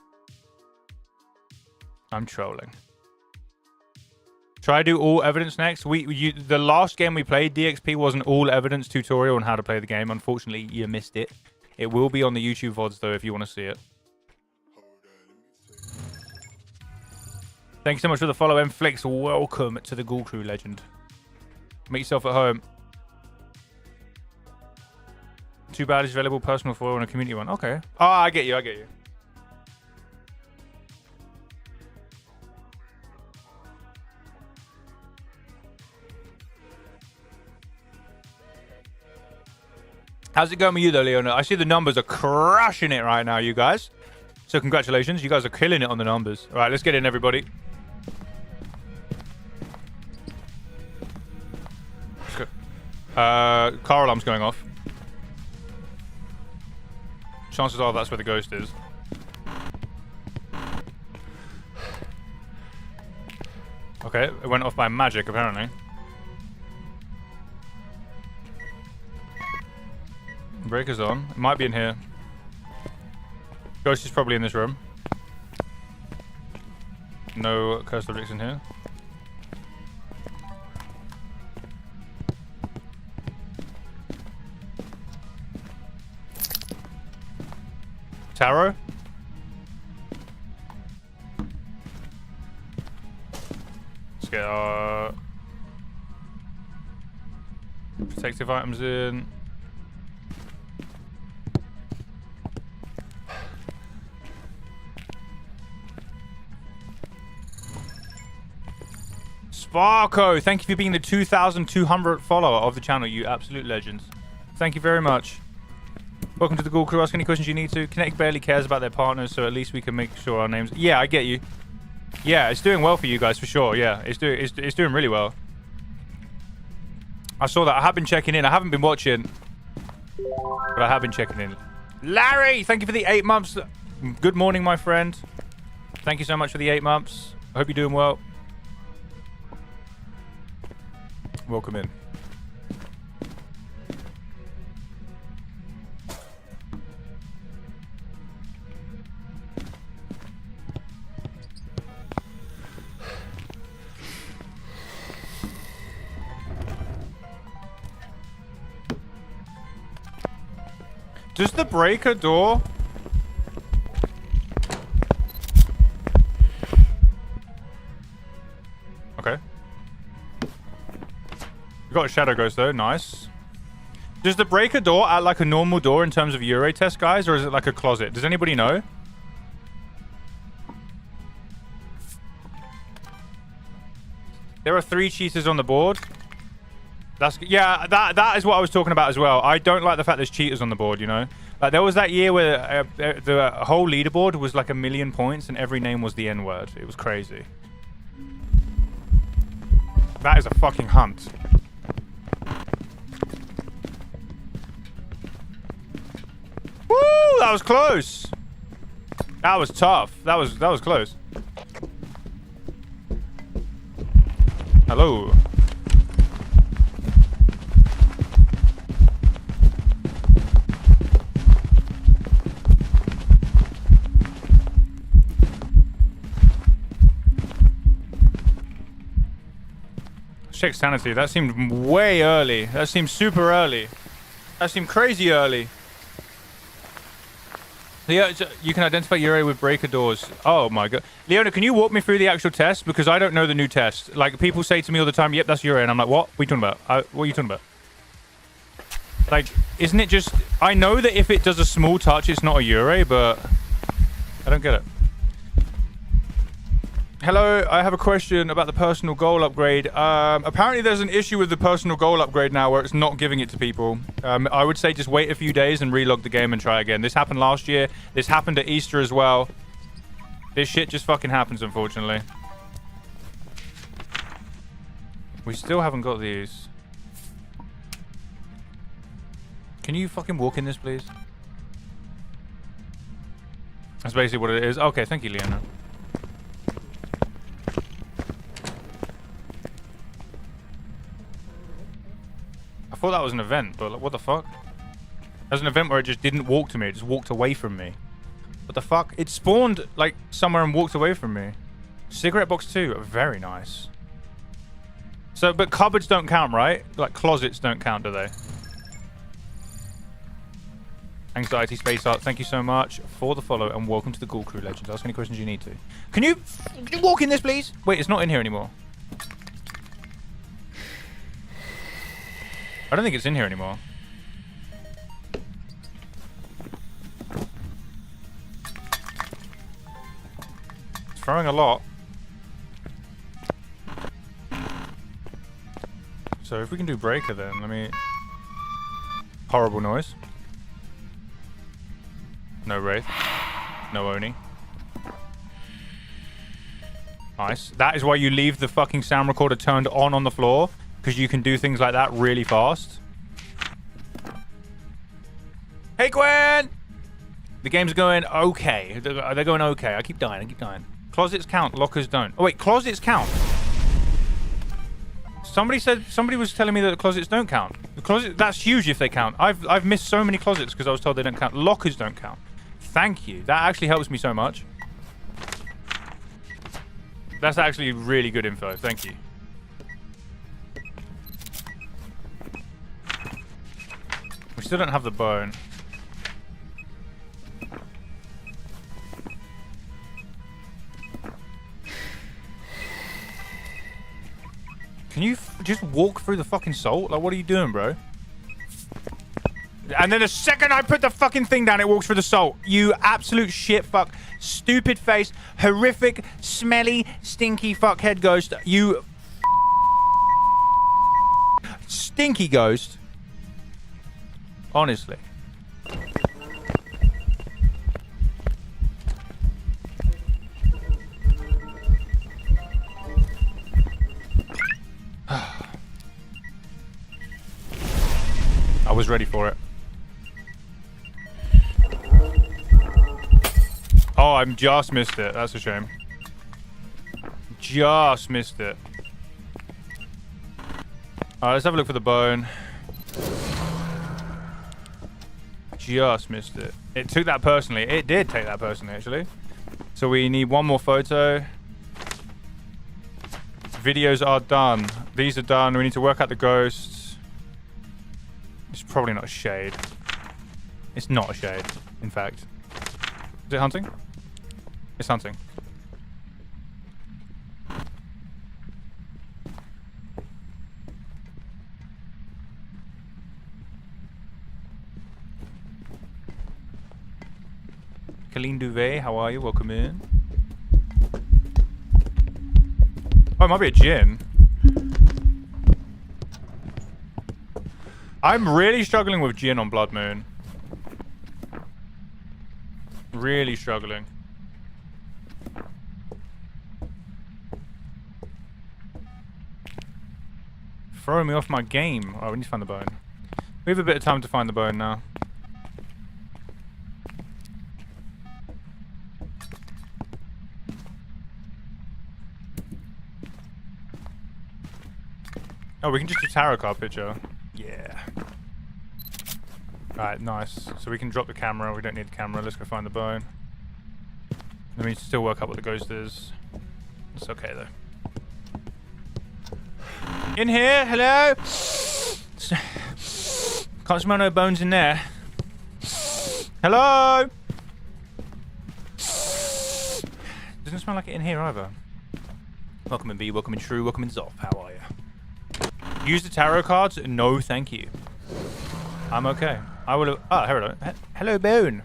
I'm trolling. Try to do all evidence next. The last game we played, DXP, was an all evidence tutorial on how to play the game. Unfortunately, you missed it. It will be on the YouTube VODs, though, if you want to see it. Thank you so much for the follow, Mflix. Welcome to the Ghoul Crew, legend. Make yourself at home. 2 badges available, personal foil and a community one. Okay. Oh, I get you. I get you. How's it going with you, though, Leona? I see the numbers are crushing it right now, you guys. So congratulations. You guys are killing it on the numbers. All right, let's get in, everybody. Let's go. Car alarm's going off. Chances are that's where the ghost is. Okay, it went off by magic, apparently. Breaker's on. It might be in here. Ghost is probably in this room. No cursed objects in here. Tarot? Let's get our protective items in. Sparko, thank you for being the 2,200th follower of the channel, you absolute legends. Thank you very much. Welcome to the Ghoul Crew. Ask any questions you need to. Kinetic barely cares about their partners, so at least we can make sure our names... Yeah, I get you. Yeah, it's doing well for you guys, for sure. Yeah, it's doing really well. I saw that. I have been checking in. I haven't been watching, but I have been checking in. Larry, thank you for the 8 months. Good morning, my friend. Thank you so much for the 8 months. I hope you're doing well. Welcome in. Does the breaker door? Okay. We got a shadow ghost though, nice. Does the breaker door act like a normal door in terms of Euro test, guys, or is it like a closet? Does anybody know? There are 3 cheaters on the board. That's yeah. That is what I was talking about as well. I don't like the fact there's cheaters on the board. You know, like there was that year where the whole leaderboard was like 1,000,000 points, and every name was the N-word. It was crazy. That is a fucking hunt. Woo! That was close. That was tough. That was close. Hello. Check sanity. That seemed way early. That seemed super early. That seemed crazy early. Yeah, you can identify Euro with breaker doors. Oh my god. Leona, can you walk me through the actual test? Because I don't know the new test. Like, people say to me all the time, yep, that's Euro. And I'm like, what? What are you talking about? What are you talking about? Like, isn't it just... I know that if it does a small touch, it's not a Euro, but... I don't get it. Hello, I have a question about the personal goal upgrade. Apparently there's an issue with the personal goal upgrade now where it's not giving it to people. I would say just wait a few days and relog the game and try again. This happened last year. This happened at Easter as well. This shit just fucking happens, unfortunately. We still haven't got these. Can you fucking walk in this, please? That's basically what it is. Okay, thank you, Leona. I thought that was an event, but like, what the fuck? There's an event where it just didn't walk to me. It just walked away from me. What the fuck? It spawned like somewhere and walked away from me. Cigarette box 2. Very nice. So, but cupboards don't count, right? Like closets don't count, do they? Anxiety Space Art, thank you so much for the follow and welcome to the Ghoul Crew Legends. Ask any questions you need to. Can you walk in this, please? Wait, it's not in here anymore. I don't think it's in here anymore. It's throwing a lot. So if we can do breaker then, let me... Horrible noise. No Wraith. No Oni. Nice. That is why you leave the fucking sound recorder turned on the floor. Because you can do things like that really fast. Hey, Gwen! The game's going okay. They're going okay. I keep dying. Closets count. Lockers don't. Oh, wait. Closets count. Somebody was telling me that the closets don't count. The closet, that's huge if they count. I've missed so many closets because I was told they don't count. Lockers don't count. Thank you. That actually helps me so much. That's actually really good info. Thank you. We still don't have the bone. Can you just walk through the fucking salt? Like, what are you doing, bro? And then the second I put the fucking thing down, it walks through the salt. You absolute shit fuck. Stupid face. Horrific, smelly, stinky fuckhead ghost. You stinky ghost. Honestly. I was ready for it. Oh, I just missed it. That's a shame. Just missed it. Alright, let's have a look for the bone. Just missed it. It took that personally. It did take that personally, actually. So we need one more photo. Videos are done. These are done. We need to work out the ghosts. It's probably not a shade. It's not a shade, in fact. Is it hunting? It's hunting. Colleen Duvet, how are you? Welcome in. Oh, it might be a gin. I'm really struggling with gin on Blood Moon. Really struggling. Throwing me off my game. Oh, we need to find the bone. We have a bit of time to find the bone now. Oh, we can just do tarot card picture. Yeah. Alright, nice. So we can drop the camera. We don't need the camera. Let's go find the bone. Let me still work out what the ghost is. It's okay, though. In here? Hello? Can't smell no bones in there. Hello? Doesn't smell like it in here either. Welcome in B, welcome in True, welcome in Zoff. How are you? Use the tarot cards? No, thank you. I'm okay. I will have... Ah, hello. Hello, bone.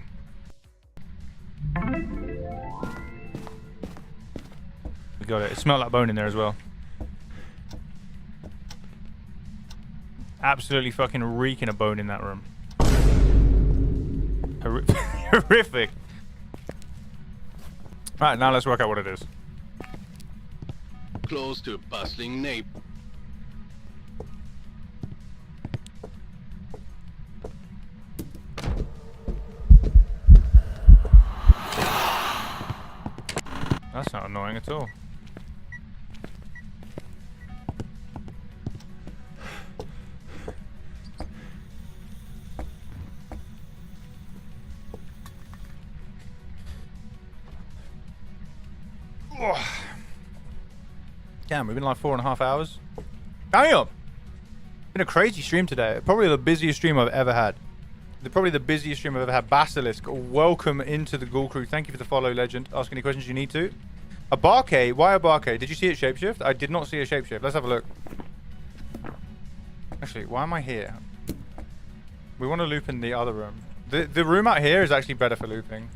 We got it. It smelled like bone in there as well. Absolutely fucking reeking of bone in that room. Horrific. Right, now let's work out what it is. Close to a bustling nape. That's not annoying at all. Damn, we've been like 4.5 hours. Damn! Been a crazy stream today. Probably the busiest stream I've ever had. Probably the busiest stream I've ever had. Basilisk, welcome into the Ghoul Crew. Thank you for the follow, legend. Ask any questions you need to. A Barcade? Why a Barcade? Did you see it shapeshift? I did not see a shapeshift. Let's have a look. Actually, why am I here? We want to loop in the other room. The room out here is actually better for looping.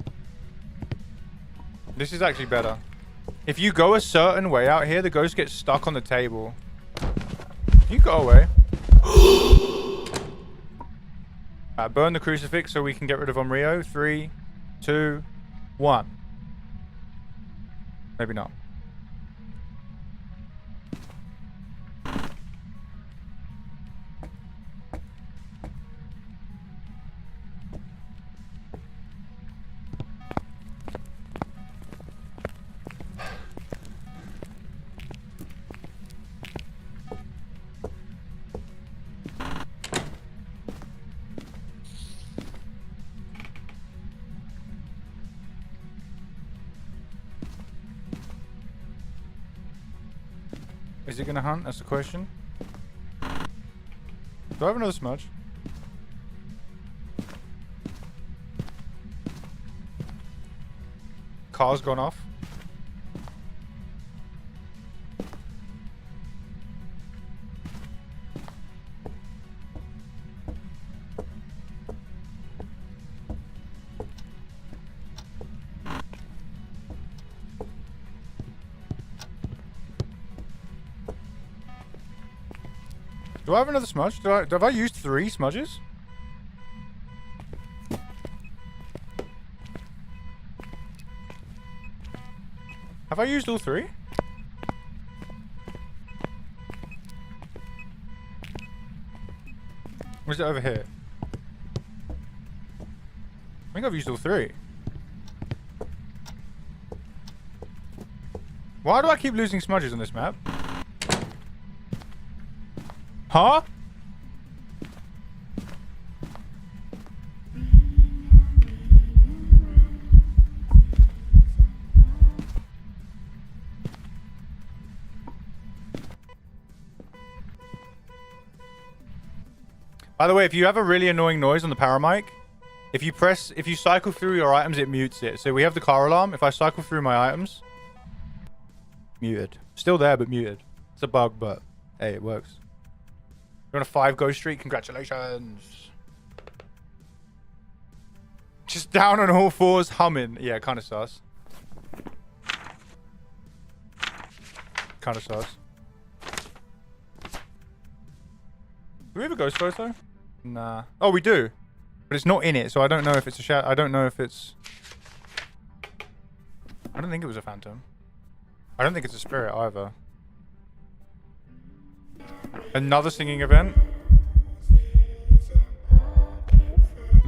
This is actually better. If you go a certain way out here, the ghost gets stuck on the table. You go away. Burn the crucifix so we can get rid of Omrio. 3, 2, 1. Maybe not. Is it gonna hunt? That's the question. Do I have another smudge? Car's gone off. Do I have another smudge? Have I used 3 smudges? Have I used all 3? Or is it over here? I think I've used all 3. Why do I keep losing smudges on this map? Huh? By the way, if you have a really annoying noise on the power mic, if you cycle through your items, it mutes it. So we have the car alarm. If I cycle through my items, muted. Still there, but muted. It's a bug, but hey, it works. You're on a 5 go streak. Congratulations. Just down on all 4s, humming. Yeah, kind of sus. Kind of sus. Do we have a ghost photo? Nah. Oh, we do. But it's not in it, so I don't know if it's a shadow. I don't know if it's... I don't think it was a phantom. I don't think it's a spirit either. Another singing event.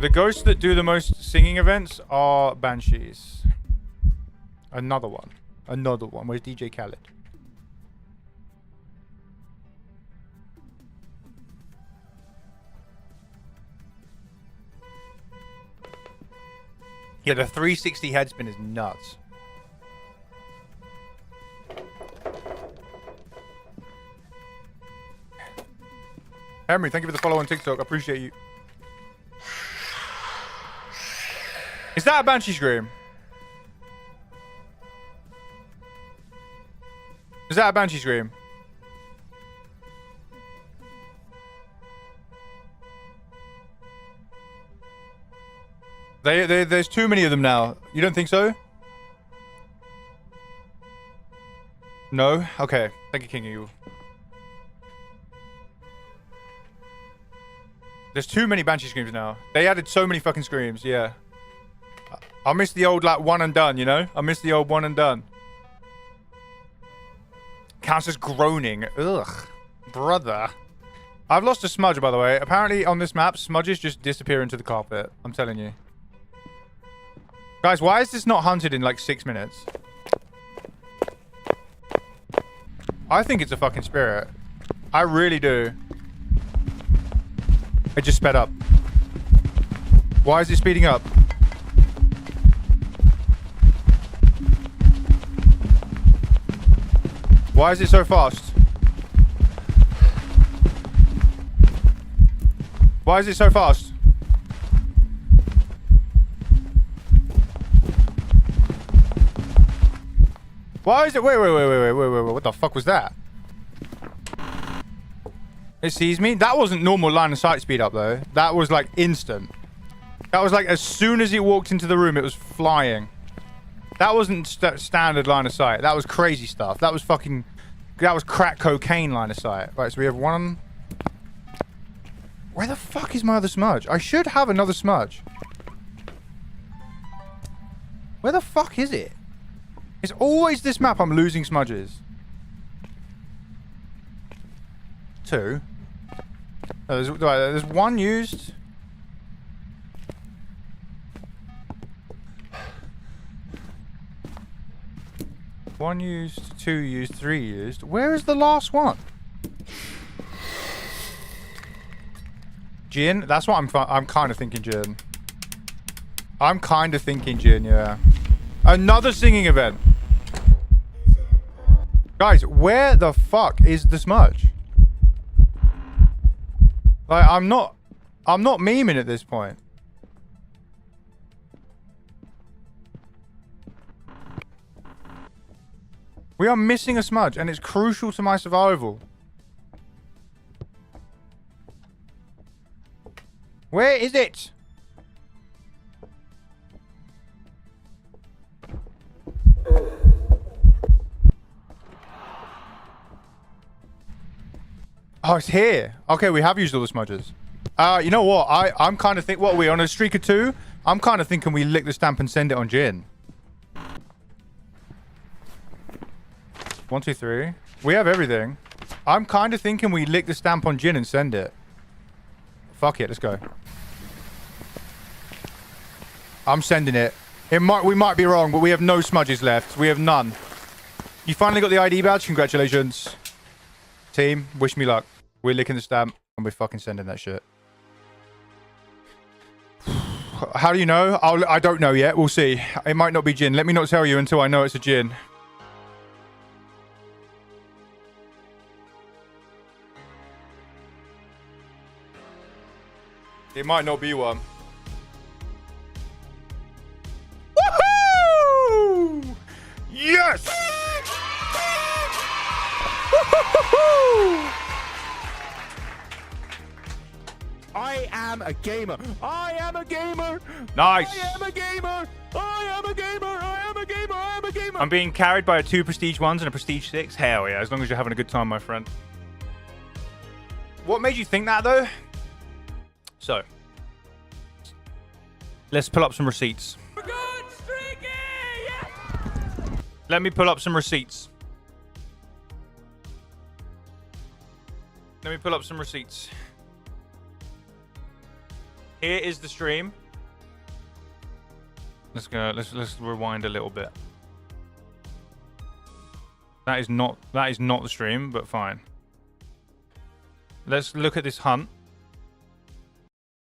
The ghosts that do the most singing events are banshees. Another one. Another one. Where's DJ Khaled? Yeah, the 360 headspin is nuts. Henry, thank you for the follow on TikTok. I appreciate you. Is that a banshee scream? Is that a banshee scream? There's too many of them now. You don't think so? No? Okay. Thank you, King Eagle. There's too many banshee screams now. They added so many fucking screams, yeah. I miss the old, like, one and done, you know? I miss the old one and done. Counts as groaning. Ugh. Brother. I've lost a smudge, by the way. Apparently, on this map, smudges just disappear into the carpet. I'm telling you. Guys, why is this not hunted in, like, 6 minutes? I think it's a fucking spirit. I really do. It just sped up. Why is it speeding up? Why is it so fast? Why is it so fast? Why is it? Wait, what the fuck was that? It sees me? That wasn't normal line of sight speed up though. That was like instant. That was like as soon as it walked into the room, it was flying. That wasn't standard line of sight. That was crazy stuff. That was fucking... That was crack cocaine line of sight. Right, so we have one... Where the fuck is my other smudge? I should have another smudge. Where the fuck is it? It's always this map I'm losing smudges. 2. Oh, there's 1 used. One used, 2 used, 3 used. Where is the last one? Gin? That's what I'm kind of thinking gin. I'm kind of thinking gin, yeah. Another singing event. Guys, where the fuck is the smudge? Like, I'm not memeing at this point. We are missing a smudge, and it's crucial to my survival. Where is it? Oh, it's here. Okay, we have used all the smudges. You know what? I'm kind of think. What are we on a streak of 2? I'm kind of thinking we lick the stamp and send it on Jin. 1, 2, 3. We have everything. I'm kind of thinking we lick the stamp on Jin and send it. Fuck it, let's go. I'm sending it. We might be wrong, but we have no smudges left. We have none. You finally got the ID badge. Congratulations. Team, wish me luck. We're licking the stamp and we're fucking sending that shit. How do you know? I don't know yet. We'll see. It might not be Jin. Let me not tell you until I know it's a Jin. It might not be one. Woohoo! Yes! Woohoo! I am a gamer. I am a gamer. Nice. I am a gamer. I am a gamer. I am a gamer. I am a gamer. I'm being carried by 2 prestige 1s and a prestige 6. Hell yeah, as long as you're having a good time, my friend. What made you think that, though? So, let's pull up some receipts. We're good, streaky! Yeah! Let me pull up some receipts. Let me pull up some receipts. Here is the stream. Let's go. Let's rewind a little bit. That is not the stream, but fine. Let's look at this hunt.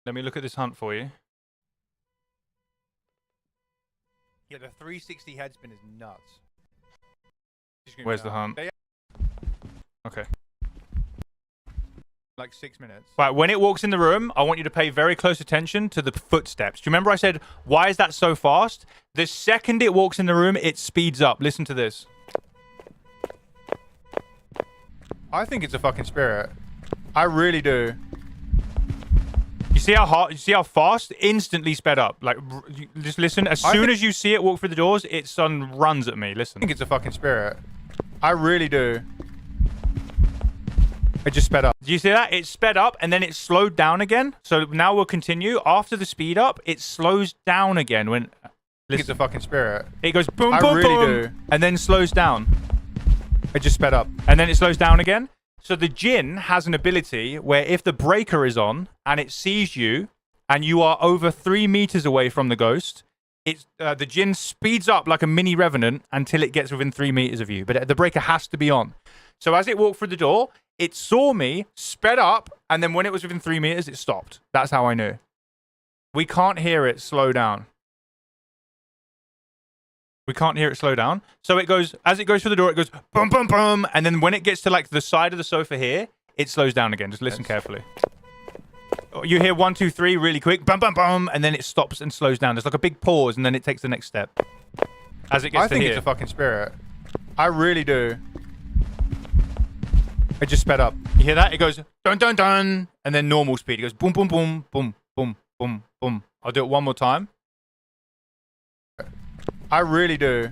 Let me look at this hunt for you. Yeah, the 360 headspin is nuts. Where's the hunt? Okay. Like 6 minutes. Right, when it walks in the room, I want you to pay very close attention to the footsteps. Do you remember I said, why is that so fast? The second it walks in the room, it speeds up. Listen to this. I think it's a fucking spirit. I really do. You see how fast? Instantly sped up. Like, just listen. As soon as you see it walk through the doors, it suddenly runs at me. Listen. I think it's a fucking spirit. I really do. It just sped up. Do you see that? It sped up and then it slowed down again. So now we'll continue. After the speed up, it slows down again when... Listen. It's a fucking spirit. It goes boom, boom, boom. I really do. And then slows down. It just sped up. And then it slows down again. So the Jinn has an ability where if the breaker is on and it sees you and you are over 3 meters away from the ghost, the Jinn speeds up like a mini revenant until it gets within 3 meters of you. But the breaker has to be on. So as it walked through the door, it saw me, sped up, and then when it was within 3 meters, it stopped. That's how I knew. We can't hear it slow down. We can't hear it slow down. So it goes, as it goes through the door, it goes boom, boom, boom. And then when it gets to like the side of the sofa here, it slows down again. Just listen carefully. You hear 1, 2, 3 really quick, bum, bum, bum, and then it stops and slows down. There's like a big pause, and then it takes the next step. As it gets to here. I think it's a fucking spirit. I really do. It just sped up. You hear that? It goes dun, dun, dun, and then normal speed. It goes boom, boom, boom, boom, boom, boom, boom. I'll do it one more time. I really do.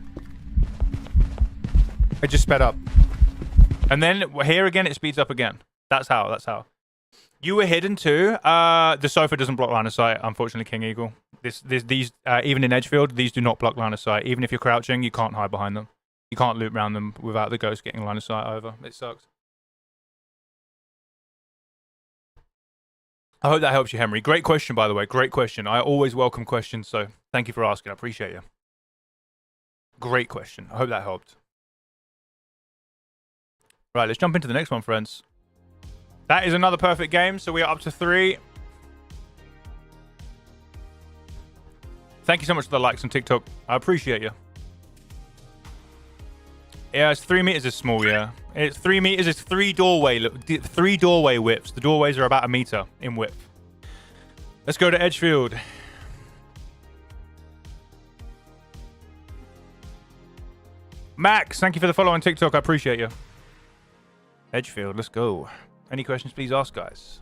It just sped up. And then here again, it speeds up again. That's how. You were hidden too. The sofa doesn't block line of sight, unfortunately, King Eagle. These even in Edgefield, these do not block line of sight. Even if you're crouching, you can't hide behind them. You can't loop around them without the ghost getting line of sight over. It sucks. I hope that helps you, Henry. Great question, by the way. Great question. I always welcome questions, so thank you for asking. I appreciate you. Great question. I hope that helped. Right, let's jump into the next one, friends. That is another perfect game, so we are up to 3. Thank you so much for the likes on TikTok. I appreciate you. Yeah, it's 3 meters is small, yeah. It's 3 meters, it's three doorway widths. The doorways are about a meter in width. Let's go to Edgefield. Max, thank you for the follow on TikTok. I appreciate you. Edgefield, let's go. Any questions, please ask, guys.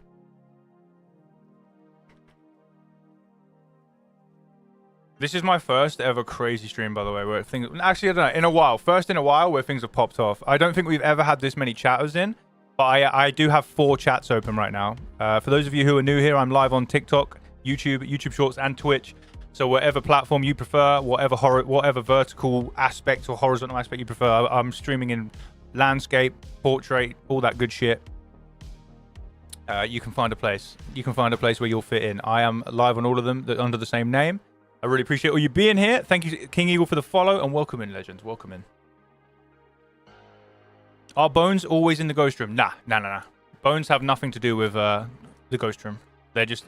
This is my first ever crazy stream, by the way, where things... Actually, I don't know. In a while. First in a while where things have popped off. I don't think we've ever had this many chatters in, but I do have 4 chats open right now. For those of you who are new here, I'm live on TikTok, YouTube Shorts, and Twitch. So whatever platform you prefer, whatever vertical aspect or horizontal aspect you prefer, I'm streaming in landscape, portrait, all that good shit. You can find a place. You can find a place where you'll fit in. I am live on all of them under the same name. I really appreciate all you being here. Thank you, King Eagle, for the follow, and welcome in, legends. Welcome in. Are bones always in the ghost room? Nah. Bones have nothing to do with the ghost room. They're just...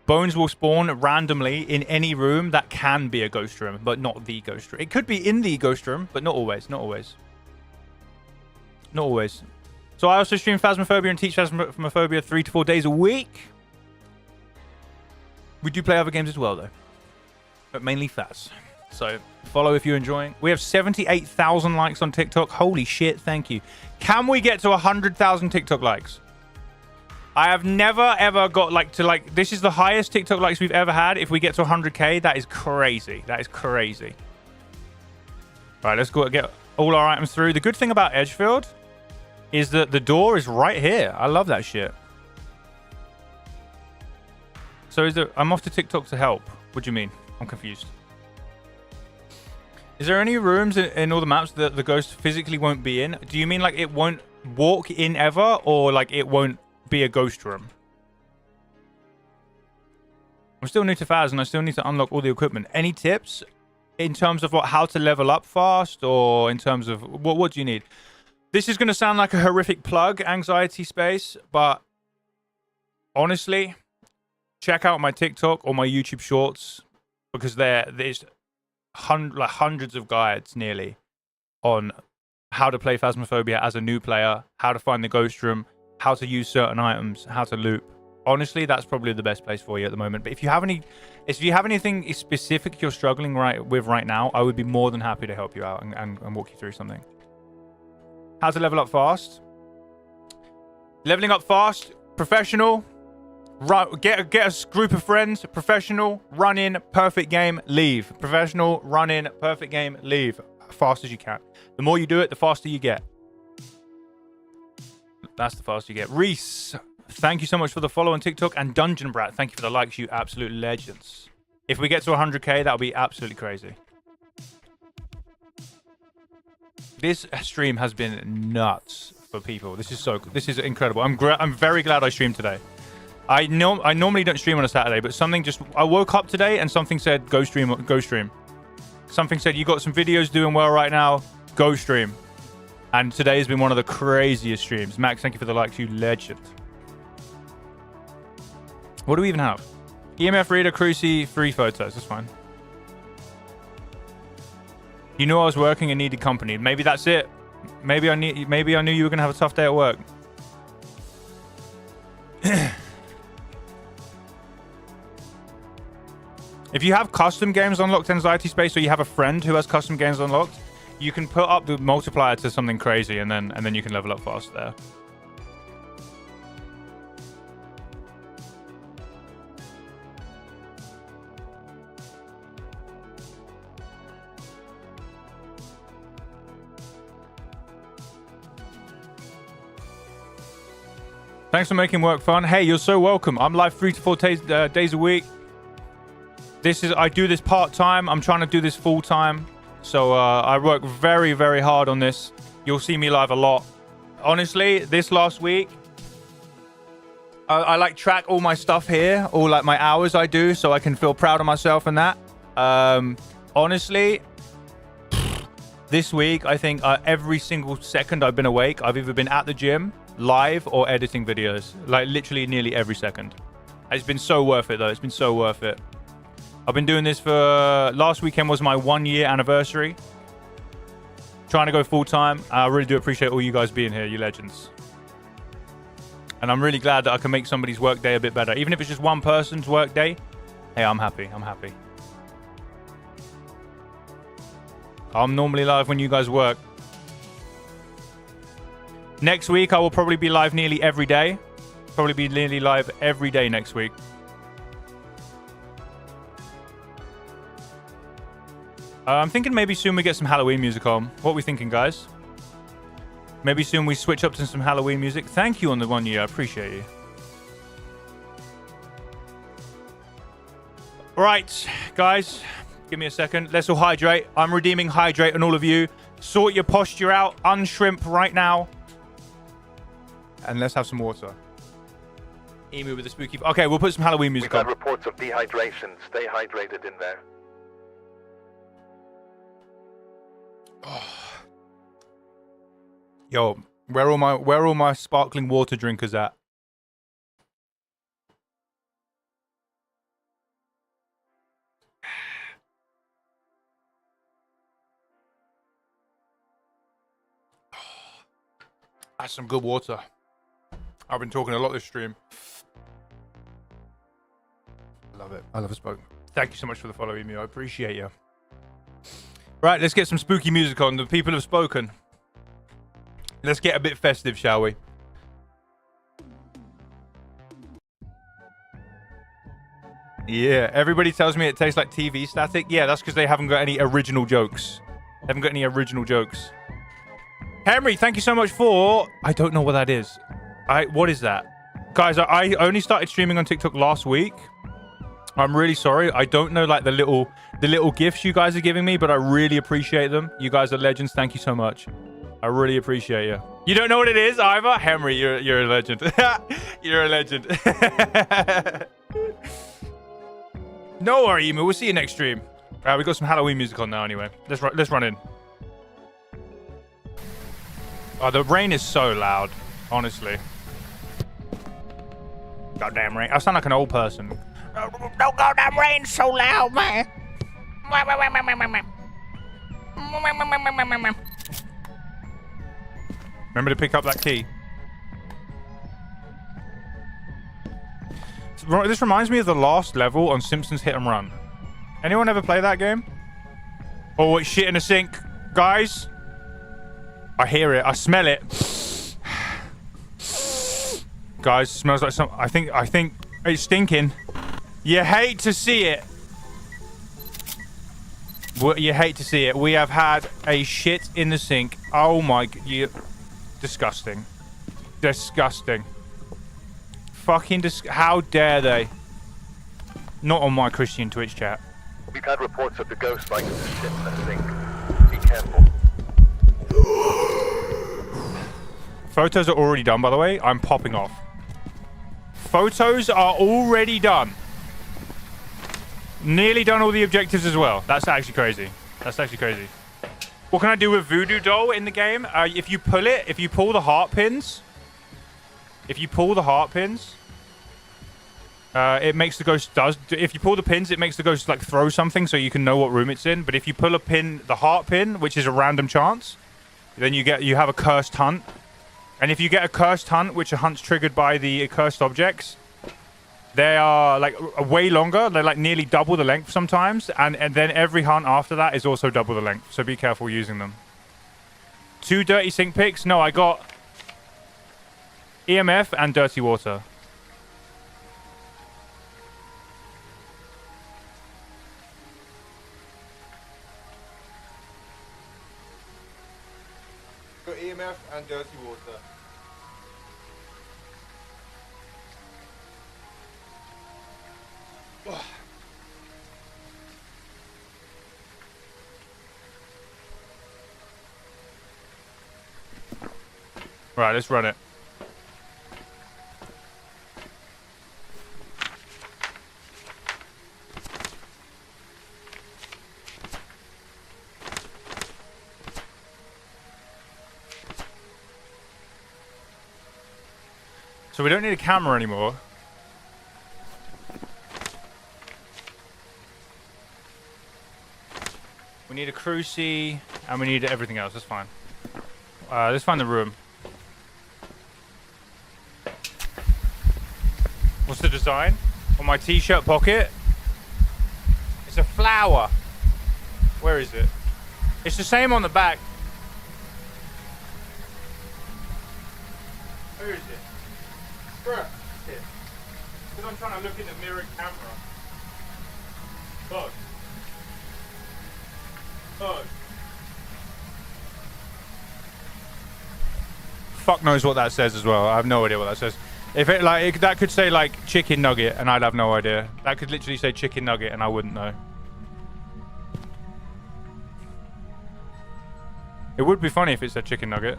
Bones will spawn randomly in any room that can be a ghost room, but not the ghost room. It could be in the ghost room, but not always. Not always. Not always. So I also stream Phasmophobia and teach Phasmophobia 3 to 4 days a week. We do play other games as well, though. But mainly Phas. So follow if you're enjoying. We have 78,000 likes on TikTok. Holy shit, thank you. Can we get to 100,000 TikTok likes? I have never ever got this is the highest TikTok likes we've ever had. If we get to 100k, that is crazy. That is crazy. All right, let's go get all our items through. The good thing about Edgefield is that the door is right here. I love that shit. So I'm off to TikTok to help. What do you mean? I'm confused. Is there any rooms in all the maps that the ghost physically won't be in? Do you mean like it won't walk in ever, or like it won't be a ghost room? I'm still new to Phas and I still need to unlock all the equipment. Any tips in terms of how to level up fast, or in terms of what do you need? This is going to sound like a horrific plug, Anxiety Space, but honestly, check out my TikTok or my YouTube Shorts, because there's hundreds of guides nearly on how to play Phasmophobia as a new player, how to find the ghost room, how to use certain items, how to loop. Honestly, that's probably the best place for you at the moment. But if you have anything specific you're struggling with right now, I would be more than happy to help you out and walk you through something. How to level up fast? Leveling up fast, professional. Get a group of friends, professional, run in, perfect game, leave. Professional, run in, perfect game, leave. Fast as you can. The more you do it, the faster you get. That's the faster you get. Reese, thank you so much for the follow on TikTok. And Dungeon Brat, thank you for the likes, you absolute legends. If we get to 100k, that'll be absolutely crazy. This stream has been nuts for people. This is incredible. I'm very glad I streamed today. I normally don't stream on a Saturday, but I woke up today and something said go stream. Something said you got some videos doing well right now, go stream. And today has been one of the craziest streams. Max, thank you for the likes, you legend. What do we even have? EMF reader, Cruci, 3 photos. That's fine. You knew I was working and needed company. Maybe that's it. Maybe I knew you were gonna have a tough day at work. If you have custom games unlocked, Anxiety Space, or you have a friend who has custom games unlocked, you can put up the multiplier to something crazy, and then you can level up fast there. Thanks for making work fun. Hey, you're so welcome. I'm live 3 to 4 days a week. I do this part-time. I'm trying to do this full-time. So I work very, very hard on this. You'll see me live a lot. Honestly, this last week, I track all my stuff here, all my hours I do, so I can feel proud of myself and that. Honestly, this week, I think every single second I've been awake, I've either been at the gym, live, or editing videos. Literally nearly every second. It's been so worth it, though. It's been so worth it. I've been doing this for... Last weekend was my 1-year anniversary. Trying to go full time. I really do appreciate all you guys being here, you legends. And I'm really glad that I can make somebody's work day a bit better. Even if it's just one person's work day. Hey, I'm happy. I'm happy. I'm normally live when you guys work. Next week, I will probably be live nearly every day. Probably be nearly live every day next week. I'm thinking maybe soon we get some Halloween music on. What are we thinking, guys? Maybe soon we switch up to some Halloween music. Thank you on the 1 year. I appreciate you. Right, guys. Give me a second. Let's all hydrate. I'm redeeming hydrate on all of you. Sort your posture out. Unshrimp right now. And let's have some water. Emu with the spooky... Okay, we'll put some Halloween music We've on. had reports of dehydration. Stay hydrated in there. Oh. Yo, where are all my sparkling water drinkers at? That's some good water. I've been talking a lot this stream. I love it. I love a spoke. Thank you so much for the follow, Emu. I appreciate you. Right, let's get some spooky music on. The people have spoken. Let's get a bit festive, shall we? Yeah, everybody tells me it tastes like TV static. Yeah, that's because they haven't got any original jokes. They haven't got any original jokes. Henry, thank you so much for... I don't know what that is. What is that? Guys, I only started streaming on TikTok last week. I'm really sorry. I don't know like the little gifts you guys are giving me, but I really appreciate them. You guys are legends. Thank you so much. I really appreciate you. You don't know what it is either? Henry, you're a legend. You're a legend. No worry, Emu. We'll see you next stream. We got some Halloween music on now anyway. Let's run in. Oh, the rain is so loud, honestly. Goddamn rain. I sound like an old person. No goddamn rain so loud, man. Remember to pick up that key. This reminds me of the last level on Simpsons Hit and Run. Anyone ever play that game? Oh, it's shit in a sink. Guys. I hear it. I smell it. Guys, smells like some... I think it's stinking. You hate to see it. You hate to see it. We have had a shit in the sink. Oh my... Disgusting. Disgusting. Fucking how dare they? Not on my Christian Twitch chat. We've had reports of the ghost like shit in the sink. Be careful. Photos are already done, by the way. I'm popping off. Photos are already done. Nearly done all the objectives as well. That's actually crazy. That's actually crazy. What can I do with Voodoo Doll in the game? If you pull the heart pins, it makes the ghost if you pull the pins, it makes the ghost like throw something so you can know what room it's in. But if you pull a pin, the heart pin, which is a random chance, then you have a cursed hunt. And if you get a cursed hunt, which a hunt's triggered by the cursed objects, they are like way longer. They're like nearly double the length sometimes. And then every hunt after that is also double the length. So be careful using them. 2 dirty sink picks? No, I got EMF and dirty water. Got EMF and dirty water. Right, let's run it. So we don't need a camera anymore. We We need a cruci, and we need everything else. That's fine. Let's find the room. What's the design? On my t-shirt pocket? It's a flower. Where is it? It's the same on the back. Where is it? Bruh. Because I'm trying to look in the mirrored camera. Bug. Bug. Fuck knows what that says as well. I have no idea what that says. If it like that could say like chicken nugget and I'd have no idea. That could literally say chicken nugget and I wouldn't know. It would be funny if it said chicken nugget.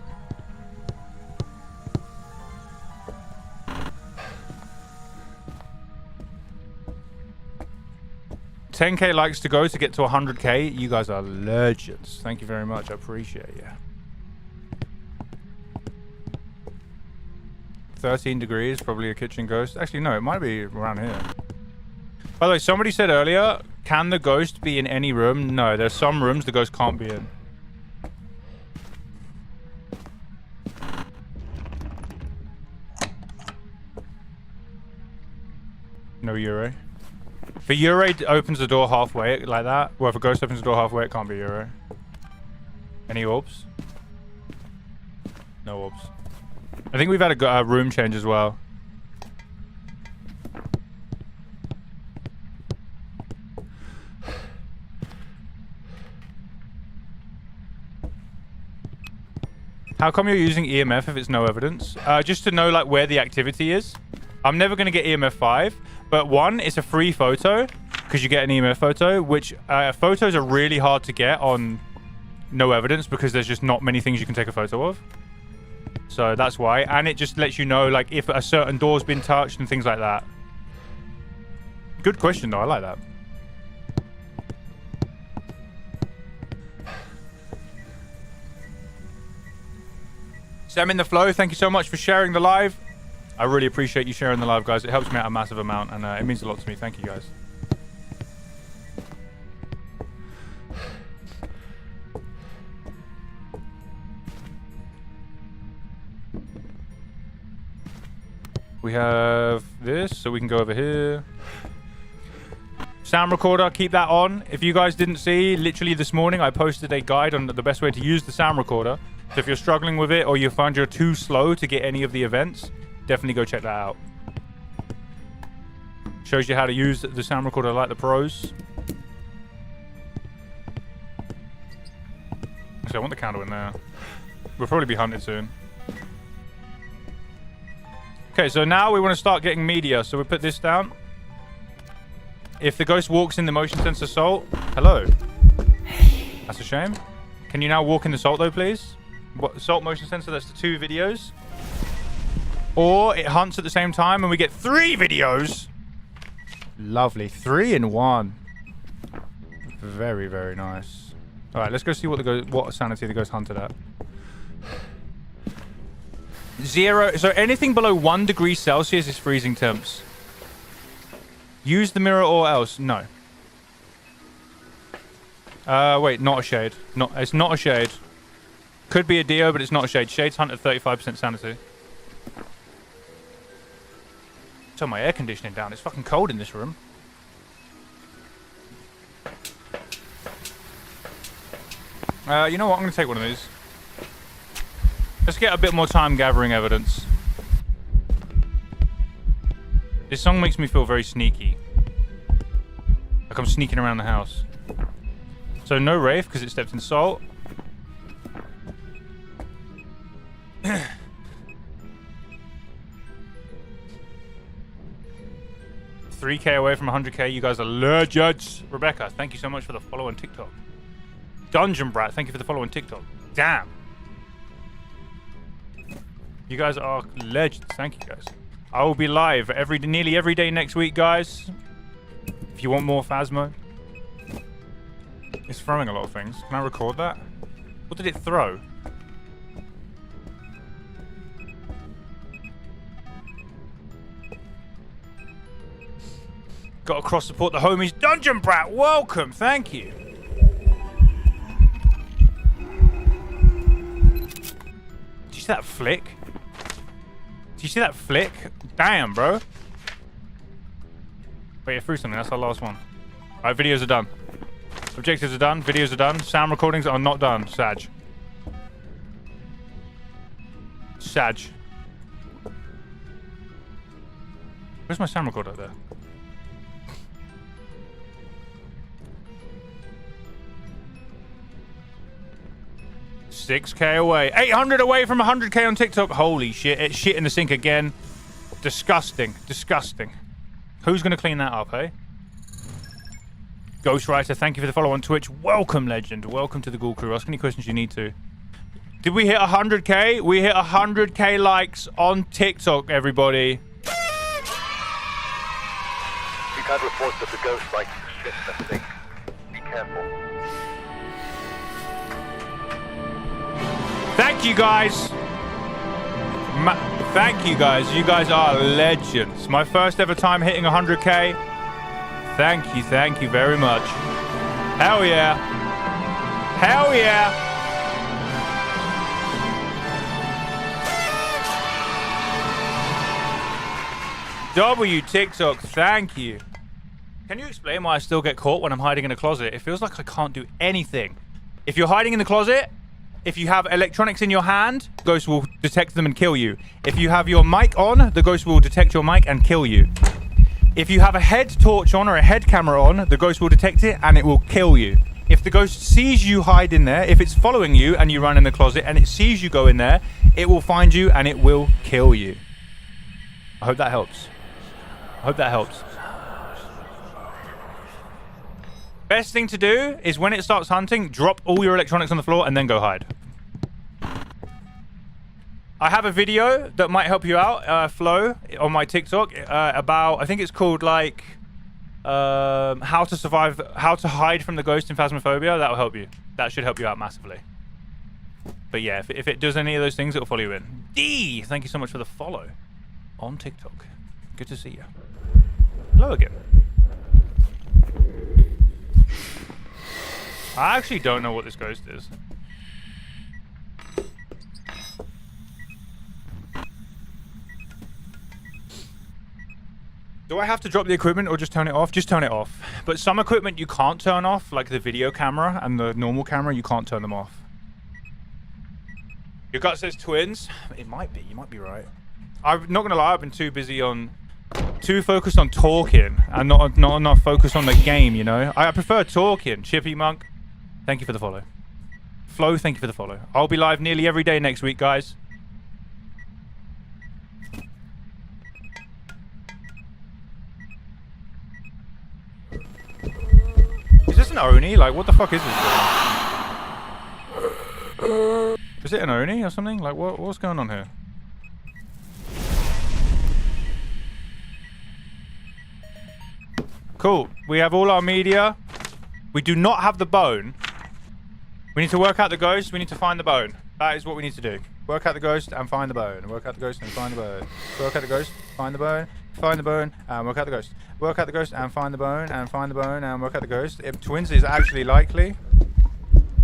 $10K likes to go to get to 100K. You guys are legends. Thank you very much. I appreciate you. 13 degrees, probably a kitchen ghost. Actually, no, it might be around here. By the way, somebody said earlier, can the ghost be in any room? No, there's some rooms the ghost can't be in. No Euro. If a Euro opens the door halfway like that, well, if a ghost opens the door halfway, it can't be Euro. Any orbs? No orbs. I think we've had a room change as well. How come you're using EMF if it's no evidence? Just to know like where the activity is. I'm never going to get EMF 5, but 1, it's a free photo because you get an EMF photo, which photos are really hard to get on no evidence because there's just not many things you can take a photo of. So that's why. And it just lets you know like if a certain door's been touched and things like that. Good question though. I like that. Sam in the flow, thank you so much for sharing the live. I really appreciate you sharing the live, guys. It helps me out a massive amount, and it means a lot to me. Thank you, guys. We have this, so we can go over here. Sound recorder, keep that on. If you guys didn't see, literally this morning, I posted a guide on the best way to use the sound recorder. So if you're struggling with it, or you find you're too slow to get any of the events, definitely go check that out. Shows you how to use the sound recorder like the pros. Actually, I want the candle in there. We'll probably be hunted soon. Okay, so now we want to start getting media. So we put this down. If the ghost walks in the motion sensor salt, hello. That's a shame. Can you now walk in the salt though, please? What, salt motion sensor, that's the 2 videos. Or it hunts at the same time and we get 3 videos. Lovely. 3 in 1. Very, very nice. All right, let's go see what sanity the ghost hunted at. 0. So anything below 1 degree Celsius is freezing temps. Use the mirror or else. No. Wait, not a shade. It's not a shade. Could be a Dio, but it's not a shade. Shades hunt at 35% sanity. Turn my air conditioning down. It's fucking cold in this room. You know what? I'm going to take one of these. Let's get a bit more time gathering evidence. This song makes me feel very sneaky. Like I'm sneaking around the house. So no Wraith because it stepped in salt. 3K away from 100K. You guys are legends. Rebecca, thank you so much for the follow on TikTok. Dungeon Brat, thank you for the follow on TikTok. Damn. You guys are legends. Thank you, guys. I will be live nearly every day next week, guys. If you want more Phasmo. It's throwing a lot of things. Can I record that? What did it throw? Got to cross support the homies. Dungeon Brat, welcome. Thank you. see that flick? Do you see that flick? Damn, bro. Wait, you're through something. That's our last one. All right, videos are done. Objectives are done. Videos are done. Sound recordings are not done. Sag. Sag. Where's my sound recorder there? $6K away. 800 away from 100K on TikTok. Holy shit. It's shit in the sink again. Disgusting. Disgusting. Who's going to clean that up, eh? Ghostwriter, thank you for the follow on Twitch. Welcome, legend. Welcome to the Ghoul Crew. Ask any questions you need to. Did we hit 100K? We hit 100K likes on TikTok, everybody. We've had reports of the ghost like shit in the sink. Be careful. Thank you, guys. Thank you, guys. You guys are legends. My first ever time hitting 100K. Thank you very much. Hell yeah. Hell yeah. W TikTok, thank you. Can you explain why I still get caught when I'm hiding in a closet? It feels like I can't do anything. If you're hiding in the closet, if you have electronics in your hand, the ghost will detect them and kill you. If you have your mic on, the ghost will detect your mic and kill you. If you have a head torch on or a head camera on, the ghost will detect it and it will kill you. If the ghost sees you hide in there, if it's following you and you run in the closet and it sees you go in there, it will find you and it will kill you. I hope that helps. I hope that helps. Best thing to do is when it starts hunting, drop all your electronics on the floor and then go hide. I have a video that might help you out, Flo, on my TikTok about, I think it's called like, how to hide from the ghost in Phasmophobia. That will help you. That should help you out massively. But yeah, if it does any of those things, it will follow you in. D, thank you so much for the follow on TikTok. Good to see you. Hello again. I actually don't know what this ghost is. Do I have to drop the equipment or just turn it off? Just turn it off. But some equipment you can't turn off, like the video camera and the normal camera, you can't turn them off. Your gut says twins. It might be. You might be right. I'm not gonna lie. I've been too focused on talking and not enough focus on the game. You know. I prefer talking. Chippy Monk, thank you for the follow. Flo, thank you for the follow. I'll be live nearly every day next week, guys. Is this an Oni? Like, what the fuck is this? Is it an Oni or something? Like, what's going on here? Cool. We have all our media. We do not have the bone. We need to work out the ghost. We need to find the bone. That is what we need to do. Work out the ghost and find the bone. Work out the ghost and find the bone. Work out the ghost, find the bone, find the bone, and work out the ghost. Work out the ghost and find the bone, and find the bone, and work out the ghost. If twins is actually likely.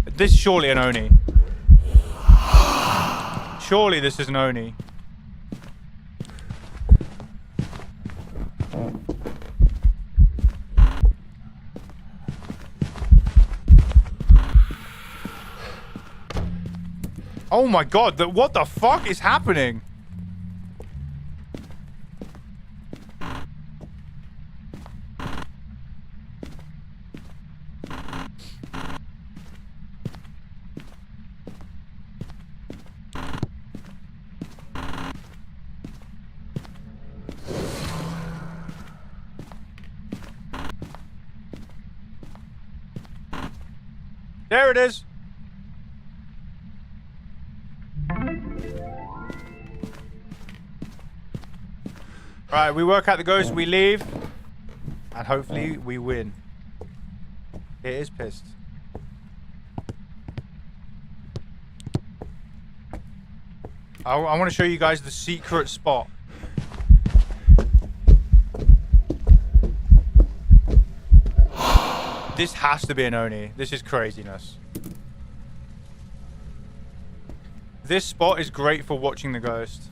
This is surely an Oni. Surely this is an Oni. Oh my god, what the fuck is happening? There it is. Right, we work out the ghost, we leave, and hopefully we win. It is pissed. I want to show you guys the secret spot. This has to be an Oni. This is craziness. This spot is great for watching the ghost.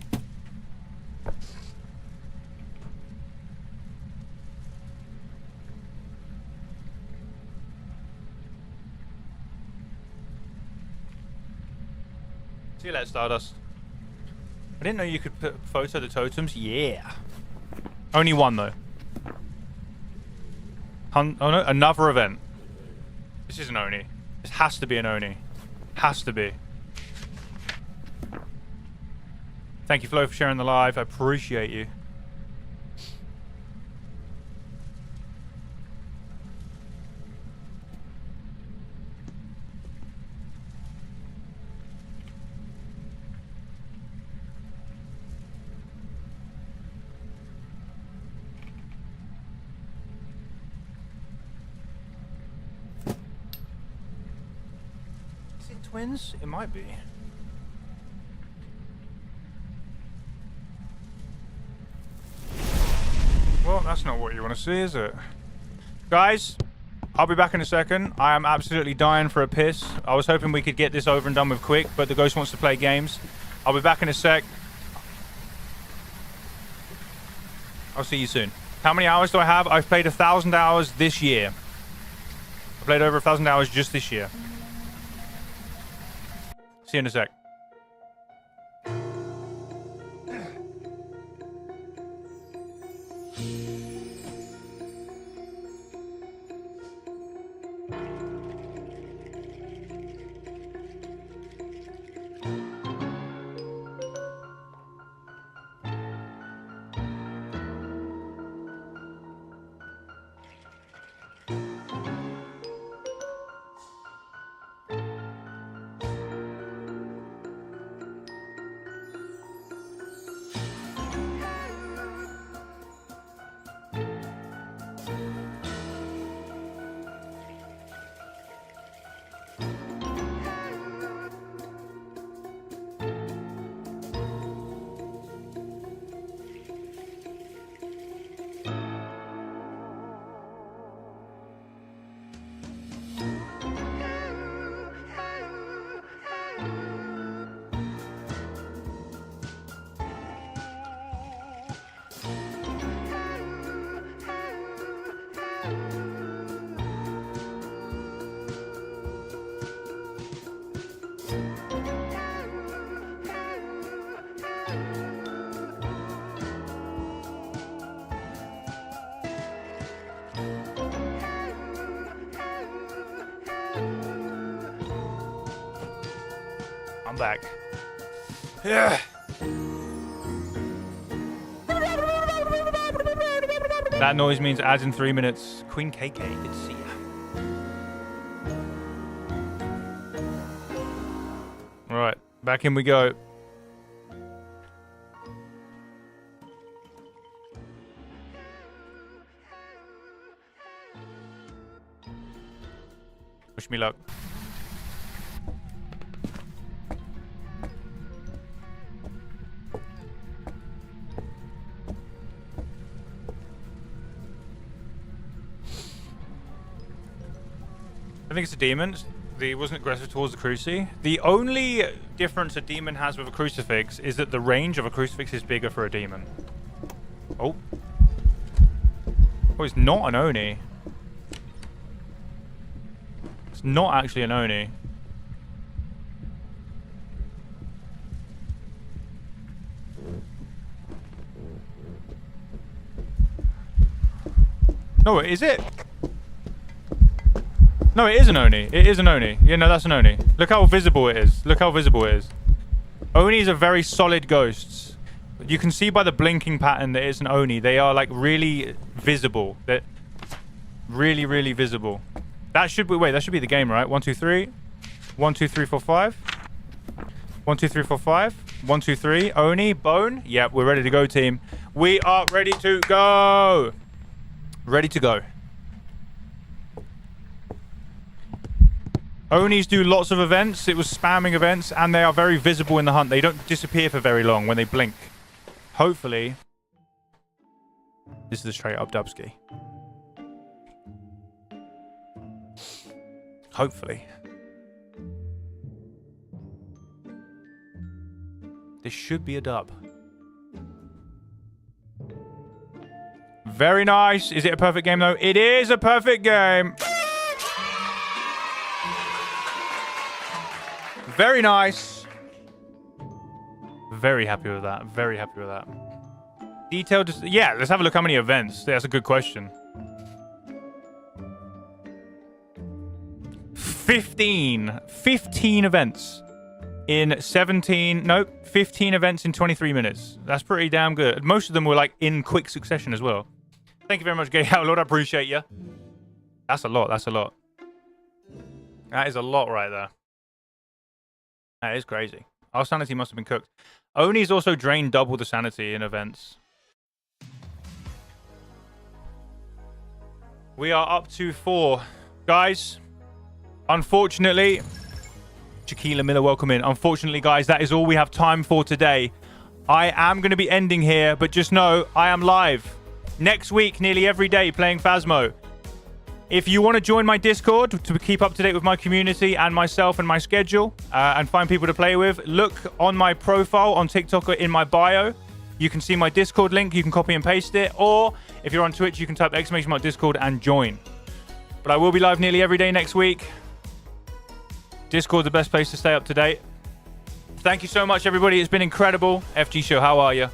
See you later, Stardust. I didn't know you could put photo the totems. Yeah. Only one, though. Oh no, another event. This is an Oni. This has to be an Oni. Has to be. Thank you, Flo, for sharing the live. I appreciate you. Twins? It might be. Well, that's not what you want to see, is it? Guys, I'll be back in a second. I am absolutely dying for a piss. I was hoping we could get this over and done with quick, but the ghost wants to play games. I'll be back in a sec. I'll see you soon. How many hours do I have? I've played 1,000 hours this year. I played over 1,000 hours just this year. See you in a sec. I'm back. Yeah. That noise means ads in 3 minutes. Queen KK, good to see ya. Alright, back in we go. Wish me luck. I think it's a demon. He wasn't aggressive towards the cruci. The only difference a demon has with a crucifix is that the range of a crucifix is bigger for a demon. Oh. Oh, it's not an Oni. It's not actually an Oni. No, is it? No, it is an Oni. It is an Oni. Yeah, no, that's an Oni. Look how visible it is. Look how visible it is. Onis are very solid ghosts. You can see by the blinking pattern that it's an Oni. They are, like, really visible. They're really, really visible. That should be... Wait, that should be the game, right? 1, 2, 3. 1, 2, 3, 4, 5. 1, 2, 3, 4, 5. 1, 2, 3. Oni. Bone. Yep, we're ready to go, team. We are ready to go. Ready to go. Onis do lots of events. It was spamming events, and they are very visible in the hunt. They don't disappear for very long when they blink. Hopefully, this is a straight up Dubsky. Hopefully. This should be a dub. Very nice. Is it a perfect game, though? It is a perfect game. Very nice. Very happy with that. Very happy with that. Detailed. Yeah, let's have a look how many events. That's a good question. 15 events in 15 events in 23 minutes. That's pretty damn good. Most of them were like in quick succession as well. Thank you very much, Gay Outlord. I appreciate you. That's a lot. That's a lot. That is a lot right there. That is crazy. Our sanity must have been cooked. Oni's also drained double the sanity in events. We are up to 4. Guys, unfortunately, Shaquila Miller, welcome in. Unfortunately, guys, that is all we have time for today. I am going to be ending here, but just know I am live next week, nearly every day, playing Phasmo. If you want to join my Discord to keep up to date with my community and myself and my schedule and find people to play with, look on my profile on TikTok or in my bio. You can see my Discord link. You can copy and paste it. Or if you're on Twitch, you can type !Discord and join. But I will be live nearly every day next week. Discord's the best place to stay up to date. Thank you so much, everybody. It's been incredible. FG Show, how are you?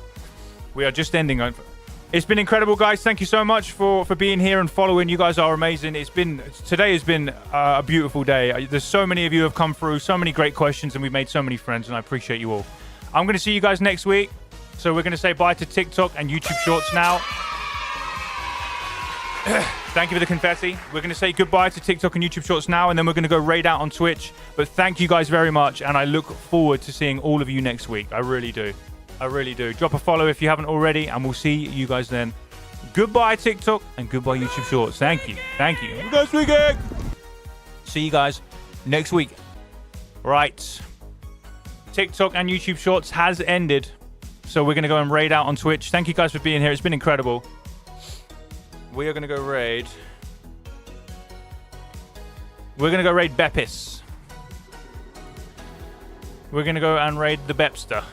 We are just ending. It's been incredible, guys. Thank you so much for being here and following. You guys are amazing. Today has been a beautiful day. There's so many of you have come through, so many great questions, and we've made so many friends, and I appreciate you all. I'm going to see you guys next week. So we're going to say bye to TikTok and YouTube Shorts now. Thank you for the confetti. We're going to say goodbye to TikTok and YouTube Shorts now, and then we're going to go raid out on Twitch. But thank you guys very much, and I look forward to seeing all of you next week. I really do. I really do. Drop a follow if you haven't already, and we'll see you guys then. Goodbye, TikTok, and goodbye, YouTube Shorts. Thank you. Thank you. Next weekend. See you guys next week. Right. TikTok and YouTube Shorts has ended, so we're going to go and raid out on Twitch. Thank you guys for being here. It's been incredible. We are going to go raid. We're going to go raid Bepis. We're going to go and raid the Bepster.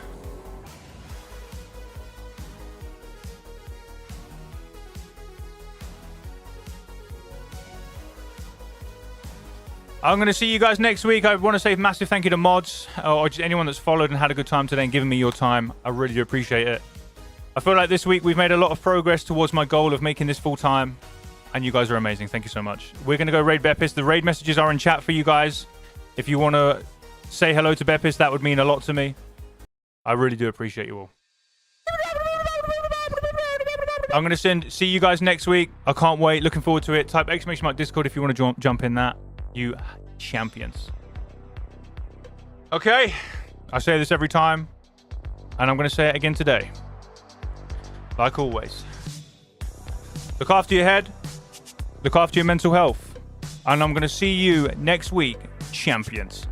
I'm going to see you guys next week. I want to say a massive thank you to mods or just anyone that's followed and had a good time today and given me your time. I really do appreciate it. I feel like this week we've made a lot of progress towards my goal of making this full time. And you guys are amazing. Thank you so much. We're going to go raid Bepis. The raid messages are in chat for you guys. If you want to say hello to Bepis, that would mean a lot to me. I really do appreciate you all. I'm going to see you guys next week. I can't wait. Looking forward to it. Type !Discord if you want to jump in that. You champions. Okay. I say this every time, and I'm going to say it again today. Like always. Look after your head. Look after your mental health. And I'm going to see you next week, champions.